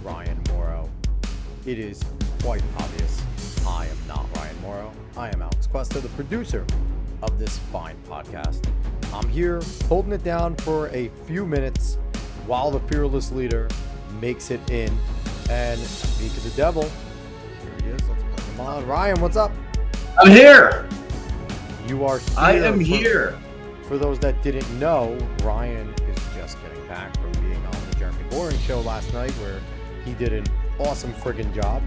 Ryan Morrow. It is quite obvious I am not Ryan Morrow. I am Alex Cuesta, the producer of this fine podcast. I'm here holding it down for a few minutes while the fearless leader makes it in. And speak of the devil, here he is. Let's put him on. Ryan, what's up? I'm here. You are here. I am here. For those that didn't know, Ryan is just getting back from being on the Jeremy Boring show last night, where he did an awesome friggin' job.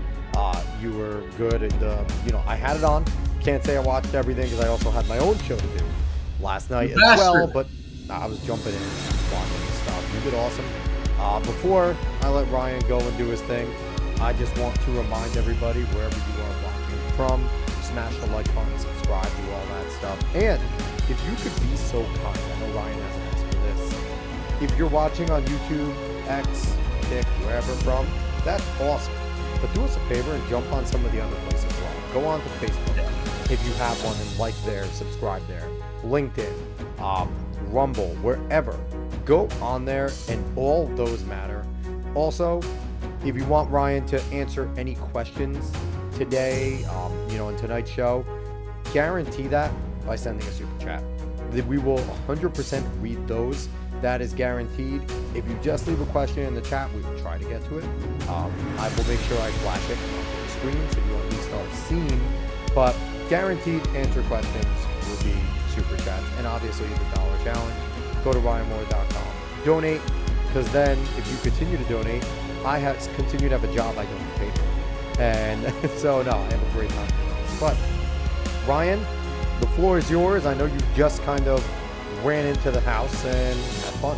You were good at I had it on. Can't say I watched everything because I also had my own show to do last night as well, but I was jumping in and watching the stuff. You did awesome. Before I let Ryan go and do his thing, I just want to remind everybody, wherever you are watching from, smash the like button, subscribe, do all that stuff. And if you could be so kind, I know Ryan hasn't asked for this. If you're watching on YouTube, X, Tik, wherever from, that's awesome. But do us a favor and jump on some of the other places as well. Go on to Facebook if you have one and like there, subscribe there. LinkedIn, Rumble, wherever. Go on there, and all those matter. Also, if you want Ryan to answer any questions today, in tonight's show, guarantee that by sending a super chat. We will 100% read those. That is guaranteed. If you just leave a question in the chat, we will try to get to it. I will make sure I flash it on the screen so you at least are seen. But guaranteed answer questions will be super chats. And obviously the $1 challenge. Go to ryanmoore.com. Donate, because then if you continue to donate, I continue to have a job I don't get paid for. And so, no, I have a great time doing this. But, Ryan, the floor is yours. I know you just kind of ran into the house and had fun.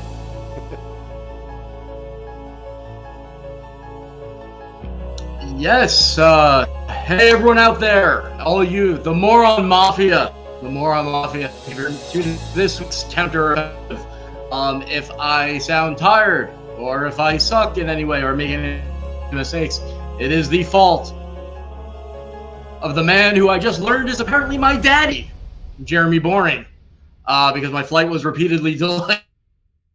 Yes. Hey, everyone out there. All of you, the Moron Mafia. The Moron Mafia. If you're tuning this week's counter, if I sound tired or if I suck in any way or make any mistakes, it is the fault of the man who I just learned is apparently my daddy, Jeremy Boring, because my flight was repeatedly delayed.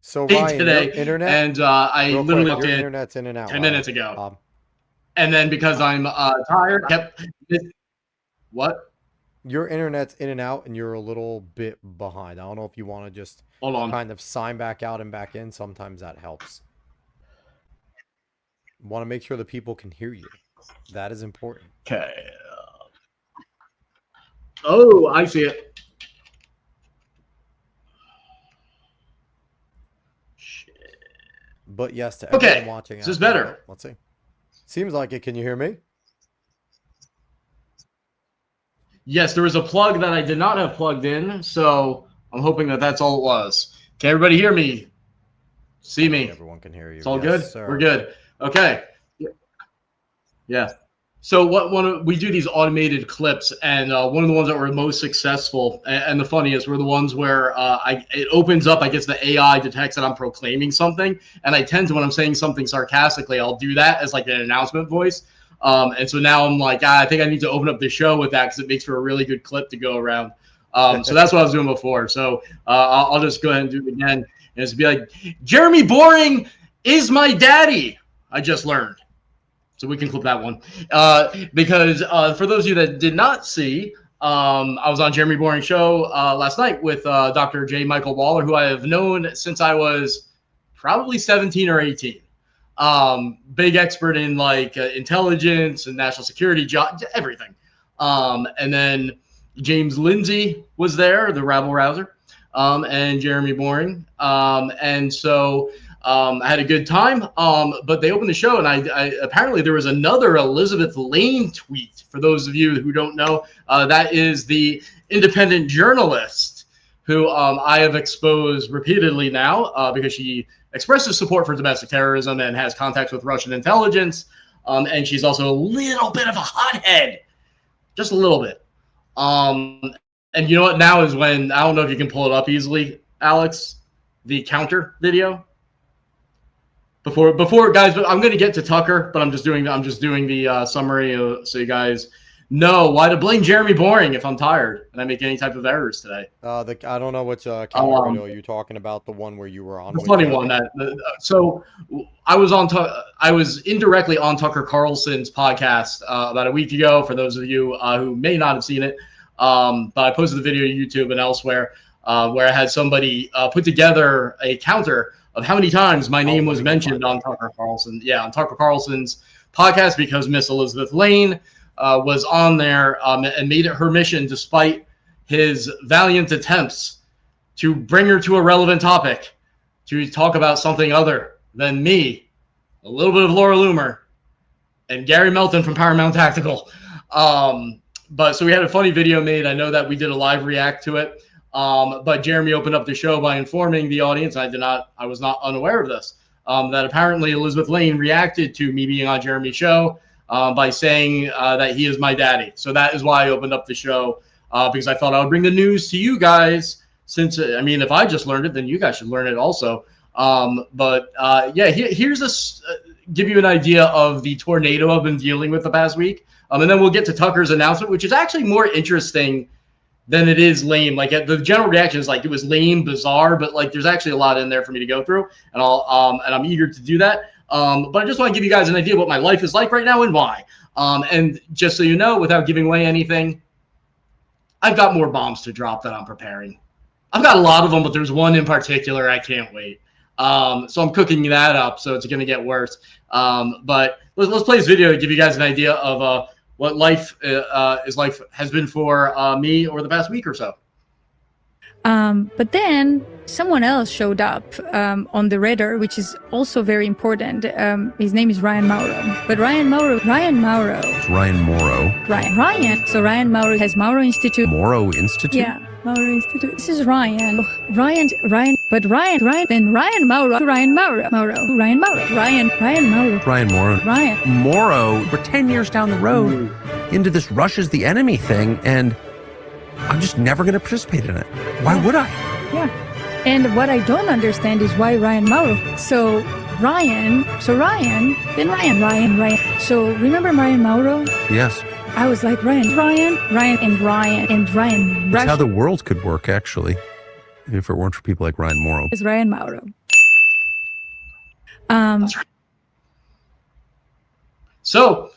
So Ryan, today, your internet, and I literally your internet's in and out 10 minutes ago. And then because I'm tired, what? Your internet's in and out, and you're a little bit behind. I don't know if you want to just kind of sign back out and back in. Sometimes that helps. Want to make sure the people can hear you. That is important. Okay. Oh, I see it. Shit. But yes, to everyone watching. This is better. Let's see. Seems like it. Can you hear me? Yes, there was a plug that I did not have plugged in, so I'm hoping that that's all it was. Can everybody hear me? See me? Everyone can hear you. It's all yes, good? Sir. We're good. Okay. Yeah. So we do these automated clips, and one of the ones that were most successful and the funniest were the ones where it opens up. I guess the AI detects that I'm proclaiming something, and I tend to, when I'm saying something sarcastically, I'll do that as like an announcement voice. And so now I'm like, I think I need to open up the show with that because it makes for a really good clip to go around. So that's what I was doing before. So I'll just go ahead and do it again, and it's be like, Jeremy Boring is my daddy. I just learned. So we can clip that one. Because for those of you that did not see, I was on Jeremy Boring show last night with Dr. J. Michael Waller, who I have known since I was probably 17 or 18. Big expert in like intelligence and national security, everything. And then James Lindsay was there, the rabble rouser, and Jeremy Boring. And so I had a good time, but they opened the show, and I apparently there was another Elizabeth Lane tweet. For those of you who don't know, that is the independent journalist who I have exposed repeatedly now because she expresses support for domestic terrorism and has contacts with Russian intelligence, and she's also a little bit of a hothead, just a little bit. And you know what? Now is when, I don't know if you can pull it up easily, Alex, the counter video. Before guys, but I'm going to get to Tucker, but I'm just doing the summary so you guys No, why to blame Jeremy Boring if I'm tired and I make any type of errors today? I don't know which camera video you're talking about. The one where you were on. The with funny one so I was indirectly on Tucker Carlson's podcast about a week ago. For those of you who may not have seen it, but I posted the video to YouTube and elsewhere where I had somebody put together a counter of how many times my name was mentioned on Tucker Carlson. Yeah, on Tucker Carlson's podcast, because Miss Elizabeth Lane was on there and made it her mission, despite his valiant attempts to bring her to a relevant topic, to talk about something other than me, a little bit of Laura Loomer, and Gary Melton from Paramount Tactical. But so we had a funny video made. I know that we did a live react to it. But Jeremy opened up the show by informing the audience, I was not unaware of this, that apparently Elizabeth Lane reacted to me being on Jeremy's show by saying that he is my daddy. So that is why I opened up the show, because I thought I would bring the news to you guys, since, I mean, if I just learned it, then you guys should learn it also. Here's give you an idea of the tornado I've been dealing with the past week. And then we'll get to Tucker's announcement, which is actually more interesting than it is lame. Like, the general reaction is like it was lame, bizarre, but like there's actually a lot in there for me to go through, and I'm eager to do that. But I just want to give you guys an idea of what my life is like right now and why. And just so you know, without giving away anything, I've got more bombs to drop that I'm preparing. I've got a lot of them, but there's one in particular I can't wait. So I'm cooking that up, so it's going to get worse. But let's play this video to give you guys an idea of what life has been for me over the past week or so. But then someone else showed up on the radar, which is also very important. His name is Ryan Mauro. But Ryan Mauro. It's Ryan Morrow. Ryan. So Ryan Mauro has Mauro Institute. Morrow Institute? Yeah, Mauro Institute. This is Ryan. Ryan. But Ryan. Then Ryan Mauro. Ryan Mauro. Ryan Mauro. Ryan Mauro. Ryan Morrow. Ryan. Morrow, we're 10 years down the road into this Russia's the enemy thing, and I'm just never going to participate in it. Why would I? Yeah. And what I don't understand is why Ryan Mauro. So Ryan. So remember Ryan Mauro? Yes. I was like, Ryan. That's how the world could work, actually, if it weren't for people like Ryan Morrow. It's Ryan Mauro. That's right. So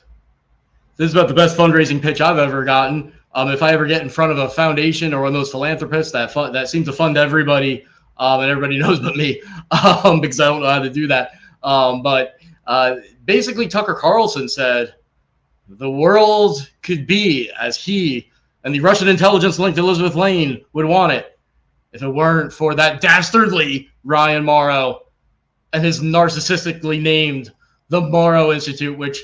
this is about the best fundraising pitch I've ever gotten. If I ever get in front of a foundation or one of those philanthropists that seem to fund everybody, and everybody knows but me, because I don't know how to do that. But basically, Tucker Carlson said the world could be as he and the Russian intelligence-linked Elizabeth Lane would want it if it weren't for that dastardly Ryan Morrow and his narcissistically named the Morrow Institute, which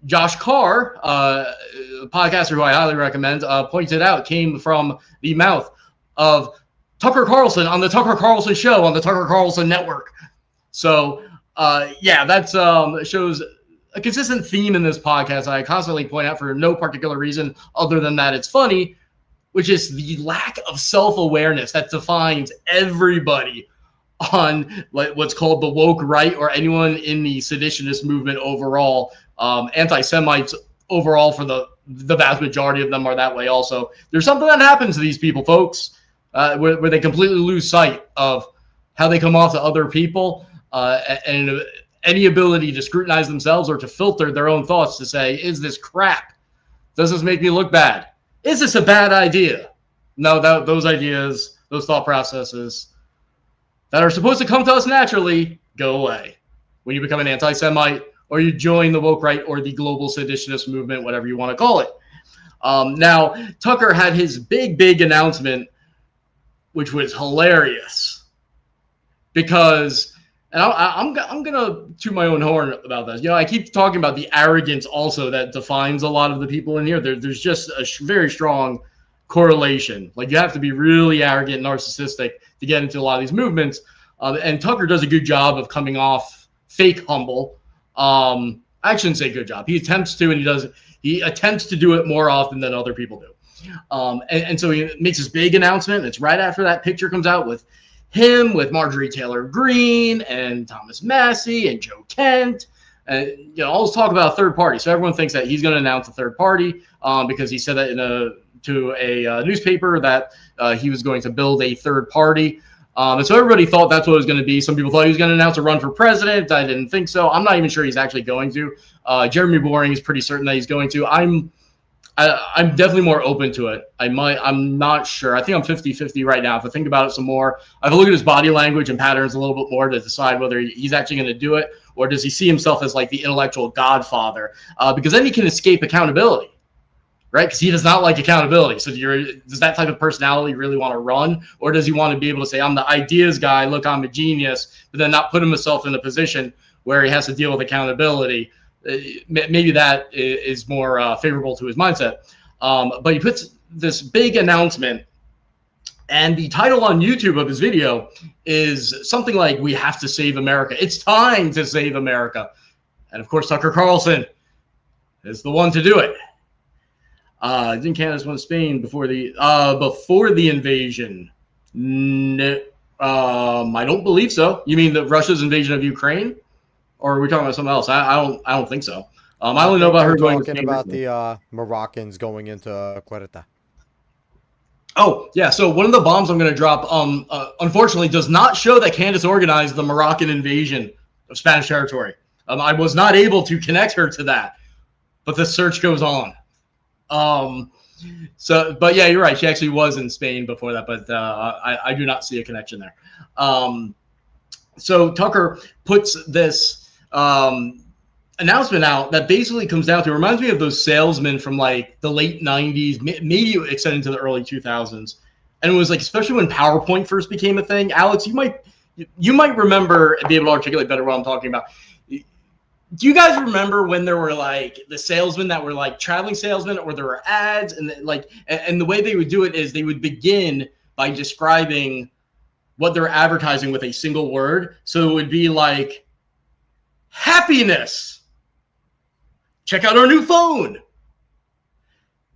Josh Carr, a podcaster who I highly recommend, pointed out came from the mouth of Tucker Carlson on the Tucker Carlson show on the Tucker Carlson network. So, that shows a consistent theme in this podcast I constantly point out for no particular reason other than that it's funny, which is the lack of self-awareness that defines everybody on what's called the woke right, or anyone in the seditionist movement overall. Anti-Semites overall, for the vast majority of them, are that way also. There's something that happens to these people, folks, where they completely lose sight of how they come off to other people, and any ability to scrutinize themselves or to filter their own thoughts to say, is this crap? Does this make me look bad? Is this a bad idea? No, those ideas, those thought processes that are supposed to come to us naturally go away when you become an anti-Semite, or you join the woke right or the global seditionist movement, whatever you want to call it. Now, Tucker had his big announcement, which was hilarious, because, and I'm gonna toot my own horn about this. I keep talking about the arrogance also that defines a lot of the people in here. There's just a very strong correlation. Like, you have to be really arrogant, narcissistic to get into a lot of these movements. And Tucker does a good job of coming off fake humble. I shouldn't say good job. He attempts to, and he attempts to do it more often than other people do. And so he makes this big announcement. It's right after that picture comes out with him, with Marjorie Taylor Greene and Thomas Massey and Joe Kent And all this talk about a third party. So everyone thinks that he's going to announce a third party because he said that to a newspaper that he was going to build a third party. And so everybody thought that's what it was going to be. Some people thought he was going to announce a run for president. I didn't think so. I'm not even sure he's actually going to. Jeremy Boring is pretty certain that he's going to. I'm definitely more open to it. I'm not sure. I think I'm 50-50 right now. If I think about it some more, I have to look at his body language and patterns a little bit more to decide whether he's actually going to do it, or does he see himself as like the intellectual godfather? Because then he can escape accountability, right? Because he does not like accountability. So does that type of personality really want to run? Or does he want to be able to say, I'm the ideas guy, look, I'm a genius, but then not put himself in a position where he has to deal with accountability? Maybe that is more favorable to his mindset. But he puts this big announcement, and the title on YouTube of his video is something like, "We have to save America. It's time to save America." And of course, Tucker Carlson is the one to do it. Didn't Canada win Spain before the invasion? No, I don't believe so. You mean Russia's invasion of Ukraine? Or are we talking about something else? I don't think so. I only know about her talking about the Moroccans going into Querta. Oh, yeah. So one of the bombs I'm going to drop, unfortunately, does not show that Candace organized the Moroccan invasion of Spanish territory. I was not able to connect her to that, but the search goes on. But yeah, you're right. She actually was in Spain before that, but I do not see a connection there. So Tucker puts this announcement out that basically comes down to, it reminds me of those salesmen from like the late 90s, maybe extended to the early 2000s. And it was like, especially when PowerPoint first became a thing. Alex, you might remember and be able to articulate better what I'm talking about. Do you guys remember when there were like the salesmen that were like traveling salesmen, or there were ads, and the way they would do it is they would begin by describing what they're advertising with a single word. So it would be like, happiness. Check out our new phone.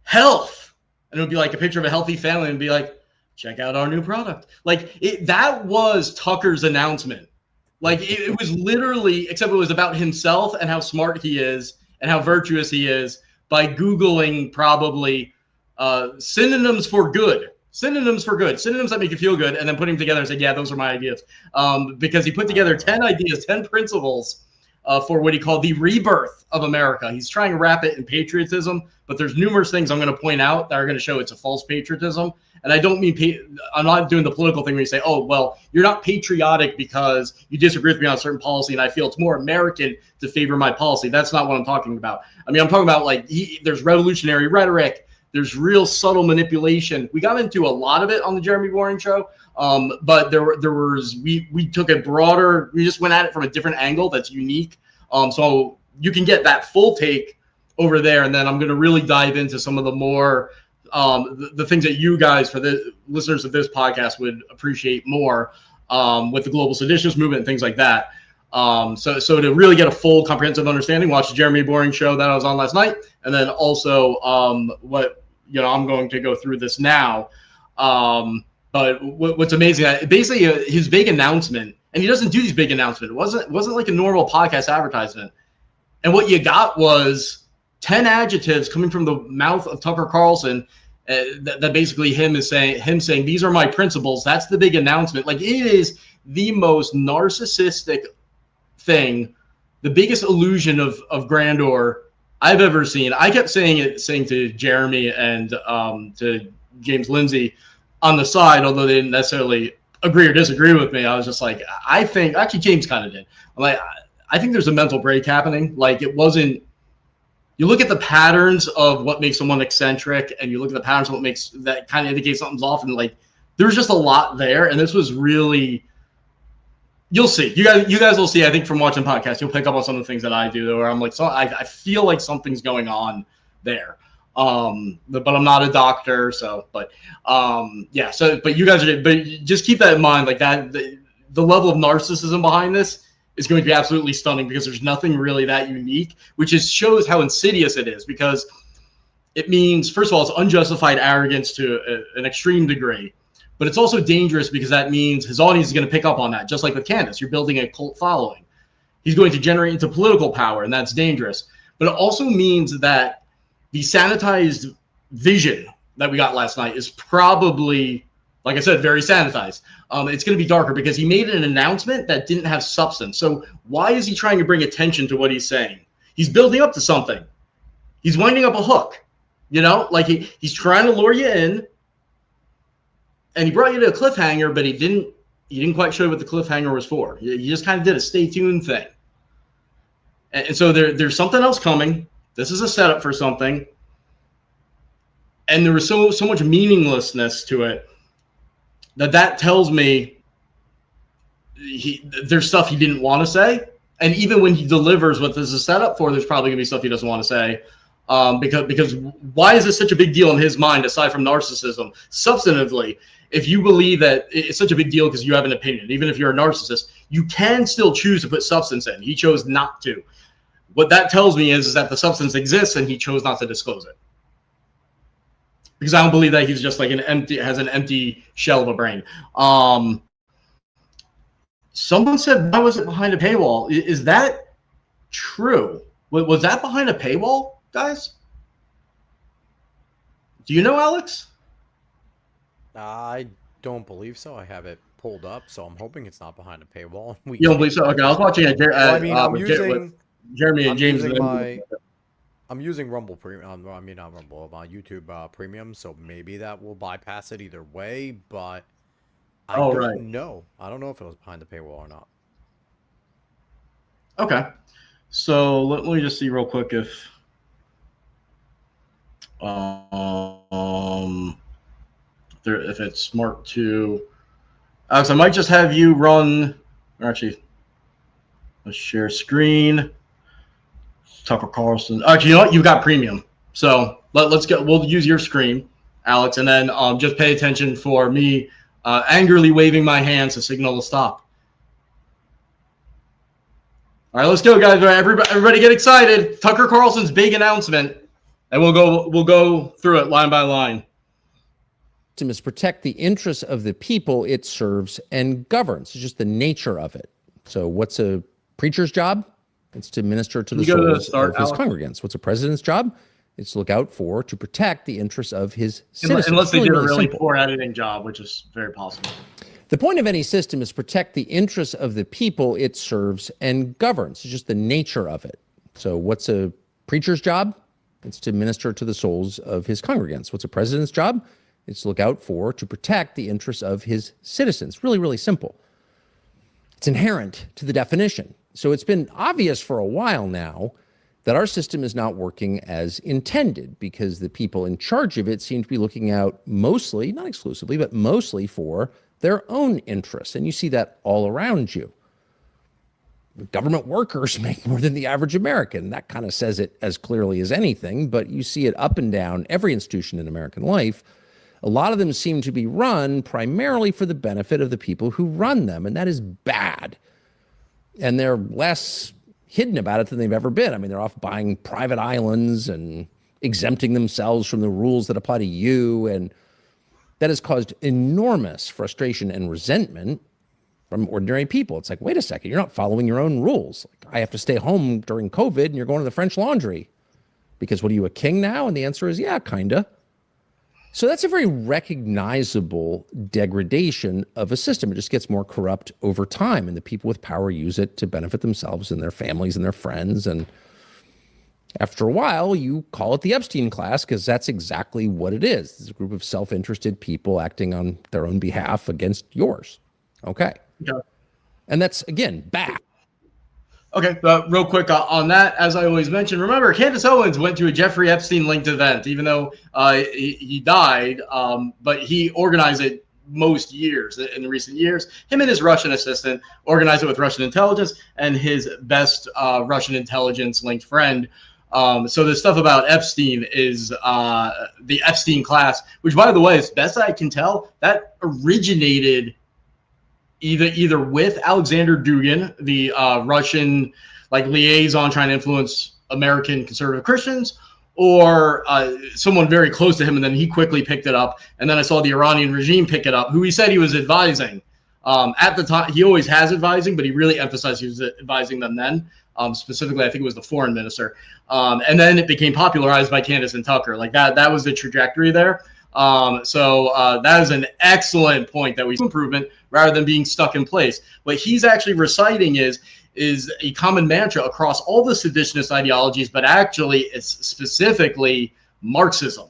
Health. And it would be like a picture of a healthy family and be like, check out our new product. Like that was Tucker's announcement. Like it was literally, except it was about himself and how smart he is and how virtuous he is by Googling probably synonyms for good. Synonyms for good, synonyms that make you feel good, and then putting them together and saying, yeah, those are my ideas. Because he put together 10 ideas, 10 principles for what he called the rebirth of America. He's trying to wrap it in patriotism, but there's numerous things I'm going to point out that are going to show it's a false patriotism. And I don't mean, I'm not doing the political thing where you say, oh, well, you're not patriotic because you disagree with me on a certain policy, and I feel it's more American to favor my policy. That's not what I'm talking about. I mean, I'm talking about like there's revolutionary rhetoric. There's real subtle manipulation. We got into a lot of it on the Jeremy Boring show, but we took a broader, we just went at it from a different angle that's unique. So you can get that full take over there, and then I'm going to really dive into some of the more the things that you guys, for the listeners of this podcast, would appreciate more with the global seditionist movement and things like that. So to really get a full comprehensive understanding, watch the Jeremy Boring show that I was on last night, and then also I'm going to go through this now. But what's amazing, basically his big announcement, and he doesn't do these big announcements. It wasn't like a normal podcast advertisement. And what you got was 10 adjectives coming from the mouth of Tucker Carlson that basically him saying, these are my principles. That's the big announcement. Like, it is the most narcissistic thing, the biggest illusion of grandeur I've ever seen. I kept saying to Jeremy and to James Lindsay on the side, although they didn't necessarily agree or disagree with me. I was just like, I think, actually James kind of did. I'm like, I think there's a mental break happening. Like, it wasn't, you look at the patterns of what makes someone eccentric, and you look at the patterns of what makes that kind of indicates something's off, and like, there's just a lot there. And this was really, you'll see. You guys will see. I think from watching podcasts, you'll pick up on some of the things that I do, where I'm like, I feel like something's going on there. But I'm not a doctor, so. But yeah. So, but you guys but just keep that in mind. Like that, the level of narcissism behind this is going to be absolutely stunning, because there's nothing really that unique, which shows how insidious it is. Because it means, first of all, it's unjustified arrogance to an extreme degree. But it's also dangerous because that means his audience is going to pick up on that, just like with Candace. You're building a cult following. He's going to generate into political power, and that's dangerous. But it also means that the sanitized vision that we got last night is probably, like I said, very sanitized. It's going to be darker because he made an announcement that didn't have substance. So why is he trying to bring attention to what he's saying? He's building up to something. He's winding up a hook. You know, like he's trying to lure you in, and he brought you to a cliffhanger, but he didn't quite show you what the cliffhanger was for. He just kind of did a stay tuned thing. And so there's something else coming. This is a setup for something. And there was so much meaninglessness to it that tells me there's stuff he didn't want to say. And even when he delivers what this is set up for, there's probably going to be stuff he doesn't want to say. Because why is this such a big deal in his mind, aside from narcissism? Substantively, if you believe that it's such a big deal because you have an opinion, even if you're a narcissist, you can still choose to put substance in. He chose not to. What that tells me is that the substance exists and he chose not to disclose it. Because I don't believe that he's just like has an empty shell of a brain. Someone said, why was it behind a paywall? Is that true? Was that behind a paywall, guys? Do you know, Alex? I don't believe so. I have it pulled up, so I'm hoping it's not behind a paywall. You don't believe so? Okay, I was watching it. Jeremy and James. I'm using Rumble Premium. I mean, not Rumble. YouTube Premium. So maybe that will bypass it either way. But I don't know. I don't know if it was behind the paywall or not. Okay, so let me just see real quick if it's smart to. Alex, I might just have you run. Or actually, let's share screen. Tucker Carlson. Actually, you know what? You've got premium. So let's go. We'll use your screen, Alex, and then just pay attention for me angrily waving my hands to signal to stop. All right, let's go, guys. Everybody get excited. Tucker Carlson's big announcement, and we'll go through it line by line. Is protect the interests of the people it serves and governs. It's just the nature of it. So what's a preacher's job? It's to minister to the souls of his congregants. What's a president's job? It's to look out for, to protect the interests of his citizens. Unless they do a really poor editing job, which is very possible. The point of any system is protect the interests of the people it serves and governs. It's just the nature of it. So what's a preacher's job? It's to minister to the souls of his congregants. What's a president's job? It's to look out for, to protect the interests of his citizens. Really, really simple. It's inherent to the definition. So it's been obvious for a while now that our system is not working as intended because the people in charge of it seem to be looking out mostly, not exclusively, but mostly for their own interests. And you see that all around you. Government workers make more than the average American. That kind of says it as clearly as anything, but you see it up and down every institution in American life. A lot of them seem to be run primarily for the benefit of the people who run them, and that is bad. And they're less hidden about it than they've ever been. I mean, they're off buying private islands and exempting themselves from the rules that apply to you, and that has caused enormous frustration and resentment from ordinary people. It's like, wait a second, you're not following your own rules. Like, I have to stay home during COVID, and you're going to the French Laundry. Because what are you, a king now? And the answer is, yeah, kinda. So that's a very recognizable degradation of a system. It just gets more corrupt over time, and the people with power use it to benefit themselves and their families and their friends. And after a while, you call it the Epstein class because that's exactly what it is. It's a group of self-interested people acting on their own behalf against yours. Okay. Yeah. And that's, again, bad. Okay, real quick on that, as I always mention, remember, Candace Owens went to a Jeffrey Epstein-linked event, even though he died, but he organized it most years, in the recent years. Him and his Russian assistant organized it with Russian intelligence and his best Russian intelligence-linked friend. So the stuff about Epstein is the Epstein class, which, by the way, as best I can tell, that originated either with Alexander Dugin, the Russian liaison trying to influence American conservative Christians, or someone very close to him, and then he quickly picked it up. And then I saw the Iranian regime pick it up, who he said he was advising. At the time, he always has advising, but he really emphasized he was advising them then. Specifically, I think it was the foreign minister. And then it became popularized by Candace and Tucker. Like that was the trajectory there. So that is an excellent point that we see improvement rather than being stuck in place. What he's actually reciting is a common mantra across all the seditionist ideologies, but actually it's specifically Marxism.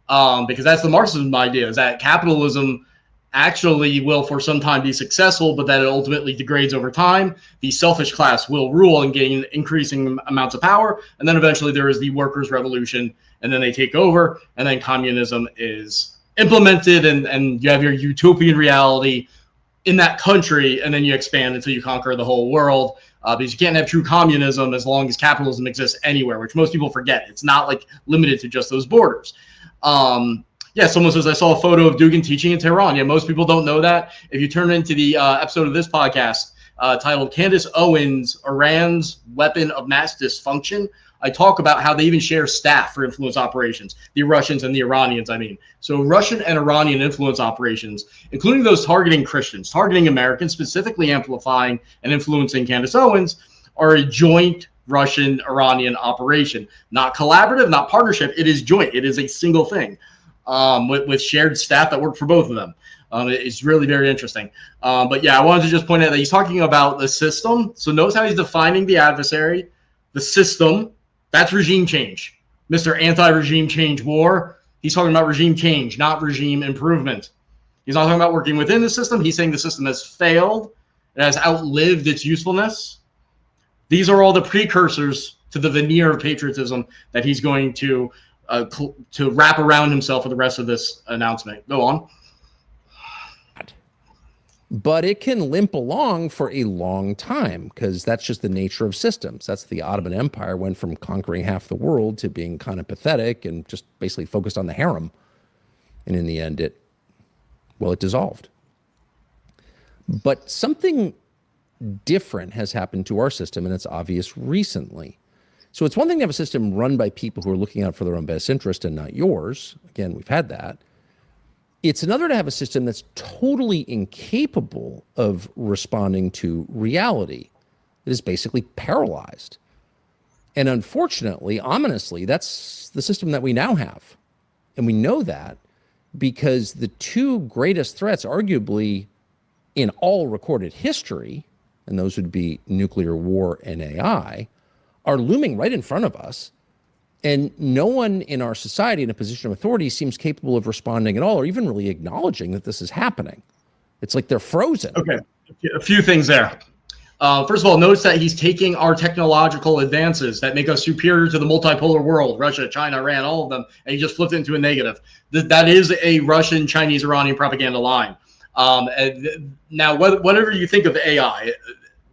Because that's the Marxism idea, is that capitalism actually will for some time be successful, but that it ultimately degrades over time. The selfish class will rule and gain increasing amounts of power. And then eventually there is the workers' revolution, and then they take over, and then communism is implemented, and you have your utopian reality in that country, and then you expand until you conquer the whole world. Because you can't have true communism as long as capitalism exists anywhere, which most people forget. It's not like limited to just those borders. Yeah, someone says, I saw a photo of Dugin teaching in Tehran. Yeah, most people don't know that. If you turn into the episode of this podcast titled Candace Owens, Iran's Weapon of Mass Dysfunction, I talk about how they even share staff for influence operations, the Russians and the Iranians, I mean. So Russian and Iranian influence operations, including those targeting Christians, targeting Americans, specifically amplifying and influencing Candace Owens, are a joint Russian-Iranian operation. Not collaborative, not partnership. It is joint. It is a single thing. With shared staff that work for both of them. It's really very interesting. But yeah, I wanted to just point out that he's talking about the system. So notice how he's defining the adversary, the system. That's regime change. Mr. Anti-Regime Change War. He's talking about regime change, not regime improvement. He's not talking about working within the system. He's saying the system has failed. It has outlived its usefulness. These are all the precursors to the veneer of patriotism that he's going to wrap around himself for the rest of this announcement. Go on. But it can limp along for a long time because that's just the nature of systems. That's the Ottoman Empire went from conquering half the world to being kind of pathetic and just basically focused on the harem. And in the end, it dissolved. But something different has happened to our system, and it's obvious recently. So it's one thing to have a system run by people who are looking out for their own best interest and not yours. Again, we've had that. It's another to have a system that's totally incapable of responding to reality. It is basically paralyzed. And unfortunately, ominously, that's the system that we now have. And we know that because the two greatest threats, arguably, in all recorded history, and those would be nuclear war and AI, are looming right in front of us, and no one in our society in a position of authority seems capable of responding at all or even really acknowledging that this is happening. It's like they're frozen. Okay, a few things there. First of all, notice that he's taking our technological advances that make us superior to the multipolar world, Russia, China, Iran, all of them, and he just flipped it into a negative. That is a Russian, Chinese, Iranian propaganda line. And now, whatever you think of AI,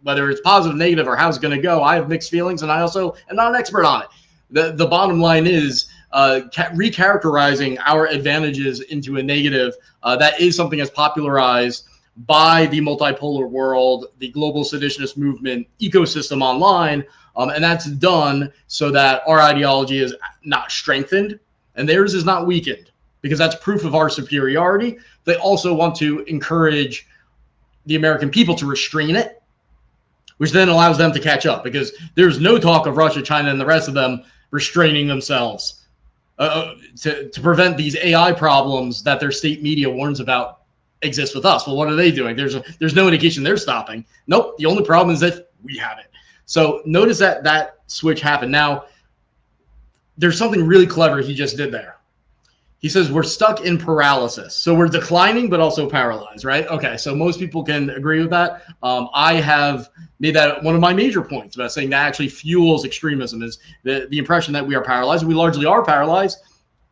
whether it's positive, negative, or how it's going to go, I have mixed feelings, and I also am not an expert on it. The bottom line is recharacterizing our advantages into a negative. That is something that's popularized by the multipolar world, the global seditionist movement ecosystem online, and that's done so that our ideology is not strengthened and theirs is not weakened, because that's proof of our superiority. They also want to encourage the American people to restrain it, which then allows them to catch up, because there's no talk of Russia, China, and the rest of them restraining themselves to prevent these AI problems that their state media warns about exist with us. Well, what are they doing? There's no indication they're stopping. Nope. The only problem is that we have it. So notice that switch happened. Now, there's something really clever he just did there. He says we're stuck in paralysis. So we're declining, but also paralyzed, right? Okay, so most people can agree with that. I have made that one of my major points about saying that actually fuels extremism, is the impression that we are paralyzed. We largely are paralyzed.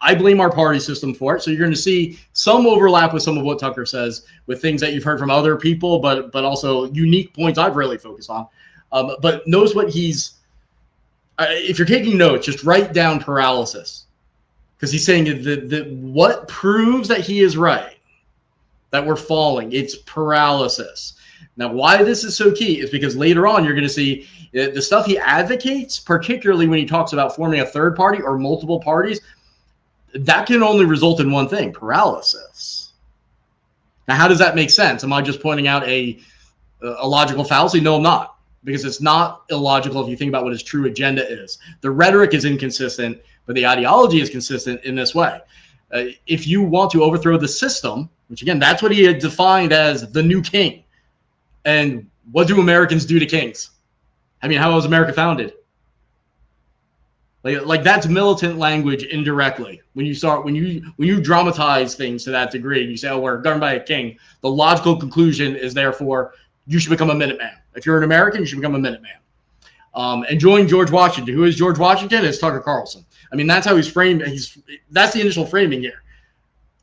I blame our party system for it. So you're going to see some overlap with some of what Tucker says with things that you've heard from other people, but also unique points I've really focused on. But notice what he's, if you're taking notes, just write down paralysis. Because he's saying that what proves that he is right, that we're falling, it's paralysis. Now, why this is so key is because later on you're going to see the stuff he advocates, particularly when he talks about forming a third party or multiple parties, that can only result in one thing: paralysis. Now, how does that make sense? Am I just pointing out a logical fallacy? No, I'm not, because it's not illogical if you think about what his true agenda is. The rhetoric is inconsistent, but the ideology is consistent in this way. If you want to overthrow the system, which again, that's what he had defined as the new king. And what do Americans do to kings? I mean, how was America founded? Like that's militant language indirectly. When you dramatize things to that degree, and you say, "Oh, we're governed by a king," the logical conclusion is therefore you should become a Minuteman. If you're an American, you should become a Minuteman. And join George Washington. Who is George Washington? It's Tucker Carlson. I mean, that's how he's framed. That's the initial framing here,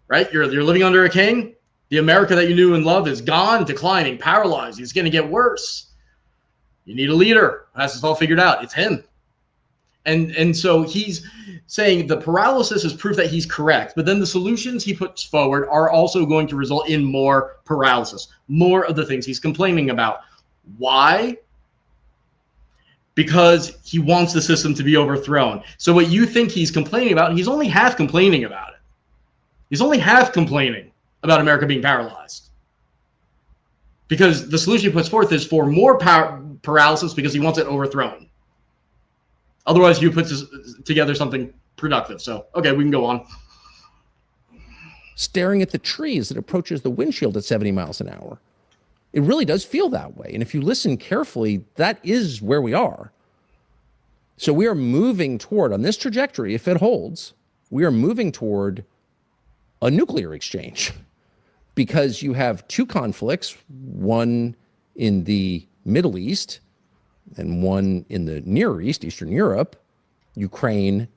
right? You're living under a king. The America that you knew and loved is gone, declining, paralyzed. It's going to get worse. You need a leader who has this all figured out. It's him. And so he's saying the paralysis is proof that he's correct, but then the solutions he puts forward are also going to result in more paralysis, more of the things he's complaining about. Why? Because he wants the system to be overthrown. So what you think he's complaining about, he's only half complaining about it. He's only half complaining about America being paralyzed. Because the solution he puts forth is for more paralysis because he wants it overthrown. Otherwise, you put together something productive. So, okay, we can go on. Staring at the tree as it approaches the windshield at 70 miles an hour. It really does feel that way. And if you listen carefully, that is where we are. So we are moving toward, on this trajectory, if it holds, we are moving toward a nuclear exchange. Because you have two conflicts, one in the Middle East and one in the Near East, Eastern Europe, Ukraine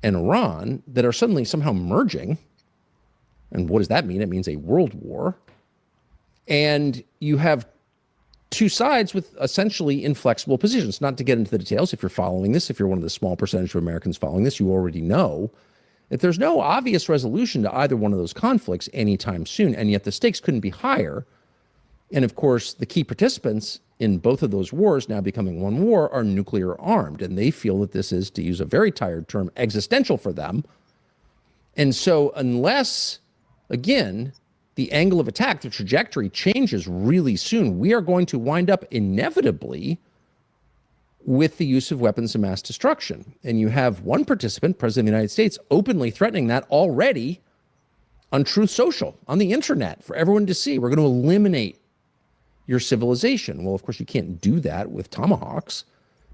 and Iran, that are suddenly somehow merging. And what does that mean? It means a world war. And you have two sides with essentially inflexible positions. Not to get into the details, if you're following this, if you're one of the small percentage of Americans following this, you already know that there's no obvious resolution to either one of those conflicts anytime soon, and yet the stakes couldn't be higher. And of course, the key participants in both of those wars, now becoming one war, are nuclear armed, and they feel that this is, to use a very tired term, existential for them. And so unless, again, the angle of attack, the trajectory changes really soon, we are going to wind up inevitably with the use of weapons of mass destruction. And you have one participant, President of the United States, openly threatening that already on Truth Social, on the internet, for everyone to see. We're going to eliminate your civilization. Well, of course, you can't do that with tomahawks,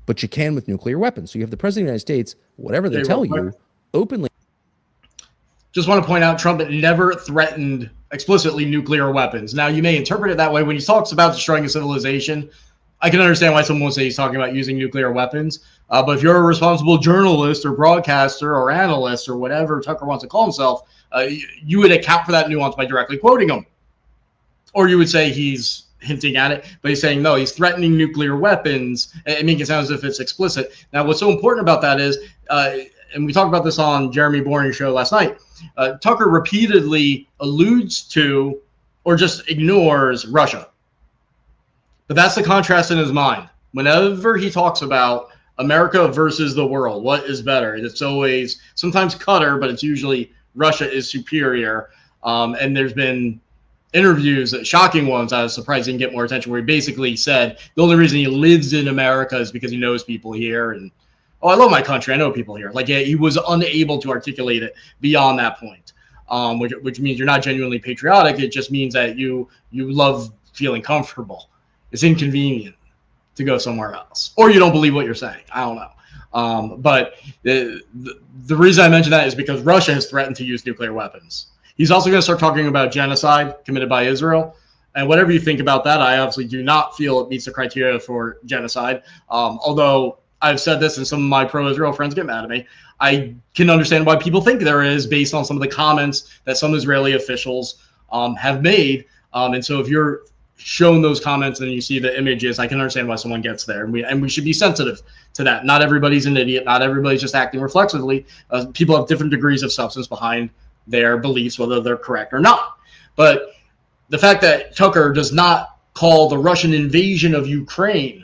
but you can with nuclear weapons. So you have the President of the United States, whatever they tell you, openly. Just want to point out, Trump never threatened explicitly nuclear weapons. Now, you may interpret it that way. When he talks about destroying a civilization, I can understand why someone would say he's talking about using nuclear weapons. But if you're a responsible journalist or broadcaster or analyst or whatever Tucker wants to call himself, you would account for that nuance by directly quoting him. Or you would say he's hinting at it, but he's saying, no, he's threatening nuclear weapons and making it sound as if it's explicit. Now, what's so important about that is, and we talked about this on Jeremy Boring's show last night, Tucker repeatedly alludes to or just ignores Russia. But that's the contrast in his mind. Whenever he talks about America versus the world, what is better? It's always sometimes Qatar, but it's usually Russia is superior. And there's been interviews, shocking ones, I was surprised didn't get more attention, where he basically said the only reason he lives in America is because he knows people here. And, oh, I love my country. I know people here. Like, yeah, he was unable to articulate it beyond that point, which means you're not genuinely patriotic. It just means that you love feeling comfortable. It's inconvenient to go somewhere else, or you don't believe what you're saying. I don't know. But the reason I mention that is because Russia has threatened to use nuclear weapons. He's also going to start talking about genocide committed by Israel. And whatever you think about that, I obviously do not feel it meets the criteria for genocide. Although I've said this and some of my pro-Israel friends get mad at me, I can understand why people think there is based on some of the comments that some Israeli officials have made. And so if you're shown those comments and you see the images, I can understand why someone gets there. And we should be sensitive to that. Not everybody's an idiot. Not everybody's just acting reflexively. People have different degrees of substance behind their beliefs, whether they're correct or not. But the fact that Tucker does not call the Russian invasion of Ukraine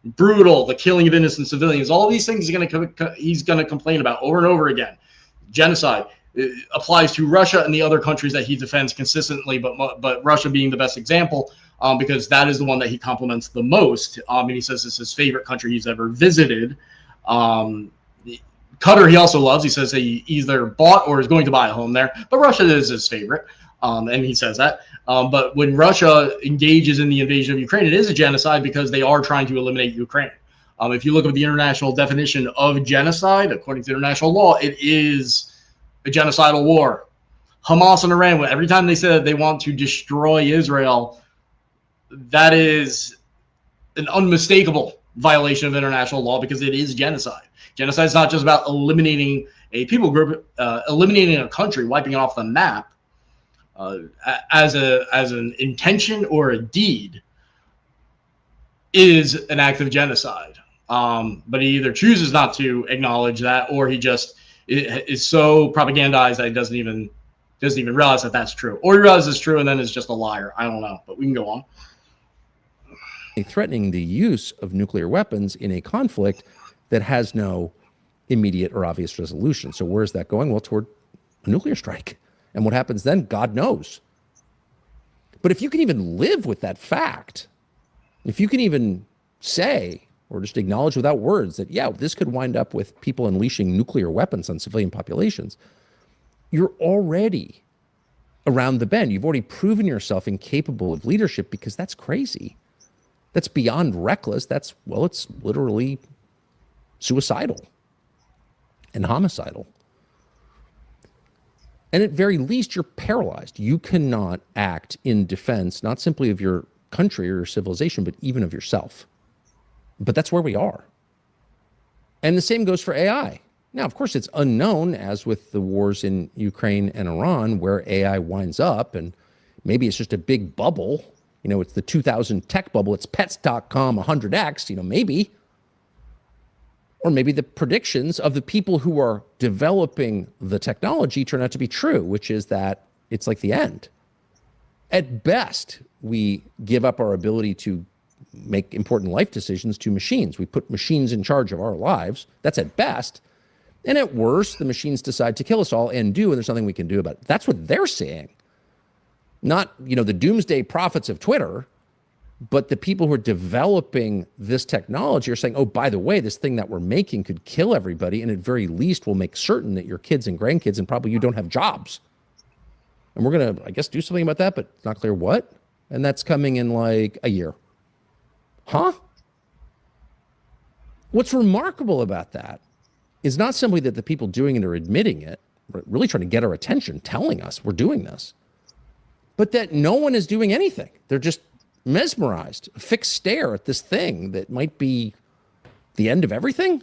brutal, the killing of innocent civilians, all these things he's going to complain about over and over again. Genocide. applies to Russia and the other countries that he defends consistently, but Russia being the best example, because that is the one that he compliments the most. And he says it's his favorite country he's ever visited. Qatar he also loves. He says he either bought or is going to buy a home there, but Russia is his favorite, and he says that. But when Russia engages in the invasion of Ukraine, it is a genocide because they are trying to eliminate Ukraine. If you look at the international definition of genocide, according to international law, it is a genocidal war. Hamas and Iran, every time they say that they want to destroy Israel, that is an unmistakable violation of international law because it is genocide. Genocide is not just about eliminating a people group, eliminating a country, wiping it off the map as an intention or a deed is an act of genocide. But he either chooses not to acknowledge that, or he just is so propagandized that he doesn't even realize that that's true, or he realizes it's true and then is just a liar. I don't know, but we can go on. Threatening the use of nuclear weapons in a conflict that has no immediate or obvious resolution. So where's that going? Well, toward a nuclear strike. And what happens then, God knows. But if you can even live with that fact, if you can even say or just acknowledge without words that, yeah, this could wind up with people unleashing nuclear weapons on civilian populations, you're already around the bend. You've already proven yourself incapable of leadership because that's crazy. That's beyond reckless. That's, well, it's literally suicidal and homicidal. And at very least, you're paralyzed. You cannot act in defense, not simply of your country or your civilization, but even of yourself. But that's where we are. And the same goes for AI. Now, of course, it's unknown, as with the wars in Ukraine and Iran, where AI winds up. And maybe it's just a big bubble. You know, it's the 2000 tech bubble. It's pets.com 100x, you know, maybe. Or maybe the predictions of the people who are developing the technology turn out to be true, which is that it's like the end. At best, we give up our ability to make important life decisions to machines. We put machines in charge of our lives. That's at best. And at worst, the machines decide to kill us all and there's nothing we can do about it. That's what they're saying. Not, you know, the doomsday prophets of Twitter, but the people who are developing this technology are saying, oh, by the way, this thing that we're making could kill everybody, and at very least will make certain that your kids and grandkids and probably you don't have jobs. And we're going to, I guess, do something about that, but it's not clear what. And that's coming in like a year. Huh? What's remarkable about that is not simply that the people doing it are admitting it, really trying to get our attention, telling us we're doing this, but that no one is doing anything. They're just mesmerized, a fixed stare at this thing that might be the end of everything.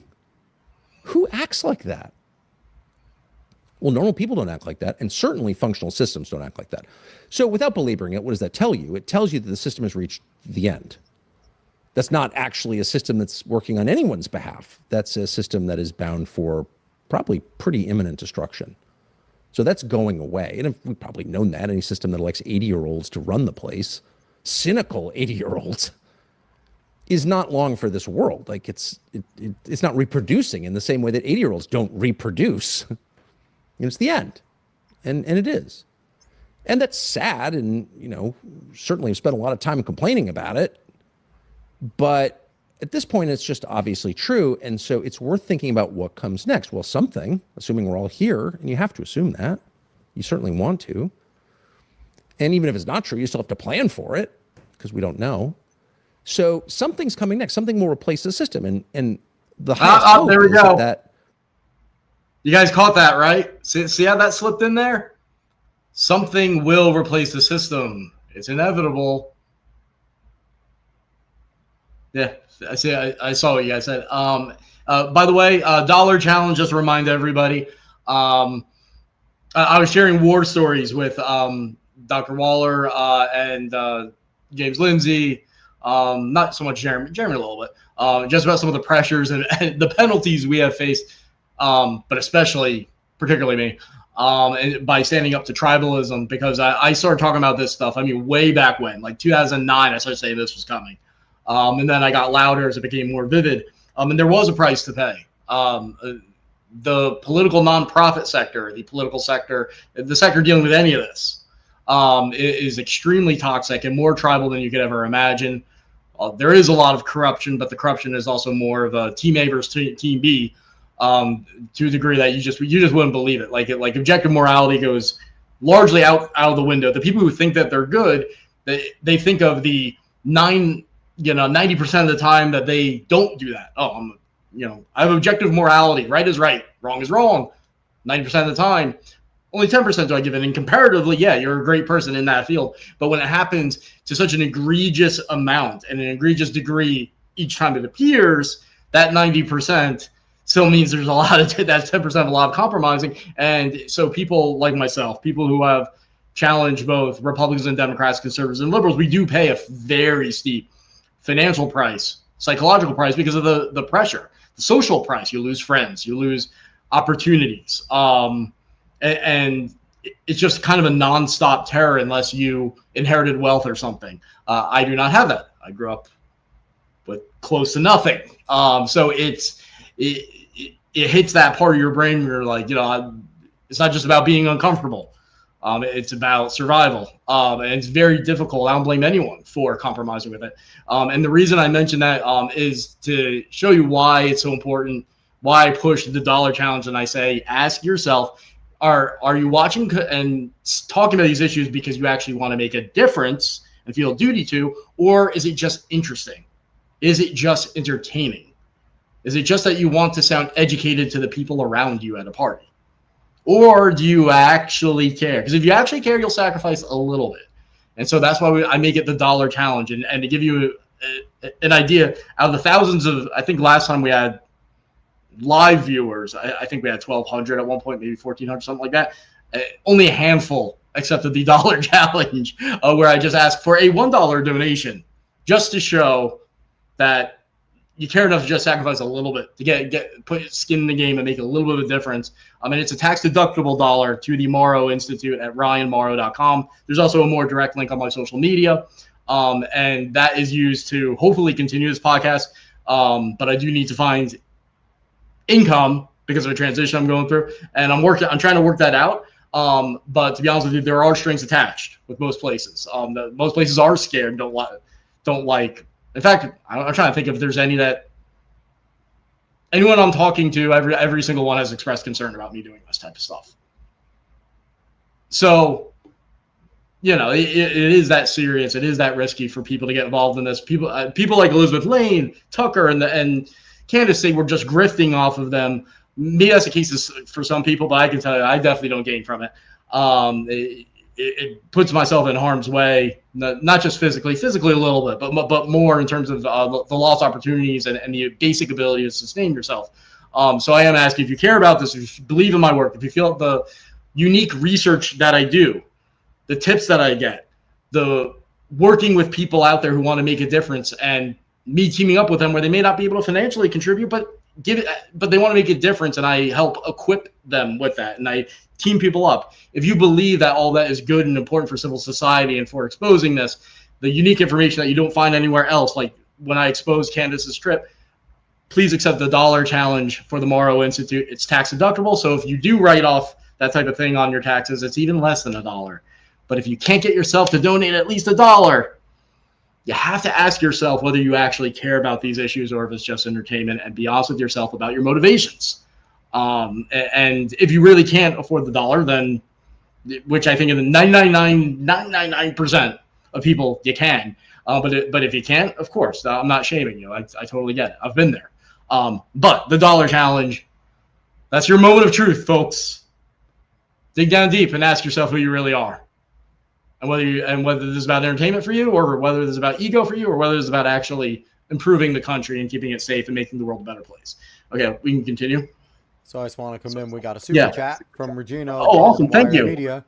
Who acts like that? Well, normal people don't act like that, and certainly functional systems don't act like that. So without belaboring it, what does that tell you? It tells you that the system has reached the end. That's not actually a system that's working on anyone's behalf. That's a system that is bound for probably pretty imminent destruction. So that's going away. And we've probably known that. Any system that elects 80-year-olds to run the place, cynical 80-year-olds, is not long for this world. Like it's not reproducing in the same way that 80-year-olds don't reproduce. It's the end. And it is. And that's sad. And, you know, certainly I've spent a lot of time complaining about it. But at this point, it's just obviously true. And so it's worth thinking about what comes next. Well, something, assuming we're all here, and you have to assume that. You certainly want to. And even if it's not true, you still have to plan for it because we don't know. So something's coming next. Something will replace the system. And the highest hope there we is go. that you guys caught that, right? See how that slipped in there? Something will replace the system. It's inevitable. Yeah, I saw what you guys said. By the way, dollar challenge, just to remind everybody. I was sharing war stories with Dr. Waller and James Lindsay. Not so much Jeremy a little bit. Just about some of the pressures and the penalties we have faced, but particularly me, and by standing up to tribalism, because I started talking about this stuff. I mean, way back when, like 2009, I started saying this was coming. And then I got louder as it became more vivid. And there was a price to pay. the political nonprofit sector, the political sector, the sector dealing with any of this, is extremely toxic and more tribal than you could ever imagine. There is a lot of corruption, but the corruption is also more of a team A versus team B, to a degree that you just wouldn't believe it. Like objective morality goes largely out of the window. The people who think that they're good, they think of the 90% of the time that they don't do that. Oh, I have objective morality. Right is right. Wrong is wrong. 90% of the time. Only 10% do I give it. And comparatively, yeah, you're a great person in that field. But when it happens to such an egregious amount and an egregious degree each time it appears, that 90% still means there's a lot of that's 10% of a lot of compromising. And so people like myself, people who have challenged both Republicans and Democrats, conservatives and liberals, we do pay a very steep financial price, psychological price, because of the pressure, the social price. You lose friends, you lose opportunities. And it's just kind of a nonstop terror unless you inherited wealth or something. I do not have that. I grew up with close to nothing. So it hits that part of your brain where you're like, it's not just about being uncomfortable. It's about survival. And it's very difficult. I don't blame anyone for compromising with it. And the reason I mention that is to show you why it's so important, why I push the dollar challenge. And I say, ask yourself, are you watching and talking about these issues because you actually want to make a difference and feel a duty to, or is it just interesting? Is it just entertaining? Is it just that you want to sound educated to the people around you at a party? Or do you actually care? Because if you actually care, you'll sacrifice a little bit. And so that's why I make it the dollar challenge. And to give you an idea, out of the thousands of, I think last time we had live viewers, I think we had 1,200 at one point, maybe 1,400, something like that. Only a handful accepted the dollar challenge, where I just asked for a $1 donation just to show that you care enough to just sacrifice a little bit to put skin in the game and make a little bit of a difference. And it's a tax-deductible dollar to the Morrow Institute at ryanmorrow.com. There's also a more direct link on my social media, and that is used to hopefully continue this podcast. But I do need to find income because of a transition I'm going through, and I'm trying to work that out. But to be honest with you, there are strings attached with most places. Most places are scared, don't like. In fact, I'm trying to think if there's anyone I'm talking to, every single one has expressed concern about me doing this type of stuff. So, it is that serious. It is that risky for people to get involved in this. People like Elizabeth Lane, Tucker, and Candace say we're just grifting off of them. Maybe that's the case for some people, but I can tell you, I definitely don't gain from it. It puts myself in harm's way, not just physically a little bit, but more in terms of the lost opportunities and the basic ability to sustain yourself. So I am asking, if you care about this, if you believe in my work, if you feel the unique research that I do, the tips that I get, the working with people out there who want to make a difference, and me teaming up with them where they may not be able to financially contribute, but they want to make a difference, and I help equip them with that, and I team people up. If you believe that all that is good and important for civil society and for exposing this, the unique information that you don't find anywhere else, like when I exposed Candace's trip, please accept the dollar challenge for the Morrow Institute. It's tax deductible, so if you do write off that type of thing on your taxes, it's even less than $1. But if you can't get yourself to donate at least $1, you have to ask yourself whether you actually care about these issues or if it's just entertainment, and be honest with yourself about your motivations. And if you really can't afford the dollar, then, which I think in the 999% of people you can, but if you can't, of course, I'm not shaming you. I totally get it. I've been there. But the dollar challenge, that's your moment of truth, folks. Dig down deep and ask yourself who you really are. And whether this is about entertainment for you, or whether this is about ego for you, or whether this is about actually improving the country and keeping it safe and making the world a better place. Okay, we can continue. So I just want to come in. We got a super chat from Regina. Oh, awesome. Thank you. Media,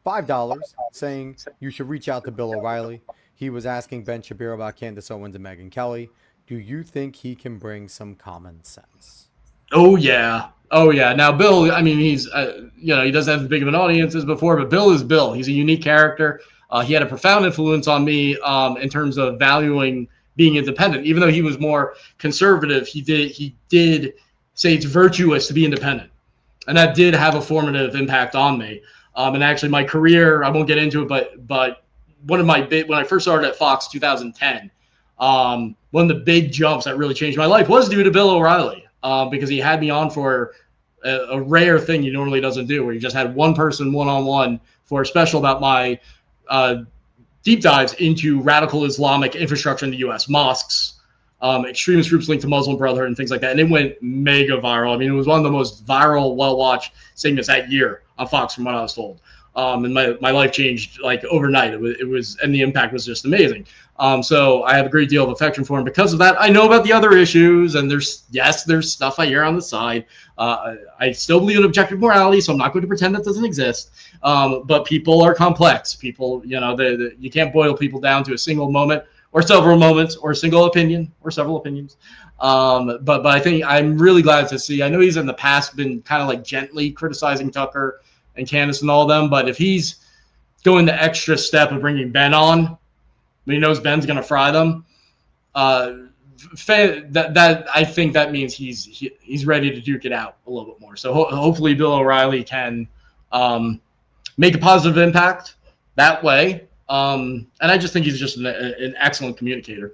$5 saying you should reach out to Bill O'Reilly. He was asking Ben Shapiro about Candace Owens and Megyn Kelly. Do you think he can bring some common sense? Oh, yeah. Now, Bill, I mean, he's, he doesn't have as big of an audience as before, but Bill is Bill. He's a unique character. He had a profound influence on me in terms of valuing being independent. Even though he was more conservative, he did say it's virtuous to be independent. And that did have a formative impact on me. And actually my career, I won't get into it, but when I first started at Fox 2010, one of the big jumps that really changed my life was due to Bill O'Reilly, because he had me on for a rare thing he normally doesn't do, where he just had one person one-on-one for a special about my deep dives into radical Islamic infrastructure in the U.S., mosques, extremist groups linked to Muslim Brotherhood and things like that. And it went mega viral. I mean, it was one of the most viral, well-watched segments that year on Fox from what I was told. And my life changed like overnight. It was, and the impact was just amazing. So I have a great deal of affection for him because of that. I know about the other issues, and there's stuff I hear on the side. I still believe in objective morality, so I'm not going to pretend that doesn't exist. But people are complex. People, you can't boil people down to a single moment or several moments or a single opinion or several opinions. But I think I'm really glad to see. I know he's in the past been kind of like gently criticizing Tucker and Candace and all of them, but if he's going the extra step of bringing Ben on, when he knows Ben's going to fry them, that I think that means he's ready to duke it out a little bit more. So hopefully Bill O'Reilly can make a positive impact that way. And I just think he's just an excellent communicator.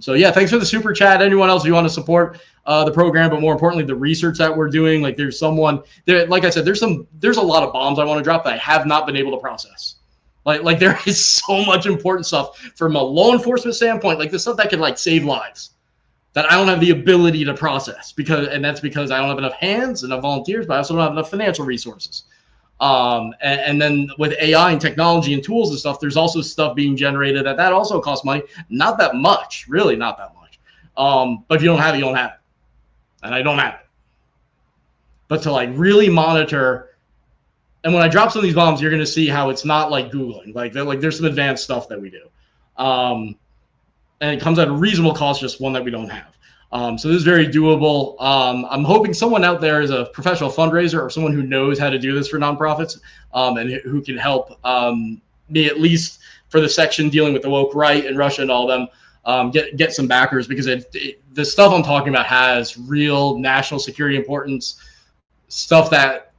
So yeah, thanks for the super chat. Anyone else, if you want to support the program, but more importantly, the research that we're doing, like there's someone there, like I said, there's a lot of bombs I want to drop that I have not been able to process. Like there is so much important stuff from a law enforcement standpoint, like the stuff that could like save lives that I don't have the ability to process that's because I don't have enough hands, enough volunteers, but I also don't have enough financial resources. And then with AI and technology and tools and stuff, there's also stuff being generated that also costs money. Not that much, really not that much. But if you don't have it, you don't have it. And I don't have it. But to like really monitor, and when I drop some of these bombs, you're going to see how it's not like Googling. Like there's some advanced stuff that we do. And it comes at a reasonable cost, just one that we don't have. So this is very doable. I'm hoping someone out there is a professional fundraiser or someone who knows how to do this for nonprofits, and who can help me, at least for the section dealing with the woke right and Russia and all them, get some backers, because the stuff I'm talking about has real national security importance, stuff that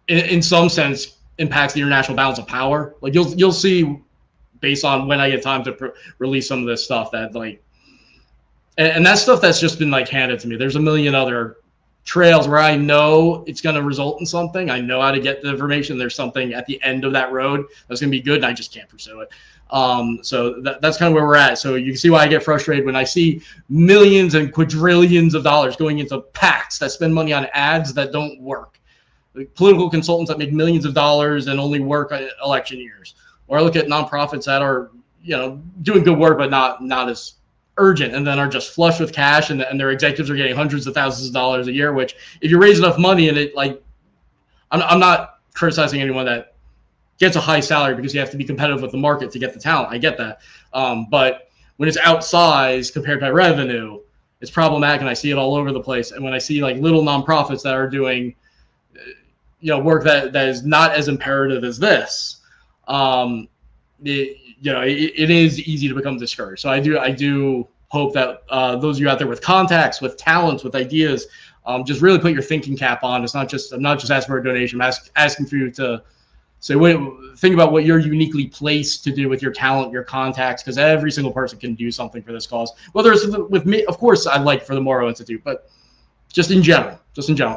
in some sense impacts the international balance of power. Like you'll see based on when I get time to release some of this stuff that like, and that's stuff that's just been like handed to me. There's a million other trails where I know it's going to result in something. I know how to get the information. There's something at the end of that road that's going to be good, and I just can't pursue it. So that's kind of where we're at. So you can see why I get frustrated when I see millions and quadrillions of dollars going into PACs that spend money on ads that don't work. Like political consultants that make millions of dollars and only work election years. Or I look at nonprofits that are, doing good work, but not as urgent, and then are just flush with cash, and their executives are getting hundreds of thousands of dollars a year, which if you raise enough money in it, like I'm not criticizing anyone that gets a high salary because you have to be competitive with the market to get the talent. I get that. But when it's outsized compared to revenue, it's problematic, and I see it all over the place. And when I see like little nonprofits that are doing work that is not as imperative as this, it is easy to become discouraged. So I do hope that those of you out there with contacts, with talents, with ideas, just really put your thinking cap on. I'm not just asking for a donation. I'm asking for you to say, think about what you're uniquely placed to do with your talent, your contacts, because every single person can do something for this cause. Whether it's with me, of course, I'd like for the Morrow Institute, but just in general,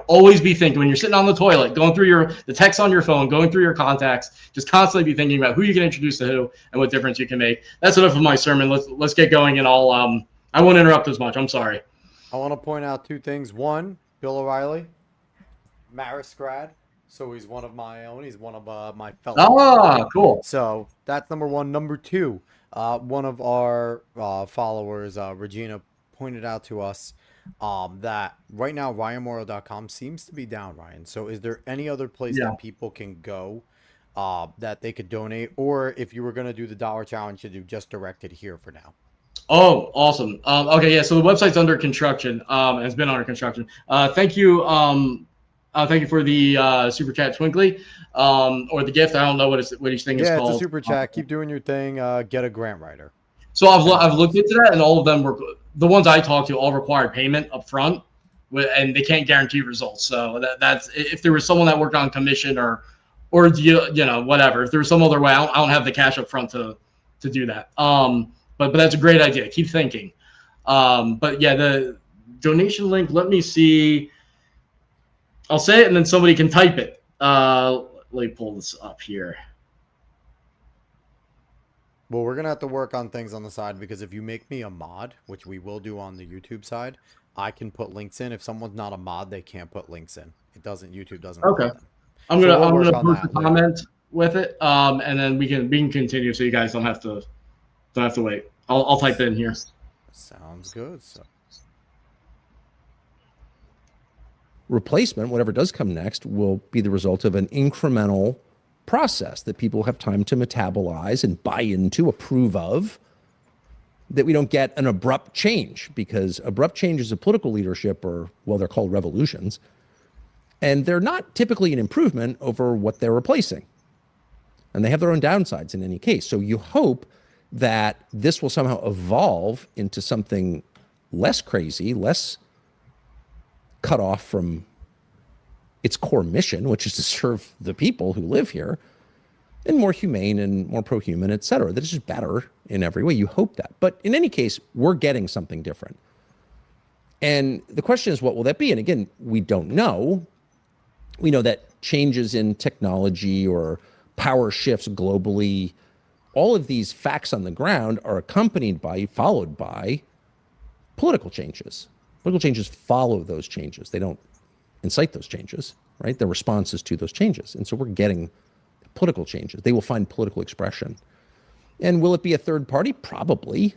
always be thinking when you're sitting on the toilet, going through the text on your phone, going through your contacts, just constantly be thinking about who you can introduce to who and what difference you can make. That's enough of my sermon. Let's get going, and I won't interrupt as much. I'm sorry. I want to point out two things. One, Bill O'Reilly, Marist grad, so he's one of my own. He's one of my fellow. Ah, cool. So that's number one. Number two, one of our followers, Regina, pointed out to us that right now RyanMorrow.com seems to be down, Ryan. So is there any other place that people can go that they could donate? Or if you were going to do the $1 challenge, should you just direct it here for now? Oh, awesome. Okay, yeah, so the website's under construction. It's been under construction. Thank you. Thank you for the super chat, Twinkly, or the gift. I don't know what each thing is called. Yeah, it's a super chat. Keep doing your thing. Get a grant writer. So I've looked into that, and all of them were the ones I talked to all required payment up front. and they can't guarantee results. So that's if there was someone that worked on commission or whatever. If there was some other way, I don't have the cash up front to do that. But that's a great idea. Keep thinking. But yeah, the donation link. Let me see. I'll say it and then somebody can type it. Let me pull this up here. Well, we're gonna have to work on things on the side, because if you make me a mod, which we will do on the YouTube side, I can put links in. If someone's not a mod, they can't put links in. YouTube doesn't. Okay. I'm gonna post a comment with it, and then we can continue, so you guys don't have to wait. I'll type it in here. Sounds good. So. Replacement, whatever does come next, will be the result of an incremental process that people have time to metabolize and buy into, approve of, that we don't get an abrupt change, because abrupt changes of political leadership are, well, they're called revolutions, and they're not typically an improvement over what they're replacing. And they have their own downsides in any case. So you hope that this will somehow evolve into something less crazy, less cut off from its core mission, which is to serve the people who live here, and more humane and more pro-human, et cetera. That is just better in every way. You hope that. But in any case, we're getting something different. And the question is, what will that be? And again, we don't know. We know that changes in technology or power shifts globally, all of these facts on the ground are followed by political changes. Political changes follow those changes. They don't incite those changes, right? They're responses to those changes. And so we're getting political changes. They will find political expression. And will it be a third party? Probably.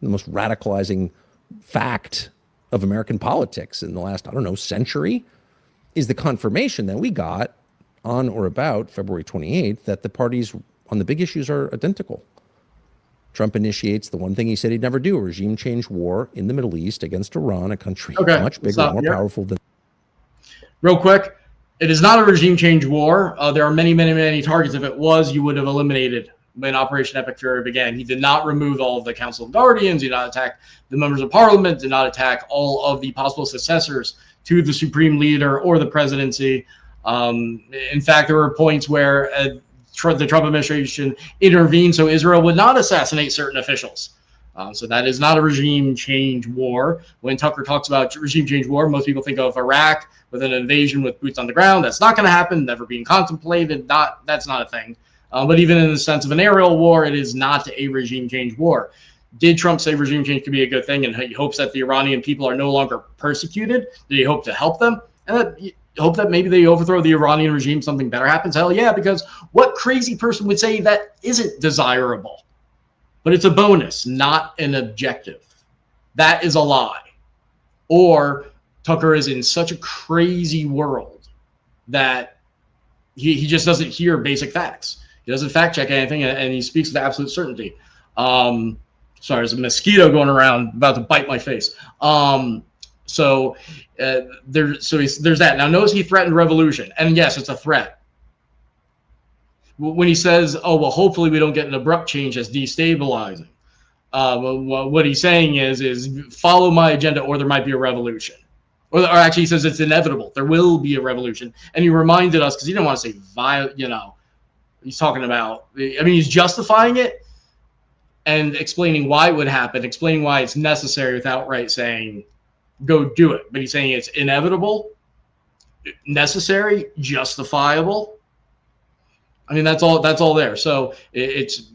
The most radicalizing fact of American politics in the last, century is the confirmation that we got on or about February 28th that the parties on the big issues are identical. Trump initiates the one thing he said he'd never do, a regime change war in the Middle East against Iran, a country much bigger, more powerful than... Real quick, it is not a regime change war. There are many, many, many targets. If it was, you would have eliminated when Operation Epic Fury began. He did not remove all of the Council of Guardians, did not attack the members of parliament, did not attack all of the possible successors to the supreme leader or the presidency. In fact, there were points where the Trump administration intervened so Israel would not assassinate certain officials. So that is not a regime change war. When Tucker talks about regime change war, most people think of Iraq with an invasion with boots on the ground. That's not going to happen, never being contemplated. That's not a thing. But even in the sense of an aerial war, it is not a regime change war. Did Trump say regime change could be a good thing, and he hopes that the Iranian people are no longer persecuted? Did he hope to help them? And that hope that maybe they overthrow the Iranian regime, something better happens? Hell yeah, because what crazy person would say that isn't desirable? But it's a bonus, not an objective. That is a lie. Or Tucker is in such a crazy world that he just doesn't hear basic facts. He doesn't fact check anything, and he speaks with absolute certainty. Sorry, there's a mosquito going around about to bite my face. So there's that. Now, notice he threatened revolution, and yes, it's a threat. When he says, "Oh well, hopefully we don't get an abrupt change that's destabilizing," what he's saying is follow my agenda, or there might be a revolution. Or actually, he says it's inevitable. There will be a revolution, and he reminded us because he didn't want to say violent. He's talking about. He's justifying it and explaining why it would happen, explaining why it's necessary without outright saying, go do it. But he's saying it's inevitable, necessary, justifiable. That's all there. So it's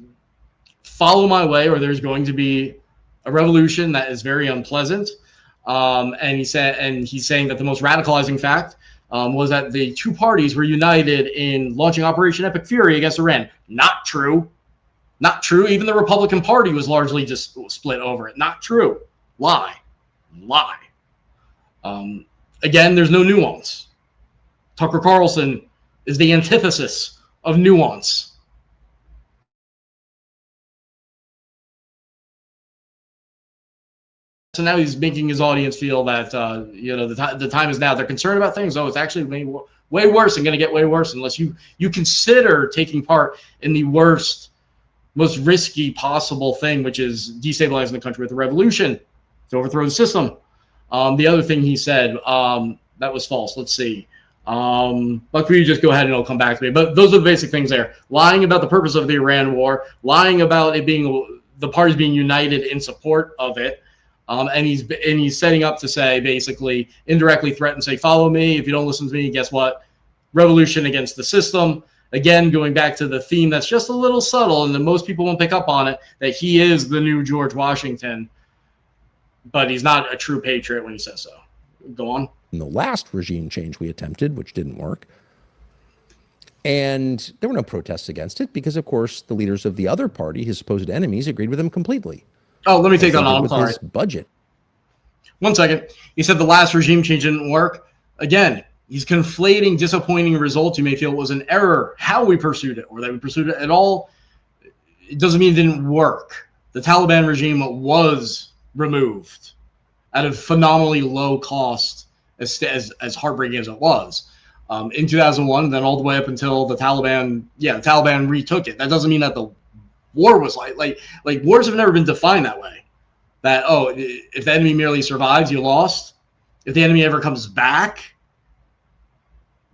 follow my way, or there's going to be a revolution that is very unpleasant. And he's saying that the most radicalizing fact was that the two parties were united in launching Operation Epic Fury against Iran. Not true. Not true. Even the Republican Party was largely just split over it. Not true. Lie. Again, there's no nuance. Tucker Carlson is the antithesis of nuance. So now he's making his audience feel that the time is now. They're concerned about things. Oh, it's actually way worse and going to get way worse unless you consider taking part in the worst, most risky possible thing, which is destabilizing the country with a revolution to overthrow the system. The other thing he said, that was false. Let's see. But could you just go ahead and it'll come back to me? But those are the basic things there. Lying about the purpose of the Iran war, lying about it being the parties being united in support of it. And he's setting up to say, basically, indirectly threaten, say, follow me. If you don't listen to me, guess what? Revolution against the system. Again, going back to the theme that's just a little subtle and that most people won't pick up on it, that he is the new George Washington, but he's not a true patriot when he says so. Go on. In the last regime change we attempted, which didn't work. And there were no protests against it because, of course, the leaders of the other party, his supposed enemies, agreed with him completely. Oh, let me take that on. I'm sorry. His budget. 1 second. He said the last regime change didn't work. Again, he's conflating disappointing results. You may feel it was an error how we pursued it or that we pursued it at all. It doesn't mean it didn't work. The Taliban regime was removed at a phenomenally low cost, as heartbreaking as it was. In 2001, then all the way up until the Taliban, the Taliban retook it. That doesn't mean that the war was like wars have never been defined that way. That, if the enemy merely survives, you lost. If the enemy ever comes back,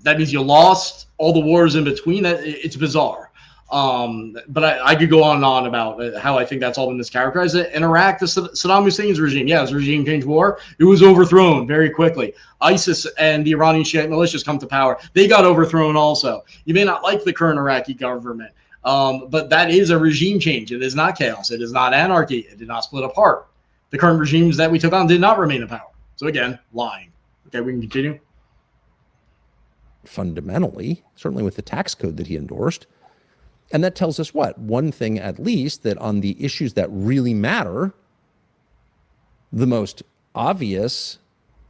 that means you lost. All the wars in between, it's bizarre. But I could go on and on about how I think that's all been mischaracterized. In Iraq, the Saddam Hussein's regime, it was a regime change war. It was overthrown very quickly. ISIS and the Iranian Shiite militias come to power. They got overthrown also. You may not like the current Iraqi government, but that is a regime change. It is not chaos. It is not anarchy. It did not split apart. The current regimes that we took on did not remain in power. So again, lying. Okay, we can continue. Fundamentally, certainly with the tax code that he endorsed. And that tells us what? One thing at least, that on the issues that really matter, the most obvious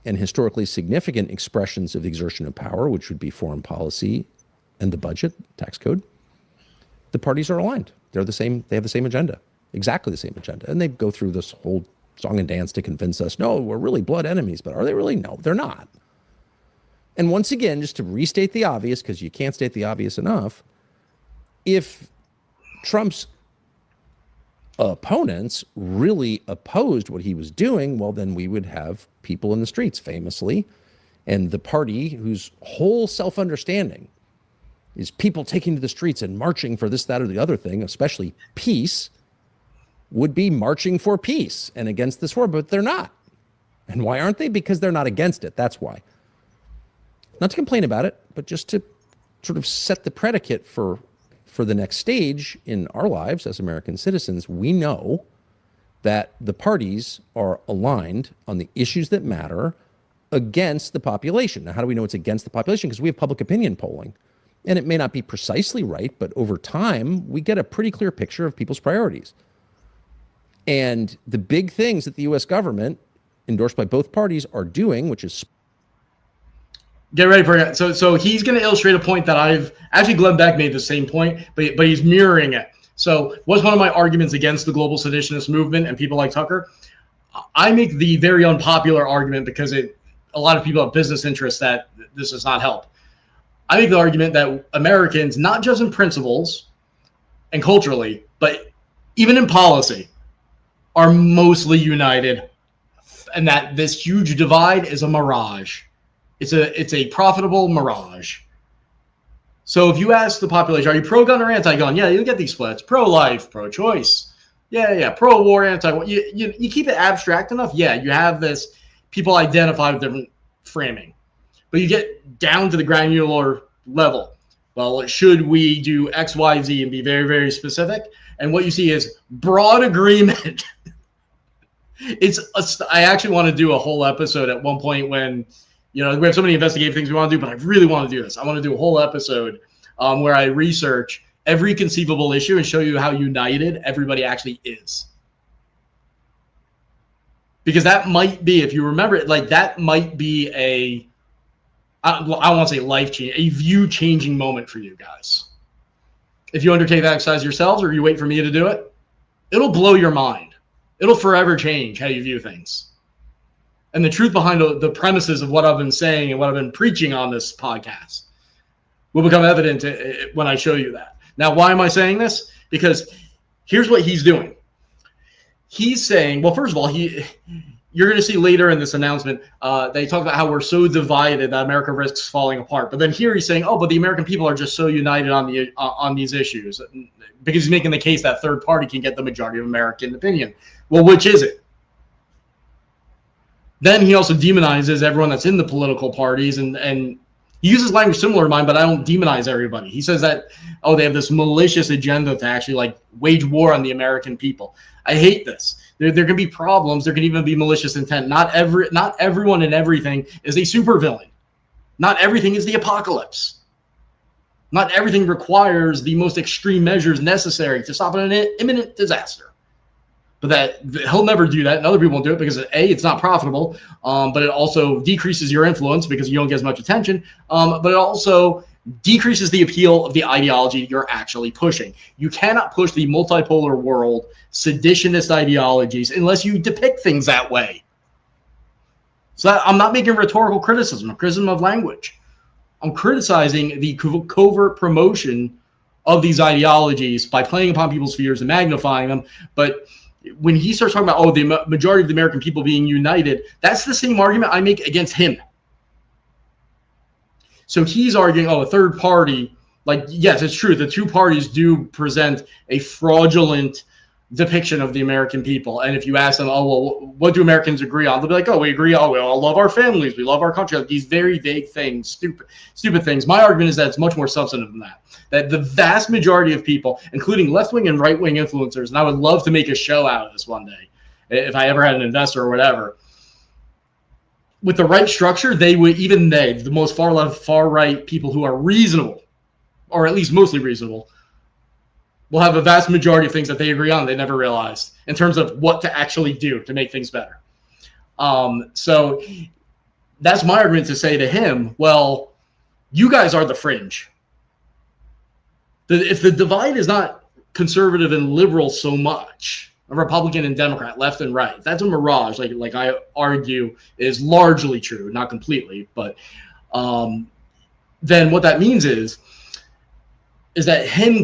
and historically significant expressions of the exertion of power, which would be foreign policy and the budget, tax code, the parties are aligned. They're the same. They have the same agenda, exactly the same agenda. And they go through this whole song and dance to convince us, no, we're really blood enemies. But are they really? No, they're not. And once again, just to restate the obvious, because you can't state the obvious enough, if Trump's opponents really opposed what he was doing, well, then we would have people in the streets, famously, and the party whose whole self-understanding is people taking to the streets and marching for this, that, or the other thing, especially peace, would be marching for peace and against this war, but they're not. And why aren't they? Because they're not against it. That's why. Not to complain about it, but just to sort of set the predicate for the next stage in our lives as American citizens. We know that the parties are aligned on the issues that matter against the population. Now, how do we know it's against the population? Because we have public opinion polling. And it may not be precisely right, but over time, we get a pretty clear picture of people's priorities. And the big things that the U.S. government, endorsed by both parties, are doing, which is... Get ready for it. So he's going to illustrate a point that Glenn Beck made the same point, but he's mirroring it. So what's one of my arguments against the global seditionist movement and people like Tucker? I make the very unpopular argument because a lot of people have business interests that this does not help. I make the argument that Americans, not just in principles and culturally, but even in policy, are mostly united, and that this huge divide is a mirage. It's a profitable mirage. So if you ask the population, are you pro-gun or anti-gun? Yeah, you'll get these splits. Pro-life, pro-choice. Yeah. Pro-war, anti-war. You keep it abstract enough, yeah, you have this, people identify with different framing. But you get down to the granular level. Well, should we do X, Y, Z and be very, very specific? And what you see is broad agreement. I actually want to do a whole episode at one point when, we have so many investigative things we want to do, but I really want to do this. I want to do a whole episode where I research every conceivable issue and show you how united everybody actually is. Because that might be, if you remember it, that might be I want to say life-changing, a view-changing moment for you guys. If you undertake that exercise yourselves or you wait for me to do it, it'll blow your mind. It'll forever change how you view things. And the truth behind the premises of what I've been saying and what I've been preaching on this podcast will become evident when I show you that. Now, why am I saying this? Because here's what he's doing. He's saying, well, first of all, you're going to see later in this announcement, they talk about how we're so divided that America risks falling apart. But then here he's saying, oh, but the American people are just so united on these issues, because he's making the case that third party can get the majority of American opinion. Well, which is it? Then he also demonizes everyone that's in the political parties, and he uses language similar to mine, but I don't demonize everybody. He says that, oh, they have this malicious agenda to actually like wage war on the American people. I hate this. There can be problems. There can even be malicious intent. Not everyone and everything is a supervillain. Not everything is the apocalypse. Not everything requires the most extreme measures necessary to stop an imminent disaster. But that he'll never do that, and other people won't do it because A, it's not profitable, but it also decreases your influence because you don't get as much attention. But it also decreases the appeal of the ideology you're actually pushing. You cannot push the multipolar world, seditionist ideologies, unless you depict things that way. So I'm not making rhetorical criticism, a criticism of language. I'm criticizing the covert promotion of these ideologies by playing upon people's fears and magnifying them. But when he starts talking about, oh, the majority of the American people being united, that's the same argument I make against him. So he's arguing, oh, a third party, like, yes, it's true. The two parties do present a fraudulent depiction of the American people. And if you ask them, oh, well, what do Americans agree on? They'll be like, oh, we agree. Oh, we all love our families. We love our country. Like, these very vague things, stupid things. My argument is that it's much more substantive than that. That the vast majority of people, including left-wing and right-wing influencers, and I would love to make a show out of this one day, if I ever had an investor or whatever, with the right structure, they would, even they, the most far left, far right people who are reasonable, or at least mostly reasonable, will have a vast majority of things that they agree on they never realized in terms of what to actually do to make things better. So that's my argument to say to him, well, you guys are the fringe. If the divide is not conservative and liberal so much, a Republican and Democrat, left and right, that's a mirage, like I argue is largely true, not completely, but then what that means is that him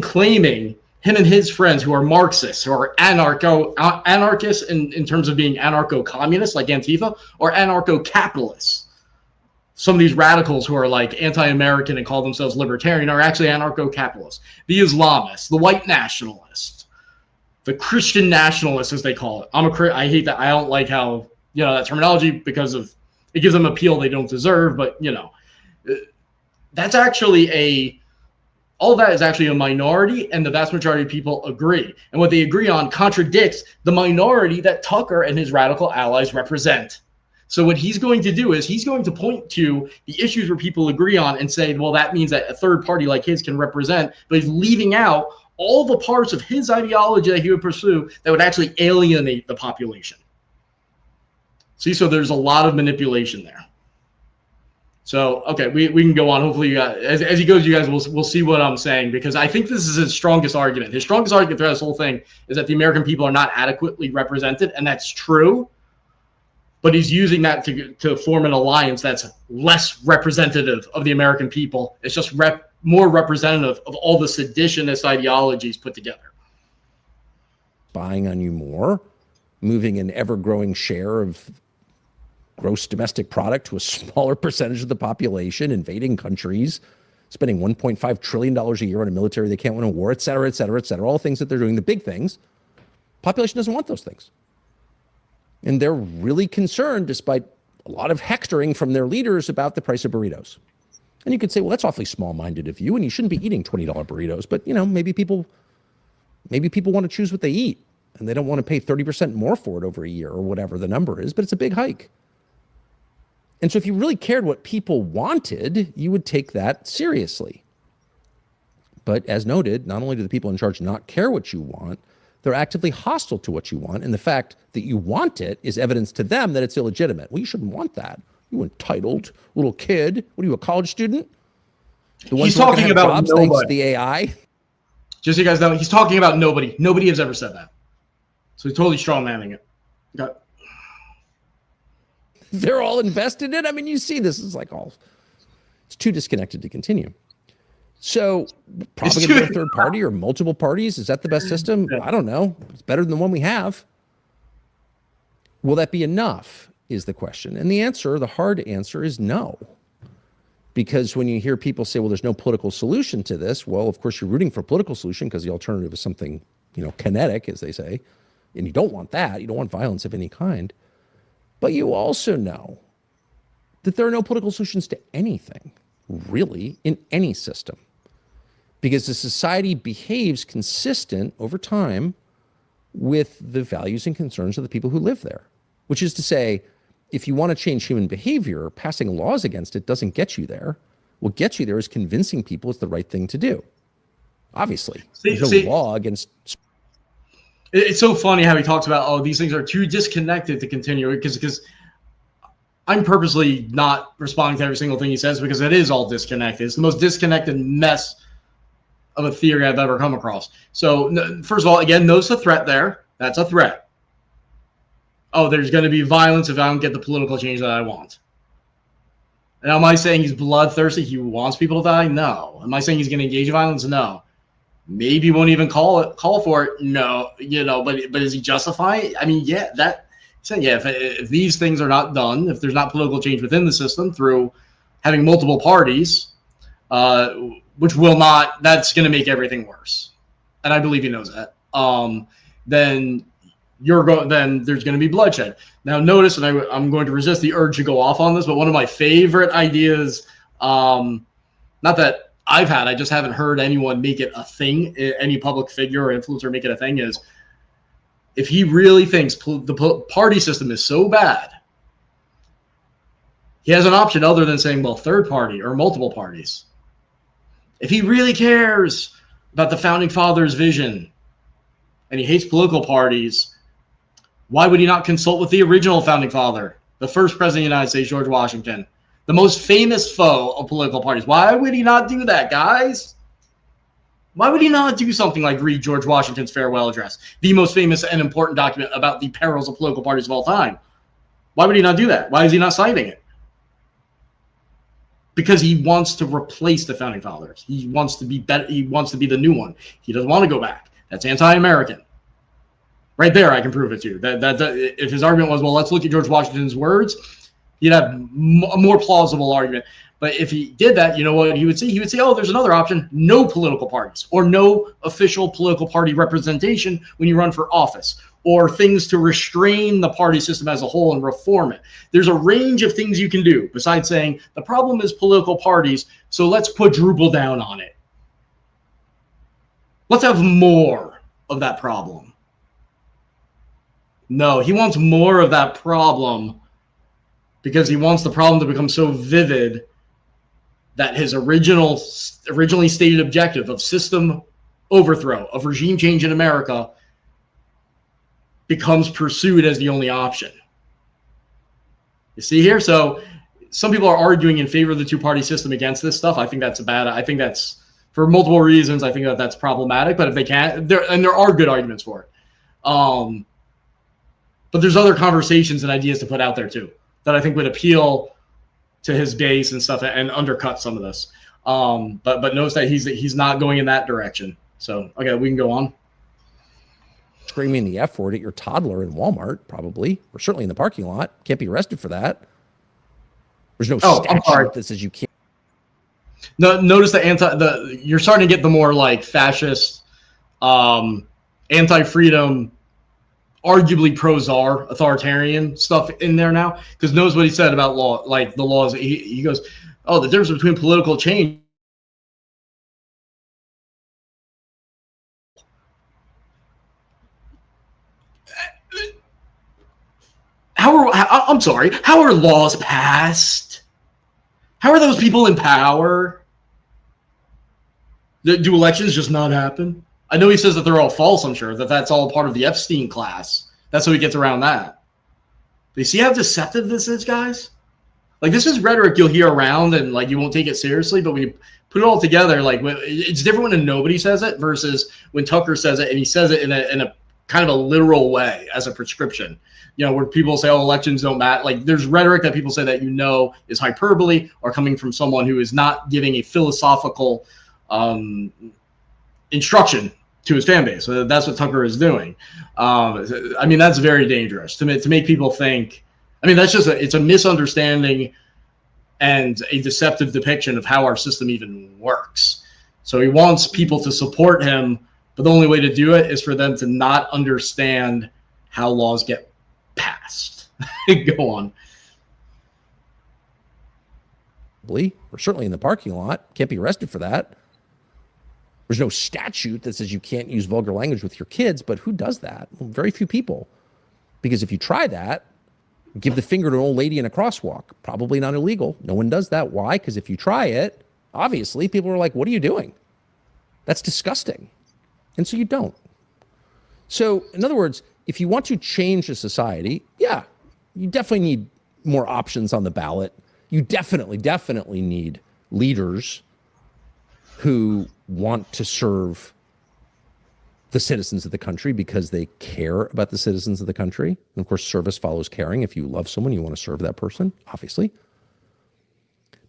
and his friends who are Marxists, who are anarchists in terms of being anarcho-communists like Antifa, or anarcho-capitalists. Some of these radicals who are like anti-American and call themselves libertarian are actually anarcho-capitalists. The Islamists, the white nationalists, the Christian nationalists, as they call it. I hate that. I don't like how, that terminology, because of it gives them appeal they don't deserve. But that's actually all that is actually a minority, and the vast majority of people agree. And what they agree on contradicts the minority that Tucker and his radical allies represent. So what he's going to do is he's going to point to the issues where people agree on and say, well, that means that a third party like his can represent, but he's leaving out all the parts of his ideology that he would pursue that would actually alienate the population. See, so there's a lot of manipulation there. So, okay, we can go on. Hopefully, as he goes, you guys will see what I'm saying, because I think this is his strongest argument. His strongest argument throughout this whole thing is that the American people are not adequately represented, and that's true. But he's using that to form an alliance that's less representative of the American people. It's just more representative of all the seditionist ideologies put together. Spying on you more, moving an ever-growing share of gross domestic product to a smaller percentage of the population, invading countries, spending $1.5 trillion a year on a military they can't win a war, et cetera, et cetera, et cetera. All things that they're doing, the big things. Population doesn't want those things. And they're really concerned, despite a lot of hectoring from their leaders, about the price of burritos. And you could say, well, that's awfully small-minded of you, and you shouldn't be eating $20 burritos. But, maybe people want to choose what they eat, and they don't want to pay 30% more for it over a year or whatever the number is, but it's a big hike. And so if you really cared what people wanted, you would take that seriously. But as noted, not only do the people in charge not care what you want, they're actively hostile to what you want. And the fact that you want it is evidence to them that it's illegitimate. Well, you shouldn't want that. You entitled little kid. What are you, a college student? He's talking about jobs nobody. Thanks to the AI. Just so you guys know, he's talking about nobody. Nobody has ever said that. So he's totally strong-manning it. Okay. They're all invested in it. I mean, you see this is it's too disconnected to continue. So probably a third party or multiple parties, is that the best system? I don't know. It's better than the one we have. Will that be enough is the question. And the answer, the hard answer, is no. Because when you hear people say, well, there's no political solution to this, well, of course, you're rooting for a political solution because the alternative is something, kinetic, as they say. And you don't want that. You don't want violence of any kind. But you also know that there are no political solutions to anything, really, in any system. Because the society behaves consistent over time with the values and concerns of the people who live there. Which is to say, if you want to change human behavior, passing laws against it doesn't get you there. What gets you there is convincing people it's the right thing to do. Obviously, there's no law against. It's so funny how he talks about, oh, these things are too disconnected to continue, because I'm purposely not responding to every single thing he says because it is all disconnected. It's the most disconnected mess of a theory I've ever come across. So first of all, again, notice the threat there. That's a threat. Oh, there's going to be violence if I don't get the political change that I want. Now, am I saying he's bloodthirsty? He wants people to die? No. Am I saying he's going to engage in violence? No. Maybe he won't even call for it. No. But is he justifying it? I mean, yeah, if these things are not done, if there's not political change within the system through having multiple parties, which will not, that's going to make everything worse. And I believe he knows that. Then there's going to be bloodshed. Now notice, and I'm going to resist the urge to go off on this, but one of my favorite ideas, not that I've had, I just haven't heard anyone make it a thing, any public figure or influencer make it a thing, is if he really thinks the party system is so bad, he has an option other than saying, well, third party or multiple parties. If he really cares about the founding fathers' vision and he hates political parties, why would he not consult with the original founding father, the first president of the United States, George Washington, the most famous foe of political parties? Why would he not do that, guys? Why would he not do something like read George Washington's farewell address, the most famous and important document about the perils of political parties of all time? Why would he not do that? Why is he not citing it? Because he wants to replace the founding fathers. He wants to be better. He wants to be the new one. He doesn't want to go back. That's anti-American. Right there, I can prove it to you. That if his argument was, well, let's look at George Washington's words, he'd have a more plausible argument. But if he did that, you know what he would say? He would say, oh, there's another option: no political parties, or no official political party representation when you run for office, or things to restrain the party system as a whole and reform it. There's a range of things you can do besides saying the problem is political parties, so let's quadruple down on it. Let's have more of that problem. No, he wants more of that problem because he wants the problem to become so vivid that his originally stated objective of system overthrow, of regime change in America, becomes pursued as the only option. You see here? So some people are arguing in favor of the two-party system against this stuff. I think that's I think that's, for multiple reasons, I think that's problematic. But if they can't, there are good arguments for it. But there's other conversations and ideas to put out there too that I think would appeal to his base and stuff and undercut some of this. But notice that he's not going in that direction. So okay, we can go on. Screaming the F word at your toddler in Walmart, probably, or certainly in the parking lot. Can't be arrested for that. There's no statute that says you can't. No, notice you're starting to get the more like fascist, anti-freedom, arguably pro-czar, authoritarian stuff in there now. Because notice what he said about law, like the laws. He goes, oh, the difference between political change. I'm sorry, how are laws passed? How are those people in power? Do elections just not happen? I know he says that they're all false, I'm sure, that's all part of the Epstein class. That's how he gets around that. But you see how deceptive this is, guys? Like, this is rhetoric you'll hear around and, like, you won't take it seriously, but when you put it all together, like, it's different when nobody says it versus when Tucker says it, and he says it in a kind of a literal way as a prescription. You know, where people say, oh, elections don't matter. Like, there's rhetoric that people say that is hyperbole or coming from someone who is not giving a philosophical instruction to his fan base. So that's what Tucker is doing. I mean, that's very dangerous to make people think. I mean, that's just it's a misunderstanding and a deceptive depiction of how our system even works. So he wants people to support him, but the only way to do it is for them to not understand how laws get passed. Go on. Or certainly in the parking lot, can't be arrested for that. There's no statute that says you can't use vulgar language with your kids, but who does that? Well, very few people. Because if you try that, give the finger to an old lady in a crosswalk, probably not illegal. No one does that. Why? Because if you try it, obviously people are like, what are you doing? That's disgusting. And so you don't. So in other words, if you want to change a society, yeah, you definitely need more options on the ballot. You definitely need leaders who want to serve the citizens of the country because they care about the citizens of the country. And of course, service follows caring. If you love someone, you want to serve that person, obviously.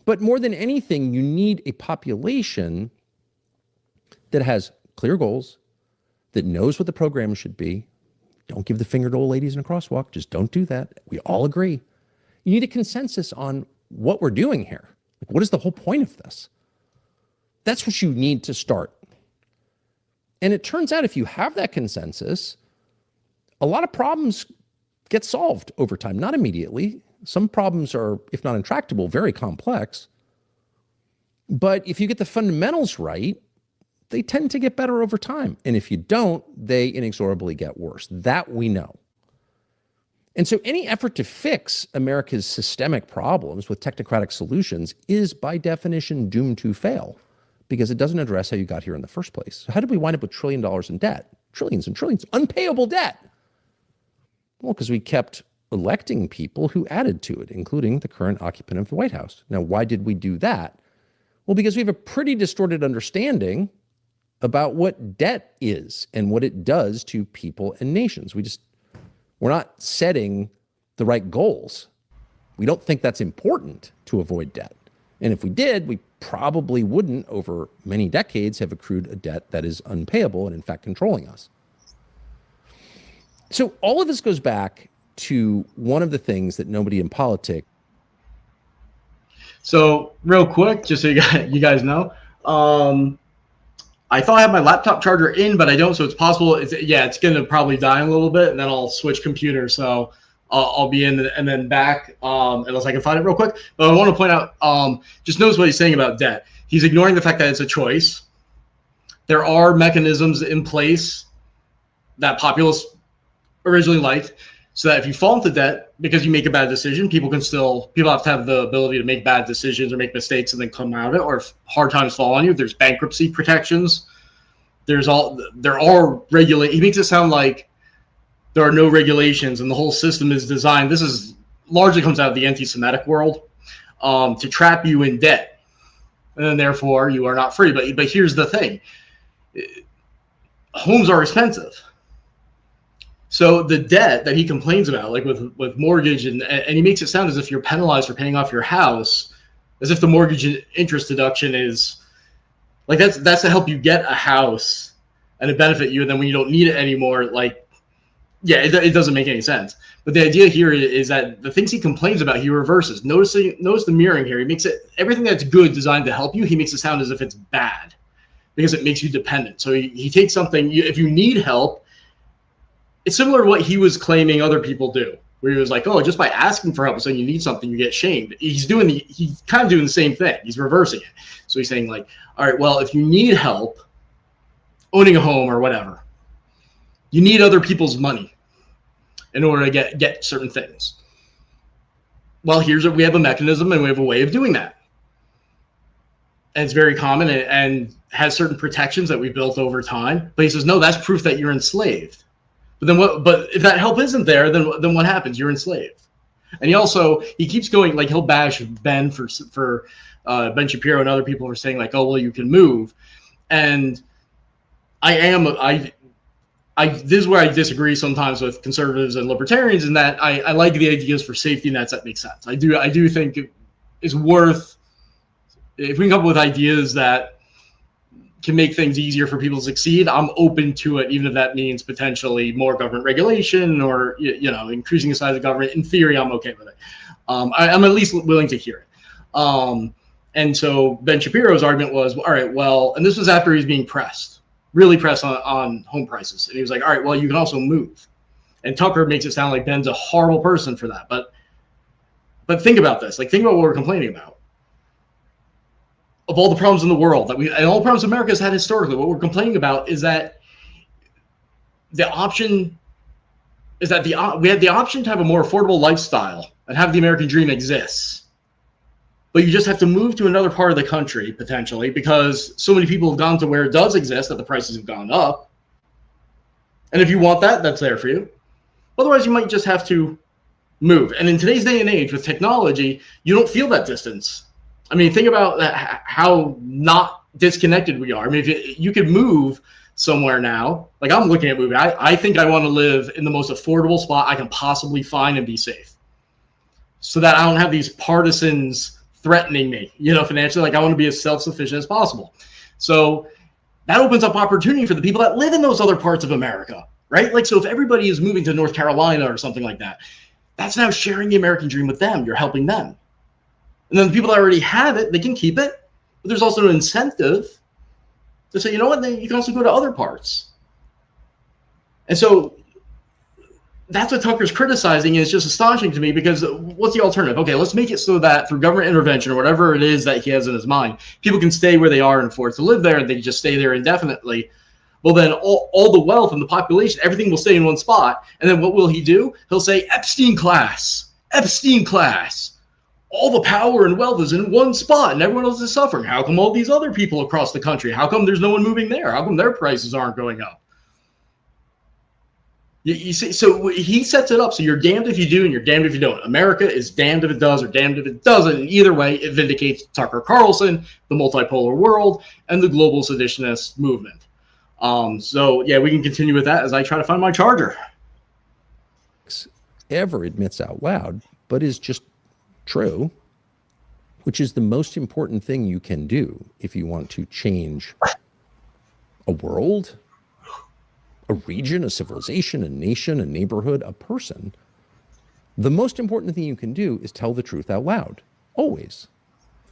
But more than anything, you need a population that has clear goals, that knows what the program should be. Don't give the finger to old ladies in a crosswalk. Just don't do that. We all agree. You need a consensus on what we're doing here. Like, what is the whole point of this? That's what you need to start. And it turns out if you have that consensus, a lot of problems get solved over time, not immediately. Some problems are, if not intractable, very complex. But if you get the fundamentals right, they tend to get better over time. And if you don't, they inexorably get worse. That we know. And so any effort to fix America's systemic problems with technocratic solutions is by definition doomed to fail because it doesn't address how you got here in the first place. So how did we wind up with $1 trillion in debt? Trillions and trillions, unpayable debt. Well, because we kept electing people who added to it, including the current occupant of the White House. Now, why did we do that? Well, because we have a pretty distorted understanding about what debt is and what it does to people and nations. We're not setting the right goals. We don't think that's important to avoid debt. And if we did, we probably wouldn't, over many decades, have accrued a debt that is unpayable and, in fact, controlling us. So all of this goes back to one of the things that nobody in politics. So real quick, just so you guys know, I thought I had my laptop charger in, but I don't, so it's possible. It's going to probably die in a little bit, and then I'll switch computers. So I'll be in and then back unless I can find it real quick. But I want to point out, just notice what he's saying about debt. He's ignoring the fact that it's a choice. There are mechanisms in place that populists originally liked, so that if you fall into debt because you make a bad decision, people have to have the ability to make bad decisions or make mistakes and then come out of it, or if hard times fall on you, there's bankruptcy protections. There are he makes it sound like there are no regulations and the whole system is designed. This is largely comes out of the anti-Semitic world, to trap you in debt. And then therefore you are not free. But here's the thing. Homes are expensive. So the debt that he complains about, like with mortgage, and he makes it sound as if you're penalized for paying off your house, as if the mortgage interest deduction is like that's to help you get a house and to benefit you, and then when you don't need it anymore, like, yeah, it doesn't make any sense. But the idea here is that the things he complains about, he reverses. Notice the mirroring here. He makes it everything that's good designed to help you. He makes it sound as if it's bad because it makes you dependent. So he takes something. If you need help. It's similar to what he was claiming other people do, where he was like, oh, just by asking for help and saying you need something, you get shamed. He's kind of doing the same thing. He's reversing it. So he's saying like, all right, well, if you need help owning a home or whatever, you need other people's money in order to get certain things. Well, we have a mechanism and we have a way of doing that. And it's very common and has certain protections that we've built over time. But he says, no, that's proof that you're enslaved. But then what? But if that help isn't there, then what happens? You're enslaved. And he keeps going, like, he'll bash Ben for Ben Shapiro and other people for saying like, oh well, you can move. And this is where I disagree sometimes with conservatives and libertarians, in that I like the ideas for safety nets that make sense. I do think it is worth, if we can come up with ideas that can make things easier for people to succeed, I'm open to it, even if that means potentially more government regulation or, increasing the size of government. In theory, I'm okay with it. I'm at least willing to hear it. And so Ben Shapiro's argument was, all right, well, and this was after he was being really pressed on home prices. And he was like, all right, well, you can also move. And Tucker makes it sound like Ben's a horrible person for that. But think about this. Like, think about what we're complaining about. Of all the problems in the world and all the problems America has had historically, what we're complaining about is that we had the option to have a more affordable lifestyle and have the American dream exists. But you just have to move to another part of the country, potentially, because so many people have gone to where it does exist that the prices have gone up. And if you want that, that's there for you. Otherwise, you might just have to move. And in today's day and age with technology, you don't feel that distance. I mean, think about how not disconnected we are. I mean, if you could move somewhere now, like I'm looking at moving, I think I want to live in the most affordable spot I can possibly find and be safe, so that I don't have these partisans threatening me, financially. Like, I want to be as self-sufficient as possible. So that opens up opportunity for the people that live in those other parts of America, right? Like, so if everybody is moving to North Carolina or something like that, that's now sharing the American dream with them. You're helping them. And then the people that already have it, they can keep it. But there's also an incentive to say, you know what, you can also go to other parts. And so that's what Tucker's criticizing, and it's just astonishing to me, because what's the alternative? Okay, let's make it so that through government intervention or whatever it is that he has in his mind, people can stay where they are and afford to live there, and they can just stay there indefinitely. Well, then all the wealth and the population, everything will stay in one spot. And then what will he do? He'll say, Epstein class. All the power and wealth is in one spot and everyone else is suffering. How come all these other people across the country? How come there's no one moving there? How come their prices aren't going up? You see, so he sets it up so you're damned if you do and you're damned if you don't. America is damned if it does or damned if it doesn't. And either way, it vindicates Tucker Carlson, the multipolar world, and the global seditionist movement. So, yeah, we can continue with that as I try to find my charger. Ever admits out loud, but is just true, which is the most important thing you can do if you want to change a world, a region, a civilization, a nation, a neighborhood, a person. The most important thing you can do is tell the truth out loud, always.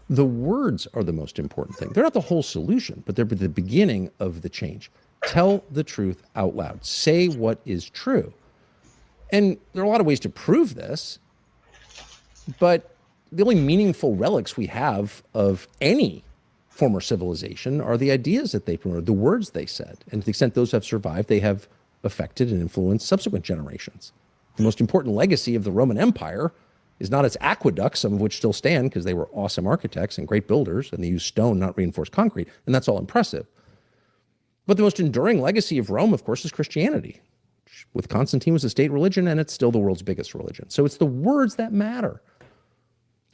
The words are the most important thing. They're not the whole solution, but they're the beginning of the change. Tell the truth out loud. Say what is true. And there are a lot of ways to prove this, but the only meaningful relics we have of any former civilization are the ideas that they promoted, the words they said. And to the extent those have survived, they have affected and influenced subsequent generations. The most important legacy of the Roman Empire is not its aqueducts, some of which still stand because they were awesome architects and great builders, and they used stone, not reinforced concrete, and that's all impressive. But the most enduring legacy of Rome, of course, is Christianity, which with Constantine was a state religion, and it's still the world's biggest religion. So it's the words that matter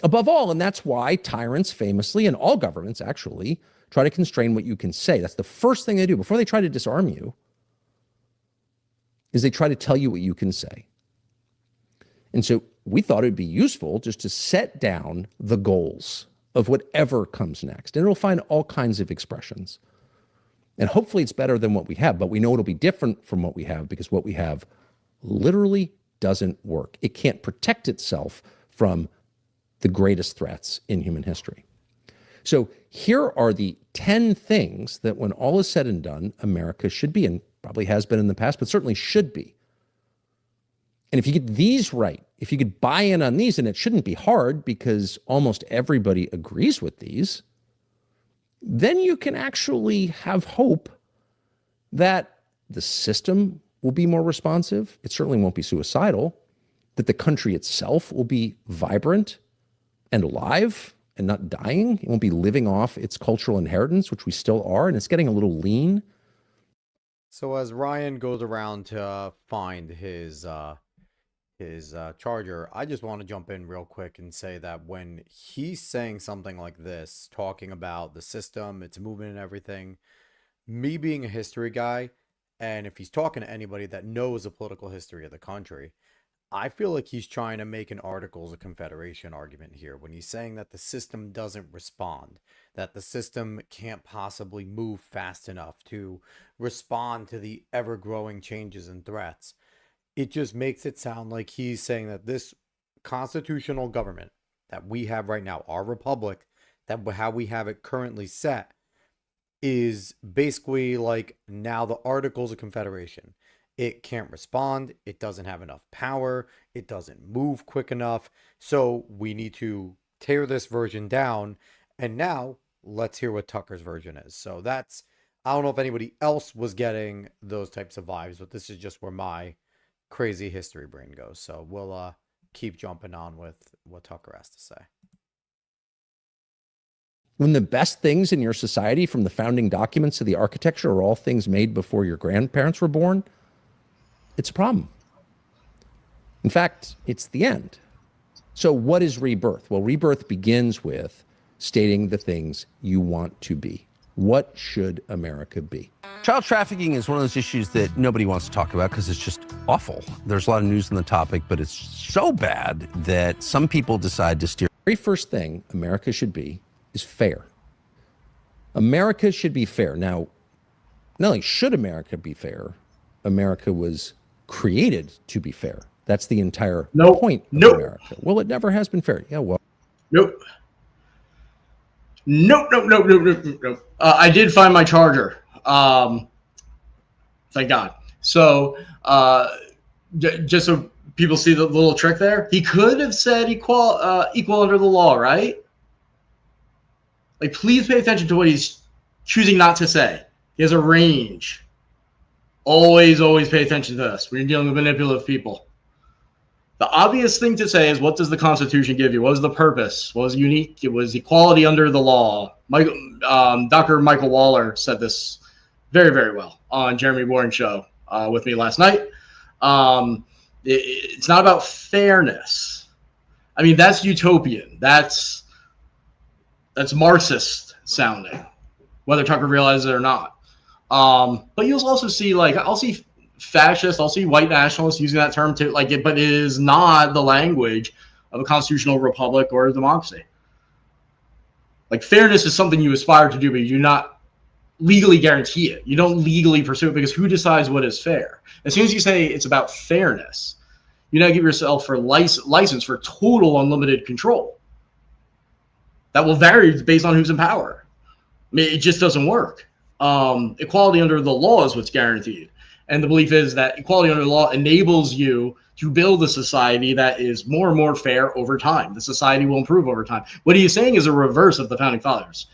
above all, and that's why tyrants famously, and all governments actually, try to constrain what you can say. That's the first thing they do before they try to disarm you, is they try to tell you what you can say. And so we thought it would be useful just to set down the goals of whatever comes next, and it'll find all kinds of expressions. And hopefully it's better than what we have, but we know it'll be different from what we have because what we have literally doesn't work. It can't protect itself from the greatest threats in human history. So here are the 10 things that when all is said and done, America should be, and probably has been in the past, but certainly should be. And if you get these right, if you could buy in on these, and it shouldn't be hard because almost everybody agrees with these, then you can actually have hope that the system will be more responsive. It certainly won't be suicidal, that the country itself will be vibrant and alive and not dying. It won't be living off its cultural inheritance, which we still are, and it's getting a little lean. So as Ryan goes around to find his charger, I just want to jump in real quick and say that when he's saying something like this, talking about the system, its movement and everything, me being a history guy, and if he's talking to anybody that knows the political history of the country, I feel like he's trying to make an Articles of Confederation argument here when he's saying that the system doesn't respond, that the system can't possibly move fast enough to respond to the ever-growing changes and threats. It just makes it sound like he's saying that this constitutional government that we have right now, our republic, that how we have it currently set, is basically like now the Articles of Confederation. It can't respond. It doesn't have enough power. It doesn't move quick enough. So we need to tear this version down. And now let's hear what Tucker's version is. So that's, I don't know if anybody else was getting those types of vibes, but this is just where my crazy history brain goes. So we'll keep jumping on with what Tucker has to say. When the best things in your society, from the founding documents to the architecture, are all things made before your grandparents were born, it's a problem. In fact, it's the end. So what is rebirth? Well, rebirth begins with stating the things you want to be. What should America be? Child trafficking is one of those issues that nobody wants to talk about because it's just awful. There's a lot of news on the topic, but it's so bad that some people decide to steer. The very first thing America should be is fair. America should be fair. Now, not only should America be fair, America was created to be fair. That's the entire point of America. Well, it never has been fair. Yeah, well. Nope. I did find my charger. Thank God. So, just so people see the little trick there, he could have said equal under the law, right? Like, please pay attention to what he's choosing not to say. He has a range. Always pay attention to this when you're dealing with manipulative people. The obvious thing to say is, what does the Constitution give you? What was the purpose? What was unique? It was equality under the law. Dr. Michael Waller said this very, very well on Jeremy Boring's show with me last night. It's not about fairness. I mean, that's utopian. That's Marxist sounding, whether Tucker realizes it or not. But you'll also see, like, I'll see fascists, I'll see white nationalists using that term to like it, but it is not the language of a constitutional republic or a democracy. Like, fairness is something you aspire to do, but you do not legally guarantee it. You don't legally pursue it, because who decides what is fair? As soon as you say it's about fairness, you now give yourself for license for total unlimited control. That will vary based on who's in power. I mean, it just doesn't work. Equality under the law is what's guaranteed. And the belief is that equality under the law enables you to build a society that is more and more fair over time. The society will improve over time. What he is saying is a reverse of the Founding Fathers.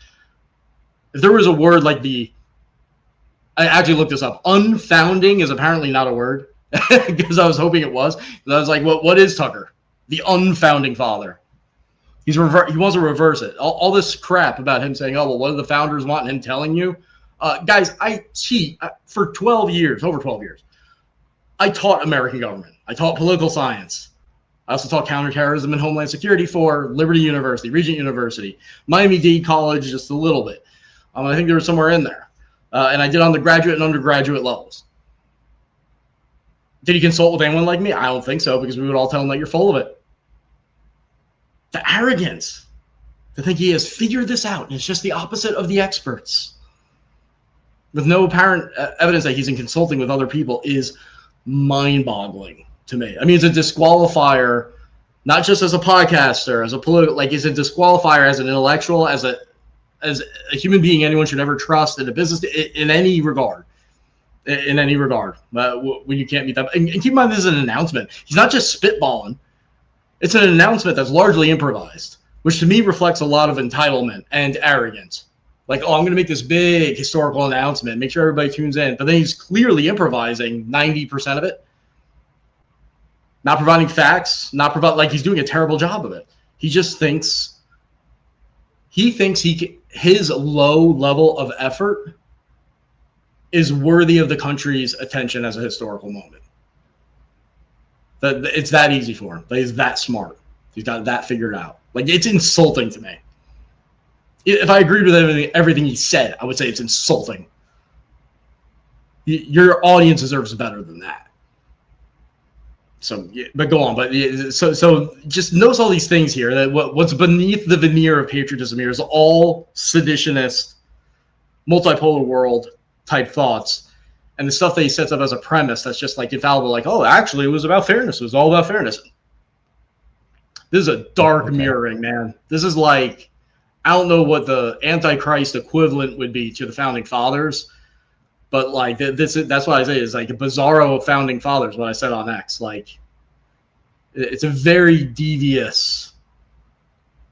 If there was a word like I actually looked this up. Unfounding is apparently not a word, because I was hoping it was. I was like, what is Tucker? The unfounding father. He wants to reverse it. All this crap about him saying, oh, well, what do the founders want, and him telling you? Guys, I teach for 12 years, over 12 years. I taught American government. I taught political science. I also taught counterterrorism and homeland security for Liberty University, Regent University, Miami-Dade College, just a little bit. I think there was somewhere in there. And I did on the graduate and undergraduate levels. Did he consult with anyone like me? I don't think so, because we would all tell him that you're full of it. The arrogance to think he has figured this out, and it's just the opposite of the experts, with no apparent evidence that he's in consulting with other people, is mind-boggling to me. I mean, it's a disqualifier, not just as a podcaster, as a political, like, it's a disqualifier as an intellectual, as a human being anyone should ever trust in a business, in any regard. In any regard, when you can't meet that. And keep in mind, this is an announcement. He's not just spitballing. It's an announcement that's largely improvised, which to me reflects a lot of entitlement and arrogance. Like, oh, I'm going to make this big historical announcement, make sure everybody tunes in. But then he's clearly improvising 90% of it. Not providing facts, like he's doing a terrible job of it. He just thinks, his low level of effort is worthy of the country's attention as a historical moment. It's that easy for him. He's that smart. He's got that figured out. Like, it's insulting to me. If I agreed with everything he said, I would say it's insulting. Your audience deserves better than that. So, yeah, but go on. But yeah, so just notice all these things here. That what's beneath the veneer of patriotism here is all seditionist, multipolar world type thoughts, and the stuff that he sets up as a premise that's just like infallible. Like, oh, actually, it was about fairness. It was all about fairness. This is a dark mirroring, man. This is like, I don't know what the Antichrist equivalent would be to the founding fathers. But like that's what I say is like a Bizarro of founding fathers. What I said on X, like it's a very devious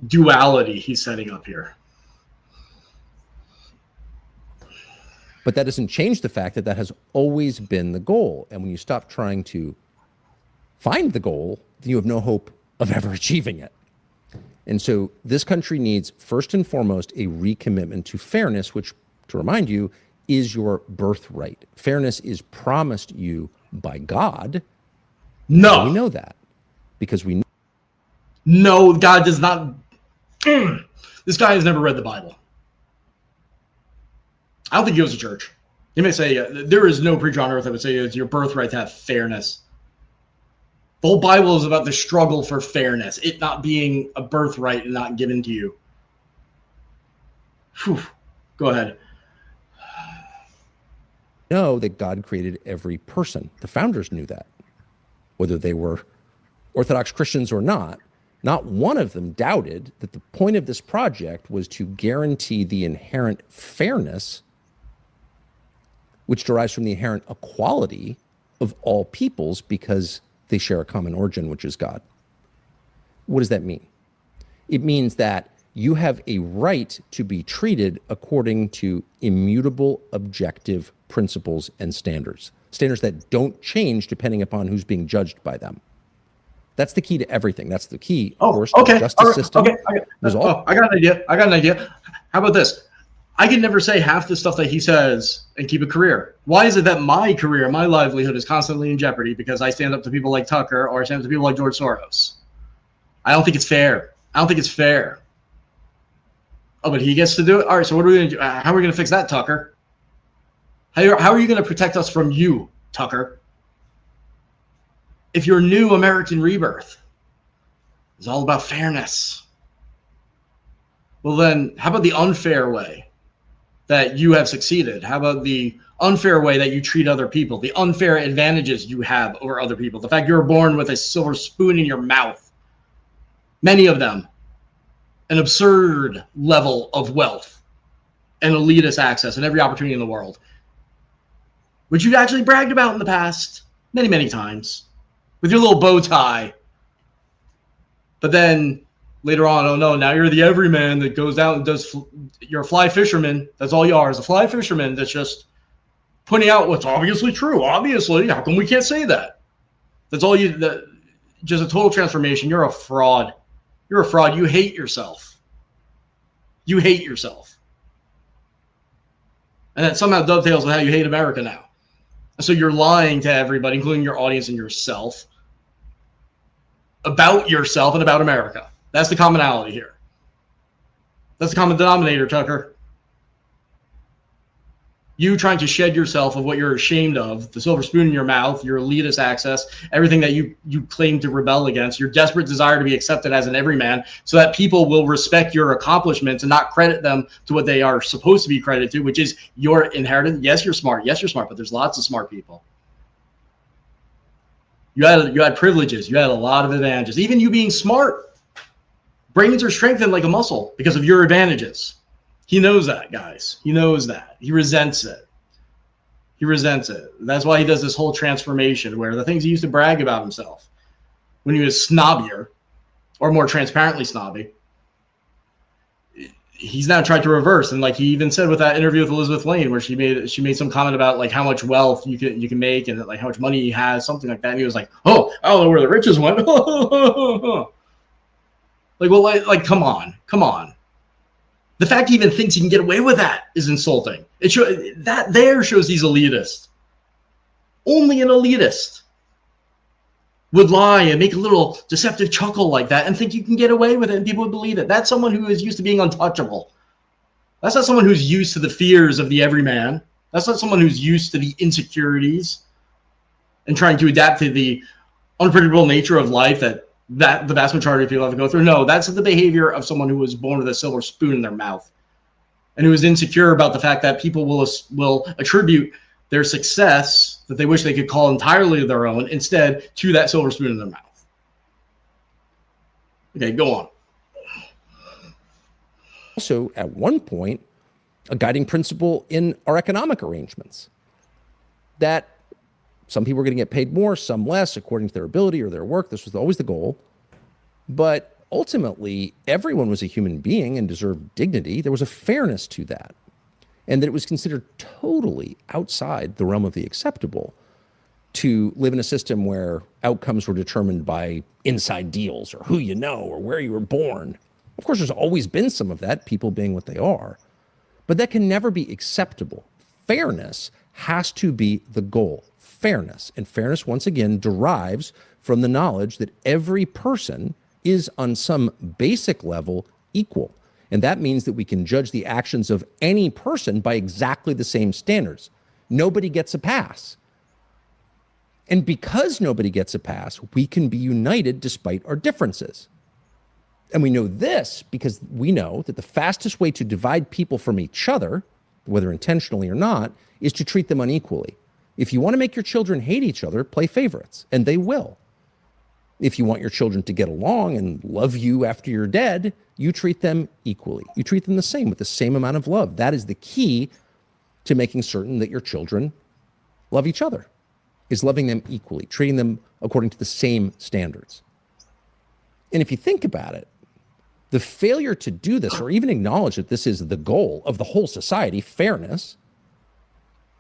duality he's setting up here. But that doesn't change the fact that that has always been the goal. And when you stop trying to find the goal, then you have no hope of ever achieving it. And so this country needs, first and foremost, a recommitment to fairness, which, to remind you, is your birthright. Fairness is promised you by God. No. We know that because we know. No, God does not. This guy has never read the Bible. I don't think he goes to church. He may say, there is no preacher on earth that would say it's your birthright to have fairness. The whole Bible is about the struggle for fairness, it not being a birthright and not given to you. Whew. Go ahead. Know that God created every person. The founders knew that. Whether they were Orthodox Christians or not one of them doubted that the point of this project was to guarantee the inherent fairness, which derives from the inherent equality of all peoples because they share a common origin, which is God. What does that mean? It means that you have a right to be treated according to immutable, objective principles and standards that don't change depending upon who's being judged by them. That's the key to everything. That's the key, of course, to the justice system. Okay. I got an idea. How about this? I can never say half the stuff that he says and keep a career. Why is it that my career, my livelihood is constantly in jeopardy because I stand up to people like Tucker or I stand up to people like George Soros? I don't think it's fair. Oh, but he gets to do it? All right, so what are we going to do? How are we going to fix that, Tucker? How are you going to protect us from you, Tucker? If your new American rebirth is all about fairness, well then, how about the unfair way that you have succeeded? How about the unfair way that you treat other people? The unfair advantages you have over other people? The fact you were born with a silver spoon in your mouth. Many of them. An absurd level of wealth and elitist access and every opportunity in the world, which you've actually bragged about in the past many, many times with your little bow tie. But then later on, oh no, now you're the everyman that goes out and does, you're a fly fisherman. That's all you are, is a fly fisherman that's just pointing out what's obviously true. Obviously, how come we can't say that? That's all you, just a total transformation. You're a fraud. You're a fraud. You hate yourself. You hate yourself. And that somehow dovetails with how you hate America now. And so you're lying to everybody, including your audience and yourself, about yourself and about America. That's the commonality here. That's the common denominator, Tucker. You trying to shed yourself of what you're ashamed of, the silver spoon in your mouth, your elitist access, everything that you claim to rebel against, your desperate desire to be accepted as an everyman so that people will respect your accomplishments and not credit them to what they are supposed to be credited to, which is your inheritance. Yes, you're smart. Yes, you're smart, but there's lots of smart people. You had privileges. You had a lot of advantages. Even you being smart. Brains are strengthened like a muscle because of your advantages. He knows that, guys. He knows that. He resents it. He resents it. That's why he does this whole transformation where the things he used to brag about himself when he was snobbier or more transparently snobby, he's now tried to reverse. And like he even said with that interview with Elizabeth Lane where she made some comment about like how much wealth you can make and like how much money he has, something like that. And he was like, oh, I don't know where the riches went. Like, well, like come on. The fact he even thinks he can get away with that is insulting. That there shows he's elitist. Only an elitist would lie and make a little deceptive chuckle like that and think you can get away with it and people would believe it. That's someone who is used to being untouchable. That's not someone who's used to the fears of the everyman. That's not someone who's used to the insecurities and trying to adapt to the unpredictable nature of life that the vast majority of people have to go through. No, that's the behavior of someone who was born with a silver spoon in their mouth and who is insecure about the fact that people will attribute their success that they wish they could call entirely their own instead to that silver spoon in their mouth. Okay, go on. Also, at one point, a guiding principle in our economic arrangements that some people were going to get paid more, some less, according to their ability or their work. This was always the goal. But ultimately, everyone was a human being and deserved dignity. There was a fairness to that. And that it was considered totally outside the realm of the acceptable to live in a system where outcomes were determined by inside deals or who you know or where you were born. Of course, there's always been some of that, people being what they are. But that can never be acceptable. Fairness has to be the goal. Fairness. And fairness, once again, derives from the knowledge that every person is on some basic level equal. And that means that we can judge the actions of any person by exactly the same standards. Nobody gets a pass. And because nobody gets a pass, we can be united despite our differences. And we know this because we know that the fastest way to divide people from each other, whether intentionally or not, is to treat them unequally. If you want to make your children hate each other, play favorites, and they will. If you want your children to get along and love you after you're dead, you treat them equally. You treat them the same, with the same amount of love. That is the key to making certain that your children love each other, is loving them equally, treating them according to the same standards. And if you think about it, the failure to do this, or even acknowledge that this is the goal of the whole society, fairness,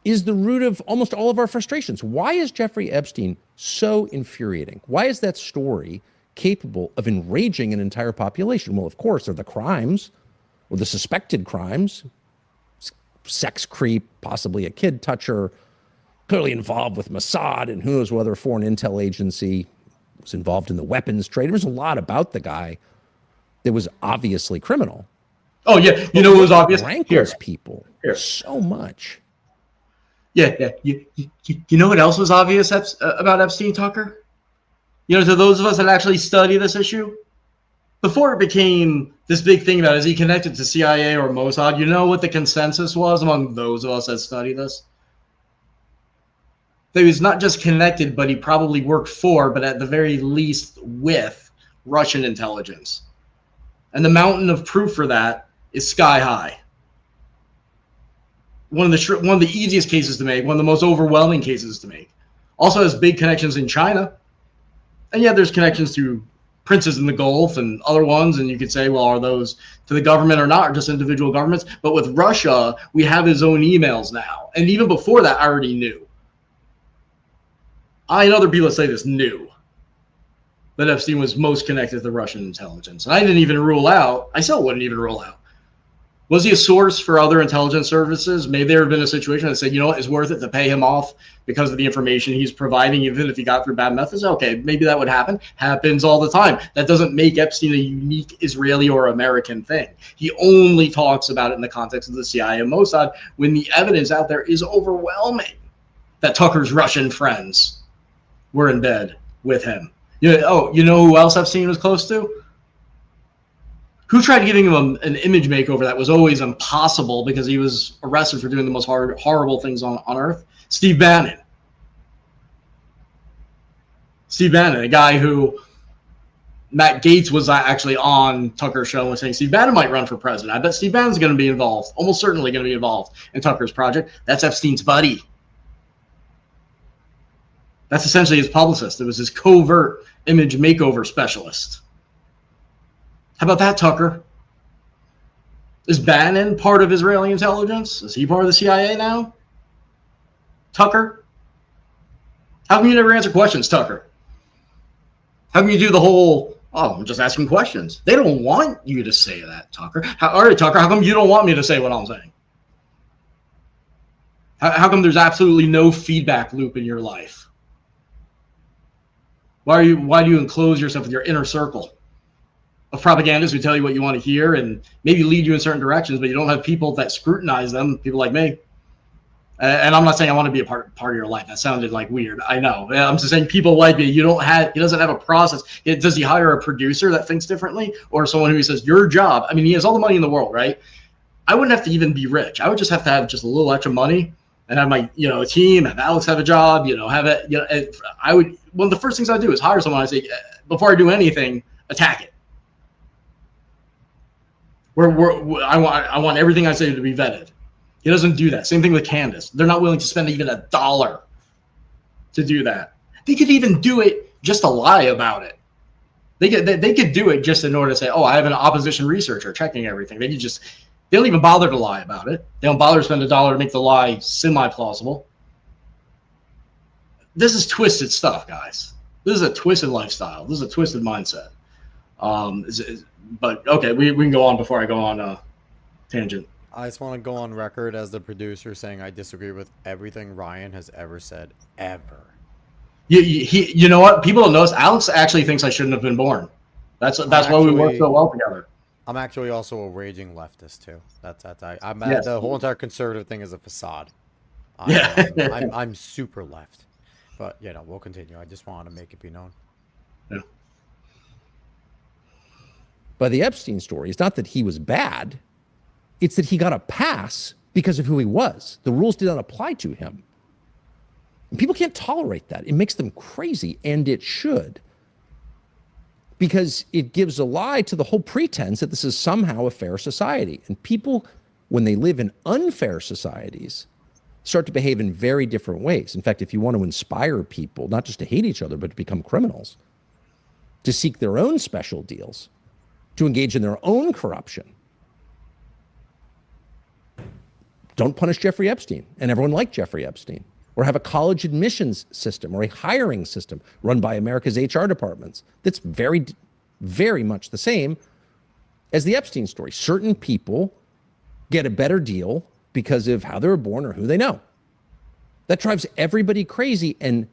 is the root of almost all of our frustrations. Why is Jeffrey Epstein so infuriating? Why is that story capable of enraging an entire population? Well, of course, they're the crimes, or the suspected crimes, sex creep, possibly a kid toucher, clearly involved with Mossad, and who knows whether a foreign intel agency was involved in the weapons trade. There was a lot about the guy that was obviously criminal. Oh, yeah. You know what was obvious? Rankles people so much. Yeah. You know what else was obvious about Epstein, Tucker? You know, to those of us that actually study this issue, before it became this big thing about is he connected to CIA or Mossad, you know what the consensus was among those of us that study this? That he was not just connected, but he probably worked for, but at the very least with Russian intelligence. And the mountain of proof for that is sky high. One of the easiest cases to make, one of the most overwhelming cases to make. Also has big connections in China. And yeah, there's connections to princes in the Gulf and other ones. And you could say, well, are those to the government or not, or just individual governments? But with Russia, we have his own emails now. And even before that, I already knew. I and other people that say this knew that Epstein was most connected to the Russian intelligence. And I didn't even rule out, I still wouldn't even rule out. Was he a source for other intelligence services? May there have been a situation that said, you know what, it's worth it to pay him off because of the information he's providing, even if he got through bad methods? Okay, maybe that would happen. Happens all the time. That doesn't make Epstein a unique Israeli or American thing. He only talks about it in the context of the CIA and Mossad when the evidence out there is overwhelming that Tucker's Russian friends were in bed with him. You know who else Epstein was close to? Who tried giving him an image makeover that was always impossible because he was arrested for doing the most horrible things on earth? Steve Bannon. Steve Bannon, a guy who Matt Gaetz was actually on Tucker's show and was saying Steve Bannon might run for president. I bet Steve Bannon's going to be involved, almost certainly going to be involved in Tucker's project. That's Epstein's buddy. That's essentially his publicist. It was his covert image makeover specialist. How about that, Tucker? Is Bannon part of Israeli intelligence? Is he part of the CIA now? Tucker? How come you never answer questions, Tucker? How come you do the whole, oh, I'm just asking questions? They don't want you to say that, Tucker. All right, Tucker, how come you don't want me to say what I'm saying? How come there's absolutely no feedback loop in your life? Why do you enclose yourself with your inner circle of propagandists who tell you what you want to hear and maybe lead you in certain directions, but you don't have people that scrutinize them, people like me? And I'm not saying I want to be a part of your life. That sounded like weird. I know. I'm just saying people like me. He doesn't have a process. Does he hire a producer that thinks differently, or someone who says your job? I mean, he has all the money in the world, right? I wouldn't have to even be rich. I would just have to have just a little extra money and have my, a team, have Alex have a job, have it, I would, one of the first things I do is hire someone. I say, before I do anything, attack it. I want everything I say to be vetted. He doesn't do that. Same thing with Candace. They're not willing to spend even $1 to do that. They could even do it just to lie about it. They could do it just in order to say, oh, I have an opposition researcher checking everything. They don't even bother to lie about it. They don't bother to spend $1 to make the lie semi-plausible. This is twisted stuff, guys. This is a twisted lifestyle. This is a twisted mindset. But okay, we can go on before I go on a tangent. I just want to go on record as the producer saying I disagree with everything Ryan has ever said, ever. You know what? People don't know this. Alex actually thinks I shouldn't have been born. That's why we work so well together. I'm actually also a raging leftist too. Yes. The whole entire conservative thing is a facade. I'm super left, but we'll continue. I just want to make it be known. Yeah. By the Epstein story, it's not that he was bad. It's that he got a pass because of who he was. The rules did not apply to him. And people can't tolerate that. It makes them crazy, and it should. Because it gives a lie to the whole pretense that this is somehow a fair society. And people, when they live in unfair societies, start to behave in very different ways. In fact, if you want to inspire people, not just to hate each other, but to become criminals, to seek their own special deals, to engage in their own corruption, don't punish Jeffrey Epstein and everyone like Jeffrey Epstein, or have a college admissions system or a hiring system run by America's HR departments that's very, very much the same as the Epstein story. Certain people get a better deal because of how they were born or who they know. That drives everybody crazy and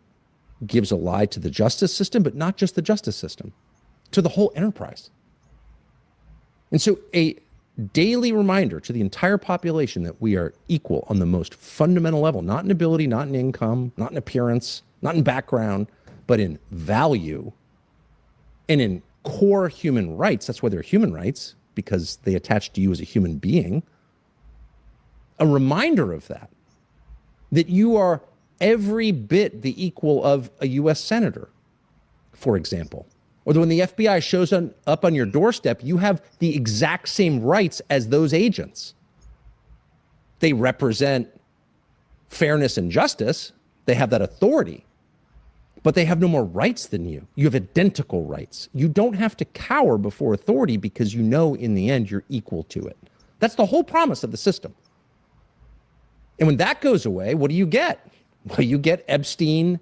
gives a lie to the justice system, but not just the justice system, to the whole enterprise. And so a daily reminder to the entire population that we are equal on the most fundamental level, not in ability, not in income, not in appearance, not in background, but in value and in core human rights. That's why they're human rights, because they attach to you as a human being. A reminder of that you are every bit the equal of a U.S. senator, for example. Or that when the FBI shows up on your doorstep, you have the exact same rights as those agents. They represent fairness and justice. They have that authority. But they have no more rights than you. You have identical rights. You don't have to cower before authority because you know in the end you're equal to it. That's the whole promise of the system. And when that goes away, what do you get? Well, you get Epstein.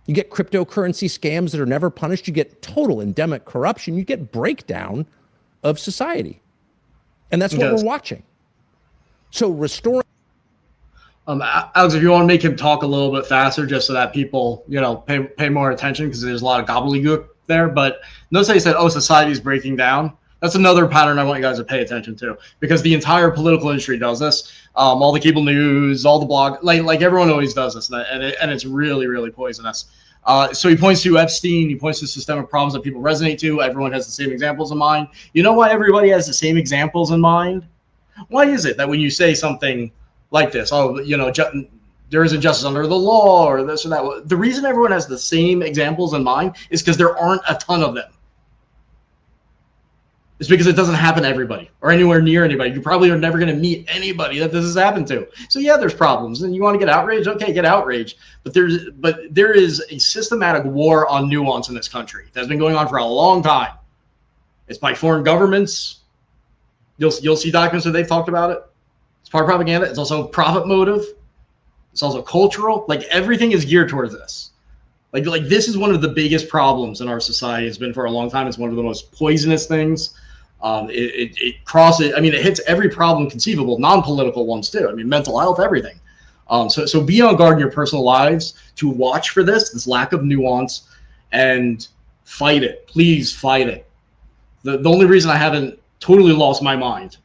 You get cryptocurrency scams that are never punished. You get total endemic corruption. You get breakdown of society. And that's what we're watching. So restoring. Alex, if you want to make him talk a little bit faster, just so that people, pay more attention, because there's a lot of gobbledygook there. But notice how you said, society is breaking down. That's another pattern I want you guys to pay attention to, because the entire political industry does this. All the cable news, all the blog, like everyone always does this, and it's really, really poisonous. So he points to Epstein. He points to systemic problems that people resonate to. Everyone has the same examples in mind. You know why everybody has the same examples in mind? Why is it that when you say something like this, there is injustice under the law or this or that, the reason everyone has the same examples in mind is because there aren't a ton of them. It's because it doesn't happen to everybody or anywhere near anybody. You probably are never going to meet anybody that this has happened to. So yeah, there's problems, and you want to get outraged? Okay, get outraged. But there is a systematic war on nuance in this country that's been going on for a long time. It's by foreign governments. You'll see documents where they've talked about it. It's part of propaganda. It's also profit motive. It's also cultural. Like everything is geared towards this. Like this is one of the biggest problems in our society. It's been for a long time. It's one of the most poisonous things. It crosses. I mean, it hits every problem conceivable, non-political ones too. I mean, mental health, everything. So be on guard in your personal lives to watch for this lack of nuance, and fight it. Please fight it. The only reason I haven't totally lost my mind,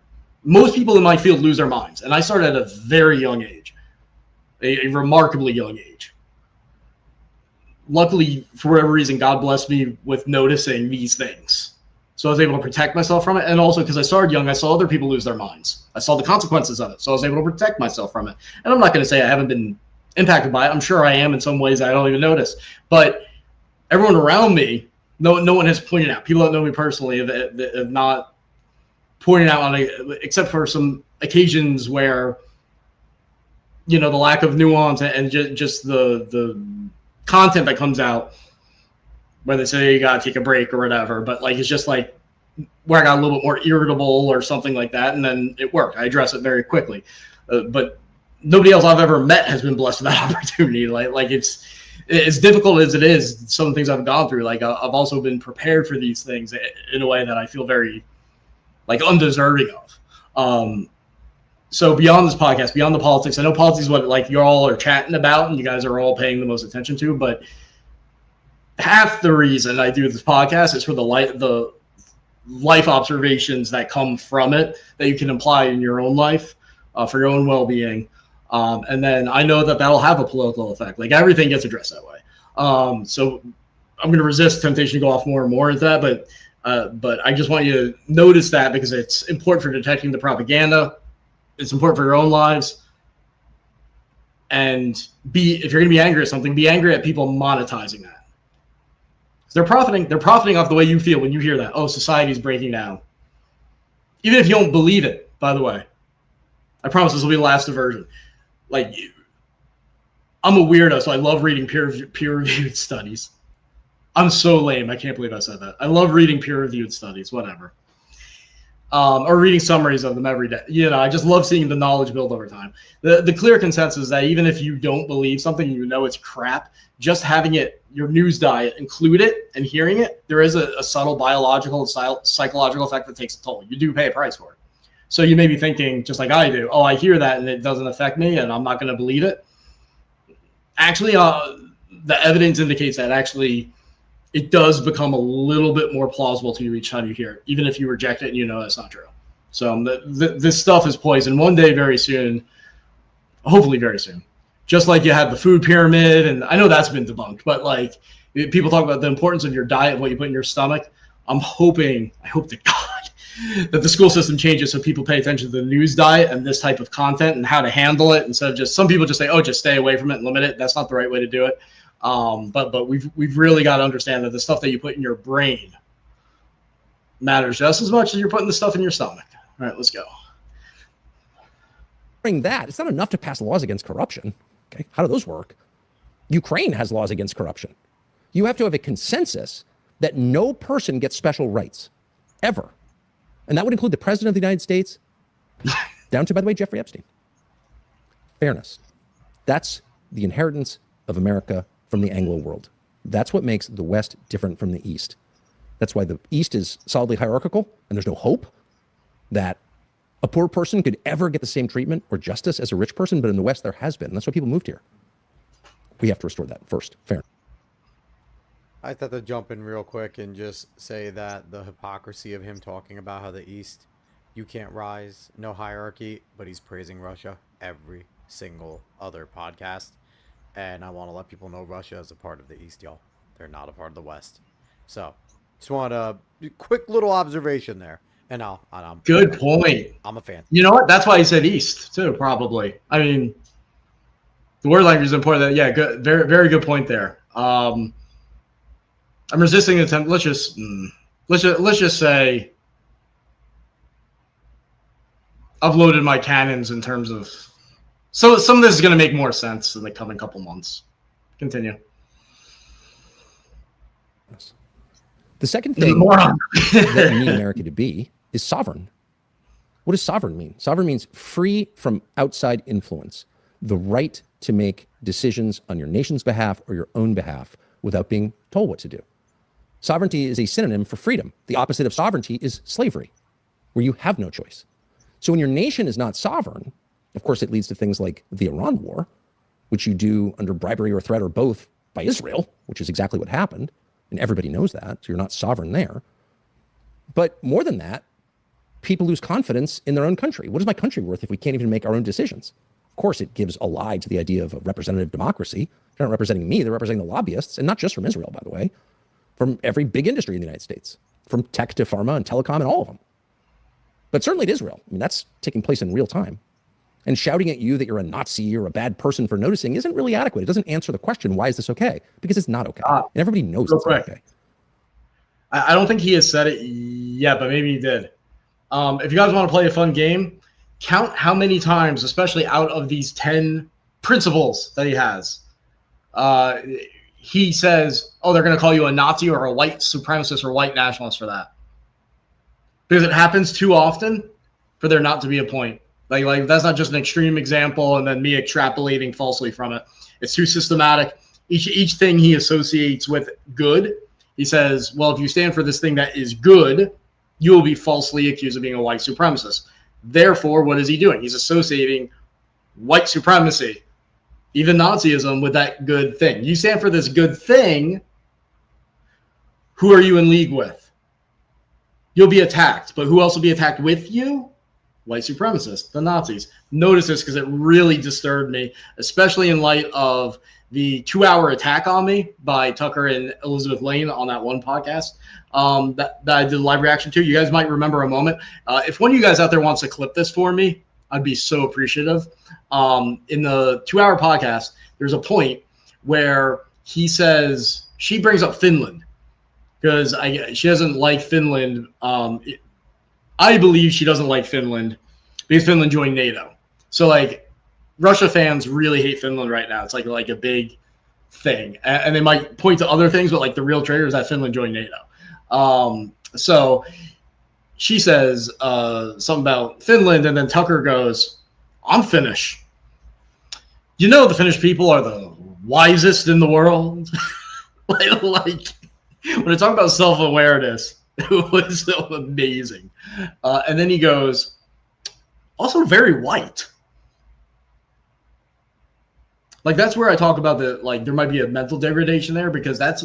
most people in my field lose their minds, and I started at a very young age. a remarkably young age. Luckily, for whatever reason, God blessed me with noticing these things. So I was able to protect myself from it. And also because I started young, I saw other people lose their minds. I saw the consequences of it. So I was able to protect myself from it. And I'm not going to say I haven't been impacted by it. I'm sure I am in some ways I don't even notice. But everyone around me, no one has pointed out. People that know me personally have not pointed out on it, except for some occasions where, the lack of nuance and just the content that comes out, where they say you got to take a break or whatever. But like, it's just like where I got a little bit more irritable or something like that. And then it worked. I address it very quickly. But nobody else I've ever met has been blessed with that opportunity. Like it's as difficult as it is, some of the things I've gone through, like I've also been prepared for these things in a way that I feel very like undeserving of. So beyond this podcast, beyond the politics, I know politics is what like you all are chatting about and you guys are all paying the most attention to, but half the reason I do this podcast is for the life observations that come from it that you can apply in your own life for your own well-being. And then I know that that'll have a political effect. Like everything gets addressed that way. So I'm going to resist temptation to go off more and more into that, but I just want you to notice that because it's important for detecting the propaganda. It's important for your own lives. And if you're going to be angry at something, be angry at people monetizing that. They're profiting off the way you feel when you hear that. Oh, society's breaking down. Even if you don't believe it, by the way. I promise this will be the last diversion. Like, I'm a weirdo, so I love reading peer-reviewed studies. I'm so lame. I can't believe I said that. I love reading peer-reviewed studies, whatever. Or reading summaries of them every day. I just love seeing the knowledge build over time. The clear consensus is that even if you don't believe something, it's crap, just having your news diet, include it and hearing it, there is a subtle biological and psychological effect that takes a toll. You do pay a price for it. So you may be thinking, just like I do, oh, I hear that and it doesn't affect me and I'm not going to believe it. Actually, the evidence indicates that actually it does become a little bit more plausible to you each time you hear it, even if you reject it and that's not true. So this stuff is poison. One day, very soon, hopefully very soon, just like you had the food pyramid, and I know that's been debunked, but like people talk about the importance of your diet, what you put in your stomach. I hope to God that the school system changes so people pay attention to the news diet and this type of content and how to handle it instead of just some people just say, oh, just stay away from it and limit it. That's not the right way to do it. But we've really got to understand that the stuff that you put in your brain matters just as much as you're putting the stuff in your stomach. All right, let's go. That it's not enough to pass laws against corruption. Okay, how do those work? Ukraine has laws against corruption. You have to have a consensus that no person gets special rights ever, and that would include the president of the United States, down to, by the way, Jeffrey Epstein. Fairness. That's the inheritance of America from the Anglo world. That's what makes the West different from the East. That's why the East is solidly hierarchical, and there's no hope that a poor person could ever get the same treatment or justice as a rich person, but in the West there has been. And that's why people moved here. We have to restore that first. Fair. I thought to jump in real quick and just say that the hypocrisy of him talking about how the East, you can't rise, no hierarchy, but he's praising Russia every single other podcast. And I want to let people know Russia is a part of the East, y'all. They're not a part of the West. So, just want a quick little observation there. And I'm good point. I'm a fan. You know what? That's why he said East too, probably. I mean, the word language is important. Yeah, good, very, very good point there. I'm resisting the attempt. Let's just say I've loaded my cannons in terms of. So some of this is going to make more sense in the coming couple months. Continue. The second thing that we need America to be is sovereign. What does sovereign mean? Sovereign means free from outside influence, the right to make decisions on your nation's behalf or your own behalf without being told what to do. Sovereignty is a synonym for freedom. The opposite of sovereignty is slavery, where you have no choice. So when your nation is not sovereign, of course, it leads to things like the Iran war, which you do under bribery or threat or both by Israel, which is exactly what happened. And everybody knows that, so you're not sovereign there. But more than that, people lose confidence in their own country. What is my country worth if we can't even make our own decisions? Of course, it gives a lie to the idea of a representative democracy. They're not representing me, they're representing the lobbyists, and not just from Israel, by the way, from every big industry in the United States, from tech to pharma and telecom and all of them. But certainly to Israel. I mean, that's taking place in real time. And shouting at you that you're a Nazi or a bad person for noticing isn't really adequate. It doesn't answer the question, why is this okay? Because it's not okay. And everybody knows it's not okay. I don't think he has said it yet, but maybe he did. If you guys want to play a fun game, count how many times, especially out of these 10 principles that he has, he says, oh, they're going to call you a Nazi or a white supremacist or white nationalist for that. Because it happens too often for there not to be a point. Like that's not just an extreme example and then me extrapolating falsely from it. It's too systematic. Each thing he associates with good, he says, well, if you stand for this thing that is good, you will be falsely accused of being a white supremacist. Therefore, what is he doing? He's associating white supremacy, even Nazism, with that good thing. You stand for this good thing, who are you in league with? You'll be attacked, but who else will be attacked with you? White supremacists, the Nazis. Notice this because it really disturbed me, especially in light of the 2-hour attack on me by Tucker and Elizabeth Lane on that one podcast that I did a live reaction to. You guys might remember a moment. If one of you guys out there wants to clip this for me, I'd be so appreciative. In the 2-hour podcast, there's a point where he says, she brings up Finland because she doesn't like Finland. I believe she doesn't like Finland because Finland joined NATO. So like Russia fans really hate Finland right now. It's like a big thing. And they might point to other things, but like the real trigger is that Finland joined NATO. So she says something about Finland, and then Tucker goes, I'm Finnish. You know the Finnish people are the wisest in the world. like when I talk about self-awareness, it was so amazing. And then he goes, also very white. Like that's where I talk about there might be a mental degradation there, because that's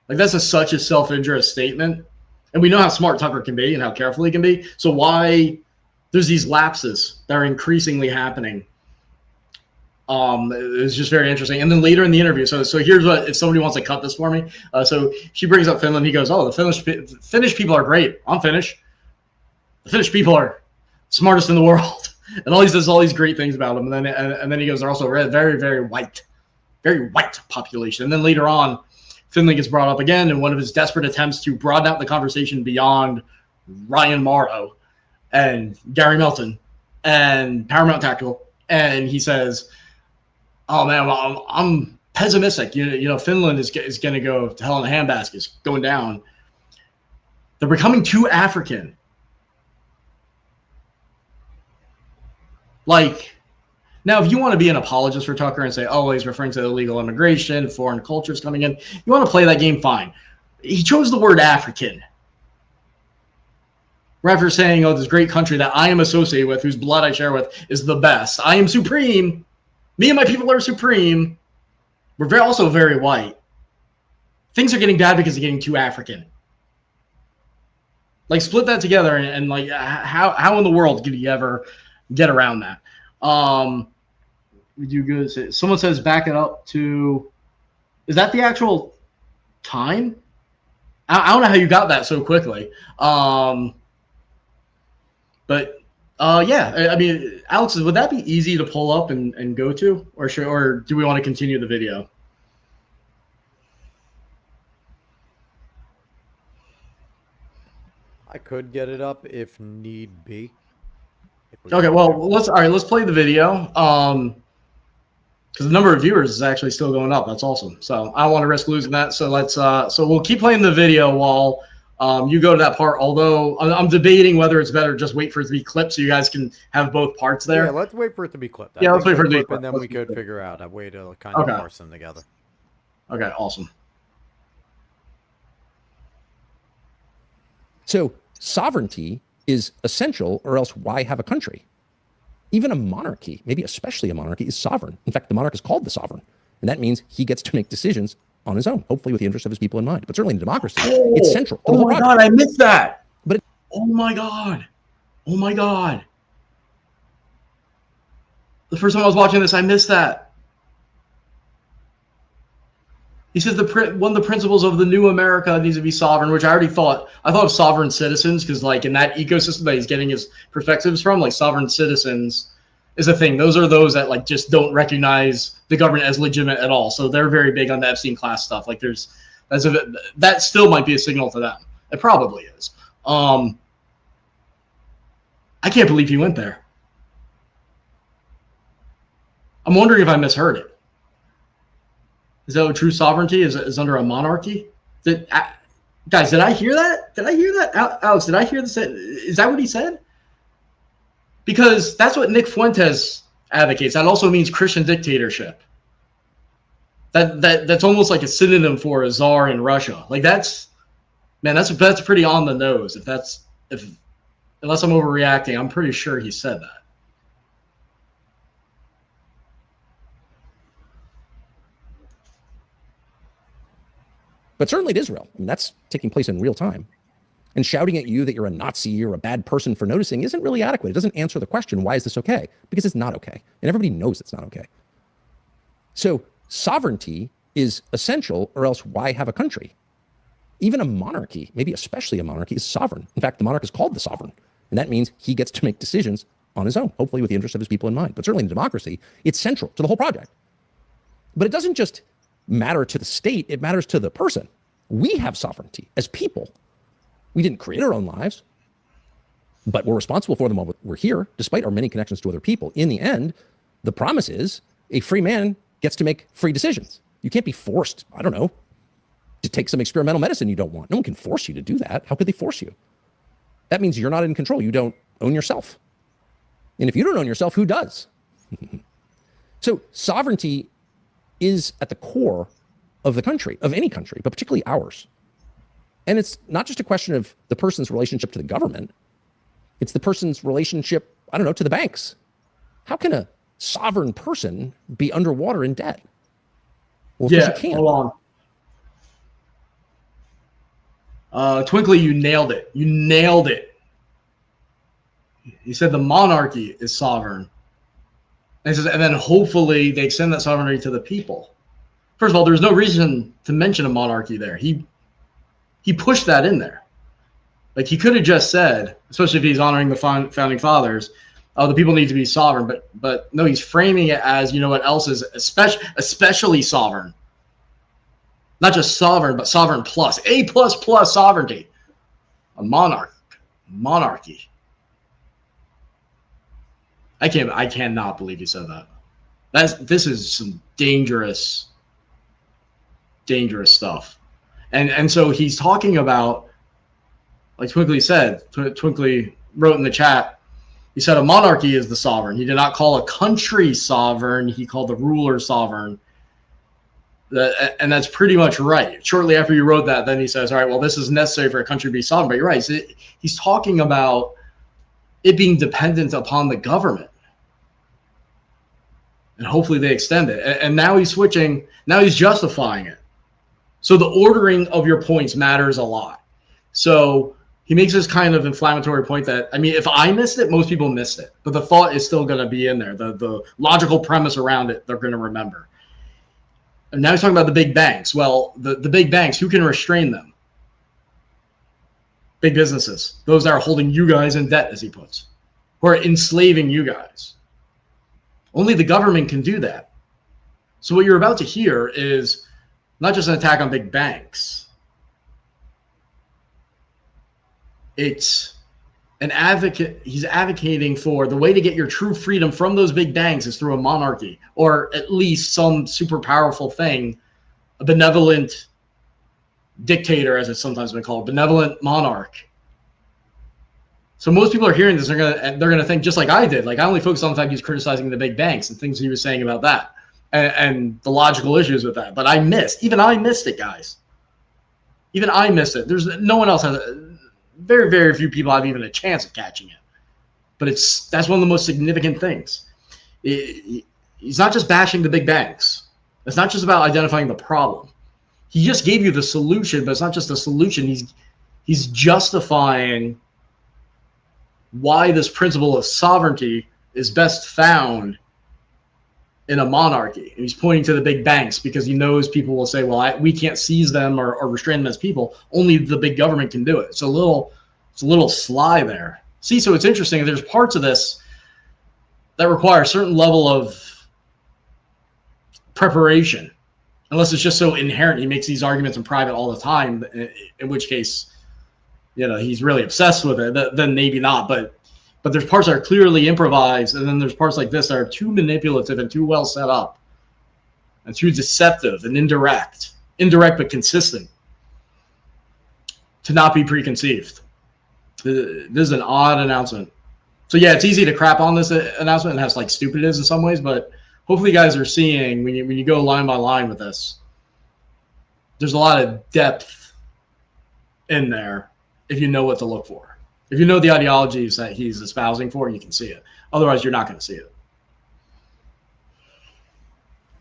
that's such a self-injurious statement. And we know how smart Tucker can be and how careful he can be. So why there's these lapses that are increasingly happening. It's just very interesting. And then later in the interview, so here's what, if somebody wants to cut this for me. So she brings up Finland. He goes, oh, the Finnish people are great. I'm Finnish. The Finnish people are smartest in the world. And all he says all these great things about them. And then he goes, they're also very, very white population. And then later on, Finland gets brought up again in one of his desperate attempts to broaden out the conversation beyond Ryan Morrow and Gary Melton and Paramount Tactical. And he says, oh man, I'm pessimistic. You know, Finland is going to go to hell in a handbasket. It's going down. They're becoming too African. Like, now, if you want to be an apologist for Tucker and say, oh, he's referring to illegal immigration, foreign cultures coming in, you want to play that game, fine. He chose the word African. Rather saying, oh, this great country that I am associated with, whose blood I share with, is the best. I am supreme. Me and my people are supreme. We're also very white. Things are getting bad because they're getting too African. Like, split that together and like, how in the world could you ever get around that? We do good. Someone says back it up to, is that the actual time? I don't know how you got that so quickly. But yeah, I mean, Alex, would that be easy to pull up and go to, or do we want to continue the video? I could get it up if need be. Okay, well, let's play the video. Because the number of viewers is actually still going up. That's awesome. So I don't want to risk losing that. So so we'll keep playing the video while you go to that part. Although I'm debating whether it's better just wait for it to be clipped so you guys can have both parts there. Yeah, let's wait for it to be clipped. Yeah, let's wait for it to be clipped, and then we could figure out a way to kind of parse them together. Okay, awesome. So sovereignty is essential, or else why have a country? Even a monarchy, maybe especially a monarchy, is sovereign. In fact, the monarch is called the sovereign. And that means he gets to make decisions on his own, hopefully with the interest of his people in mind. But certainly in a democracy, it's central. Oh my God, I missed that. Oh my God. The first time I was watching this, I missed that. He says one of the principles of the new America needs to be sovereign, which I already thought. I thought of sovereign citizens because, like, in that ecosystem that he's getting his perspectives from, like, sovereign citizens is a thing. Those are those that, like, just don't recognize the government as legitimate at all. So they're very big on the Epstein class stuff. Like, that still might be a signal to them. It probably is. I can't believe he went there. I'm wondering if I misheard it. Is that what true sovereignty is under a monarchy? Guys, did I hear that? Did I hear that? Alex, did I hear this? Is that what he said? Because that's what Nick Fuentes advocates. That also means Christian dictatorship. That's almost like a synonym for a czar in Russia. Like that's pretty on the nose. Unless I'm overreacting, I'm pretty sure he said that. But certainly it is real. I mean, that's taking place in real time. And shouting at you that you're a Nazi or a bad person for noticing isn't really adequate. It doesn't answer the question, why is this okay? Because it's not okay. And everybody knows it's not okay. So sovereignty is essential, or else why have a country? Even a monarchy, maybe especially a monarchy, is sovereign. In fact, the monarch is called the sovereign. And that means he gets to make decisions on his own, hopefully with the interest of his people in mind. But certainly in democracy, it's central to the whole project. But it doesn't just matter to the state, it matters to the person. We have sovereignty as people. We didn't create our own lives, but we're responsible for them while we're here, despite our many connections to other people. In the end, the promise is a free man gets to make free decisions. You can't be forced, I don't know, to take some experimental medicine you don't want. No one can force you to do that. How could they force you? That means you're not in control. You don't own yourself. And if you don't own yourself, who does? So sovereignty is at the core of the country, of any country, but particularly ours. And it's not just a question of the person's relationship to the government. It's the person's relationship, I don't know, to the banks. How can a sovereign person be underwater in debt? Well, yeah, you can. Hold on. Twinkly, you nailed it. You nailed it. You said the monarchy is sovereign. And then hopefully they extend that sovereignty to the people. First of all, there's no reason to mention a monarchy there. He pushed that in there. Like, he could have just said, especially if he's honoring the founding fathers, oh, the people need to be sovereign. But no, he's framing it as, you know what else is especially sovereign. Not just sovereign, but sovereign plus. A++ sovereignty. A monarchy. I cannot believe he said that. This is some dangerous stuff. And so he's talking about, like Twinkly said, Twinkly wrote in the chat, he said a monarchy is the sovereign. He did not call a country sovereign. He called the ruler sovereign. And that's pretty much right. Shortly after he wrote that, then he says, all right, well, this is necessary for a country to be sovereign. But you're right. He's talking about it being dependent upon the government. And hopefully they extend it. And now he's switching. Now he's justifying it. So the ordering of your points matters a lot. So he makes this kind of inflammatory point that, I mean, if I missed it, most people missed it. But the thought is still going to be in there. The logical premise around it, they're going to remember. And now he's talking about the big banks. Well, the big banks, who can restrain them? Big businesses. Those that are holding you guys in debt, as he puts. Who are enslaving you guys. Only the government can do that. So what you're about to hear is not just an attack on big banks. It's an advocate. He's advocating for the way to get your true freedom from those big banks is through a monarchy, or at least some super powerful thing, a benevolent dictator, as it's sometimes been called, benevolent monarch. So most people are hearing this, they're gonna think just like I did. Like, I only focused on the fact he's criticizing the big banks and things he was saying about that, and the logical issues with that. But even I missed it, guys. Even I missed it. There's no one else has. Very, very few people have even a chance of catching it. But that's one of the most significant things. He's not just bashing the big banks. It's not just about identifying the problem. He just gave you the solution, but it's not just a solution. He's justifying why this principle of sovereignty is best found in a monarchy. And he's pointing to the big banks because he knows people will say, well, we can't seize them or restrain them as people. Only the big government can do it. It's a little sly there. See, so it's interesting. There's parts of this that require a certain level of preparation, unless it's just so inherent. He makes these arguments in private all the time, in which case, he's really obsessed with it. Then maybe not, but there's parts that are clearly improvised, and then there's parts like this that are too manipulative and too well set up and too deceptive and indirect but consistent to not be preconceived. This is an odd announcement. So yeah, it's easy to crap on this announcement and how stupid it is in some ways, but hopefully you guys are seeing when you go line by line with this, there's a lot of depth in there if you know what to look for. If you know the ideologies that he's espousing for, you can see it. Otherwise, you're not going to see it.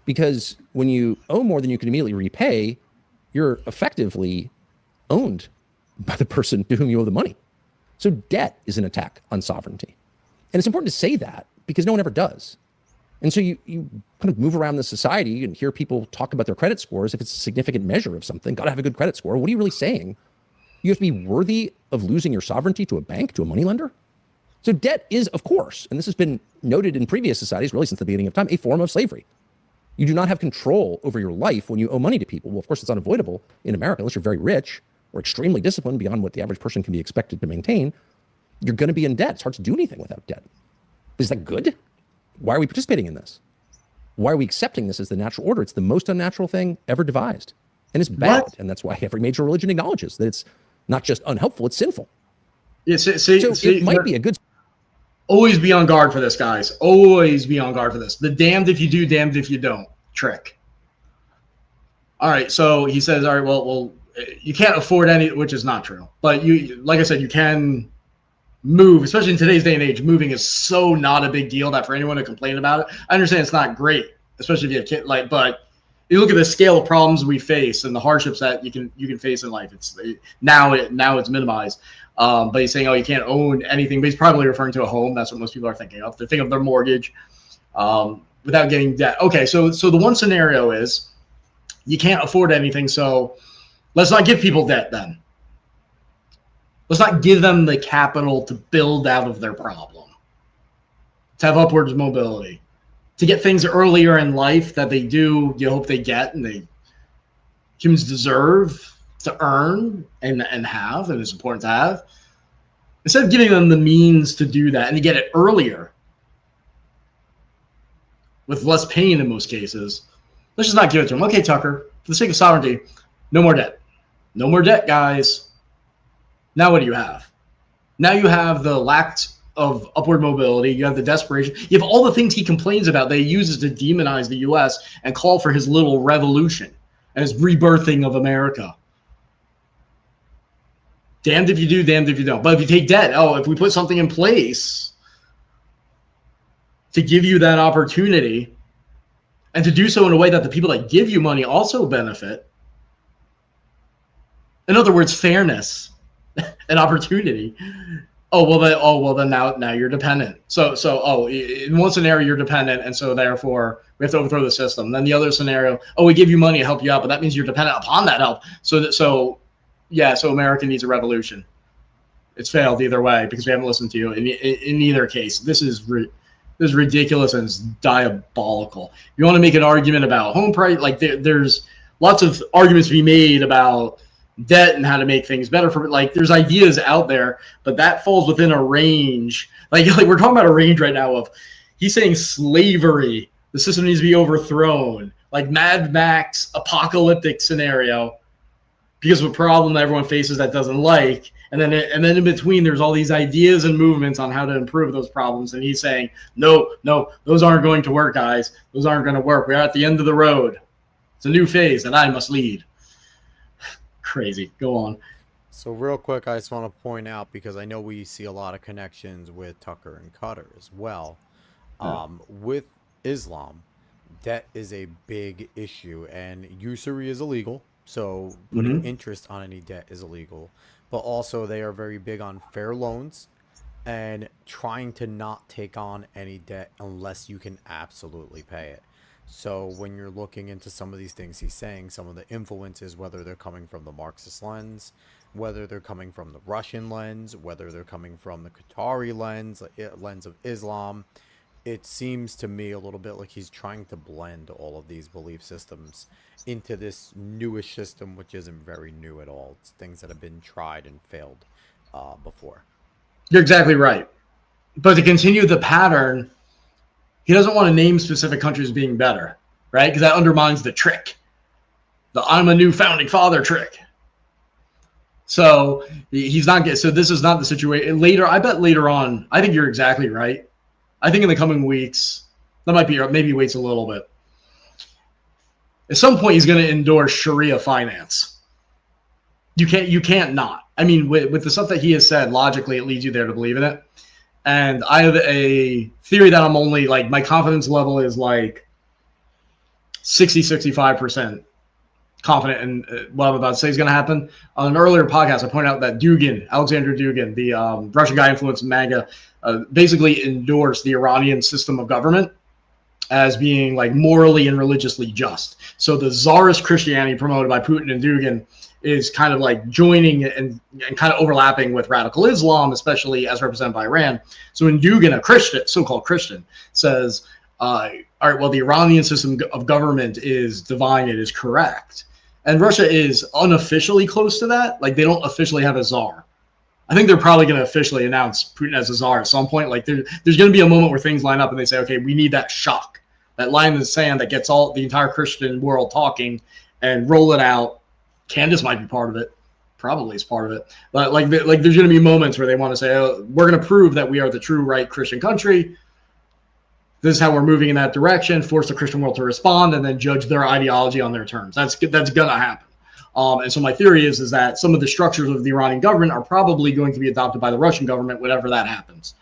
Because when you owe more than you can immediately repay, you're effectively owned by the person to whom you owe the money. So debt is an attack on sovereignty. And it's important to say that because no one ever does. And so you kind of move around the society and hear people talk about their credit scores. If it's a significant measure of something, got to have a good credit score. What are you really saying? You have to be worthy of losing your sovereignty to a bank, to a moneylender? So debt is, of course, and this has been noted in previous societies, really since the beginning of time, a form of slavery. You do not have control over your life when you owe money to people. Well, of course, it's unavoidable in America, unless you're very rich or extremely disciplined beyond what the average person can be expected to maintain. You're going to be in debt. It's hard to do anything without debt. Is that good? Why are we participating in this? Why are we accepting this as the natural order? It's the most unnatural thing ever devised. And it's bad. What? And that's why every major religion acknowledges that it's not just unhelpful, it's sinful. Yeah, So it might be a good... Always be on guard for this, guys. Always be on guard for this. The damned if you do, damned if you don't trick. All right, so he says, all right, well, you can't afford any, which is not true. But you, like I said, you can move, especially in today's day and age. Moving is so not a big deal that for anyone to complain about it. I understand it's not great, especially if you have kids. But you look at the scale of problems we face and the hardships that you can face in life. Now it's minimized. But he's saying, oh, you can't own anything. But he's probably referring to a home. That's what most people are thinking of. They think of their mortgage without getting debt. Okay, so the one scenario is you can't afford anything. So let's not give people debt then. Let's not give them the capital to build out of their problem, to have upwards mobility, to get things earlier in life that you hope they get and humans deserve to earn and have, and it's important to have. Instead of giving them the means to do that and to get it earlier with less pain in most cases, let's just not give it to them. Okay, Tucker, for the sake of sovereignty, no more debt. No more debt, guys. Now what do you have? Now you have the lack of upward mobility. You have the desperation. You have all the things he complains about that he uses to demonize the U.S. and call for his little revolution and his rebirthing of America. Damned if you do, damned if you don't. But if you take debt, if we put something in place to give you that opportunity and to do so in a way that the people that give you money also benefit. In other words, fairness. An opportunity. Then now you're dependent. So in one scenario you're dependent, and so therefore we have to overthrow the system. Then the other scenario, we give you money to help you out, but that means you're dependent upon that help. So America needs a revolution. It's failed either way because we haven't listened to you. In either case, this is ridiculous and it's diabolical. If you want to make an argument about home price, there's lots of arguments to be made about debt and how to make things better for there's ideas out there, but that falls within a range. Like we're talking about a range right now of he's saying slavery, the system needs to be overthrown, like Mad Max apocalyptic scenario because of a problem that everyone faces that doesn't like. And then in between there's all these ideas and movements on how to improve those problems. And he's saying, no, those aren't going to work, guys. Those aren't going to work. We're at the end of the road. It's a new phase that I must lead. Crazy. Go on. So real quick, I just want to point out, because I know we see a lot of connections with Tucker and Cutter as well. With Islam, debt is a big issue, and usury is illegal. So putting interest on any debt is illegal. But also they are very big on fair loans and trying to not take on any debt unless you can absolutely pay it. So when you're looking into some of these things he's saying, some of the influences, whether they're coming from the Marxist lens, whether they're coming from the Russian lens, whether they're coming from the Qatari lens of Islam, it seems to me a little bit like he's trying to blend all of these belief systems into this newish system, which isn't very new at all. It's things that have been tried and failed before. You're exactly right. But to continue the pattern, he doesn't want to name specific countries being better, right? Because that undermines the trick, the I'm a new founding father trick. So he's not getting. So this is not the situation. Later, I bet later on, I think you're exactly right. I think in the coming weeks, that might be, maybe waits a little bit. At some point, he's going to endorse Sharia finance. You can't not. I mean, with the stuff that he has said, logically, it leads you there to believe in it. And I have a theory that I'm only like, my confidence level is like 65% confident in what I'm about to say is going to happen. On an earlier podcast, I pointed out that Alexander Dugin, the Russian guy influenced MAGA, basically endorsed the Iranian system of government as being like morally and religiously just. So the czarist Christianity promoted by Putin and Dugin is kind of like joining and kind of overlapping with radical Islam, especially as represented by Iran. So when Dugin, a Christian, so-called Christian, says, all right, well, the Iranian system of government is divine, it is correct. And Russia is unofficially close to that. Like, they don't officially have a czar. I think they're probably going to officially announce Putin as a czar at some point. Like, there's going to be a moment where things line up and they say, okay, we need that shock, that line in the sand that gets the entire Christian world talking, and roll it out. Candace might be part of it. Probably is part of it. But like there's going to be moments where they want to say, oh, we're going to prove that we are the true right Christian country. This is how we're moving in that direction, force the Christian world to respond, and then judge their ideology on their terms. That's going to happen. And so my theory is that some of the structures of the Iranian government are probably going to be adopted by the Russian government whenever that happens.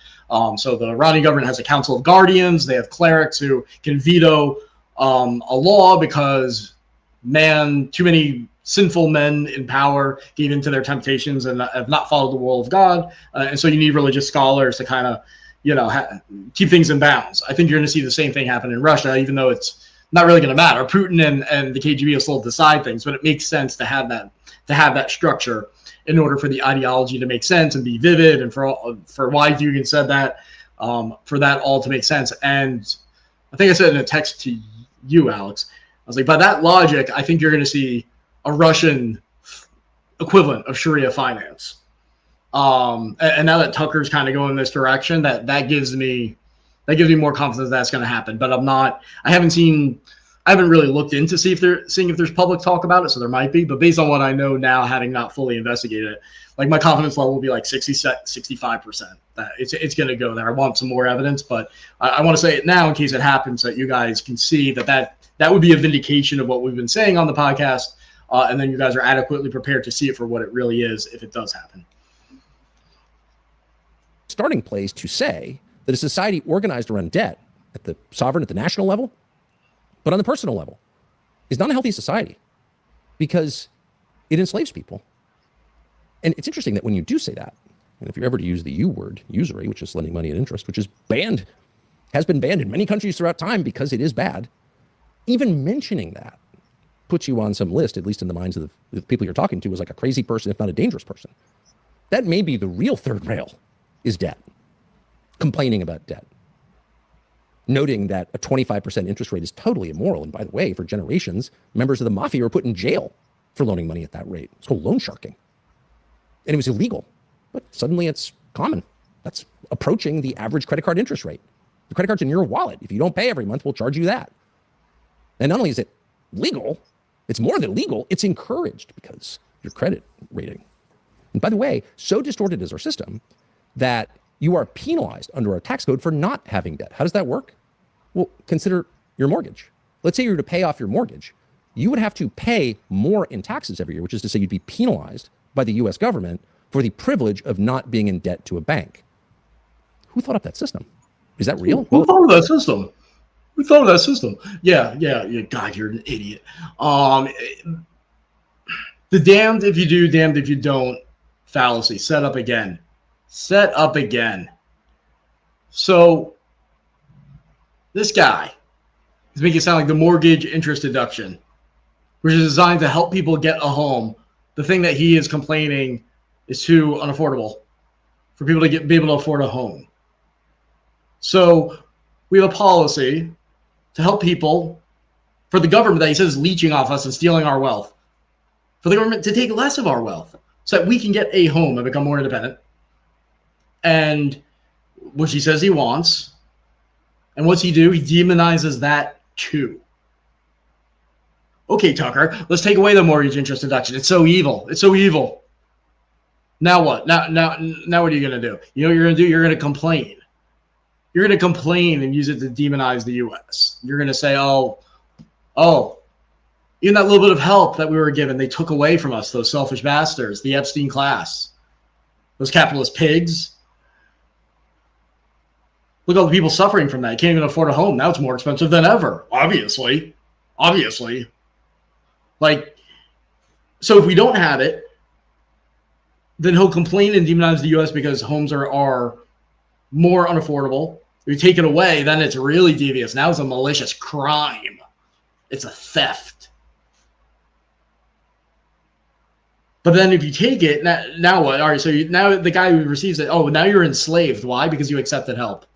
So the Iranian government has a council of guardians. They have clerics who can veto a law because, too many sinful men in power gave into their temptations and have not followed the will of God. And so you need religious scholars to kind of, keep things in bounds. I think you're going to see the same thing happen in Russia, even though it's not really going to matter. Putin and the KGB will still decide things, but it makes sense to have that structure in order for the ideology to make sense and be vivid, and for why Dugin said that, for that all to make sense. And I think I said in a text to you, Alex, I was like, by that logic, I think you're going to see a Russian equivalent of Sharia finance. And now that Tucker's kind of going this direction, that gives me more confidence that's going to happen. But I haven't really looked into seeing if there's public talk about it. So there might be, but based on what I know now, having not fully investigated it, like my confidence level will be like 65%. That it's going to go there. I want some more evidence, but I want to say it now in case it happens, that you guys can see that would be a vindication of what we've been saying on the podcast. And then you guys are adequately prepared to see it for what it really is if it does happen. Starting place to say that a society organized around debt at the sovereign, at the national level, but on the personal level, is not a healthy society because it enslaves people. And it's interesting that when you do say that, and if you're ever to use the U word, usury, which is lending money at interest, which is banned, has been banned in many countries throughout time because it is bad, even mentioning that puts you on some list, at least in the minds of the people you're talking to, as like a crazy person, if not a dangerous person. That may be the real third rail, is debt. Complaining about debt. Noting that a 25% interest rate is totally immoral. And by the way, for generations, members of the mafia were put in jail for loaning money at that rate. It's called loan sharking. And it was illegal. But suddenly it's common. That's approaching the average credit card interest rate. The credit card's in your wallet. If you don't pay every month, we'll charge you that. And not only is it legal, it's more than legal, it's encouraged because your credit rating. And by the way, so distorted is our system that you are penalized under our tax code for not having debt. How does that work? Well, consider your mortgage. Let's say you were to pay off your mortgage. You would have to pay more in taxes every year, which is to say you'd be penalized by the US government for the privilege of not being in debt to a bank. Who thought up that system? Is that real? Who thought of that system? Who thought of that system? Yeah. God, you're an idiot. The damned if you do, damned if you don't fallacy. Set up again. So this guy is making it sound like the mortgage interest deduction, which is designed to help people get a home. The thing that he is complaining is too unaffordable for people to be able to afford a home. So we have a policy to help people, for the government that he says is leeching off us and stealing our wealth, for the government to take less of our wealth so that we can get a home and become more independent. And which he says he wants. And what's he do? He demonizes that too. Okay, Tucker, let's take away the mortgage interest deduction. It's so evil. It's so evil. Now what? Now what are you going to do? You know what you're going to do? You're going to complain. You're going to complain and use it to demonize the U.S. You're going to say, oh, even that little bit of help that we were given, they took away from us, those selfish bastards, the Epstein class, those capitalist pigs. Look at all the people suffering from that. You can't even afford a home. Now it's more expensive than ever, obviously. Like, so if we don't have it, then he'll complain and demonize the U.S. because homes are more unaffordable. If you take it away, then it's really devious. Now it's a malicious crime. It's a theft. But then if you take it, now what? All right, so now the guy who receives it, now you're enslaved. Why? Because you accepted help.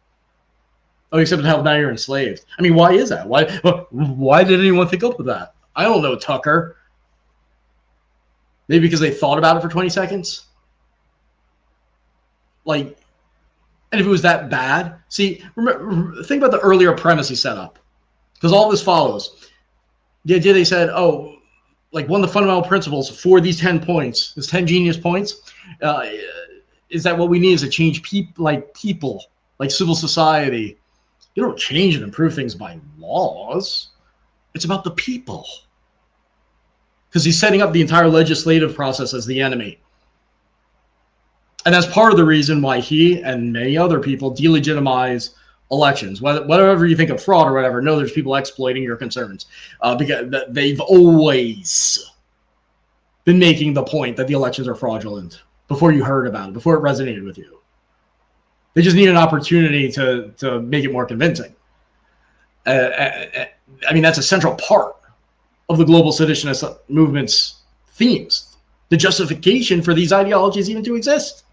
Oh, you accepted help, now you're enslaved. I mean, why is that? Why did anyone think up with that? I don't know, Tucker. Maybe because they thought about it for 20 seconds? Like, and if it was that bad? See, remember, think about the earlier premise he set up. Because all this follows. The idea they said, like one of the fundamental principles for these 10 points, these 10 genius points, is that what we need is to change people, like civil society. You don't change and improve things by laws. It's about the people. Because he's setting up the entire legislative process as the enemy. And that's part of the reason why he and many other people delegitimize elections. Whatever you think of fraud or whatever, no, there's people exploiting your concerns. Because they've always been making the point that the elections are fraudulent before you heard about it, before it resonated with you. They just need an opportunity to make it more convincing. I mean, that's a central part of the global seditionist movement's themes. The justification for these ideologies even to exist.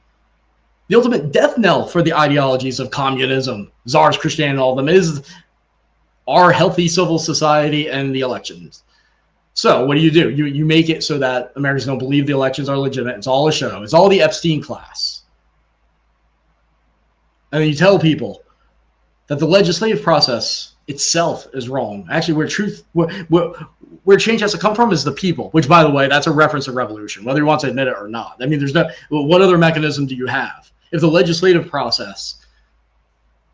The ultimate death knell for the ideologies of communism, Tsarist Christianity, and all of them is our healthy civil society and the elections. So what do? You make it so that Americans don't believe the elections are legitimate. It's all a show. It's all the Epstein class. And then you tell people that the legislative process itself is wrong. Actually, where change has to come from is the people, which, by the way, that's a reference to revolution, whether you want to admit it or not. I mean, what other mechanism do you have? If the legislative process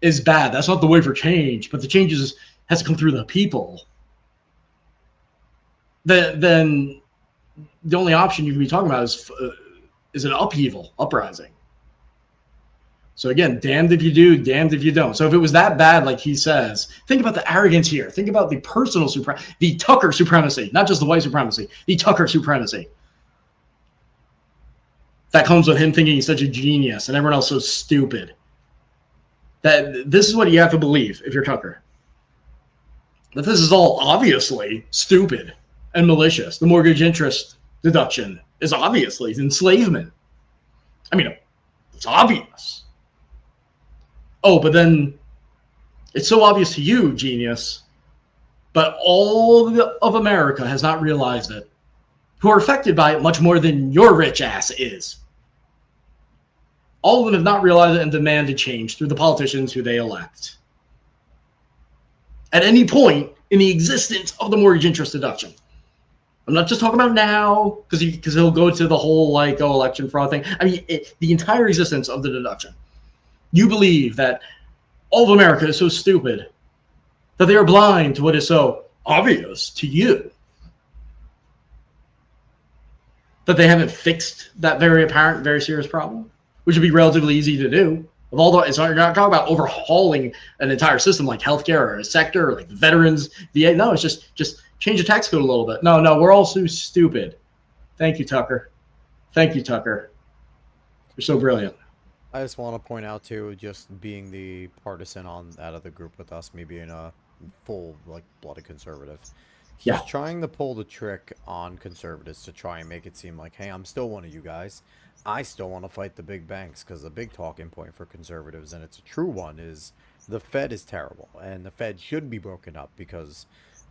is bad, that's not the way for change, but the change has to come through the people. Then the only option you can be talking about is an uprising. So again, damned if you do, damned if you don't. So if it was that bad, like he says, think about the arrogance here. Think about the personal the Tucker supremacy, not just the white supremacy, the Tucker supremacy. That comes with him thinking he's such a genius and everyone else so stupid. That this is what you have to believe if you're Tucker. That this is all obviously stupid and malicious. The mortgage interest deduction is obviously enslavement. I mean, it's obvious. Oh, but then it's so obvious to you, genius, but all of America has not realized it, who are affected by it much more than your rich ass is. All of them have not realized it and demanded change through the politicians who they elect. At any point in the existence of the mortgage interest deduction. I'm not just talking about now, because he'll go to the whole election fraud thing. I mean, the entire existence of the deduction. You believe that all of America is so stupid that they are blind to what is so obvious to you. That they haven't fixed that very apparent, very serious problem, which would be relatively easy to do. You're not talking about overhauling an entire system like healthcare or a sector or like veterans, VA. No, it's just change the tax code a little bit. No, we're all so stupid. Thank you, Tucker. Thank you, Tucker. You're so brilliant. I just want to point out too, just being the partisan on out of the group with us, me being a full like blooded conservative. He's Yeah. trying to pull the trick on conservatives to try and make it seem like, hey, I'm still one of you guys. I still want to fight the big banks, because the big talking point for conservatives, and it's a true one, is the Fed is terrible and the Fed should be broken up, because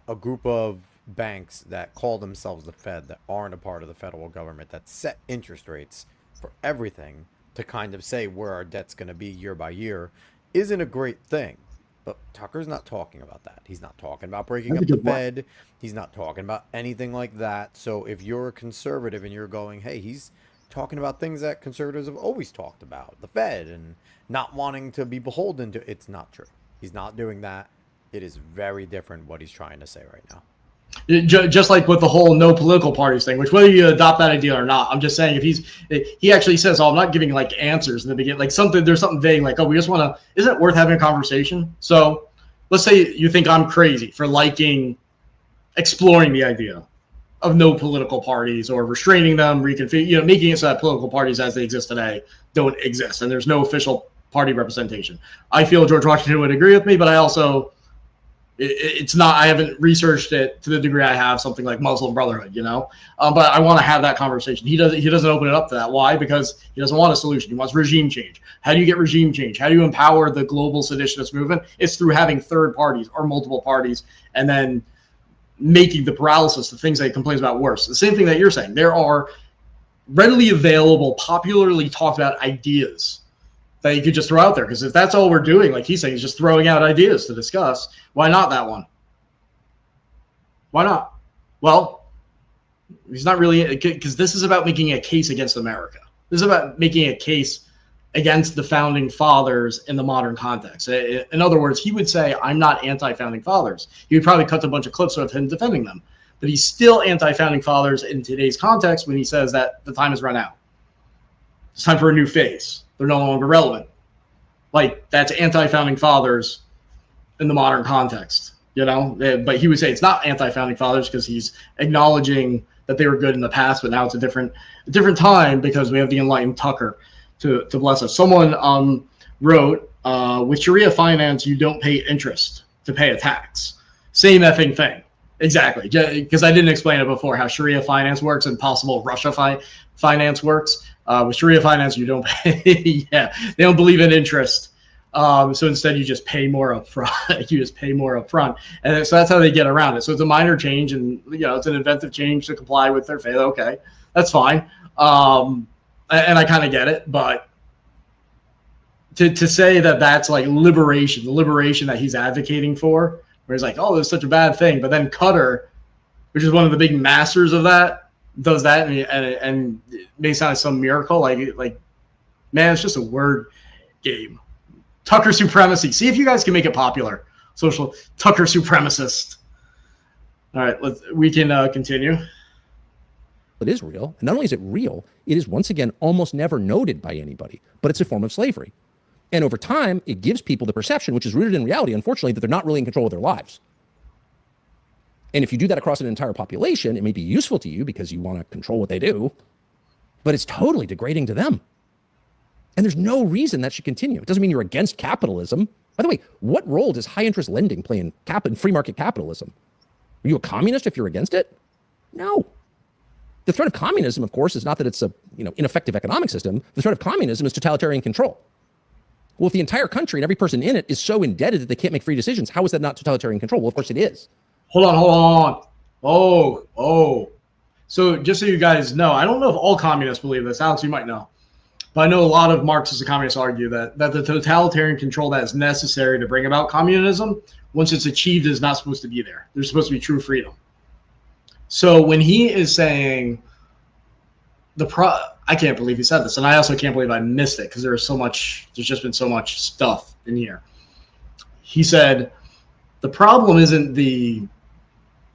a group of banks that call themselves the Fed that aren't a part of the federal government that set interest rates for everything to kind of say where our debt's going to be year by year isn't a great thing. But Tucker's not talking about that. He's not talking about breaking up the Fed. He's not talking about anything like that. So if you're a conservative and you're going, hey, he's talking about things that conservatives have always talked about, the Fed, and not wanting to be beholden to, it's not true. He's not doing that. It is very different what he's trying to say right now. Just like with the whole no political parties thing, which whether you adopt that idea or not, I'm just saying if he actually says, oh, I'm not giving like answers in the beginning, like there's something vague, like, oh, we just want to, isn't it worth having a conversation? So let's say you think I'm crazy for exploring the idea of no political parties or restraining them, making it so that political parties as they exist today don't exist and there's no official party representation. I feel George Washington would agree with me, but I also, it's not, I haven't researched it to the degree I have something like Muslim Brotherhood, but I want to have that conversation. He doesn't open it up to that. Why? Because he doesn't want a solution. He wants regime change. How do you get regime change? How do you empower the global seditionist movement? It's through having third parties or multiple parties and then making the paralysis, the things that he complains about, worse. The same thing that you're saying. There are readily available, popularly talked about ideas that you could just throw out there. Because if that's all we're doing, like he's saying, he's just throwing out ideas to discuss, why not that one? Why not? Well, he's not really, because this is about making a case against America. This is about making a case against the founding fathers in the modern context. In other words, he would say, I'm not anti-founding fathers. He would probably cut a bunch of clips of him defending them. But he's still anti-founding fathers in today's context when he says that the time has run out. It's time for a new phase. They're no longer relevant. Like, that's anti-founding fathers in the modern context, But he would say it's not anti-founding fathers because he's acknowledging that they were good in the past, but now it's a different time because we have the enlightened Tucker to bless us. Someone wrote, with Sharia finance, you don't pay interest to pay a tax. Same effing thing. Exactly. Because I didn't explain it before, how Sharia finance works and possible Russia finance works. With Sharia finance, you don't pay. Yeah, they don't believe in interest. So instead, you just pay more up front. And so that's how they get around it. So it's a minor change, and it's an inventive change to comply with their faith. Okay, that's fine. And I kind of get it, but to say that that's like liberation, the liberation that he's advocating for, where he's like, oh, there's such a bad thing, but then Qatar, which is one of the big masters of that, does that, and it may sound like some miracle, like, man, it's just a word game. Tucker supremacy. See if you guys can make it popular. Social Tucker supremacist. All right, we can continue. It is real. And not only is it real, it is once again almost never noted by anybody, but it's a form of slavery. And over time, it gives people the perception, which is rooted in reality, unfortunately, that they're not really in control of their lives. And if you do that across an entire population, it may be useful to you because you want to control what they do, but it's totally degrading to them. And there's no reason that should continue. It doesn't mean you're against capitalism. By the way, what role does high interest lending play in free market capitalism? Are you a communist if you're against it? No. The threat of communism, of course, is not that it's a ineffective economic system. The threat of communism is totalitarian control. Well, if the entire country and every person in it is so indebted that they can't make free decisions, how is that not totalitarian control? Well, of course it is. Hold on. Oh. So just so you guys know, I don't know if all communists believe this. Alex, you might know. But I know a lot of Marxists and communists argue that the totalitarian control that is necessary to bring about communism, once it's achieved, is not supposed to be there. There's supposed to be true freedom. So when he is saying I can't believe he said this, and I also can't believe I missed it because there's just been so much stuff in here. He said the problem isn't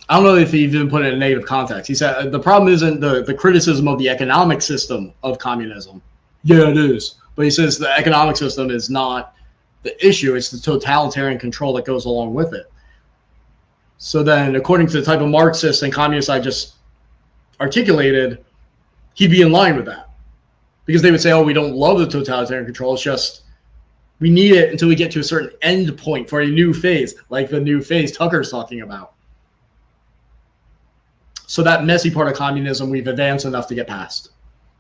I don't know if he even put it in a negative context. He said the problem isn't the criticism of the economic system of communism. Yeah, it is. But he says the economic system is not the issue. It's the totalitarian control that goes along with it. So then, according to the type of Marxist and communist I just articulated, he'd be in line with that. because they would say, oh, we don't love the totalitarian control. It's just we need it until we get to a certain end point for a new phase, like the new phase Tucker's talking about. So that messy part of communism, we've advanced enough to get past.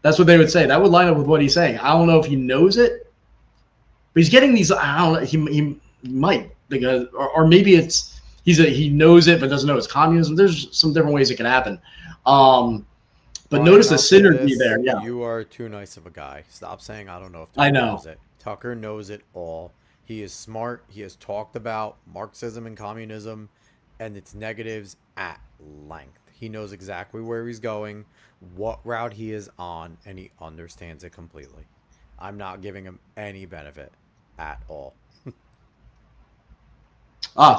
That's what they would say. That would line up with what he's saying. I don't know if he knows it, but he's getting these. I don't know. He might, because, or maybe it's he knows it but doesn't know it's communism. There's some different ways it can happen. But Brian, notice the I'll say synergy this, there. Yeah, you are too nice of a guy. Stop saying I don't know if I Tucker know. knows it. Tucker knows it all. He is smart. He has talked about Marxism and communism and its negatives at length. He knows exactly where he's going, what route he is on, and he understands it completely. I'm not giving him any benefit at all.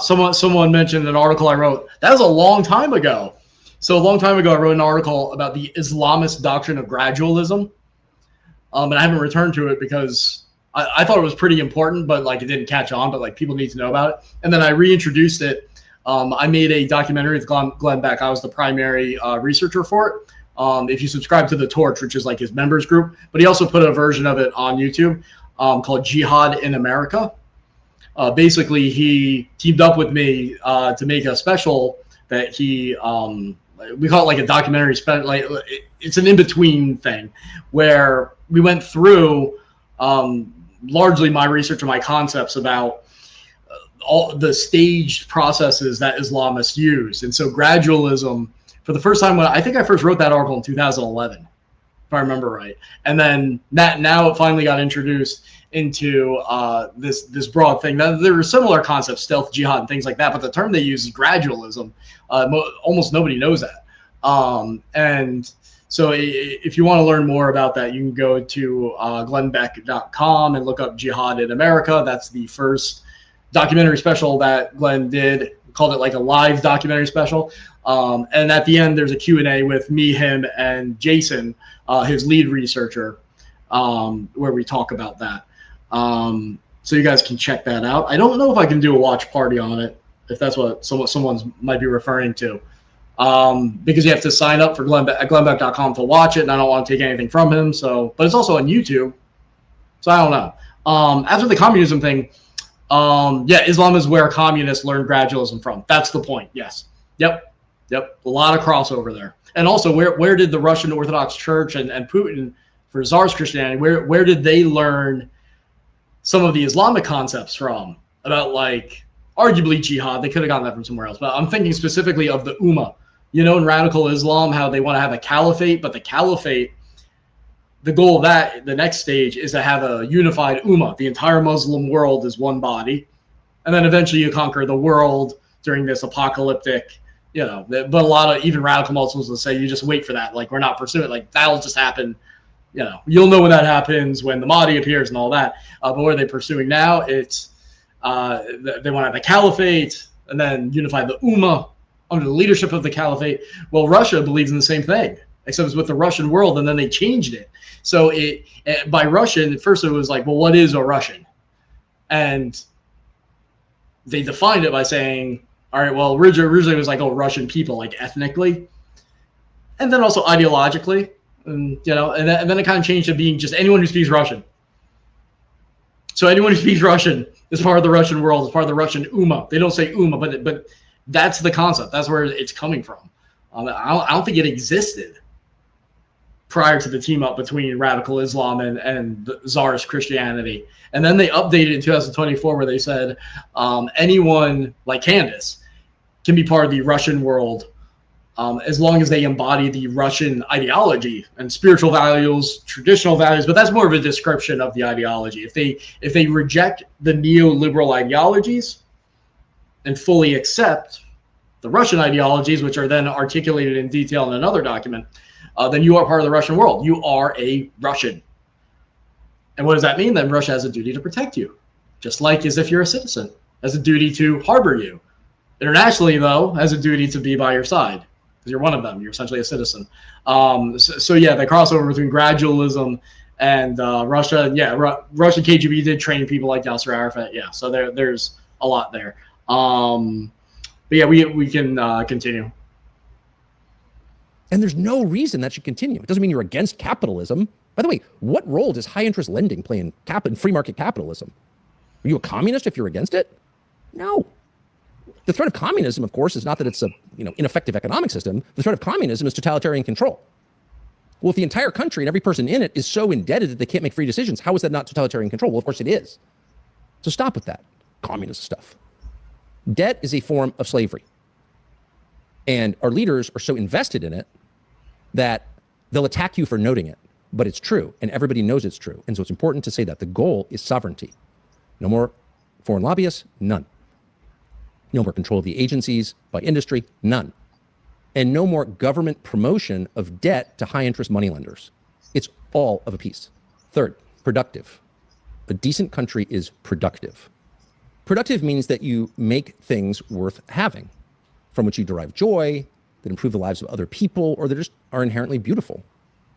Someone mentioned an article I wrote. That was a long time ago. So a long time ago, I wrote an article about the Islamist doctrine of gradualism. And I haven't returned to it because I thought it was pretty important, but like it didn't catch on, but like people need to know about it. And then I reintroduced it. I made a documentary with Glenn Beck. I was the primary researcher for it. If you subscribe to The Torch, which is like his members group, but he also put a version of it on YouTube called Jihad in America. Basically, he teamed up with me to make a special that he, we call it like a documentary, like it's an in-between thing where we went through largely my research and my concepts about all the staged processes that Islamists use. And so gradualism, for the first time, when I think I first wrote that article in 2011, if I remember right. And then now it finally got introduced into this broad thing. Now, there are similar concepts, stealth jihad and things like that, but the term they use is gradualism. Almost nobody knows that. And so if you want to learn more about that, you can go to glennbeck.com and look up Jihad in America. That's the first documentary special that Glenn did. We called it like a live documentary special. And at the end, there's a Q&A with me, him, and Jason, his lead researcher, where we talk about that. So you guys can check that out. I don't know if I can do a watch party on it, if that's what someone's might be referring to. Because you have to sign up for glennbeck.com to watch it, and I don't want to take anything from him. So, but it's also on YouTube. So I don't know. After the communism thing, yeah, Islam is where communists learned gradualism from. That's the point. Yes. Yep. A lot of crossover there. And also, where did the Russian Orthodox Church and Putin for Tsar's Christianity, where did they learn some of the Islamic concepts from? About like arguably jihad. They could have gotten that from somewhere else. But I'm thinking specifically of the Ummah. You know, in radical Islam, how they want to have a caliphate, but the caliphate, the goal of that, the next stage, is to have a unified Ummah. The entire Muslim world is one body. And then eventually you conquer the world during this apocalyptic, you know, but a lot of even radical Muslims will say, you just wait for that. Like, we're not pursuing it. Like, that'll just happen. You know, you'll know when that happens, when the Mahdi appears and all that. But what are they pursuing now? It's they want to have a caliphate and then unify the Ummah under the leadership of the caliphate. Well, Russia believes in the same thing, except it's with the Russian world, and then they changed it. So by Russian, at first it was like, well, what is a Russian? And they defined it by saying, all right, well, originally it was like, oh, Russian people, like ethnically, and then also ideologically, and you know, and then it kind of changed to being just anyone who speaks Russian. So anyone who speaks Russian is part of the Russian world, is part of the Russian Ummah. They don't say Ummah, but that's the concept. That's where it's coming from. I don't think it existed prior to the team up between radical Islam and the Tsarist Christianity. And then they updated in 2024 where they said anyone like Candace can be part of the Russian world as long as they embody the Russian ideology and spiritual values, traditional values. But that's more of a description of the ideology. If they reject the neoliberal ideologies and fully accept the Russian ideologies, which are then articulated in detail in another document, then you are part of the Russian world. You are a Russian. And what does that mean? Then Russia has a duty to protect you, just like as if you're a citizen, has a duty to harbor you. Internationally, though, has a duty to be by your side, because you're one of them. You're essentially a citizen. So yeah, the crossover between gradualism and Russia. Yeah, Russian KGB did train people like Yasser Arafat. Yeah, so there's a lot there. But yeah, we can continue. And there's no reason that should continue. It doesn't mean you're against capitalism, By the way, what role does high interest lending play in free market capitalism? Are you a communist if you're against it? No. The threat of communism, of course, is not that it's a ineffective economic system. The threat of communism is totalitarian control. Well, if the entire country and every person in it is so indebted that they can't make free decisions, how is that not totalitarian control? Well, of course it is. So stop with that communist stuff. Debt is a form of slavery. And our leaders are so invested in it that they'll attack you for noting it. But it's true, and everybody knows it's true. And so it's important to say that the goal is sovereignty. No more foreign lobbyists, none. No more control of the agencies by industry, none. And no more government promotion of debt to high-interest moneylenders. It's all of a piece. Third, productive. A decent country is productive. Productive means that you make things worth having, from which you derive joy, that improve the lives of other people, or that just are inherently beautiful.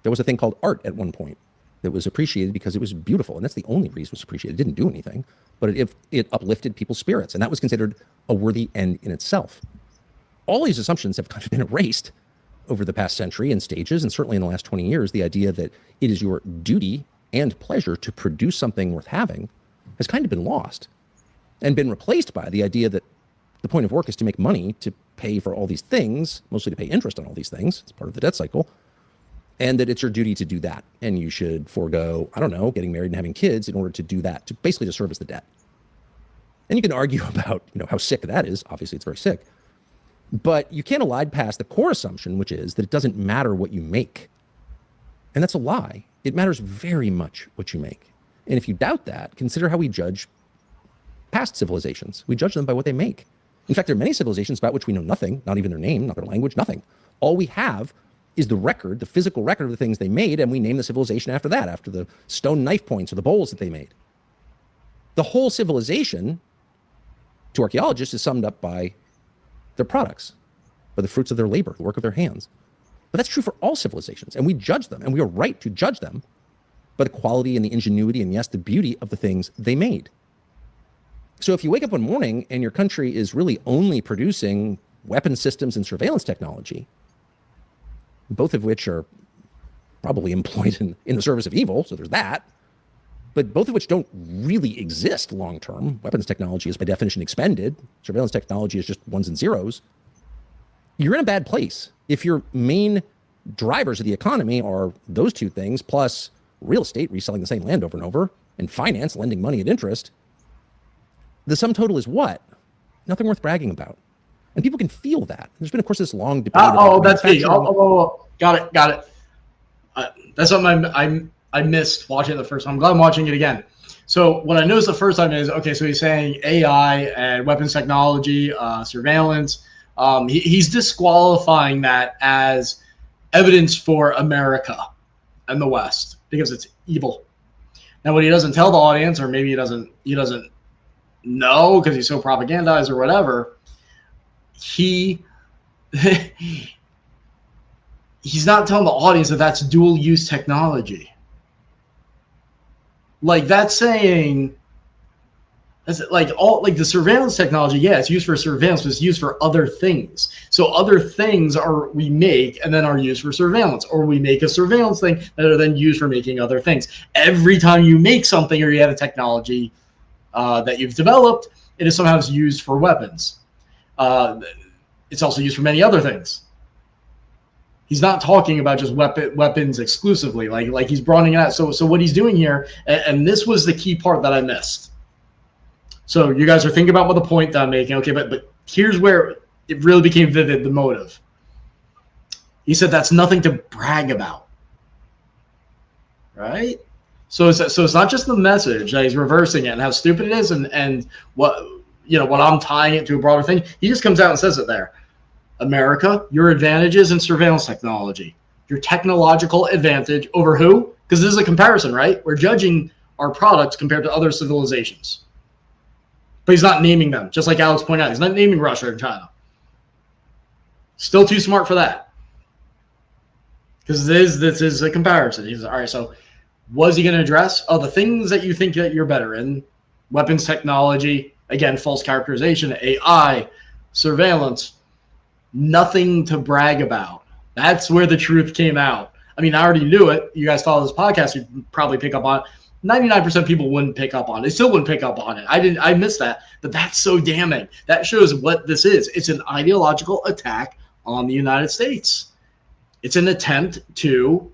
There was a thing called art at one point that was appreciated because it was beautiful, and that's the only reason it was appreciated. It didn't do anything, but it uplifted people's spirits, and that was considered a worthy end in itself. All these assumptions have kind of been erased over the past century in stages, and certainly in the last 20 years, the idea that it is your duty and pleasure to produce something worth having has kind of been lost and been replaced by the idea that the point of work is to make money to pay for all these things, mostly to pay interest on all these things. It's part of the debt cycle. And that it's your duty to do that. And you should forego, I don't know, getting married and having kids in order to do that, to basically to service the debt. And you can argue about, how sick that is. Obviously, it's very sick. But you can't elide past the core assumption, which is that it doesn't matter what you make. And that's a lie. It matters very much what you make. And if you doubt that, consider how we judge past civilizations. We judge them by what they make. In fact, there are many civilizations about which we know nothing, not even their name, not their language, nothing. All we have is the record, the physical record of the things they made, and we name the civilization after that, after the stone knife points or the bowls that they made. The whole civilization, to archaeologists, is summed up by their products, by the fruits of their labor, the work of their hands. But that's true for all civilizations, and we judge them, and we are right to judge them by the quality and the ingenuity and, yes, the beauty of the things they made. So if you wake up one morning and your country is really only producing weapon systems and surveillance technology, both of which are probably employed in the service of evil, so there's that, but both of which don't really exist long-term. Weapons technology is by definition expended. Surveillance technology is just ones and zeros. You're in a bad place. If your main drivers of the economy are those two things, plus real estate, reselling the same land over and over, and finance, lending money at interest, the sum total is what? Nothing worth bragging about. And people can feel that. There's been, of course, this long debate. That's me. Got it. That's something I missed watching it the first time. I'm glad I'm watching it again. So what I noticed the first time is, okay, so he's saying AI and weapons technology, surveillance. He's disqualifying that as evidence for America and the West because it's evil. Now, what he doesn't tell the audience, or maybe he doesn't know because he's so propagandized or whatever, he's not telling the audience that that's dual use technology. Like that's saying, like the surveillance technology, yeah, it's used for surveillance, but it's used for other things. So other things we make and then are used for surveillance, or we make a surveillance thing that are then used for making other things. Every time you make something or you have a technology that you've developed, it is somehow used for weapons. It's also used for many other things. He's not talking about just weapons exclusively, like he's broadening it out. So what he's doing here, and this was the key part that I missed. So you guys are thinking about what the point that I'm making, okay? But here's where it really became vivid, the motive. He said that's nothing to brag about, right? So it's not just the message that he's reversing it and how stupid it is, and what I'm tying it to a broader thing. He just comes out and says it there. America, your advantages in surveillance technology, your technological advantage over who? Because this is a comparison, right? We're judging our products compared to other civilizations. But he's not naming them, just like Alex pointed out. He's not naming Russia and China. Still too smart for that. Because this is a comparison. He's all right, so was he going to address? Oh, the things that you think that you're better in. Weapons technology, again, false characterization, AI, surveillance. Nothing to brag about. That's where the truth came out. I mean, I already knew it. You guys follow this podcast, you'd probably pick up on it. 99% of people wouldn't pick up on it. They still wouldn't pick up on it. I missed that. But that's so damning. That shows what this is. It's an ideological attack on the United States. It's an attempt to,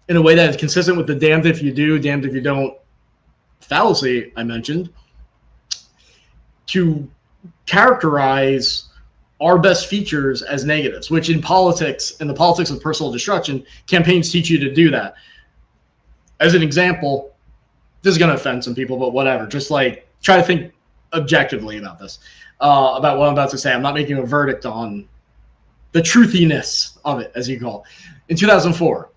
in a way that is consistent with the damned if you do, damned if you don't fallacy I mentioned, to characterize our best features as negatives, which in politics, in the politics of personal destruction, campaigns teach you to do that. As an example, this is going to offend some people, but whatever. Just like try to think objectively about this, about what I'm about to say. I'm not making a verdict on the truthiness of it, as you call it. In 2004,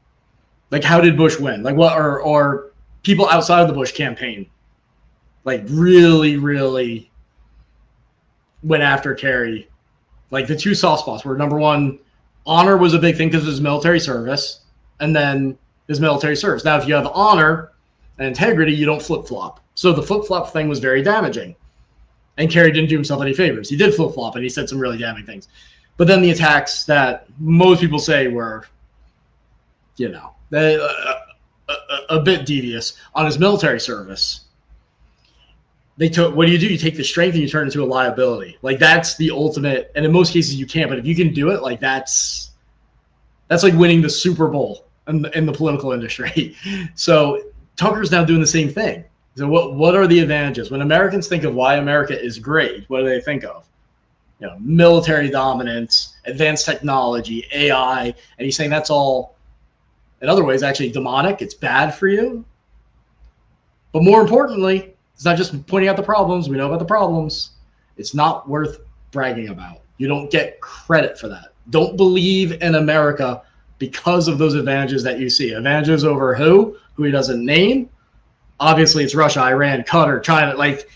like how did Bush win? Like what, or people outside of the Bush campaign, like really went after Kerry. Like the two soft spots were, number one, honor was a big thing because of his military service, and then his military service. Now, if you have honor and integrity, you don't flip-flop. So the flip-flop thing was very damaging. And Kerry didn't do himself any favors. He did flip-flop, and he said some really damning things. But then the attacks that most people say were, you know, a bit devious on his military service. They took, what do? You take the strength and you turn it into a liability. Like that's the ultimate, and in most cases you can't, but if you can do it, like that's like winning the Super Bowl in the political industry. So Tucker's now doing the same thing. So what are the advantages? When Americans think of why America is great, what do they think of? You know, military dominance, advanced technology, AI, and he's saying that's all, in other ways, actually demonic. It's bad for you. But more importantly, it's not just pointing out the problems. We know about the problems. It's not worth bragging about. You don't get credit for that. Don't believe in America because of those advantages that you see. Advantages over who he doesn't name. Obviously, it's Russia, Iran, Qatar, China. Like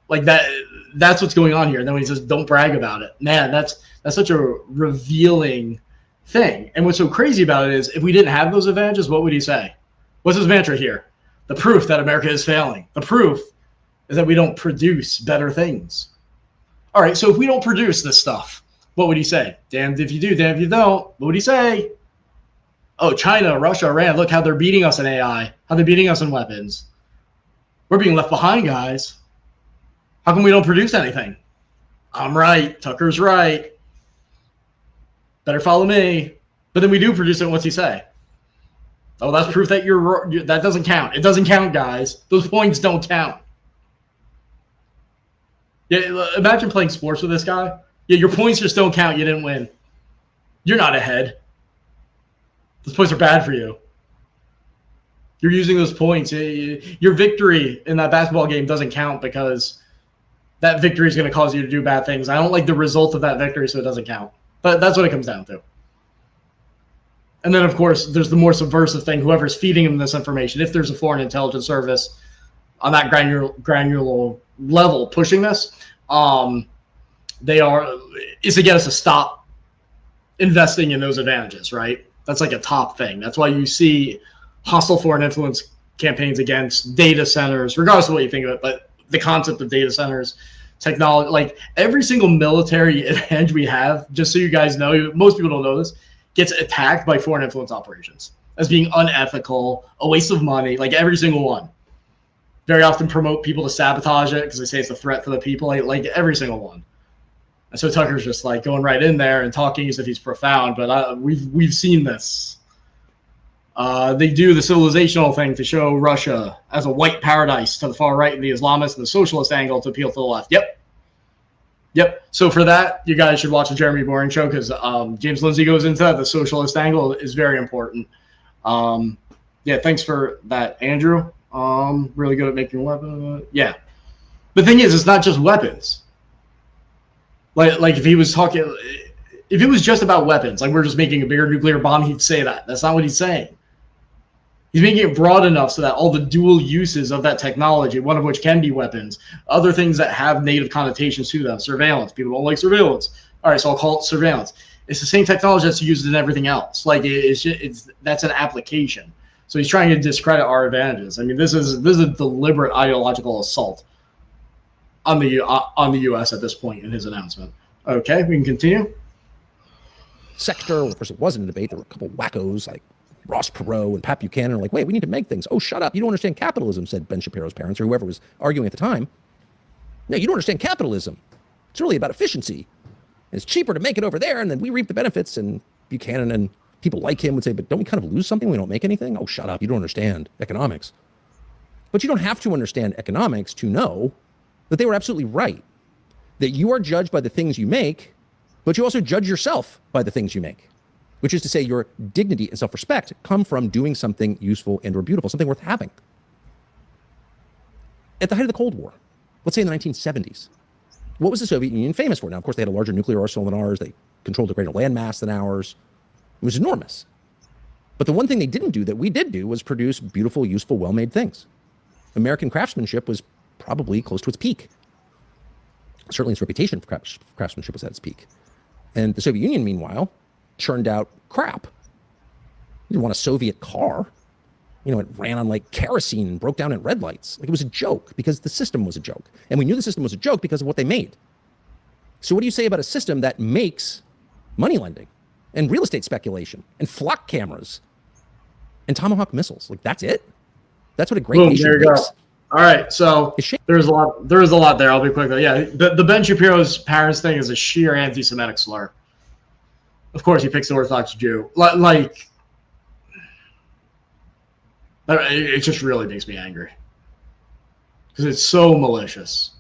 that. That's what's going on here. And then when he says, don't brag about it, man, that's such a revealing thing. And what's so crazy about it is if we didn't have those advantages, what would he say? What's his mantra here? The proof that America is failing. The proof is that we don't produce better things. All right, so if we don't produce this stuff, what would he say? Damned if you do, damned if you don't. What would he say? Oh, China, Russia, Iran, look how they're beating us in AI, how they're beating us in weapons. We're being left behind, guys. How come we don't produce anything? I'm right. Tucker's right. Better follow me. But then we do produce it. What's he say? Oh, that's proof that that doesn't count. It doesn't count, guys. Those points don't count. Yeah, imagine playing sports with this guy. Yeah, your points just don't count. You didn't win. You're not ahead. Those points are bad for you. You're using those points. Your victory in that basketball game doesn't count because that victory is going to cause you to do bad things. I don't like the result of that victory, so it doesn't count. But that's what it comes down to. And then, of course, there's the more subversive thing, whoever's feeding him this information. If there's a foreign intelligence service on that granular level pushing this, it's to get us to stop investing in those advantages, right? That's like a top thing. That's why you see hostile foreign influence campaigns against data centers, regardless of what you think of it, but the concept of data centers, technology, like every single military advantage we have, just so you guys know, most people don't know this, gets attacked by foreign influence operations as being unethical, a waste of money, like every single one. Very often promote people to sabotage it because they say it's a threat to the people, like every single one. And so Tucker's just like going right in there and talking as if he's profound, but we've seen this. They do the civilizational thing to show Russia as a white paradise to the far right and the Islamist and the socialist angle to appeal to the left. Yep. So for that, you guys should watch the Jeremy Boring show because James Lindsay goes into that. The socialist angle is very important. Yeah, thanks for that, Andrew. Really good at making weapons. Yeah. The thing is, it's not just weapons. Like if he was talking, if it was just about weapons, like we're just making a bigger nuclear bomb, he'd say that. That's not what he's saying. He's making it broad enough so that all the dual uses of that technology, one of which can be weapons, other things that have negative connotations to them, surveillance. People don't like surveillance. All right, so I'll call it surveillance. It's the same technology that's used in everything else. Like that's an application. So he's trying to discredit our advantages. I mean, this is a deliberate ideological assault on the U.S. at this point in his announcement. Okay, we can continue. sector. Well, of course, it wasn't a debate. There were a couple wackos like Ross Perot and Pat Buchanan are like, wait, we need to make things. Oh, shut up. You don't understand capitalism, said Ben Shapiro's parents or whoever was arguing at the time. No, you don't understand capitalism. It's really about efficiency. It's cheaper to make it over there, and then we reap the benefits. And Buchanan and people like him would say, but don't we kind of lose something when we don't make anything? Oh, shut up. You don't understand economics. But you don't have to understand economics to know that they were absolutely right. That you are judged by the things you make, but you also judge yourself by the things you make. Which is to say your dignity and self-respect come from doing something useful and or beautiful, something worth having. At the height of the Cold War, let's say in the 1970s, what was the Soviet Union famous for? Now, of course, they had a larger nuclear arsenal than ours. They controlled a greater landmass than ours. It was enormous. But the one thing they didn't do that we did do was produce beautiful, useful, well-made things. American craftsmanship was probably close to its peak. Certainly its reputation for craftsmanship was at its peak. And the Soviet Union, meanwhile, churned out crap. You didn't want a Soviet car. You know, it ran on like kerosene and broke down at red lights. Like it was a joke because the system was a joke. And we knew the system was a joke because of what they made. So what do you say about a system that makes money lending and real estate speculation and flock cameras and Tomahawk missiles? Like that's it? That's what a great nation there you makes. go. All right, so there's a lot there. I'll be quick though. Yeah, the Ben Shapiro's parents thing is a sheer anti-Semitic slur. Of course, he picks the Orthodox Jew. Like, it just really makes me angry because it's so malicious,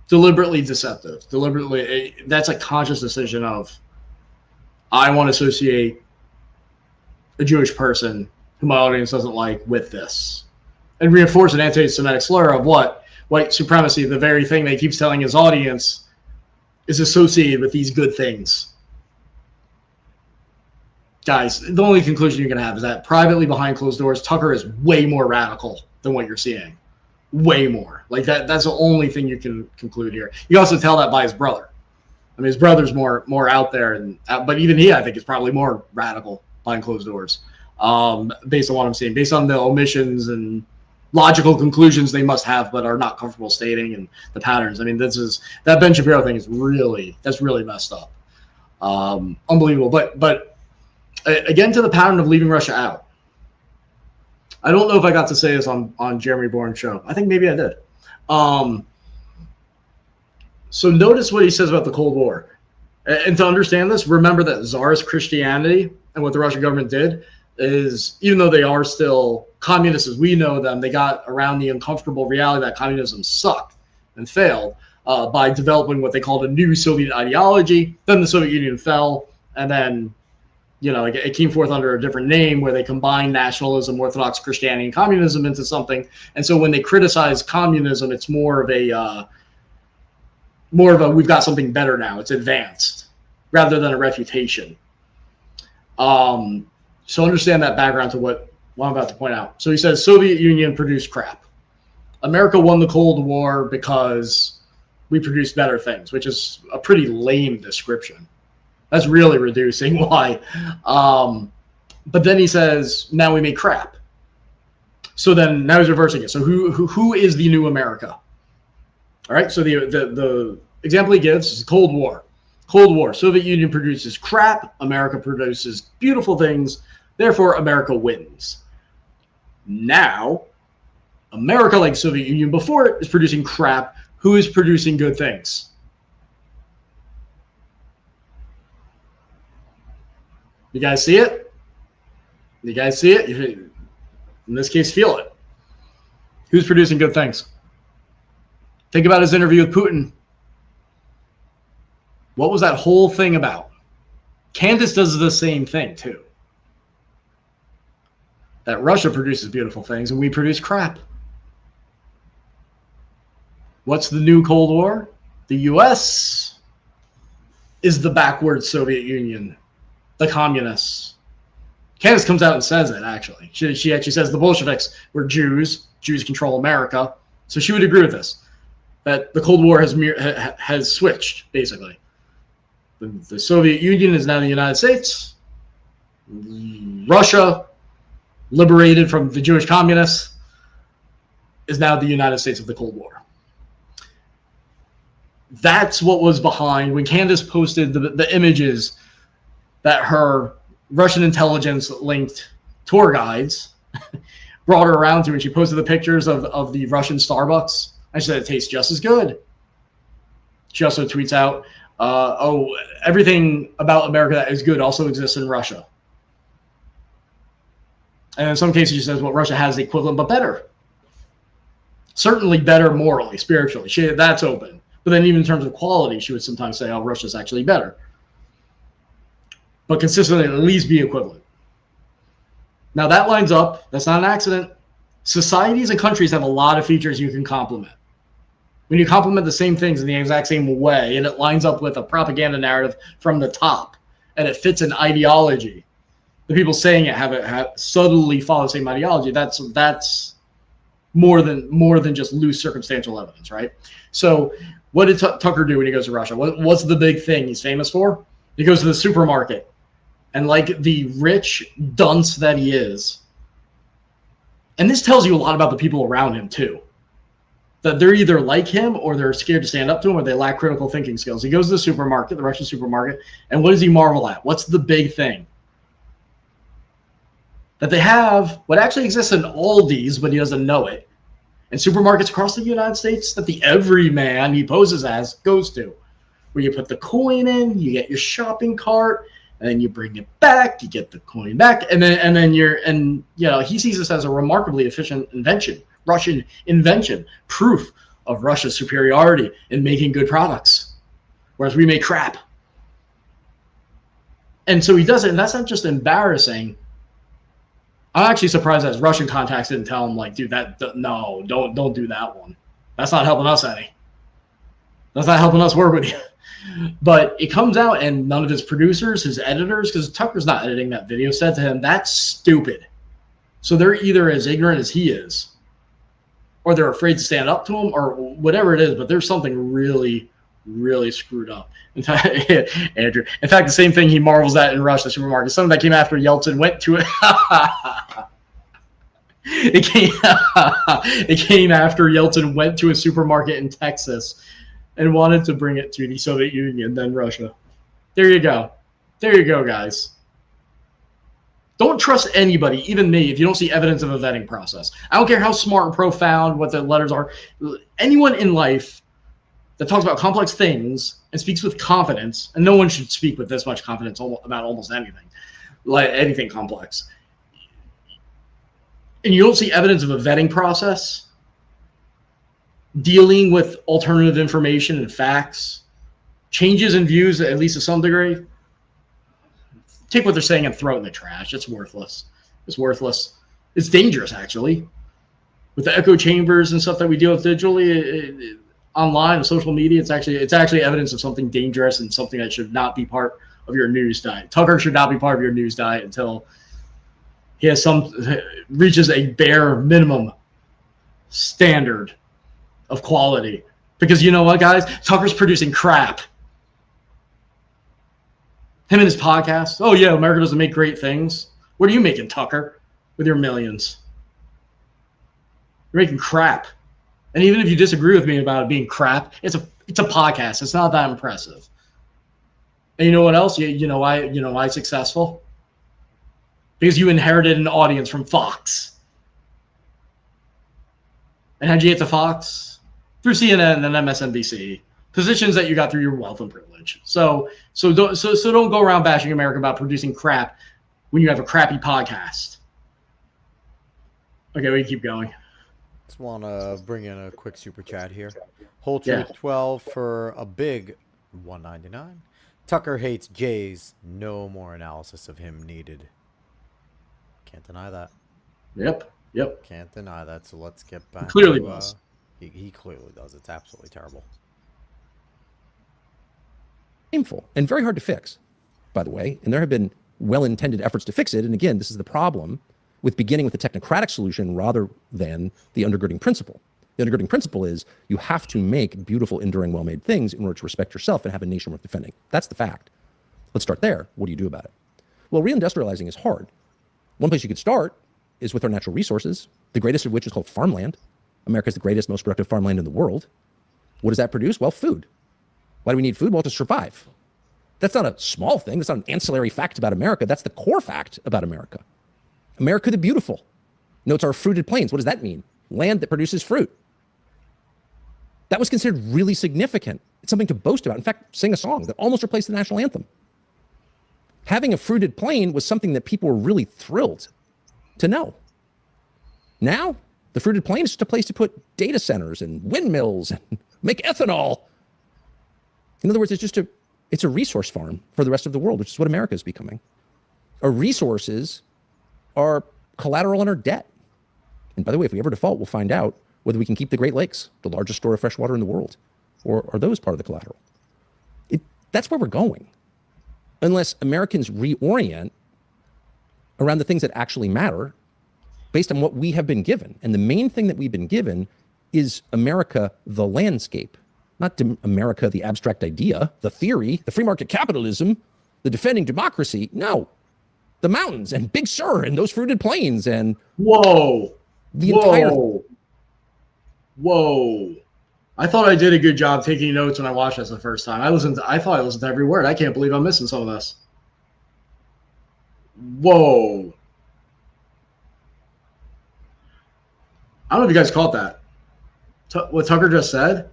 deliberately deceptive, deliberately. That's a conscious decision of, I want to associate a Jewish person who my audience doesn't like with this, and reinforce an anti-Semitic slur of what? White supremacy, the very thing that he keeps telling his audience is associated with these good things. Guys, the only conclusion you can have is that privately behind closed doors, Tucker is way more radical than what you're seeing. Way more. Like that's the only thing you can conclude here. You also tell that by his brother. I mean, his brother's more out there, but even he, I think, is probably more radical behind closed doors, based on what I'm seeing, based on the omissions and logical conclusions they must have, but are not comfortable stating, and the patterns. I mean, that Ben Shapiro thing is really messed up, unbelievable. But again, to the pattern of leaving Russia out. I don't know if I got to say this on Jeremy Bourne's show. I think maybe I did. So notice what he says about the Cold War. And to understand this, remember that Tsarist Christianity and what the Russian government did is, even though they are still communists as we know them, they got around the uncomfortable reality that communism sucked and failed by developing what they called a new Soviet ideology. Then the Soviet Union fell, and then it came forth under a different name where they combined nationalism, Orthodox Christianity, and communism into something. And so when they criticize communism, it's more of a we've got something better now. It's advanced rather than a refutation. So understand that background to what I'm about to point out. So he says Soviet Union produced crap. America won the Cold War because we produced better things, which is a pretty lame description. That's really reducing why. But then he says, now we make crap. So then now he's reversing it. So who is the new America? All right. So the example he gives is Cold War. Cold War. Soviet Union produces crap. America produces beautiful things. Therefore, America wins. Now, America, like Soviet Union before it, is producing crap. Who is producing good things? You guys see it? You guys see it? In this case, feel it. Who's producing good things? Think about his interview with Putin. What was that whole thing about? Candace does the same thing, too. That Russia produces beautiful things and we produce crap. What's the new Cold War? The U.S. is the backward Soviet Union. The communists. Candace comes out and says it, actually. She actually says the Bolsheviks were Jews. Jews control America. So she would agree with this, that the Cold War has switched, basically. The Soviet Union is now the United States. Russia, liberated from the Jewish communists, is now the United States of the Cold War. That's what was behind when Candace posted the images that her Russian intelligence linked tour guides brought her around to, and she posted the pictures of the Russian Starbucks. And she said it tastes just as good. She also tweets out, everything about America that is good also exists in Russia. And in some cases, she says, well, Russia has the equivalent, but better. Certainly better morally, spiritually. That's open. But then even in terms of quality, she would sometimes say, oh, Russia's actually better. But consistently at least be equivalent. Now that lines up. That's not an accident. Societies and countries have a lot of features you can complement. When you complement the same things in the exact same way, and it lines up with a propaganda narrative from the top, and it fits an ideology, the people saying it have subtly follow the same ideology. That's more than just loose circumstantial evidence, right? So what did Tucker do when he goes to Russia? What's the big thing he's famous for? He goes to the supermarket, and like the rich dunce that he is, and this tells you a lot about the people around him too, that they're either like him or they're scared to stand up to him or they lack critical thinking skills. He goes to the supermarket, the Russian supermarket, and what does he marvel at? What's the big thing? That they have what actually exists in Aldi's, but he doesn't know it, and supermarkets across the United States that the everyman he poses as goes to, where you put the coin in, you get your shopping cart, and then you bring it back, you get the coin back, and then he sees this as a remarkably efficient invention, Russian invention, proof of Russia's superiority in making good products, whereas we make crap. And so he does it, and that's not just embarrassing. I'm actually surprised that his Russian contacts didn't tell him, like, dude, no, don't do that one. That's not helping us any. That's not helping us work with you. But it comes out, and none of his producers, his editors, because Tucker's not editing that video, said to him, that's stupid. So they're either as ignorant as he is, or they're afraid to stand up to him, or whatever it is, but there's something really, really screwed up. In fact, Andrew, the same thing he marvels at in Russia supermarket, something that came after Yeltsin went to it. It came after Yeltsin went to a supermarket in Texas and wanted to bring it to the Soviet Union, then Russia. There you go. There you go, guys. Don't trust anybody, even me, if you don't see evidence of a vetting process. I don't care how smart and profound what the letters are. Anyone in life that talks about complex things and speaks with confidence, and no one should speak with this much confidence about almost anything, like anything complex, and you don't see evidence of a vetting process, dealing with alternative information and facts, changes in views, at least to some degree, take what they're saying and throw it in the trash. It's worthless. It's worthless. It's dangerous, actually. With the echo chambers and stuff that we deal with digitally, online and social media, it's actually evidence of something dangerous and something that should not be part of your news diet. Tucker should not be part of your news diet until he has reaches a bare minimum standard of quality. Because you know what, guys? Tucker's producing crap. Him and his podcast. Oh yeah, America doesn't make great things. What are you making, Tucker, with your millions? You're making crap. And even if you disagree with me about it being crap, it's a podcast. It's not that impressive. And you know what else? You know why it's successful? Because you inherited an audience from Fox. And how'd you get to Fox? Through CNN and MSNBC. Positions that you got through your wealth and privilege. So don't go around bashing America about producing crap when you have a crappy podcast. Okay, we can keep going. Just want to bring in a quick super chat here. Whole Truth 12 for a big $1.99. Tucker hates Jays. No more analysis of him needed. Can't deny that. Yep. Can't deny that. So let's get back. He clearly does. He clearly does. It's absolutely terrible. Shameful and very hard to fix, by the way. And there have been well-intended efforts to fix it. And again, this is the problem with beginning with the technocratic solution rather than the undergirding principle. The undergirding principle is you have to make beautiful, enduring, well-made things in order to respect yourself and have a nation worth defending. That's the fact. Let's start there. What do you do about it? Well, reindustrializing is hard. One place you could start is with our natural resources, the greatest of which is called farmland. America is the greatest, most productive farmland in the world. What does that produce? Well, food. Why do we need food? Well, to survive. That's not a small thing. That's not an ancillary fact about America. That's the core fact about America. America the beautiful. Notes our fruited plains. What does that mean? Land that produces fruit. That was considered really significant. It's something to boast about. In fact, sing a song that almost replaced the national anthem. Having a fruited plain was something that people were really thrilled to know. Now, the fruited plain is just a place to put data centers and windmills and make ethanol. In other words, it's a resource farm for the rest of the world, which is what America is becoming. Our resources are collateral on our debt. And by the way, if we ever default, we'll find out whether we can keep the Great Lakes, the largest store of fresh water in the world, or are those part of the collateral. That's where we're going. Unless Americans reorient around the things that actually matter based on what we have been given. And the main thing that we've been given is America, the landscape, not America, the abstract idea, the theory, the free market capitalism, the defending democracy. No, the mountains and Big Sur and those fruited plains and Whoa. I thought I did a good job taking notes when I watched this the first time. I thought I listened to every word. I can't believe I'm missing some of this. Whoa. I don't know if you guys caught that. What Tucker just said.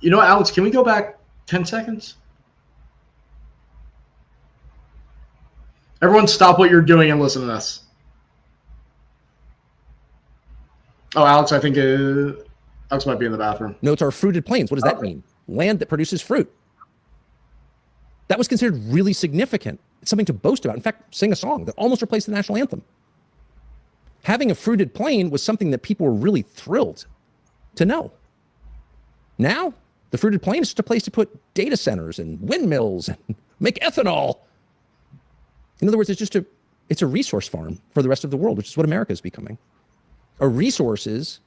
You know what, Alex, can we go back 10 seconds? Everyone stop what you're doing and listen to this. Oh, Alex, I think Alex might be in the bathroom. Notes our fruited plains. What does that mean? Land that produces fruit. That was considered really significant. It's something to boast about. In fact, sing a song that almost replaced the national anthem. Having a fruited plain was something that people were really thrilled to know. Now, the fruited plain is just a place to put data centers and windmills and make ethanol. In other words, it's a resource farm for the rest of the world, which is what America is becoming. Our resources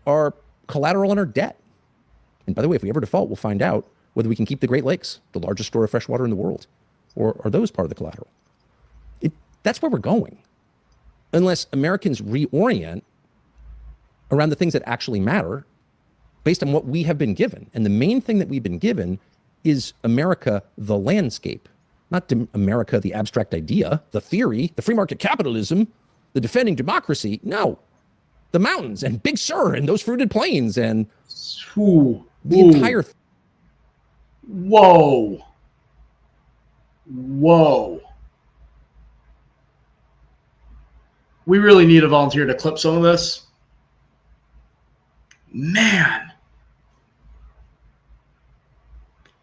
are collateral on our debt. And by the way, if we ever default, we'll find out whether we can keep the Great Lakes, the largest store of fresh water in the world, or are those part of the collateral. That's where we're going. Unless Americans reorient around the things that actually matter based on what we have been given. And the main thing that we've been given is America, the landscape, not America, the abstract idea, the theory, the free market capitalism, the defending democracy. No, the mountains and Big Sur and those fruited plains and entire. Whoa. We really need a volunteer to clip some of this. Man.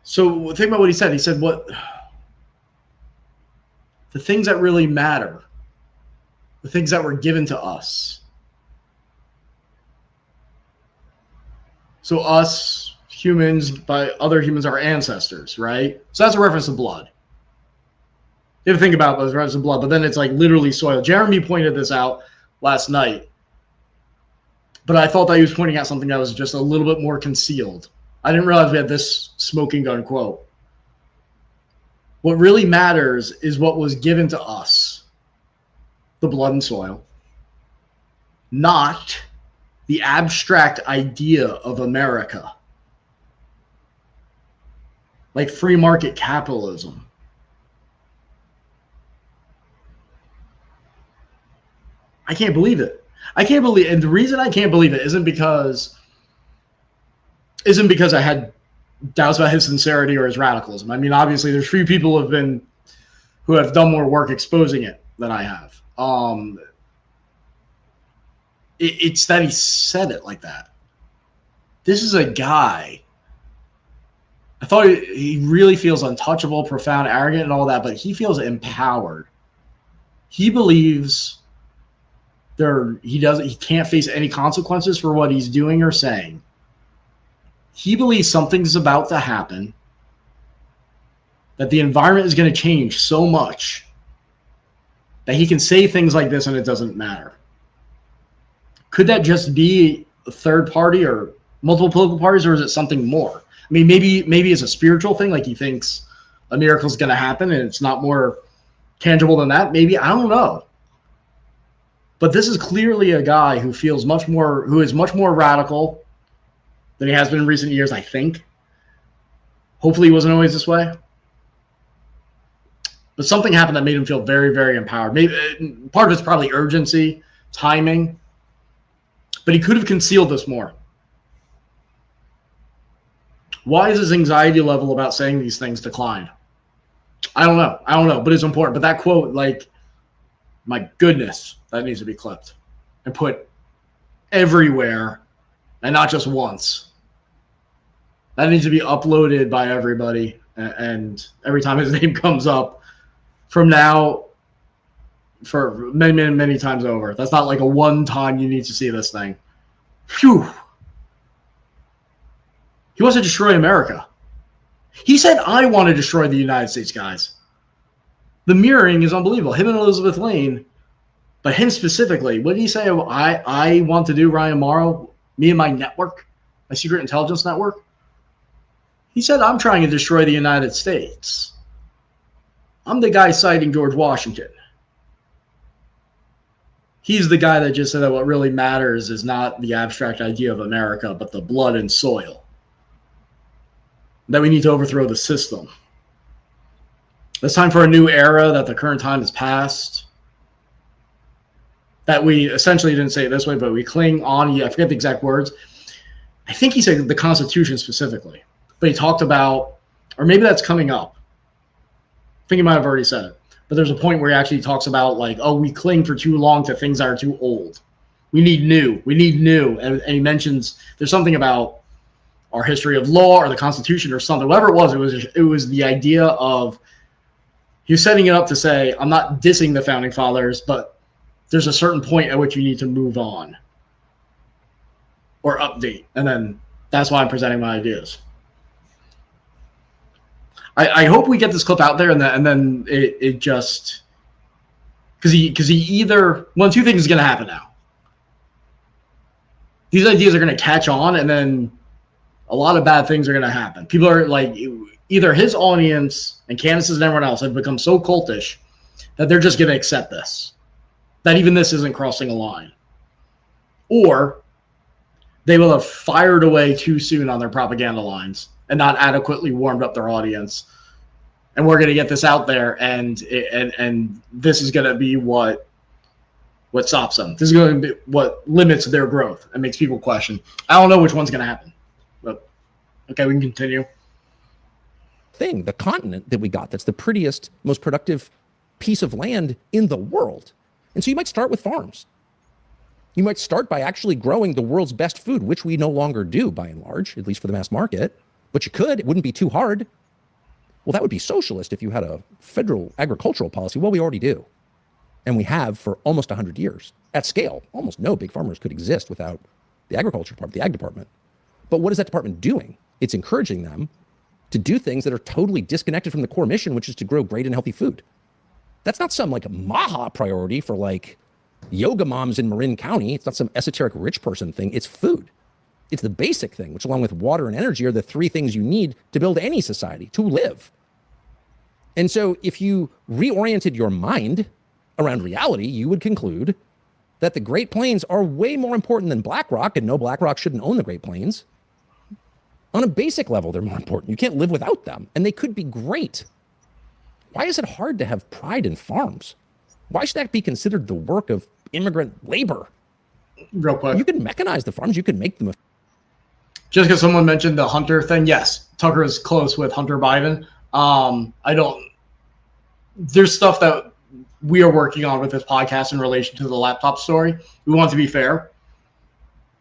So think about what he said. He said, what? The things that really matter, the things that were given to us. So us humans, by other humans, our ancestors, right? So that's a reference to blood. You have to think about those references to blood, but then it's like literally soil. Jeremy pointed this out last night, but I thought that he was pointing out something that was just a little bit more concealed. I didn't realize we had this smoking gun quote. What really matters is what was given to us, the blood and soil, not the abstract idea of America, like free market capitalism. I can't believe it. And the reason I can't believe it isn't because I had doubts about his sincerity or his radicalism. I mean, obviously, there's few people who have done more work exposing it than I have. It's that he said it like that. This is a guy. I thought he really feels untouchable, profound, arrogant, and all that, but he feels empowered. He believes he can't face any consequences for what he's doing or saying. He believes something's about to happen, that the environment is going to change so much that he can say things like this and it doesn't matter. Could that just be a third party or multiple political parties, or is it something more? I mean, maybe it's a spiritual thing, like he thinks a miracle is going to happen and it's not more tangible than that. Maybe, I don't know. But this is clearly a guy who is much more radical than he has been in recent years, I think. Hopefully he wasn't always this way. But something happened that made him feel very, very empowered. Maybe part of it's probably urgency, timing. But he could have concealed this more. Why is his anxiety level about saying these things declined? I don't know, but it's important. But that quote, like, my goodness, that needs to be clipped and put everywhere and not just once. That needs to be uploaded by everybody. And every time his name comes up from now for many, many, many times over. That's not like a one time you need to see this thing. Phew. He wants to destroy America. He said, I want to destroy the United States, guys. The mirroring is unbelievable. Him and Elizabeth Lane, but him specifically. What did he say? I want to do, Ryan Morrow, me and my network, my secret intelligence network. He said, I'm trying to destroy the United States. I'm the guy citing George Washington. He's the guy that just said that what really matters is not the abstract idea of America, but the blood and soil. That we need to overthrow the system. It's time for a new era, that the current time is past. That we essentially didn't say it this way, but we cling on, I forget the exact words. I think he said the Constitution specifically. But he talked about, or maybe that's coming up. I think he might have already said it. But there's a point where he actually talks about, like, oh, we cling for too long to things that are too old. We need new. We need new. And he mentions there's something about our history of law or the Constitution or something. Whatever it was the idea of, he was setting it up to say, I'm not dissing the Founding Fathers, but there's a certain point at which you need to move on or update. And then that's why I'm presenting my ideas. I hope we get this clip out there, and then it just, because he either, one of two things is going to happen now. These ideas are going to catch on, and then a lot of bad things are going to happen. People are like, either his audience and Candace's and everyone else have become so cultish that they're just going to accept this, that even this isn't crossing a line, or they will have fired away too soon on their propaganda lines and not adequately warmed up their audience. And we're going to get this out there, and this is going to be what stops them. This is going to be what limits their growth and makes people question. I don't know which one's going to happen, but okay, we can continue. The continent that we got, that's the prettiest, most productive piece of land in the world. And so you might start with farms. You might start by actually growing the world's best food, which we no longer do by and large, at least for the mass market. But you could. It wouldn't be too hard. Well, that would be socialist if you had a federal agricultural policy. Well, we already do. And we have for almost 100 years at scale. Almost no big farmers could exist without the agriculture department, the ag department. But what is that department doing? It's encouraging them to do things that are totally disconnected from the core mission, which is to grow great and healthy food. That's not some like Maha priority for like yoga moms in Marin County. It's not some esoteric rich person thing. It's food. It's the basic thing, which along with water and energy are the three things you need to build any society, to live. And so if you reoriented your mind around reality, you would conclude that the Great Plains are way more important than BlackRock, and no, BlackRock shouldn't own the Great Plains. On a basic level, they're more important. You can't live without them, and they could be great. Why is it hard to have pride in farms? Why should that be considered the work of immigrant labor? Real quick. You can mechanize the farms. You can make them. Just because someone mentioned the Hunter thing, yes, Tucker is close with Hunter Biden. There's stuff that we are working on with this podcast in relation to the laptop story. We want to be fair.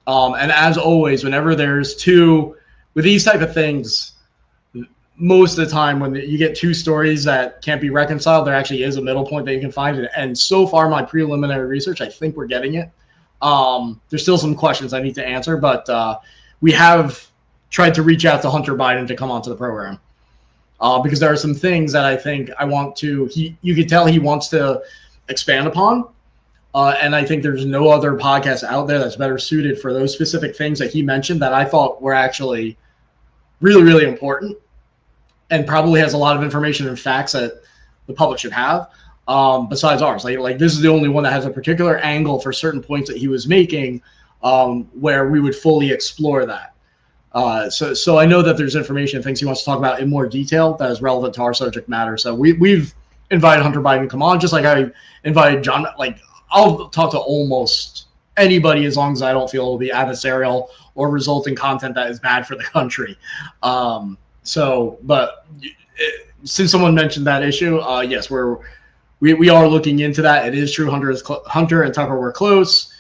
And as always, whenever there's with these type of things, most of the time when you get two stories that can't be reconciled, there actually is a middle point that you can find. And so far, my preliminary research, I think we're getting it. There's still some questions I need to answer, but we have tried to reach out to Hunter Biden to come onto the program because there are some things that I think you could tell he wants to expand upon. And I think there's no other podcast out there that's better suited for those specific things that he mentioned that I thought were actually really, really important and probably has a lot of information and facts that the public should have. Besides ours, like this is the only one that has a particular angle for certain points that he was making, where we would fully explore that. So I know that there's information and things he wants to talk about in more detail that is relevant to our subject matter. So we've invited Hunter Biden to come on, just like I invited John. Like, I'll talk to almost anybody as long as I don't feel it'll be adversarial or result in content that is bad for the country. But since someone mentioned that issue, yes, we are looking into that. It is true. Hunter and Tucker were close.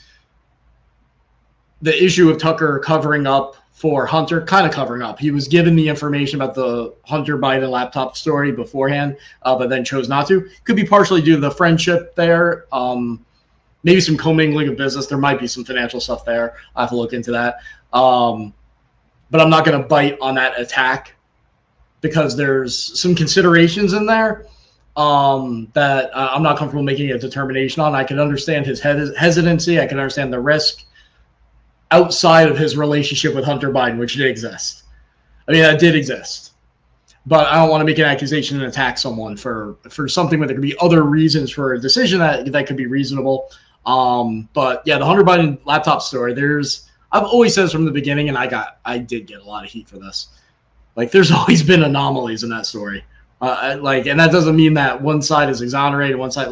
The issue of Tucker covering up for Hunter, kind of covering up. He was given the information about the Hunter Biden laptop story beforehand, but then chose not to. Could be partially due to the friendship there. Maybe some commingling of business. There might be some financial stuff there. I have to look into that. But I'm not going to bite on that attack because there's some considerations in there that I'm not comfortable making a determination on. I can understand his hesitancy. I can understand the risk outside of his relationship with Hunter Biden, which did exist. I mean, that did exist. But I don't want to make an accusation and attack someone for something where there could be other reasons for a decision that could be reasonable. But yeah, the Hunter Biden laptop story, I've always said this from the beginning, and I did get a lot of heat for this. Like, there's always been anomalies in that story. And that doesn't mean that one side is exonerated, one side,